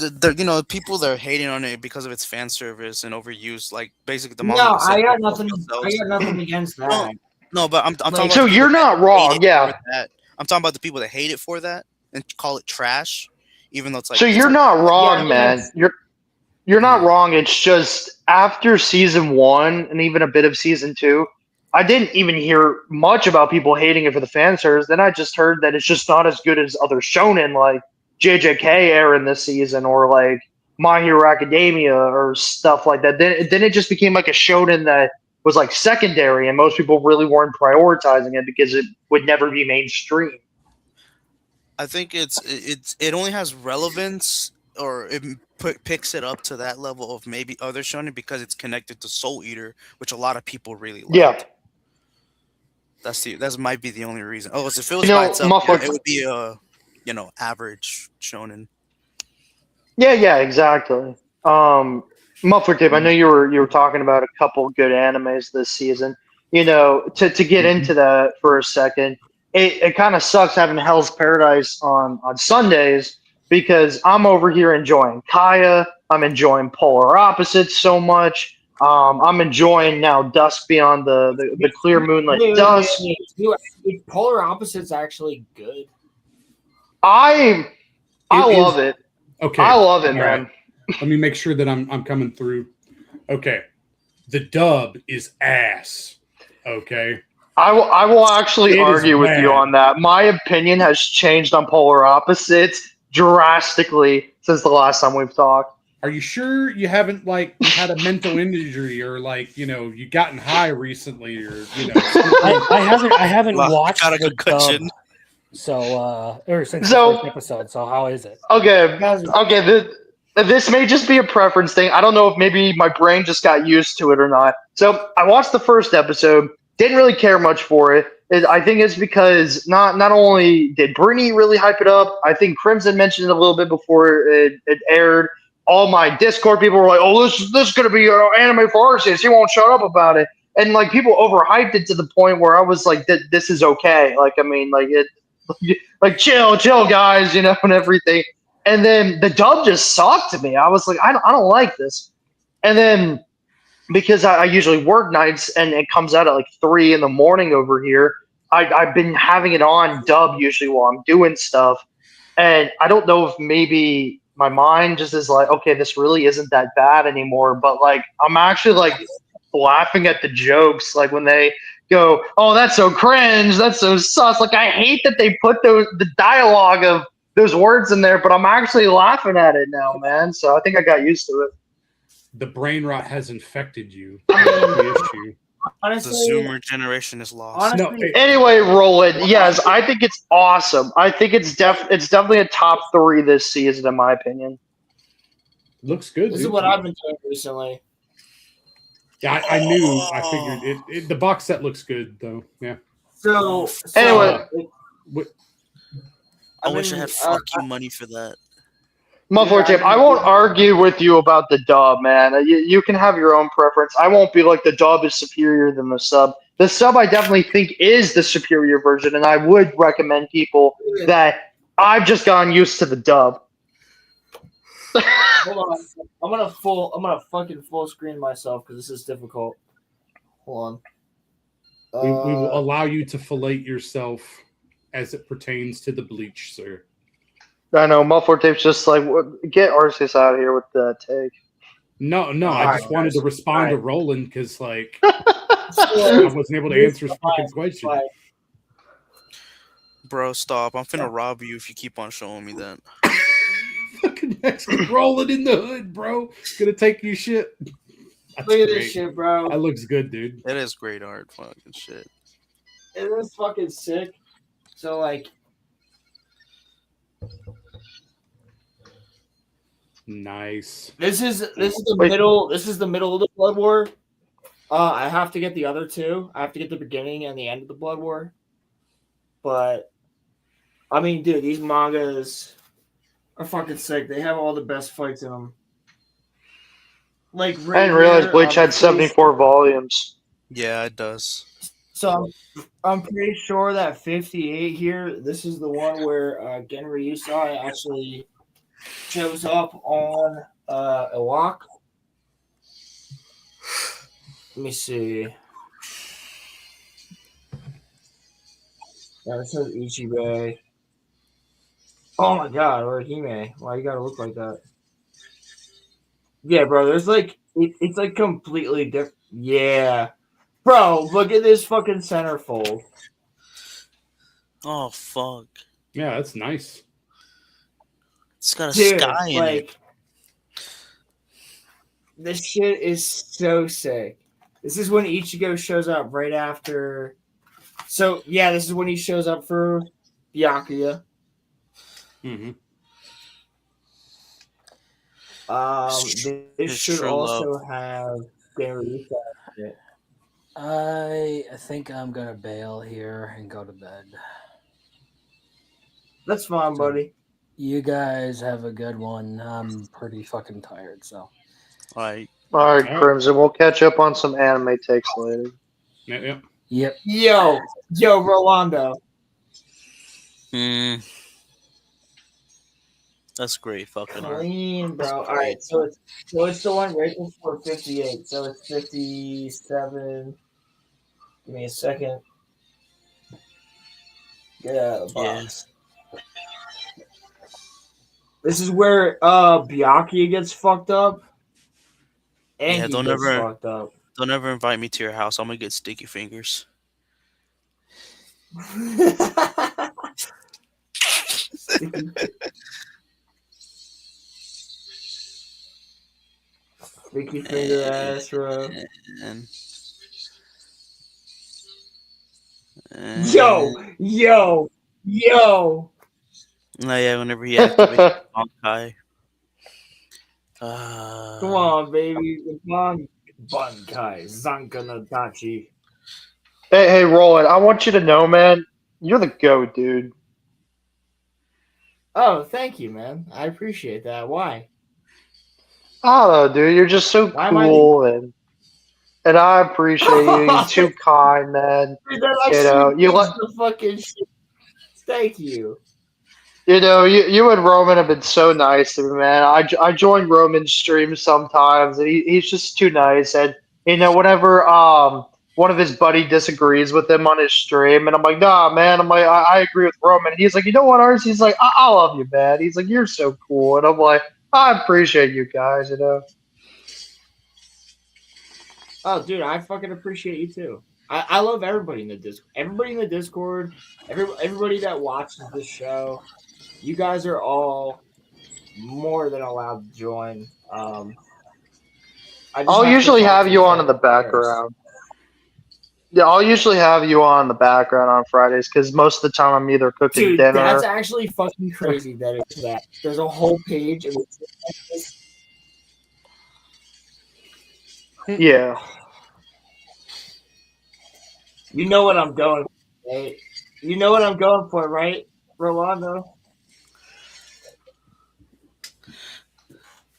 people that are hating on it because of its fan service and overuse, like basically the manga. No, I got nothing against that. No, but I'm talking about. So you're not wrong, yeah. I'm talking about the people that hate it for that and call it trash, even though it's like. So you're not wrong, man. You're not wrong. It's just after season 1 and even a bit of season 2, I didn't even hear much about people hating it for the fan service. Then I just heard that it's just not as good as other shonen like JJK Aaron this season or like My Hero Academia or stuff like that. Then it just became like a shonen that was like secondary, and most people really weren't prioritizing it because it would never be mainstream. I think it only has relevance, or picks it up to that level of maybe other shonen because it's connected to Soul Eater, which a lot of people really liked. Yeah. That might be the only reason. Oh, if it was You by know, itself, Muffler. it would be a average shonen. Yeah, exactly. Muffler Tip, I know you were talking about a couple good animes this season. You know, to get into that for a second, it kind of sucks having Hell's Paradise on Sundays because I'm over here enjoying Kaya. I'm enjoying Polar Opposites so much. I'm enjoying now Dusk Beyond the Clear Moonlit Dusk. Polar Opposites actually good. I love it. Okay. I love it, All man. right. Let me make sure that I'm coming through. Okay. The dub is ass. Okay. I will actually It is argue with you bad. on that. My opinion has changed on Polar Opposites drastically since the last time we've talked. Are you sure you haven't like had a mental injury or like you gotten high recently or I haven't Wow, watched got a the concussion. dub, so or since So- the first episode. So how is it? Okay. This may just be a preference thing. I don't know if maybe my brain just got used to it or not. So I watched the first episode, didn't really care much for it. I think it's because not only did Brittany really hype it up, I think Crimson mentioned it a little bit before it aired. All my Discord people were like, "Oh, this is gonna be an anime for Arceus. He won't shut up about it." And like people overhyped it to the point where I was like, "This is okay." Like I mean, like it, like chill, guys, and everything. And then the dub just sucked to me. I was like, I don't like this. And then because I usually work nights and it comes out at like 3 in the morning over here, I've been having it on dub usually while I'm doing stuff. And I don't know if maybe my mind just is like, okay, this really isn't that bad anymore. But like, I'm actually like laughing at the jokes, like when they go, "Oh, that's so cringe, that's so sus." Like, I hate that they put the dialogue of those words in there, but I'm actually laughing at it now, man. So I think I got used to it. the brain rot has infected you. That's the issue. Honestly, The Zoomer generation is lost. Anyway, Roland, yes, I think it's awesome. I think it's definitely a top 3 this season, in my opinion. Looks good. This dude. is what I've been doing recently. Yeah, I knew. I figured it. The box set looks good, though. Yeah. So Anyway. I wish I had fuck you money for that. Muffler Tip, I won't argue with you about the dub, man. You can have your own preference. I won't be like the dub is superior than the sub. The sub, I definitely think, is the superior version, and I would recommend people that I've just gotten used to the dub. Hold on, I'm gonna fucking full screen myself because this is difficult. Hold on. We will allow you to fillet yourself as it pertains to the bleach, sir. I know Muffler Tape's just like, get Arceus out of here with that take. No, I just wanted to respond to Roland because, like, I wasn't able to answer his fucking question. Bro, stop. I'm finna rob you if you keep on showing me that. Fucking next Roland in the hood, bro. Gonna take your shit. That's Look at great. this shit, bro. That looks good, dude. That is great art. Fucking shit. It is fucking sick. So, like, nice. This is the middle. This is the middle of the Blood War. I have to get the other two. I have to get the beginning and the end of the Blood War. But I mean, dude, these mangas are fucking sick. They have all the best fights in them. Like, I didn't realize Bleach had 74 volumes. Yeah, it does. So I'm pretty sure that 58 here. This is the one where Genri Usai actually shows up on a walk. Let me see. Yeah, this says Ichibei. Oh my god, or Hime. Why you gotta look like that? Yeah, bro. There's like it's like completely different. Yeah, bro. Look at this fucking centerfold. Oh fuck! Yeah, that's nice. It's got a Dude, sky in it. like this shit is so sick. This is when Ichigo shows up right after. So yeah, this is when he shows up for Byakuya. Mm-hmm. This His should true love. also have Garuta in it. I think I'm gonna bail here and go to bed. That's fine, buddy. You guys have a good one. I'm pretty fucking tired, so. Like, All right, Crimson. We'll catch up on some anime takes later. Yep. Yep. Yo, Rolando. That's great fucking art. Clean, bro. All right, so it's the one right before 58. So it's 57. Give me a second. Get out of the box. This is where Byakuya gets fucked up. And Yeah, he don't gets ever fucked up. don't ever invite me to your house. I'm gonna get sticky fingers. Sticky finger ass, bro. Yo. Oh yeah, whenever he activates Bankai. Come on, baby. Bankai. Zanka no Tachi. Hey, Roland. I want you to know, man. You're the goat, dude. Oh, thank you, man. I appreciate that. Why? I don't know, dude. You're just so Why am I cool, and I appreciate you. You're too kind, man. Dude, that You know, actually you means let. the fucking shit. Thank you. You know, you and Roman have been so nice to me, man. I join Roman's streams sometimes, and he's just too nice. And you know, whenever one of his buddy disagrees with him on his stream, and I'm like, nah, man. I'm like, I agree with Roman. And he's like, you know what, Ars? He's like, I love you, man. He's like, you're so cool, and I'm like, I appreciate you guys. You know. Oh, dude, I fucking appreciate you too. I love everybody in the Discord. Everybody in the Discord. Everybody that watches this show. You guys are all more than allowed to join. I'll usually have you on in the background. Yeah, I'll usually have you on in the background on Fridays because most of the time I'm either cooking Dude, dinner. that's actually fucking crazy that it's that. There's a whole page of Yeah. You know what I'm going for, right? You know what I'm going for, right, Rolando?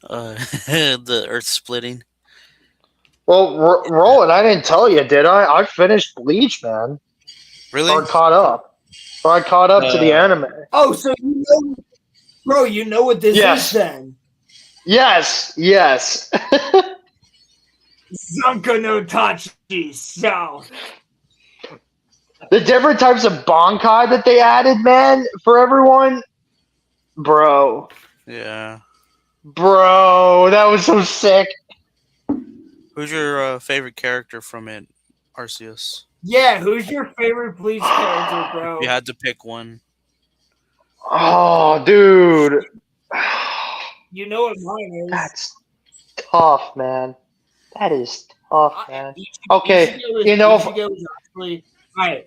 The earth splitting. Well, Roland, I didn't tell you, did I? I finished Bleach, man. Really? Or caught up. Or I caught up to the anime. Oh, so you know, bro, you know what this is then? Yes. Zanka no Tachi, so. The different types of Bankai that they added, man, for everyone. Bro. Yeah. Bro, that was so sick. Who's your favorite character from it, Arceus? Yeah, who's your favorite Bleach character, bro? If you had to pick one. Oh, dude. You know what mine is. That's tough, man. That is tough, man. Okay, you know, all right,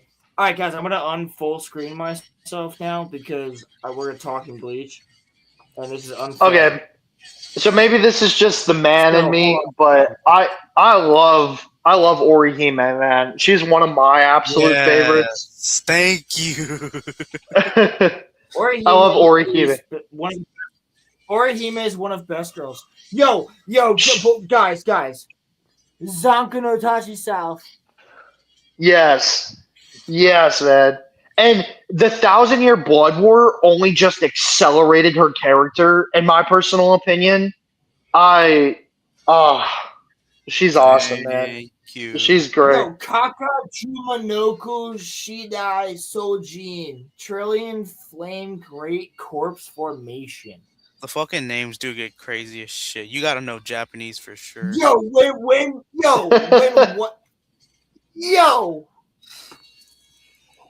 guys. I'm gonna unfull screen myself now because we're talking Bleach, and this is unfair. Okay, so maybe this is just the man in me, but I love Orihime, man. She's one of my absolute favorites. Thank you. I love Orihime. Orihime is one of best girls. Yo, guys. Zanka no Tachi South. Yes, man. And the 1,000-Year Blood War only just accelerated her character, in my personal opinion. She's awesome, man. She's great. Yo, Kaka Chumanoku Shidai Sojin Trillion Flame Great Corpse Formation. The fucking names do get crazy as shit. You gotta know Japanese for sure. Yo,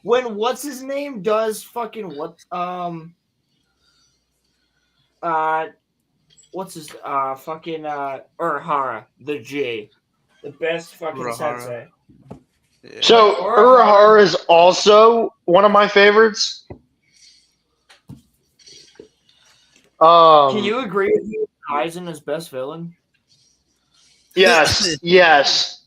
when what's his name does fucking what's his fucking Urahara, the G, the best fucking Urahara. sensei. Yeah. So Urahara is also one of my favorites. Can you agree with me? Aizen is best villain. Yes, yes,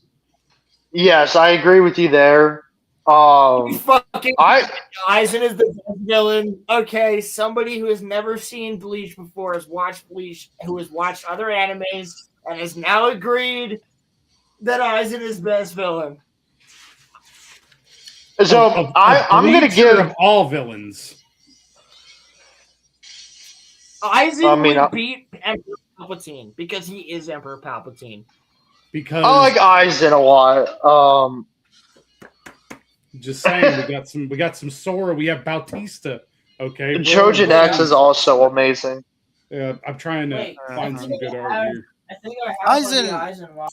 yes. I agree with you there. Fucking Aizen is the best villain. Okay, somebody who has never seen Bleach before has watched Bleach, who has watched other animes, and has now agreed that Aizen is best villain. So I'm gonna Bleach give of all villains. Aizen I would beat Emperor Palpatine because he is Emperor Palpatine. Because I like Aizen a lot. Just saying, we got some Sora. We have Bautista. Okay, Trojan X is also amazing. Yeah, I'm trying to find some good art here. I think I have Aizen- the Aizen one.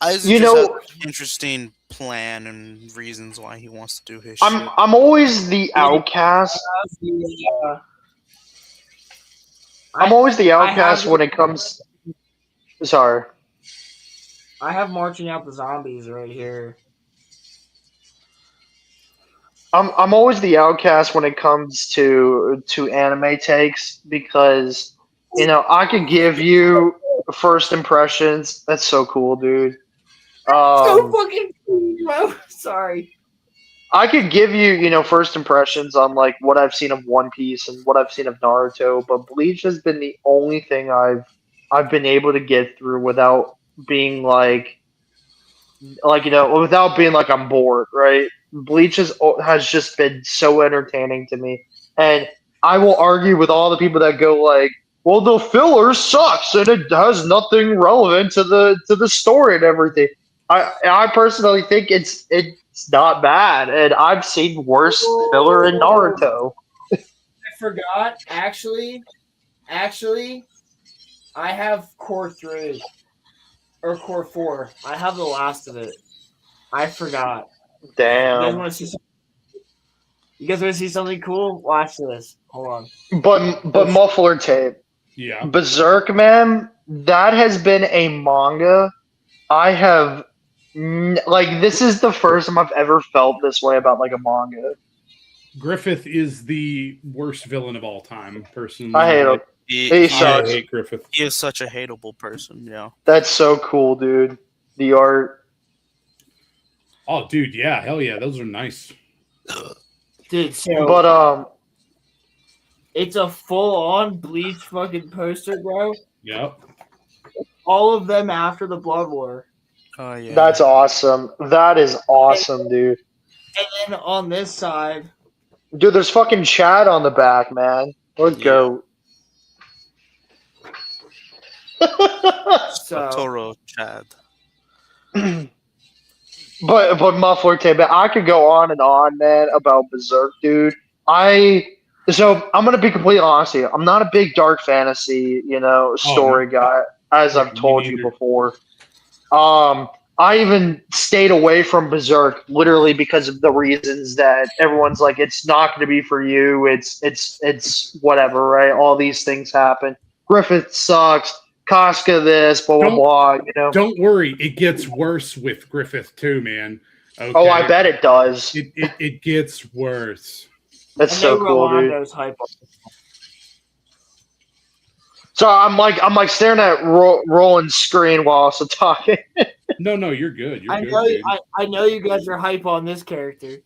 Aizen You just know- has an interesting plan and reasons why he wants to do his I'm shit. I'm always the outcast. I'm always the outcast when it comes. Sorry. I have Marching Out the Zombies right here. I'm always the outcast when it comes to anime takes because I could give you first impressions. That's so cool, dude. So fucking cool, bro. Sorry. I could give you first impressions on like what I've seen of One Piece and what I've seen of Naruto, but Bleach has been the only thing I've been able to get through without being without being like I'm bored, right? Bleach has just been so entertaining to me, and I will argue with all the people that go like, "Well, the filler sucks and it has nothing relevant to the story and everything." I personally think it's not bad, and I've seen worse filler in Naruto. I forgot. Actually, I have Core 3 or Core 4. I have the last of it. I forgot. Damn. You guys want to see something cool? Watch this. Hold on. But muffler tape. Yeah. Berserk, man, that has been a manga. I have this is the first time I've ever felt this way about like a manga. Griffith is the worst villain of all time, personally. I hate him. He I sucks. hate Griffith. He is such a hateable person, yeah. That's so cool, dude. The art. Oh, dude, yeah, hell yeah, those are nice. Dude, so But it's a full-on Bleach fucking poster, bro. Yep. All of them after the Blood War. Oh yeah. That's awesome. That is awesome, dude. And then on this side, Dude, there's fucking Chad on the back, man. Let's go. Toro Chad. But muffler tape, I could go on and on, man, about Berserk, dude. So I'm gonna be completely honest here. I'm not a big dark fantasy, story guy, as I've told you before. I even stayed away from Berserk literally because of the reasons that everyone's like, it's not going to be for you. It's whatever, right? All these things happen. Griffith sucks. Casca this, blah blah blah. Don't worry, it gets worse with Griffith too, man. Okay? Oh, I bet it does. It gets worse. That's so cool, dude. So I'm like staring at Roland's screen while also talking. No, you're good. You're good, know. dude. I know you guys are hype on this character.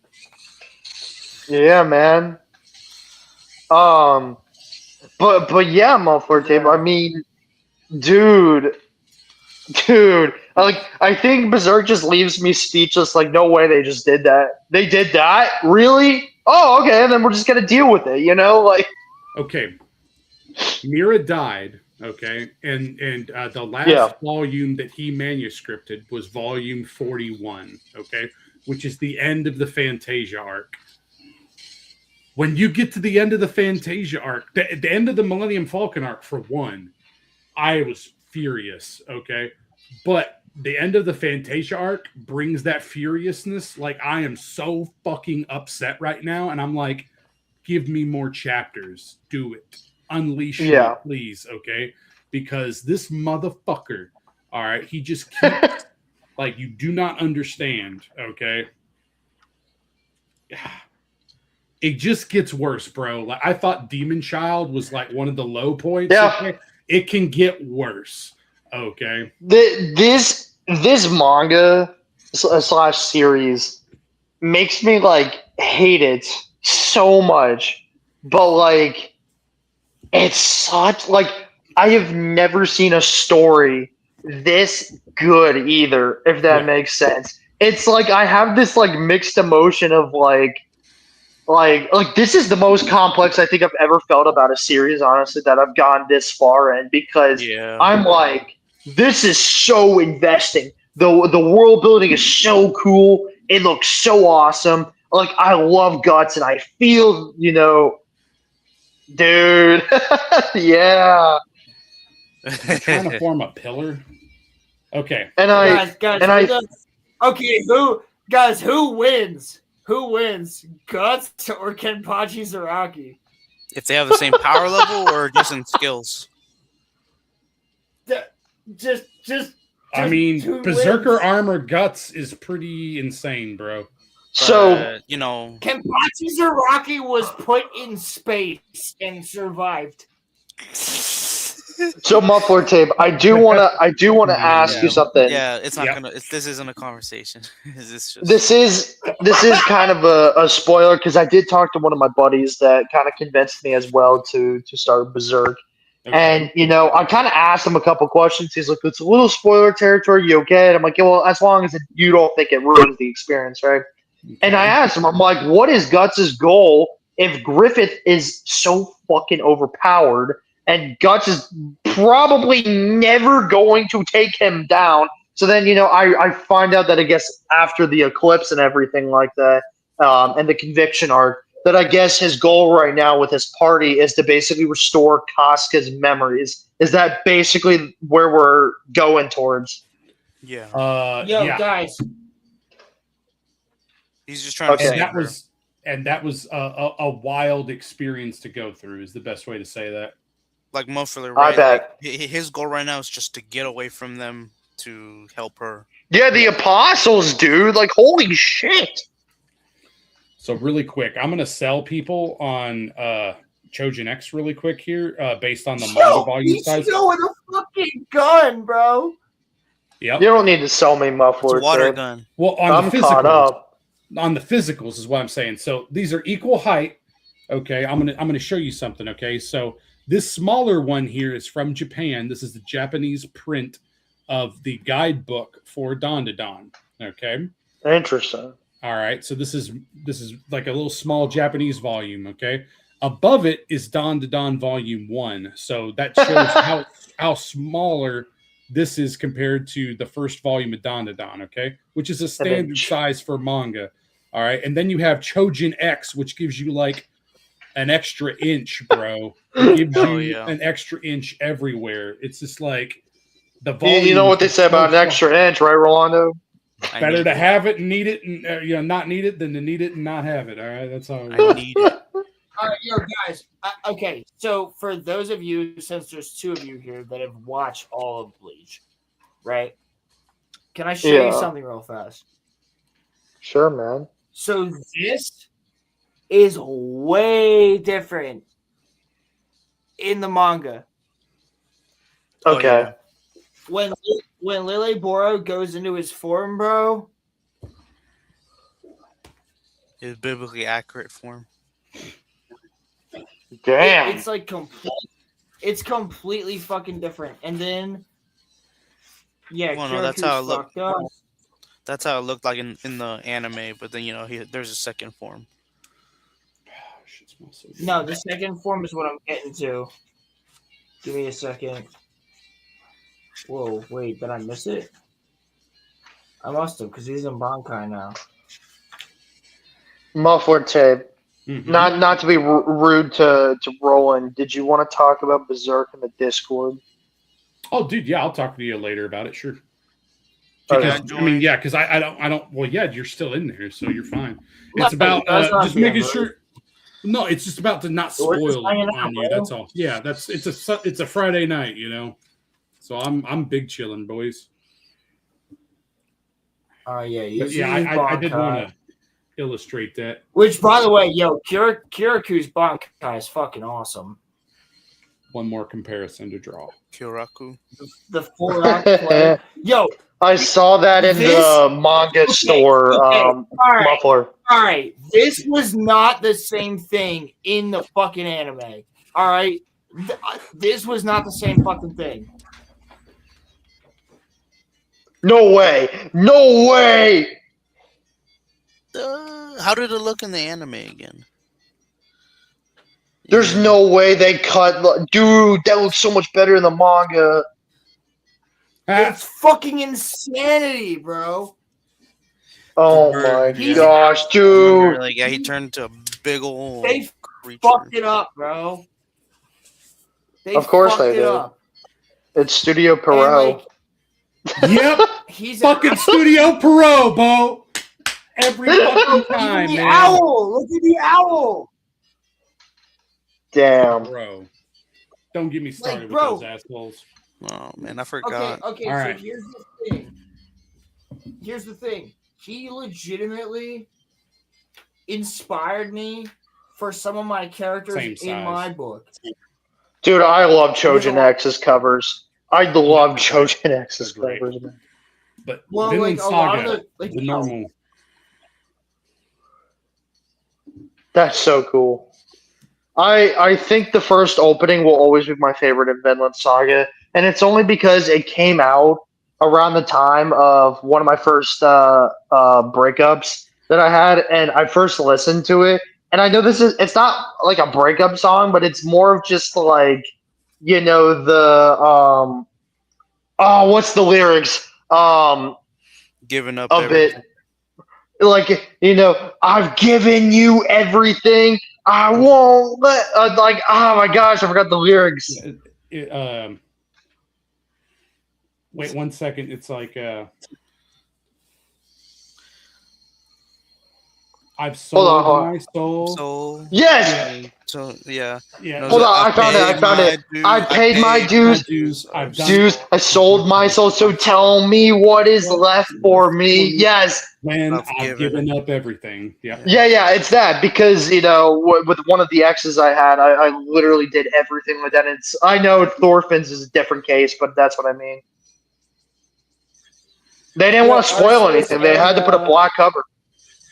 Yeah, man. But yeah, muffler tape. I mean, dude. I think Berserk just leaves me speechless. Like, no way they just did that. They did that? Really? Oh, okay. And then we're just gonna deal with it. Like. Okay. Mira died. Okay, and the last volume that he manuscripted was volume 41. Okay, which is the end of the Fantasia arc. when you get to the end of the Fantasia arc, the end of the Millennium Falcon arc, for one, I was furious, okay? But the end of the Fantasia arc brings that furiousness. Like, I am so fucking upset right now, and I'm like, give me more chapters. Do it. Unleash me, please, okay? Because this motherfucker, all right, he just keeps, like, you do not understand, okay? It just gets worse, bro. Like, I thought Demon Child was like one of the low points. Yeah. Okay? It can get worse. Okay. This manga slash series makes me like hate it so much, but like it's such like I have never seen a story this good either, if that makes sense. It's like I have this like mixed emotion of like this is the most complex I think I've ever felt about a series, honestly, that I've gone this far in, because I'm like, this is so investing. The world building is so cool. It looks so awesome. Like, I love Guts, and I feel, dude, yeah. You're trying to form a pillar. Okay. Guys, okay, who wins? Who wins, Guts or Kenpachi Zaraki? If they have the same power level or just in skills? Just I mean, who Berserker wins? Armor Guts is pretty insane, bro. So, Kenpachi Zaraki was put in space and survived. So, Muffler Tape, I do want to ask you something. Yeah, it's not gonna. This isn't a conversation. This is kind of a spoiler, because I did talk to one of my buddies that kind of convinced me as well to start Berserk. And I kind of asked him a couple questions. He's like, "It's a little spoiler territory. You okay?" And I'm like, "Yeah, well, as long as you don't think it ruins the experience, right?" And I asked him, I'm like, "What is Guts' goal if Griffith is so fucking overpowered and Guts is probably never going to take him down?" So then, I find out that I guess after the eclipse and everything like that, and the conviction arc, that I guess his goal right now with his party is to basically restore Casca's memories. Is that basically where we're going towards? Yeah. Guys. He's just trying to save her. That was a wild experience to go through, is the best way to say that. Like Muffler, right? I bet. His goal right now is just to get away from them to help her. Yeah, the apostles, dude. Like, holy shit. So really quick, I'm going to sell people on Chojin X really quick here, based on the manga volume size. He's with a fucking gun, bro. Yep. You don't need to sell me, Muffler. It's a water gun. Well, on I'm the physicals, caught up. On the physicals is what I'm saying. So these are equal height. Okay, I'm gonna show you something. Okay, so this smaller one here is from Japan. This is the Japanese print of the guidebook for Dawn to Dawn. Okay. Interesting. All right, so this is like a little small Japanese volume. Okay, above it is Dawn to Dawn Volume 1. So that shows how smaller this is compared to the first volume of Dawn to Dawn. Okay, which is a standard size for manga. All right, and then you have Chojin X, which gives you like an extra inch, bro. It gives you an extra inch everywhere. It's just like the volume. You know what they say about an extra inch, right, Rolando? Better to have it and need it, and not need it, than to need it and not have it. All right, that's all. I need it. All right, guys. Okay, so for those of you, since there's two of you here that have watched all of Bleach, right? Can I show you something real fast? Sure, man. So this is way different in the manga. Okay. When Lily Boro goes into his form, bro. His biblically accurate form. Damn. It's like it's completely fucking different. And then well, no, that's how it looked. That's how it looked like in the anime, but then there's a second form. No, the second form is what I'm getting to. Give me a second. Whoa, wait, did I miss it? I must have, because he's in Bankai now. Muffler Tape. Not to be rude to Roland. Did you want to talk about Berserk in the Discord? Oh, dude, yeah, I'll talk to you later about it. Sure. Okay. Because, I mean, yeah, because I don't. Well, yeah, you're still in there, so you're fine. No, It's about that's not just being making rude. sure. No, it's just about to not We're just spoil hanging it out, on you. bro. That's all. Yeah, it's a Friday night, you know. So I'm big chilling, boys. Oh yeah, But he's yeah, his I did Bankai. want to illustrate that. Which, by the way, yo, Kiriku's Bankai is fucking awesome. One more comparison to draw. Kyoraku. The 4-act play. Yo, I saw that in the manga store, all right, Muffler. all right. This was not the same thing in the fucking anime. All right, this was not the same fucking thing. No way! No way! How did it look in the anime again? There's no way they cut. Dude, that looks so much better in the manga. It's fucking insanity, bro. Oh my gosh, dude! Like, yeah, he turned into a big old They creature. fucked it up, bro. They Of course fucked they it did. up. It's Studio Perot. Yep. He's fucking Studio Perot, Bo. Every fucking time, the man. owl. Look at the owl. Damn. Bro. Don't get me started bro. with those assholes. Oh man, I forgot. Okay. All So right. here's the thing. Here's the thing. He legitimately inspired me for some of my characters Same in size. my book. Dude, I love Chojin X's covers. I love Chojin X's They're great. covers, man. But Well, Vinland like, a lot Saga, of the normal. That's so cool. I think the first opening will always be my favorite in Vinland Saga, and it's only because it came out around the time of one of my first breakups that I had, and I first listened to it. And I know it's not like a breakup song, but it's more of just like, you know, the what's the lyrics? Giving up Of everything. it, like, you know, I've given you everything. I won't let like, oh my gosh, I forgot the lyrics. Wait 1 second. It's like I've sold my soul. So Yes. So yeah. Yeah. Hold on, I found it. I paid my dues. I've done Dues. I sold my soul. So tell me what is left for me. Yes. Man, I've given up everything. Yeah. Yeah, it's that because, you know, with one of the exes I had, I literally did everything with that. I know Thorfinn's is a different case, but that's what I mean. They didn't want to spoil anything. They had to put a black cover.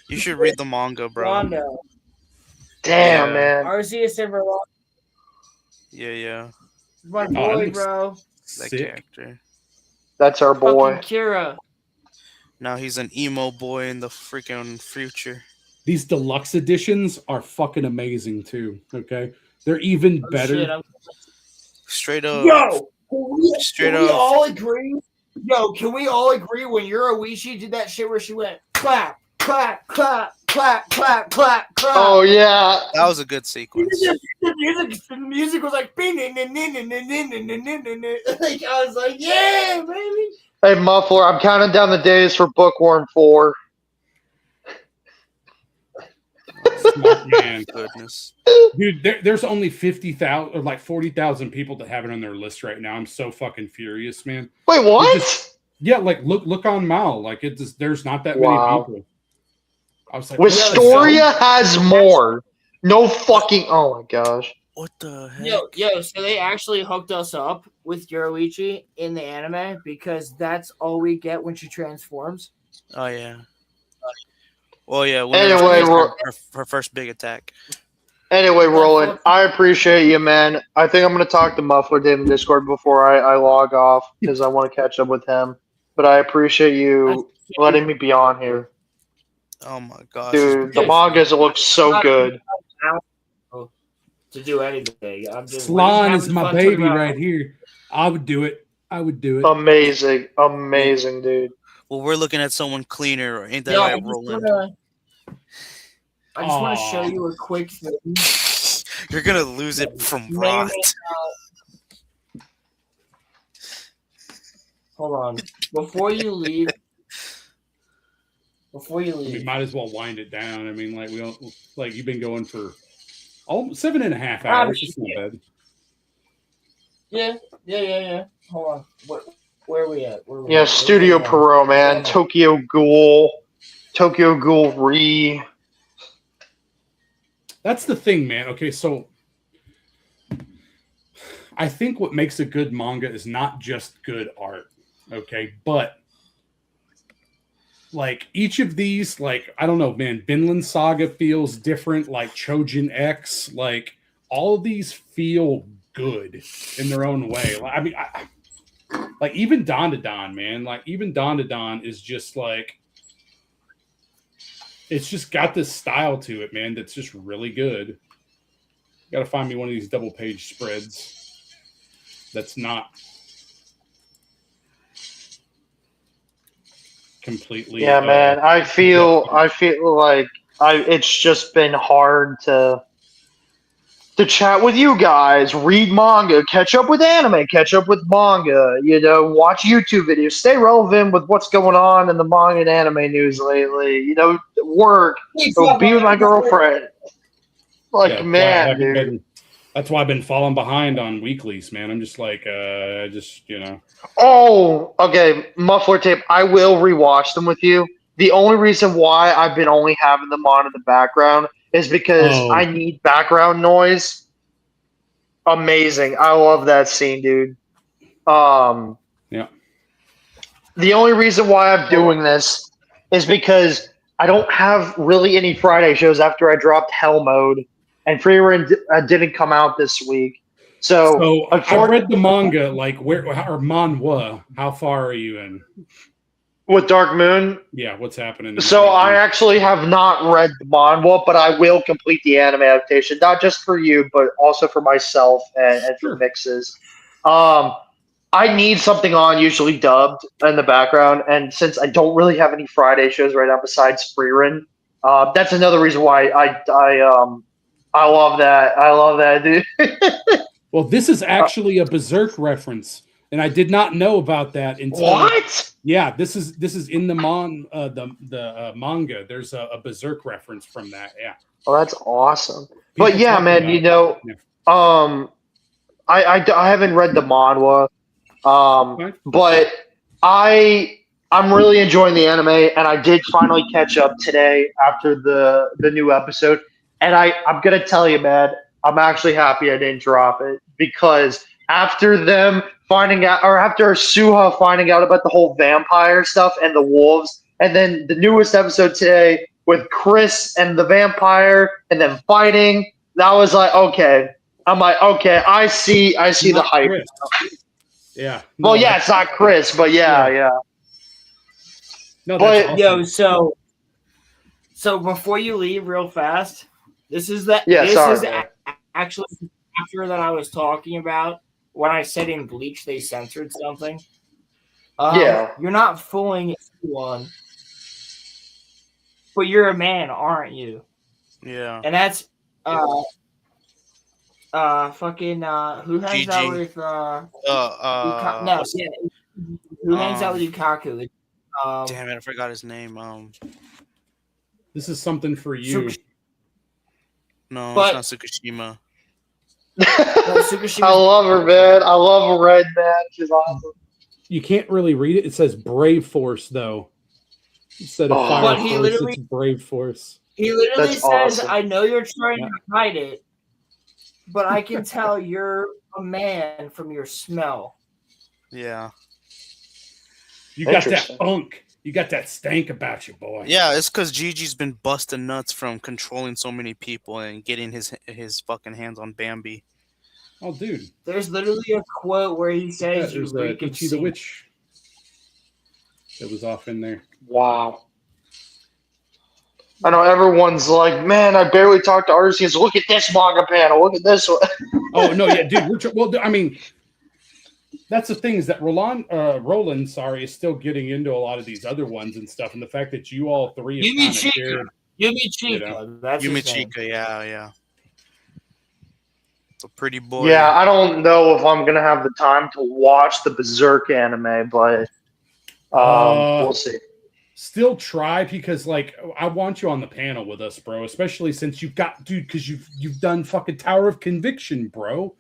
You should read the manga, bro. Rondo. Damn, man. Arceus and Rondo. Yeah. My that boy, looks bro. That sick. character. That's our boy. Fucking Kira. Now he's an emo boy in the freaking future. These deluxe editions are fucking amazing too. Okay, they're even better. Shit, Straight up. Yo, Straight can we up. all agree? Yo, can we all agree when Yoruichi did that shit where she went clap, clap, clap, clap, clap, clap, clap? Oh yeah, That was a good sequence. The music was like, like I was like, yeah, baby. Hey, Muffler, I'm counting down the days for Bookworm 4. Smart man. Goodness. Dude, there's only 50,000 or like 40,000 people that have it on their list right now. I'm so fucking furious, man. Wait, what? Yeah, like look on Mal. Like there's not that Wow. many people. I was like, Wistoria has more. No fucking. Oh my gosh. What the heck? Yo, so they actually hooked us up with Yoruichi in the anime because that's all we get when she transforms. Oh yeah. Well, yeah. Anyway, her first big attack. Anyway, Roland, I appreciate you, man. I think I'm going to talk to Muffler Dave in Discord before I log off because I want to catch up with him. But I appreciate you letting me be on here. Oh my gosh. Dude, the mangas look so good. To do anything. I'm just Slan is having my fun baby talking about- right here. I would do it. Amazing, amazing, dude. Well, we're looking at someone cleaner. Ain't that Yo, right, Roland? I just want to show you a quick thing. You're gonna lose it from May or rot. may not- Hold on. Before you leave. We might as well wind it down. I mean, like we don't like you've been going for almost 7.5 hours. It's not bad. Yeah. Hold on. Where are we at? Yeah, Studio Perot, man. Tokyo Ghoul. Tokyo Ghoul Re. That's the thing, man. Okay, so I think what makes a good manga is not just good art. Okay, but like each of these, like, I don't know, man, Vinland Saga feels different, like Chojin X, like all of these feel good in their own way. Like, I mean, like even Don, man, like even Don is just like, it's just got this style to it, man, that's just really good. Got to find me one of these double page spreads that's not completely. Yeah, man. I feel like it's just been hard to chat with you guys, read manga, catch up with anime, catch up with manga, watch YouTube videos, stay relevant with what's going on in the manga and anime news lately, work, go be with my girlfriend. Like, Yeah, man, dude. That's why I've been falling behind on weeklies, man. I'm just like, Oh, okay. Muffler tape. I will rewatch them with you. The only reason why I've been only having them on in the background is because I need background noise. Amazing. I love that scene, dude. Yeah. The only reason why I'm doing this is because I don't have really any Friday shows after I dropped Hell Mode, and Free Run didn't come out this week. So I read the manga. Like, where or manhwa? How far are you in? With Dark Moon? Yeah, what's happening? So I actually have not read the manhwa, but I will complete the anime adaptation, not just for you, but also for myself and for mixes. I need something on, usually dubbed, in the background, and since I don't really have any Friday shows right now besides Freerun, that's another reason why I love that. I love that, dude. Well, this is actually a Berserk reference, and I did not know about that until. What? Yeah, this is in the manga. There's a Berserk reference from that. Yeah. Oh, that's awesome. People But yeah, talk man, about it. I haven't read the manhwa, but I'm really enjoying the anime, and I did finally catch up today after the new episode. And I'm gonna tell you, man, I'm actually happy I didn't drop it, because after them finding out, or after Suha finding out about the whole vampire stuff and the wolves, and then the newest episode today with Chris and the vampire and them fighting, that was like, okay. I'm like, okay, I see the hype. Chris. Yeah. Well, yeah, it's not Chris, but yeah. No, but awesome. So before you leave, real fast, this is actually after that I was talking about when I said in Bleach they censored something. Yeah, you're not fooling anyone, but you're a man, aren't you? Yeah, and that's fucking who hangs GG. out with who hangs out with Yukaku? Damn it, I forgot his name. This is something for you. No, But- it's not Tsukishima. I love her, man. I love her red, man. She's awesome. You can't really read it. It says Brave Force, though. Instead of Fire But he Force, literally- it's Brave Force. He literally That's says, awesome. I know you're trying to hide it, but I can tell you're a man from your smell. Yeah. You got that Interesting. funk. You got that stank about you, boy. Yeah, it's because Gigi's been busting nuts from controlling so many people and getting his fucking hands on Bambi. Oh, dude. There's literally a quote where he says, There's you Ichi the Witch that was off in there. Wow. I know everyone's like, man, I barely talked to artists. Look at this manga panel. Look at this one. Oh, no, yeah, dude. I mean, that's the thing is that Roland, is still getting into a lot of these other ones and stuff. And the fact that you all three have kind of shared. Yumichika, that's his name. Yumichika, yeah. The pretty boy. Yeah, I don't know if I'm gonna have the time to watch the Berserk anime, but we'll see. Still try, because like I want you on the panel with us, bro. Especially since you've got, dude, because you've done fucking Tower of Conviction, bro.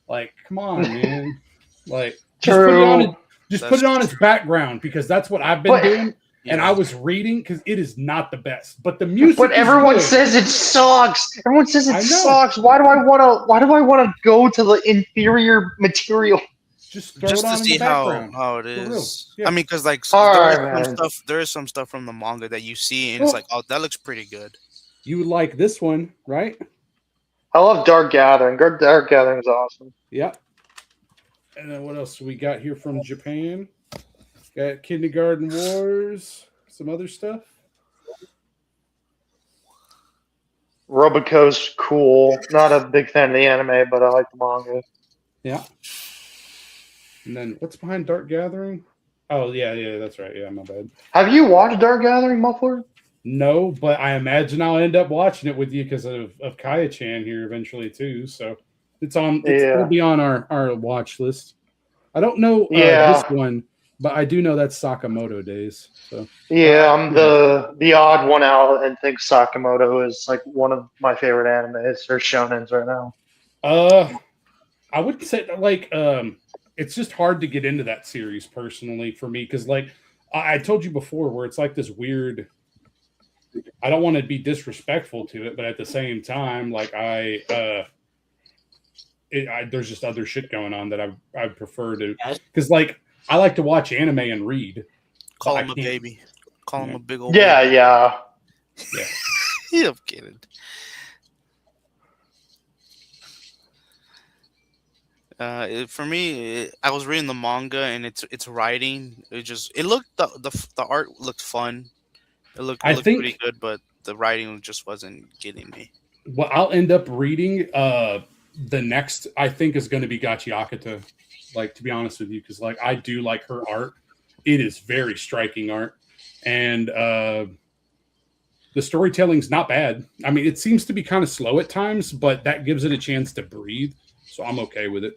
Like, come on, man. Like, just put it on its background, because that's what I've been doing. And I was reading, because it is not the best, but the music. But everyone says it sucks. Everyone says it sucks. Why do I want to go to the inferior material? Just to see how it is. Yeah. I mean, because like All there is some stuff from the manga that you see, and it's like, oh, that looks pretty good. You would like this one, right? I love Dark Gathering. Dark Gathering is awesome. Yep. And then what else we got here from Japan? Got Kindergarten Wars, some other stuff. Roboco's cool. Not a big fan of the anime, but I like the manga. Yeah. And then what's behind Dark Gathering? Oh, yeah, that's right. Yeah, my bad. Have you watched Dark Gathering, Muffler? No, but I imagine I'll end up watching it with you because of Kaya-chan here eventually too. So it'll be on our watch list. I don't know this one, but I do know that's Sakamoto Days. So yeah, I'm the odd one out and think Sakamoto is like one of my favorite animes or shonens right now. I would say like it's just hard to get into that series personally for me, because like I told you before, where it's like this weird. I don't want to be disrespectful to it, but at the same time, like there's just other shit going on that I prefer to, because like I like to watch anime and read. Call him a baby. Call him a big old. Yeah, baby. yeah. I'm kidding. For me, I was reading the manga, and it's writing. It looked the art looked fun. It looked pretty good, but the writing just wasn't getting me. Well, I'll end up reading the next. I think is going to be Gachi Akata. Like, to be honest with you, because like I do like her art. It is very striking art, and the storytelling's not bad. I mean, it seems to be kind of slow at times, but that gives it a chance to breathe. So I'm okay with it.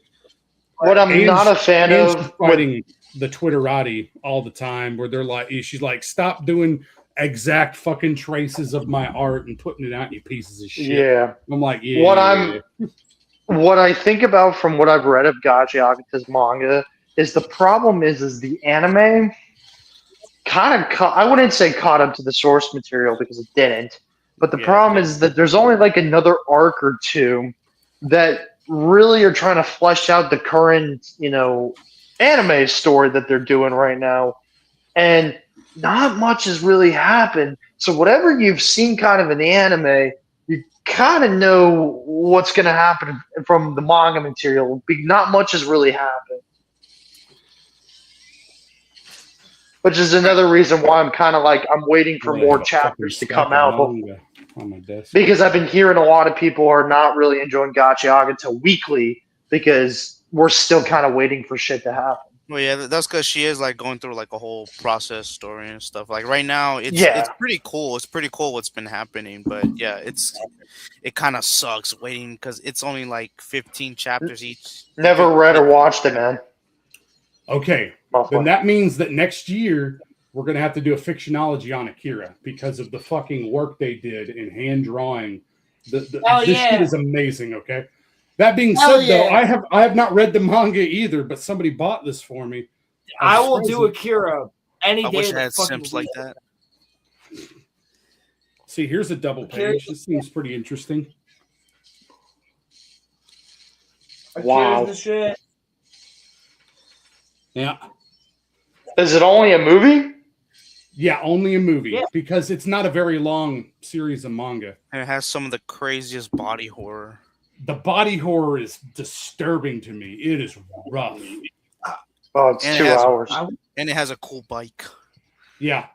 What I'm not a fan of, fighting the Twitterati all the time, where they're like, she's like, stop doing exact fucking traces of my art and putting it out, you pieces of shit. Yeah. I'm like, yeah. What I think about from what I've read of Gachi Akata's manga is the problem is the anime kind of I wouldn't say caught up to the source material, because it didn't. But the problem is that there's only like another arc or two that really are trying to flesh out the current, anime story that they're doing right now. And not much has really happened. So whatever you've seen kind of in the anime, you kind of know what's going to happen from the manga material. Not much has really happened. Which is another reason why I'm kind of like, I'm waiting for more chapters to come out. On my desk. Because I've been hearing a lot of people are not really enjoying Gachi Akata weekly, because we're still kind of waiting for shit to happen. Well, yeah, that's because she is like going through like a whole process story and stuff. Like right now, it's pretty cool. It's pretty cool what's been happening, but yeah, it kind of sucks waiting because it's only like 15 chapters each. Never read or watched it, man. Okay, then that means that next year we're gonna have to do a fictionology on Akira, because of the fucking work they did in hand drawing. This shit is amazing. Okay. That being said, though, I have not read the manga either, but somebody bought this for me. I will do Akira any day. I wish I had simps like that. See, here's a double page. This seems pretty interesting. Wow. The shit. Yeah. Is it only a movie? Yeah, only a movie, because it's not a very long series of manga. And it has some of the craziest body horror. The body horror is disturbing to me. It is rough. Oh, it's 2 hours. And it has a cool bike. Yeah.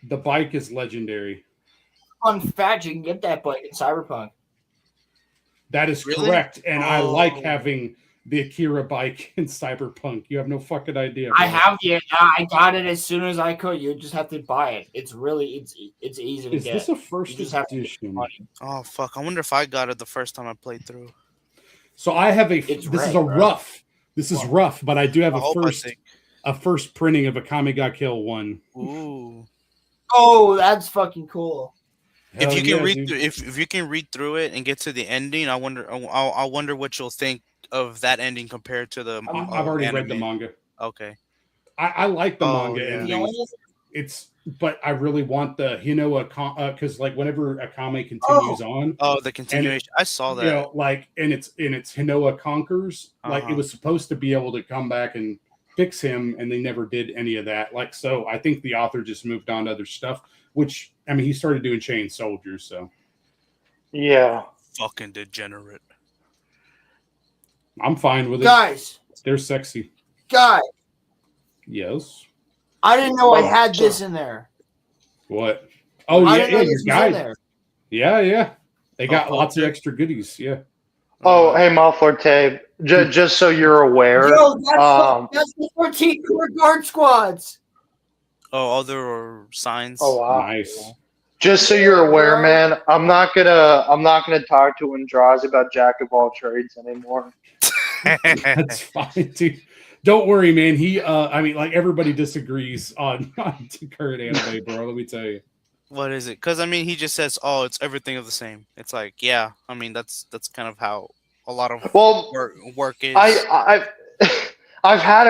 The bike is legendary. Fun fact, you can get that bike in Cyberpunk. That is correct. And I like having the Akira bike in Cyberpunk. You have no fucking idea. I bro. have it. I got it as soon as I could. You just have to buy it. It's easy to Is get. this a first You just have to get edition? money. Oh fuck! I wonder if I got it the first time I played through. So I have a. It's this red, is a bro. rough. This is rough, but I do have I hope I think. a first printing of a Kami Ga Kill one. Ooh. Oh, that's fucking cool. If you can yeah, read dude. through, if you can read through it and get to the ending, I wonder what you'll think of that ending compared to the. I've already read the anime. manga. Okay. I like the Oh, manga yeah. ending. But I really want the because like whenever Akame continues on. Oh, the continuation. I saw that. You know, like and it's Hinoa conquers. Like Uh-huh. it was supposed to be able to come back and fix him, and they never did any of that. Like so, I think the author just moved on to other stuff. Which I mean, he started doing Chain Soldiers, so Yeah. Fucking degenerate. I'm fine with it. Guys, they're sexy. guys, Yes. I didn't know I had this in there. What? Oh I yeah, didn't know yeah, this your was in guide. there. Yeah. They got Oh, lots of extra goodies. Yeah. Oh, hey, Malforte, just so you're aware. Yo, that's the 14 core guard squads. Oh, other signs. Oh wow. Nice. Just so you're aware, man, I'm not gonna talk to Andrazi about Jack of all trades anymore. That's fine, dude. Don't worry, man. He, I mean, like everybody disagrees on current anime, bro. Let me tell you. What is it? Because I mean, he just says, "Oh, it's everything of the same." It's like, yeah. I mean, that's kind of how a lot of work is. I've had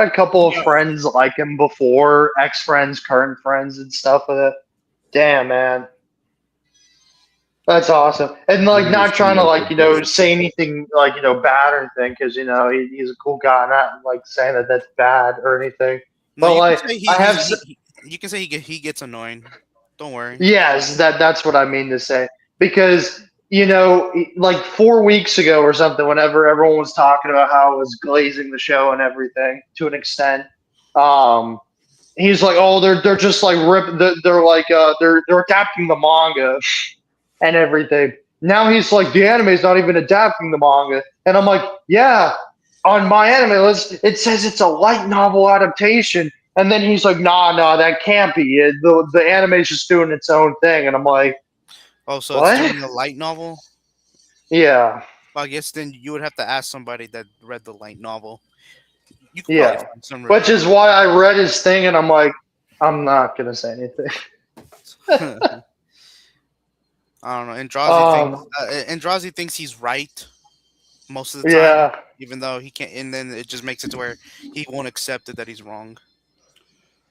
a couple of friends like him before, ex-friends, current friends, and stuff. Damn, man, that's awesome. And like, not trying to like say anything like bad or anything, because he's a cool guy, not like saying that that's bad or anything. No, But you like, can say I have. you can say he gets annoying. Don't worry. Yes, that's what I mean to say. Because, like 4 weeks ago or something, whenever everyone was talking about how it was glazing the show and everything to an extent, he's like, "Oh, they're just like they're like they're adapting the manga and everything." Now he's like, "The anime's not even adapting the manga," and I'm like, "Yeah, on my anime list it says it's a light novel adaptation." And then he's like, "Nah, that can't be. The anime's just doing its own thing." And I'm like, Oh, so what? it's doing a light novel? Yeah. Well, I guess then you would have to ask somebody that read the light novel. You could probably Yeah. find some Which is why I read his thing, and I'm like, I'm not going to say anything. I don't know. Andrazi thinks he's right most of the time. Yeah. Even though he can't, and then it just makes it to where he won't accept it that he's wrong.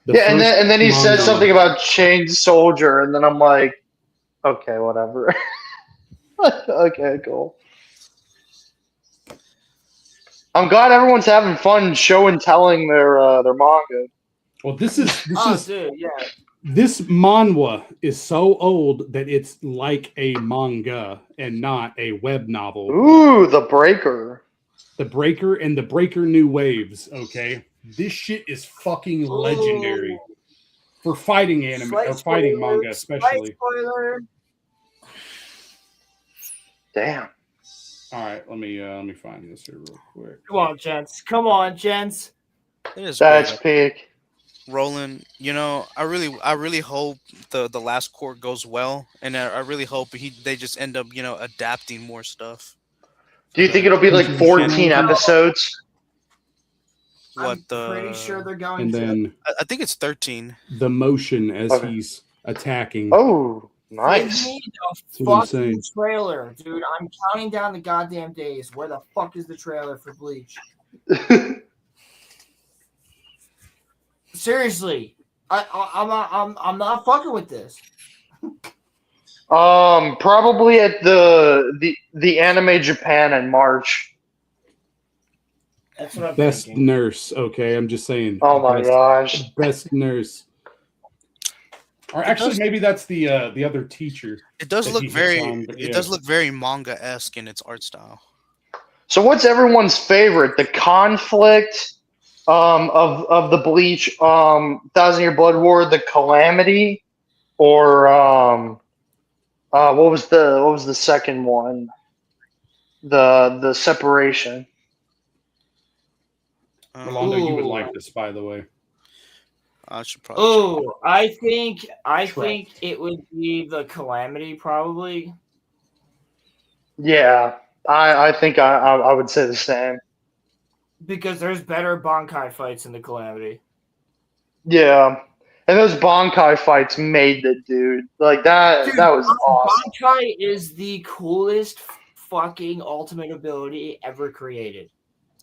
And then he said something about Chain Soldier, and then I'm like, okay, whatever. Okay, cool. I'm glad everyone's having fun show and telling their manga. Well, this is Dude, yeah. this manhwa is so old that it's like a manga and not a web novel. Ooh, The Breaker. The Breaker and The Breaker New Waves. Okay, this shit is fucking legendary for fighting anime or fighting manga, especially. Spoiler. Damn. All right, let me find this here real quick. Come on, gents. Come on, gents. That's peak. Roland, I really hope the last court goes well, and I really hope they just end up adapting more stuff. Do you think it'll be like 14 episodes? What Pretty sure they're going And to. then I think it's 13. the motion as he's attacking. Oh, Give nice. me That's a what I'm fucking saying. trailer, dude. I'm counting down the goddamn days. Where the fuck is the trailer for Bleach? Seriously, I'm not fucking with this. Probably at the Anime Japan in March. That's what I'm Best thinking. nurse. Okay, I'm just saying. Oh my gosh. Best nurse. Or actually, maybe that's the other teacher. It does that look he hits very. on, but It yeah. does look very manga-esque in its art style. So what's everyone's favorite? The conflict of the Bleach 1,000-Year Blood War, the Calamity, or what was the second one? The Separation. Rolando, you would like this, by the way. I should probably. Oh, I think it would be the Calamity, probably. Yeah, I think I would say the same. Because there's better Bankai fights in the Calamity. Yeah, and those Bankai fights made the dude like that. Dude, that was awesome. Bankai is the coolest fucking ultimate ability ever created.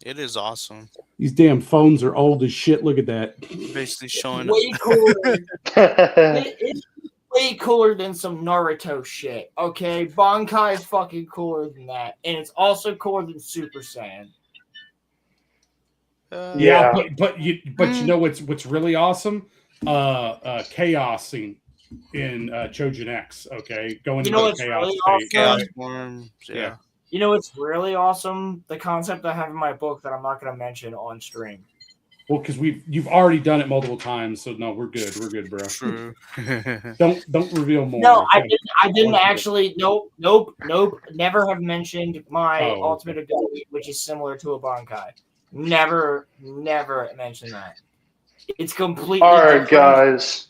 It is awesome. These damn phones are old as shit. Look at that. Basically showing Way us. cooler. It's way cooler than some Naruto shit. Okay, Bankai is fucking cooler than that, and it's also cooler than Super Saiyan. Yeah, but you know what's really awesome? Chaos scene in Chojin X. Okay, going into the chaos really state. Chaos awesome? form. Yeah. You know what's really awesome? The concept I have in my book that I'm not going to mention on stream. Well, because you've already done it multiple times, so no, we're good. We're good, bro. True. don't reveal more. No, okay? I didn't actually. Nope. Never have mentioned my ultimate ability, which is similar to a Bankai. Never mentioned that. It's completely All right, different. guys.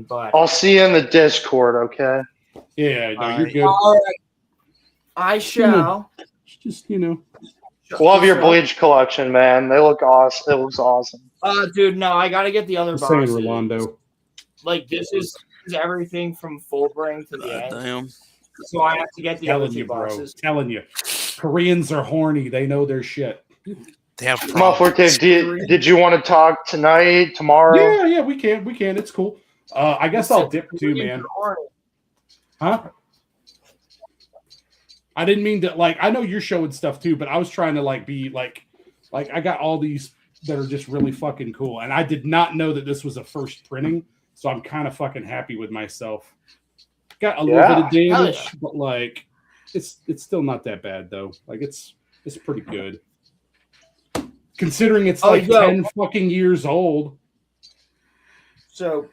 But I'll see you in the Discord. Okay. Yeah, no, you're good. All right. I shall. Just you know. Love your Bleach collection, man. They look awesome. It looks awesome. Dude, no, I gotta get the other Just saying, boxes. Rolando. Like this is everything from Fullbring to the end. Damn. So I have to get the other Telling two you, bro. boxes. Telling you, Koreans are horny. They know their shit. They have Malforte, did you want to talk tonight, tomorrow? Yeah, we can. It's cool. I guess I'll dip too, man. Huh? I didn't mean to I know you're showing stuff too, but I was trying to be I got all these that are just really fucking cool, and I did not know that this was a first printing, so I'm kind of fucking happy with myself. Got a little bit of damage, but it's still not that bad though. It's pretty good. Considering it's 10 fucking years old. So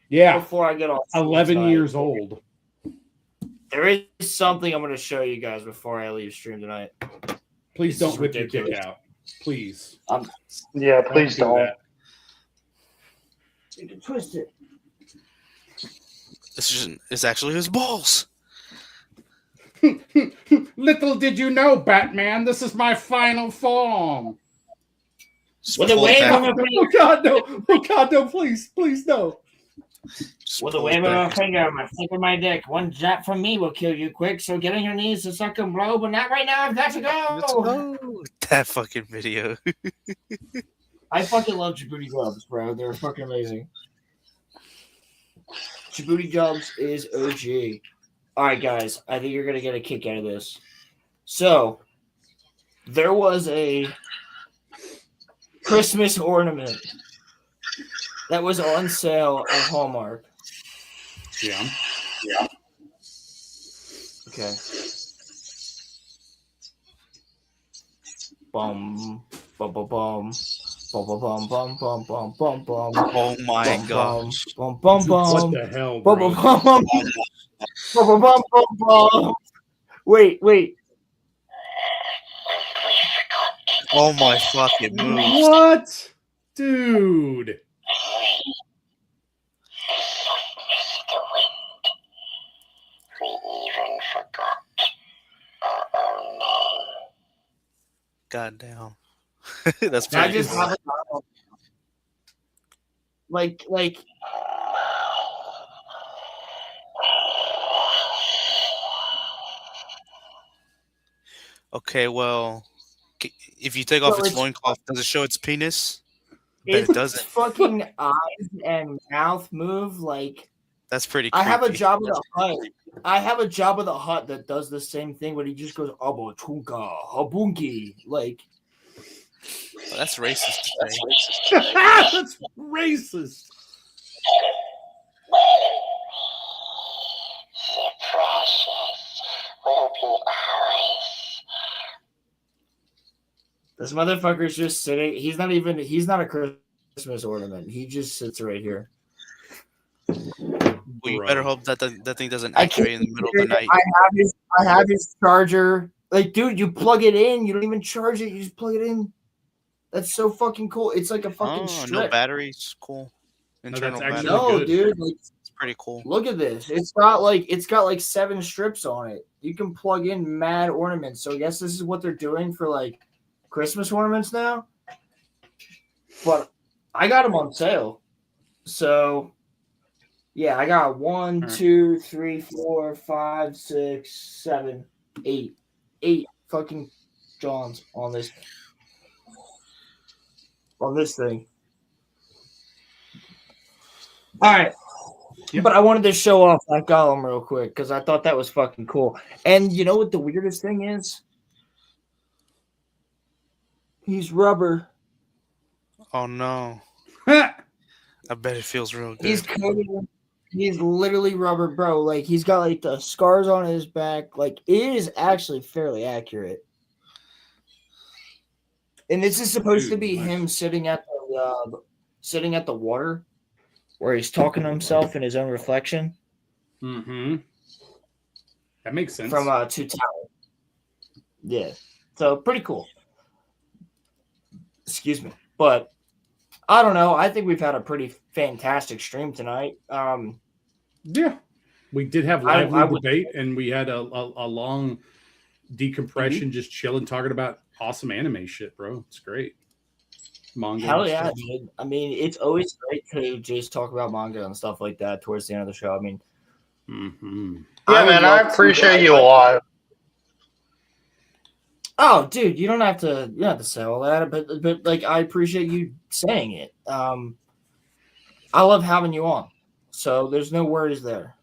yeah, before I get off 11 years old. There is something I'm going to show you guys before I leave stream tonight. Please don't whip your dick out. Please. Yeah, please don't. You can twist it. It's actually his balls. Little did you know, Batman, this is my final form. With a wave of a Oh God, no! Oh God, no! Please, no! With a wave of a finger, my flip of my dick. One jab from me will kill you quick. So get on your knees to suck and blow, but not right now. I've got to go. Let's go. That fucking video. I fucking love Djibouti gloves, bro. They're fucking amazing. Djibouti gloves is OG. All right, guys. I think you're gonna get a kick out of this. So there was a Christmas ornament that was on sale at Hallmark. Yeah. Okay. Bum, bum, bum, bum. Bum, bum, bum, bum, bum, bum, bum, bum. Oh my god. Bum, bum, bum. What the hell, Bum, bro? bum, bum, bum, bum, bum, bum, bum. Wait. Oh my fucking moves. What? Dude. God damn. That's I pretty just cool. have like Okay, well, if you take off So its it's- loincloth, does it show its penis? I bet its it doesn't. fucking eyes and mouth move like That's pretty I creepy. have a Jabba the Hutt. I have a Jabba the Hutt that does the same thing, but he just goes Abo Tunka Habunki. Like That's racist to say. That's racist. this motherfucker's just sitting. He's not a Christmas ornament. He just sits right here. Well, you better hope that that thing doesn't I activate in the middle of the night. I have his charger. Like, dude, you plug it in. You don't even charge it. You just plug it in. That's so fucking cool. It's like a fucking Oh, strip. no batteries. Cool. No, Internal that's actually battery. No, good. dude. Like, It's pretty cool. look at this. It's got like 7 strips on it. You can plug in mad ornaments. So I guess this is what they're doing for like Christmas ornaments now. But I got them on sale. So yeah, I got 1, 2, 3, 4, 5, 6, 7, 8. 8 fucking Johns on this thing. All right. Yep. But I wanted to show off that golem real quick because I thought that was fucking cool. And you know what the weirdest thing is? He's rubber. Oh no. I bet it feels real good. He's coated. He's literally rubber, bro. Like he's got like the scars on his back. Like it is actually fairly accurate. And this is supposed to be him sitting at the water, where he's talking to himself in his own reflection. Mm-hmm. That makes sense. From Two Tower. Yeah. So pretty cool. Excuse me. But I don't know. I think we've had a pretty fantastic stream tonight. Yeah. We did have lively debate, and we had a long decompression, just chilling, talking about awesome anime shit, bro. It's great. Manga. Hell yeah, dude. I mean, it's always great to just talk about manga and stuff like that towards the end of the show. I mean, Yeah, man, I appreciate you a lot. Oh, dude, you don't have to say all that, but like I appreciate you saying it. I love having you on, so there's no worries there.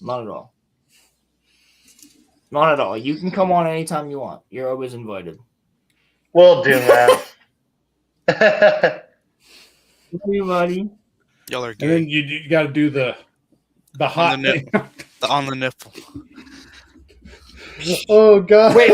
Not at all. Not at all. You can come on anytime you want. You're always invited. Will do, man. Everybody. Y'all are And good. then you got to do the hot on the, thing. on the nipple. Oh god! Wait.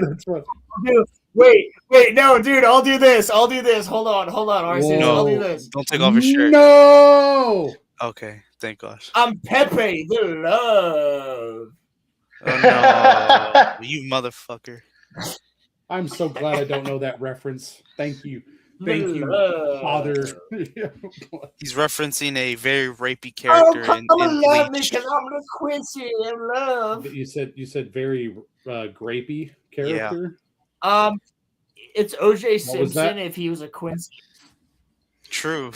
That's what... Dude, wait, no, dude, I'll do this. Hold on, RC. No, I'll do this. Don't take off your shirt. No. Okay, thank gosh. I'm Pepe the Love. Oh no, you motherfucker! I'm so glad I don't know that reference. Thank you, Father. He's referencing a very rapey character in love me Bleach. because I'm the Quincy in love. You said very grapey character. Yeah. It's OJ What was that? Simpson if he was a Quincy. True.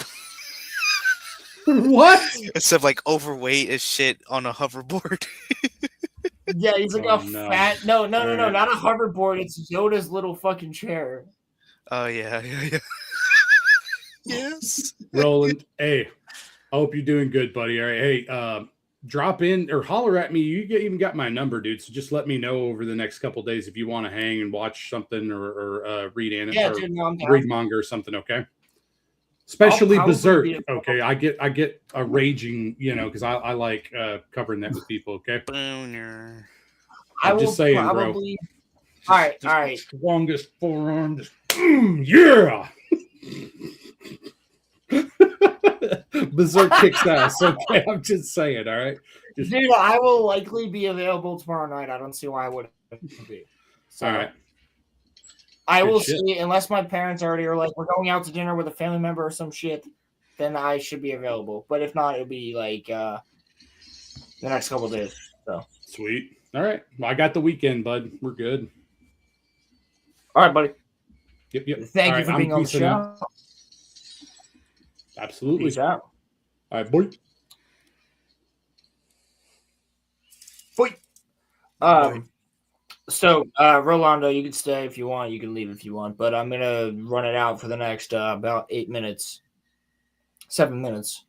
What? Except like overweight as shit on a hoverboard. Yeah, he's like fat. No, not a hoverboard. It's Yoda's little fucking chair. Oh yeah. Yes. Roland, hey, I hope you're doing good, buddy. All right, hey, drop in or holler at me. You even got my number, dude. So just let me know over the next couple of days if you want to hang and watch something or read anime or read manga or something. Okay. Especially Berserk. Okay, I get a raging, because I like covering that with people. Okay. Boner. I'm just saying, probably... bro. All right. Longest forearm. Yeah. Berserk kicks ass. Okay, I'm just saying. All right. Dude, I will likely be available tomorrow night. I don't see why I wouldn't be. So, all right. I will see, unless my parents already are like, we're going out to dinner with a family member or some shit, then I should be available. But if not, it'll be like the next couple of days. So sweet. All right. Well, I got the weekend, bud. We're good. All right, buddy. Yep. Thank you for being on the show. Out. Absolutely. Peace out. All right, boy. So, Rolando, you can stay if you want. You can leave if you want. But I'm going to run it out for the next about 7 minutes.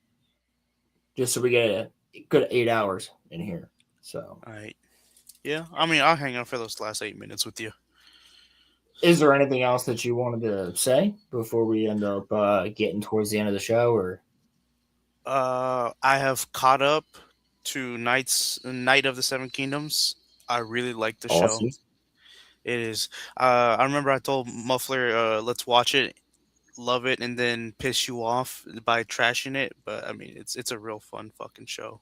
Just so we get a good 8 hours in here. So, all right. Yeah, I mean, I'll hang out for those last 8 minutes with you. Is there anything else that you wanted to say before we end up getting towards the end of the show? Or I have caught up to Night of the Seven Kingdoms. I really like the show. It is. I remember I told Muffler, let's watch it, love it, and then piss you off by trashing it. But I mean, it's a real fun fucking show.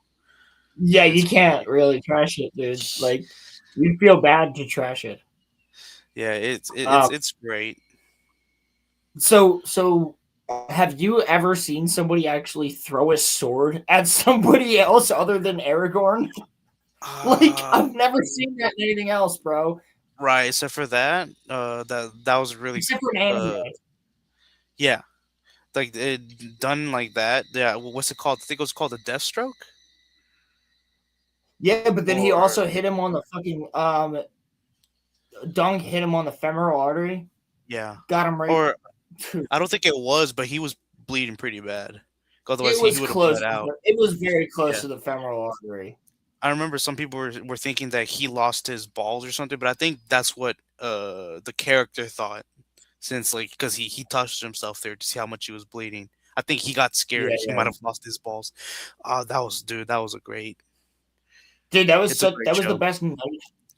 Yeah, you can't really trash it, dude. Like, you feel bad to trash it. Yeah, it's great. So have you ever seen somebody actually throw a sword at somebody else other than Aragorn? Like, I've never seen that in anything else, bro. Right, except for that, that was really Except for an anime. yeah, like it done like that. Yeah, what's it called? I think it was called a Deathstroke. Yeah, but then he Or also hit him on the fucking Dunk hit him on the femoral artery. yeah, Got him right. or I don't think it was, but he was bleeding pretty bad. Otherwise, It he was would have close. bled out. It was very close Yeah. to the femoral artery. I remember some people were thinking that he lost his balls or something, but I think that's what the character thought, since like because he touched himself there to see how much he was bleeding. I think he got scared. Yeah, He might have lost his balls. That was a great. Dude, that was It's a great that was the show. best night.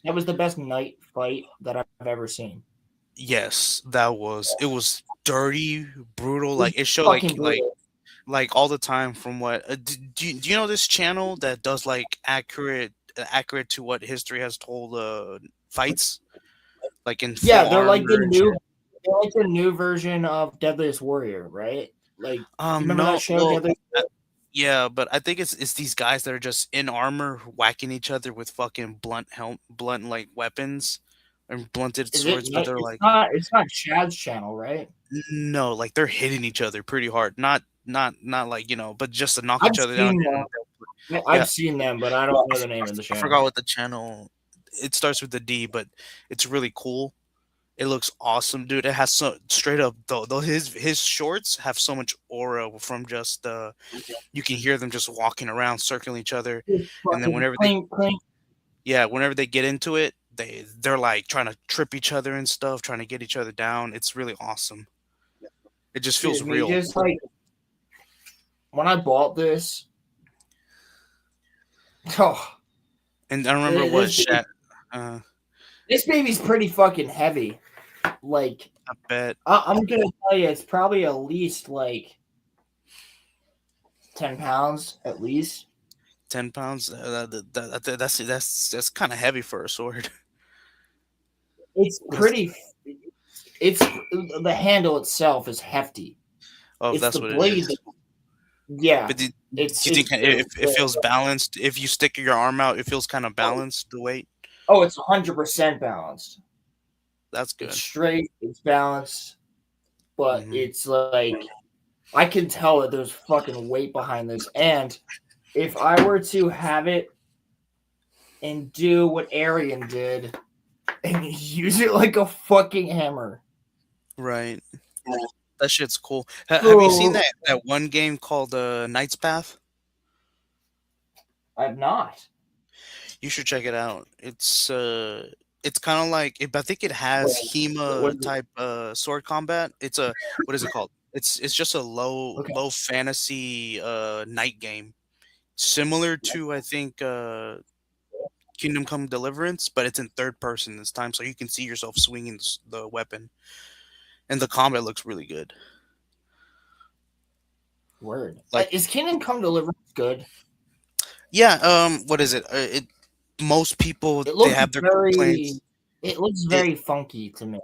That was the best night fight that I've ever seen. Yes, it was dirty, brutal. It was Like it showed fucking brutal. like all the time from what do you know this channel that does like accurate to what history has told fights like in full Yeah, they're like the armor and new shit? they're like the new version of Deadliest Warrior, right? Like, you remember that No, show, well, Deadliest Warrior? yeah, but I think it's these guys that are just in armor whacking each other with fucking blunt like weapons and blunted Is it? swords, but they're like It's not Chad's channel, right? no, like they're hitting each other pretty hard, not like but just to knock I've each other down. seen And them. yeah, I've seen them, but I don't know the name of the I channel. forgot what the channel. It starts with the D, but it's really cool. It looks awesome, dude. It has so straight up though his shorts have so much aura from just you can hear them just walking around circling each other, and then whenever they Clink, clink. whenever they get into it, they're like trying to trip each other and stuff, trying to get each other down. It's really awesome. It just feels Dude, real. just like when I bought this, oh, And I remember what this baby's pretty fucking heavy. Like, I bet. I'm gonna tell you, it's probably at least like 10 pounds, at least. 10 pounds. That's kind of heavy for a sword. It's pretty. It's the handle itself is hefty. Oh, It's that's the what blade. it is. Yeah, But do it's. you think it feels balanced? If you stick your arm out, it feels kind of balanced, the weight? Oh, it's 100% balanced. That's good. It's straight. It's balanced, but Mm-hmm. it's like I can tell that there's fucking weight behind this. And if I were to have it and do what Arian did and use it like a fucking hammer, Right. That shit's cool. Have you seen that one game called Knight's Path? I've not. You should check it out. It's kind of like I think it has HEMA type sword combat. It's a what is it called? It's just a low fantasy knight game, similar to I think Kingdom Come Deliverance, but it's in third person this time, so you can see yourself swinging the weapon, and the combat looks really good. Word. Is Kingdom Come Deliverance good? Yeah. What is it? Most people they have their complaints. It looks very funky to me.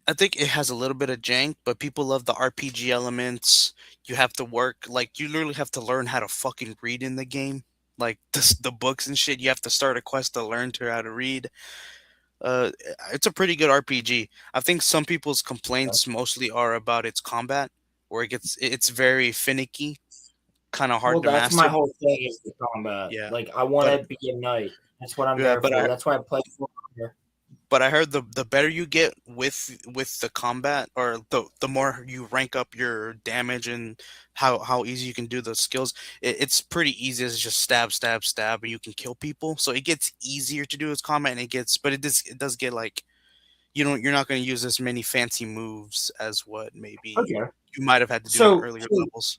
I think it has a little bit of jank, but people love the RPG elements. You have to work like you literally have to learn how to fucking read in the game, like the books and shit. You have to start a quest to learn how to read. It's a pretty good RPG. I think some people's complaints mostly are about its combat, where it's very finicky, kind of hard to that's master. my whole thing is the combat. Yeah, like I want to be a knight. That's what I'm there for. That's why I play for. But I heard the better you get with the combat, or the more you rank up your damage and how easy you can do the skills, it's pretty easy to just stab, and you can kill people. So it gets easier to do its combat, and it does get like you're not going to use as many fancy moves as what maybe you might have had to do in earlier levels.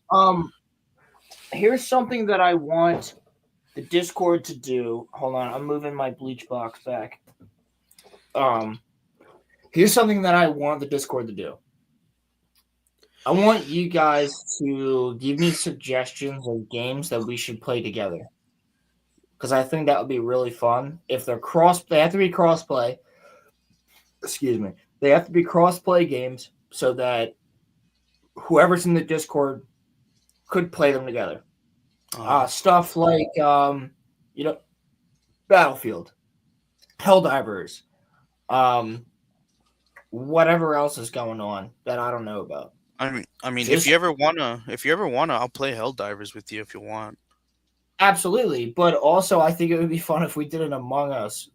Here's something that I want the Discord to do. Hold on, I'm moving my bleach box back. Here's something that I want the Discord to do. I want you guys to give me suggestions of games that we should play together, because I think that would be really fun. If they're they have to be crossplay. Excuse me. They have to be crossplay games so that whoever's in the Discord could play them together. Stuff like Battlefield, Helldivers, whatever else is going on that I don't know about. I mean, if you ever wanna, I'll play Helldivers with you if you want. Absolutely, but also I think it would be fun if we did an Among Us.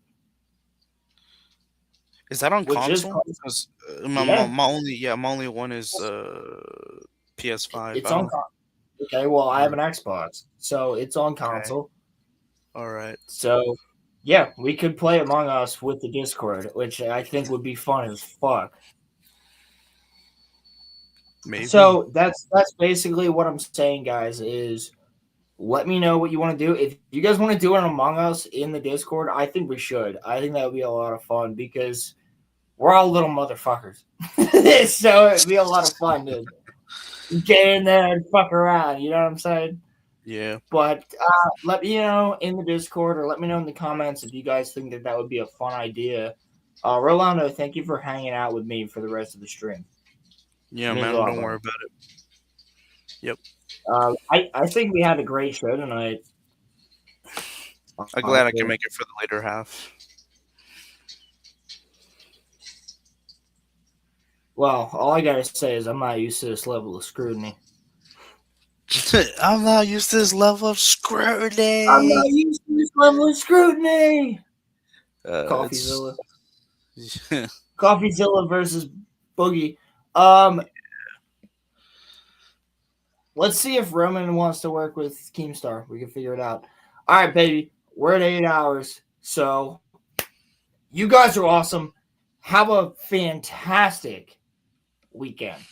Is that on console? Because my only one is PS5. It's on. Okay, well I have an Xbox, so it's on console. All right. So yeah, we could play Among Us with the Discord, which I think would be fun as fuck. Maybe. So that's basically what I'm saying, guys, is let me know what you want to do. If you guys want to do an Among Us in the Discord, I think we should. I think that would be a lot of fun because we're all little motherfuckers. So it'd be a lot of fun to get in there and fuck around. You know what I'm saying? Yeah. But let me know in the Discord or let me know in the comments if you guys think that would be a fun idea. Rolando, thank you for hanging out with me for the rest of the stream. Yeah, man, don't worry about it. Yep. I think we had a great show tonight. I'm glad I can make it for the later half. Well, all I gotta say is I'm not used to this level of scrutiny. I'm not used to this level of scrutiny. Coffeezilla. Coffeezilla versus Boogie. Let's see if Roman wants to work with Keemstar. We can figure it out. All right, baby. We're at 8 hours. So you guys are awesome. Have a fantastic weekend.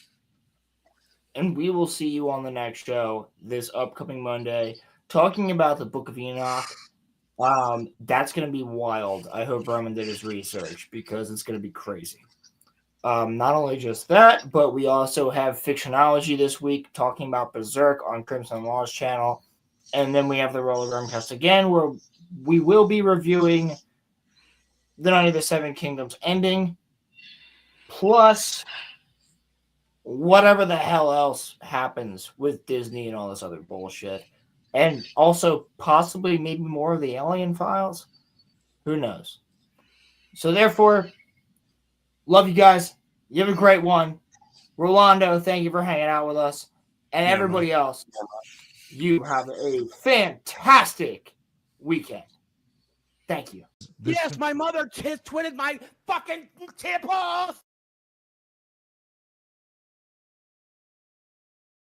And we will see you on the next show this upcoming Monday talking about the Book of Enoch. That's going to be wild. I hope Roman did his research because it's going to be crazy. Not only just that, but we also have Fictionology this week talking about Berserk on Crimson Law's channel. And then we have the RoloRome cast again where we will be reviewing the Night of the Seven Kingdoms ending plus whatever the hell else happens with Disney and all this other bullshit. And also possibly maybe more of the Alien Files. Who knows? So therefore, love you guys. You have a great one. Rolando, thank you for hanging out with us. And everybody else, you have a fantastic weekend. Thank you. Yes, my mother twitted my fucking temples!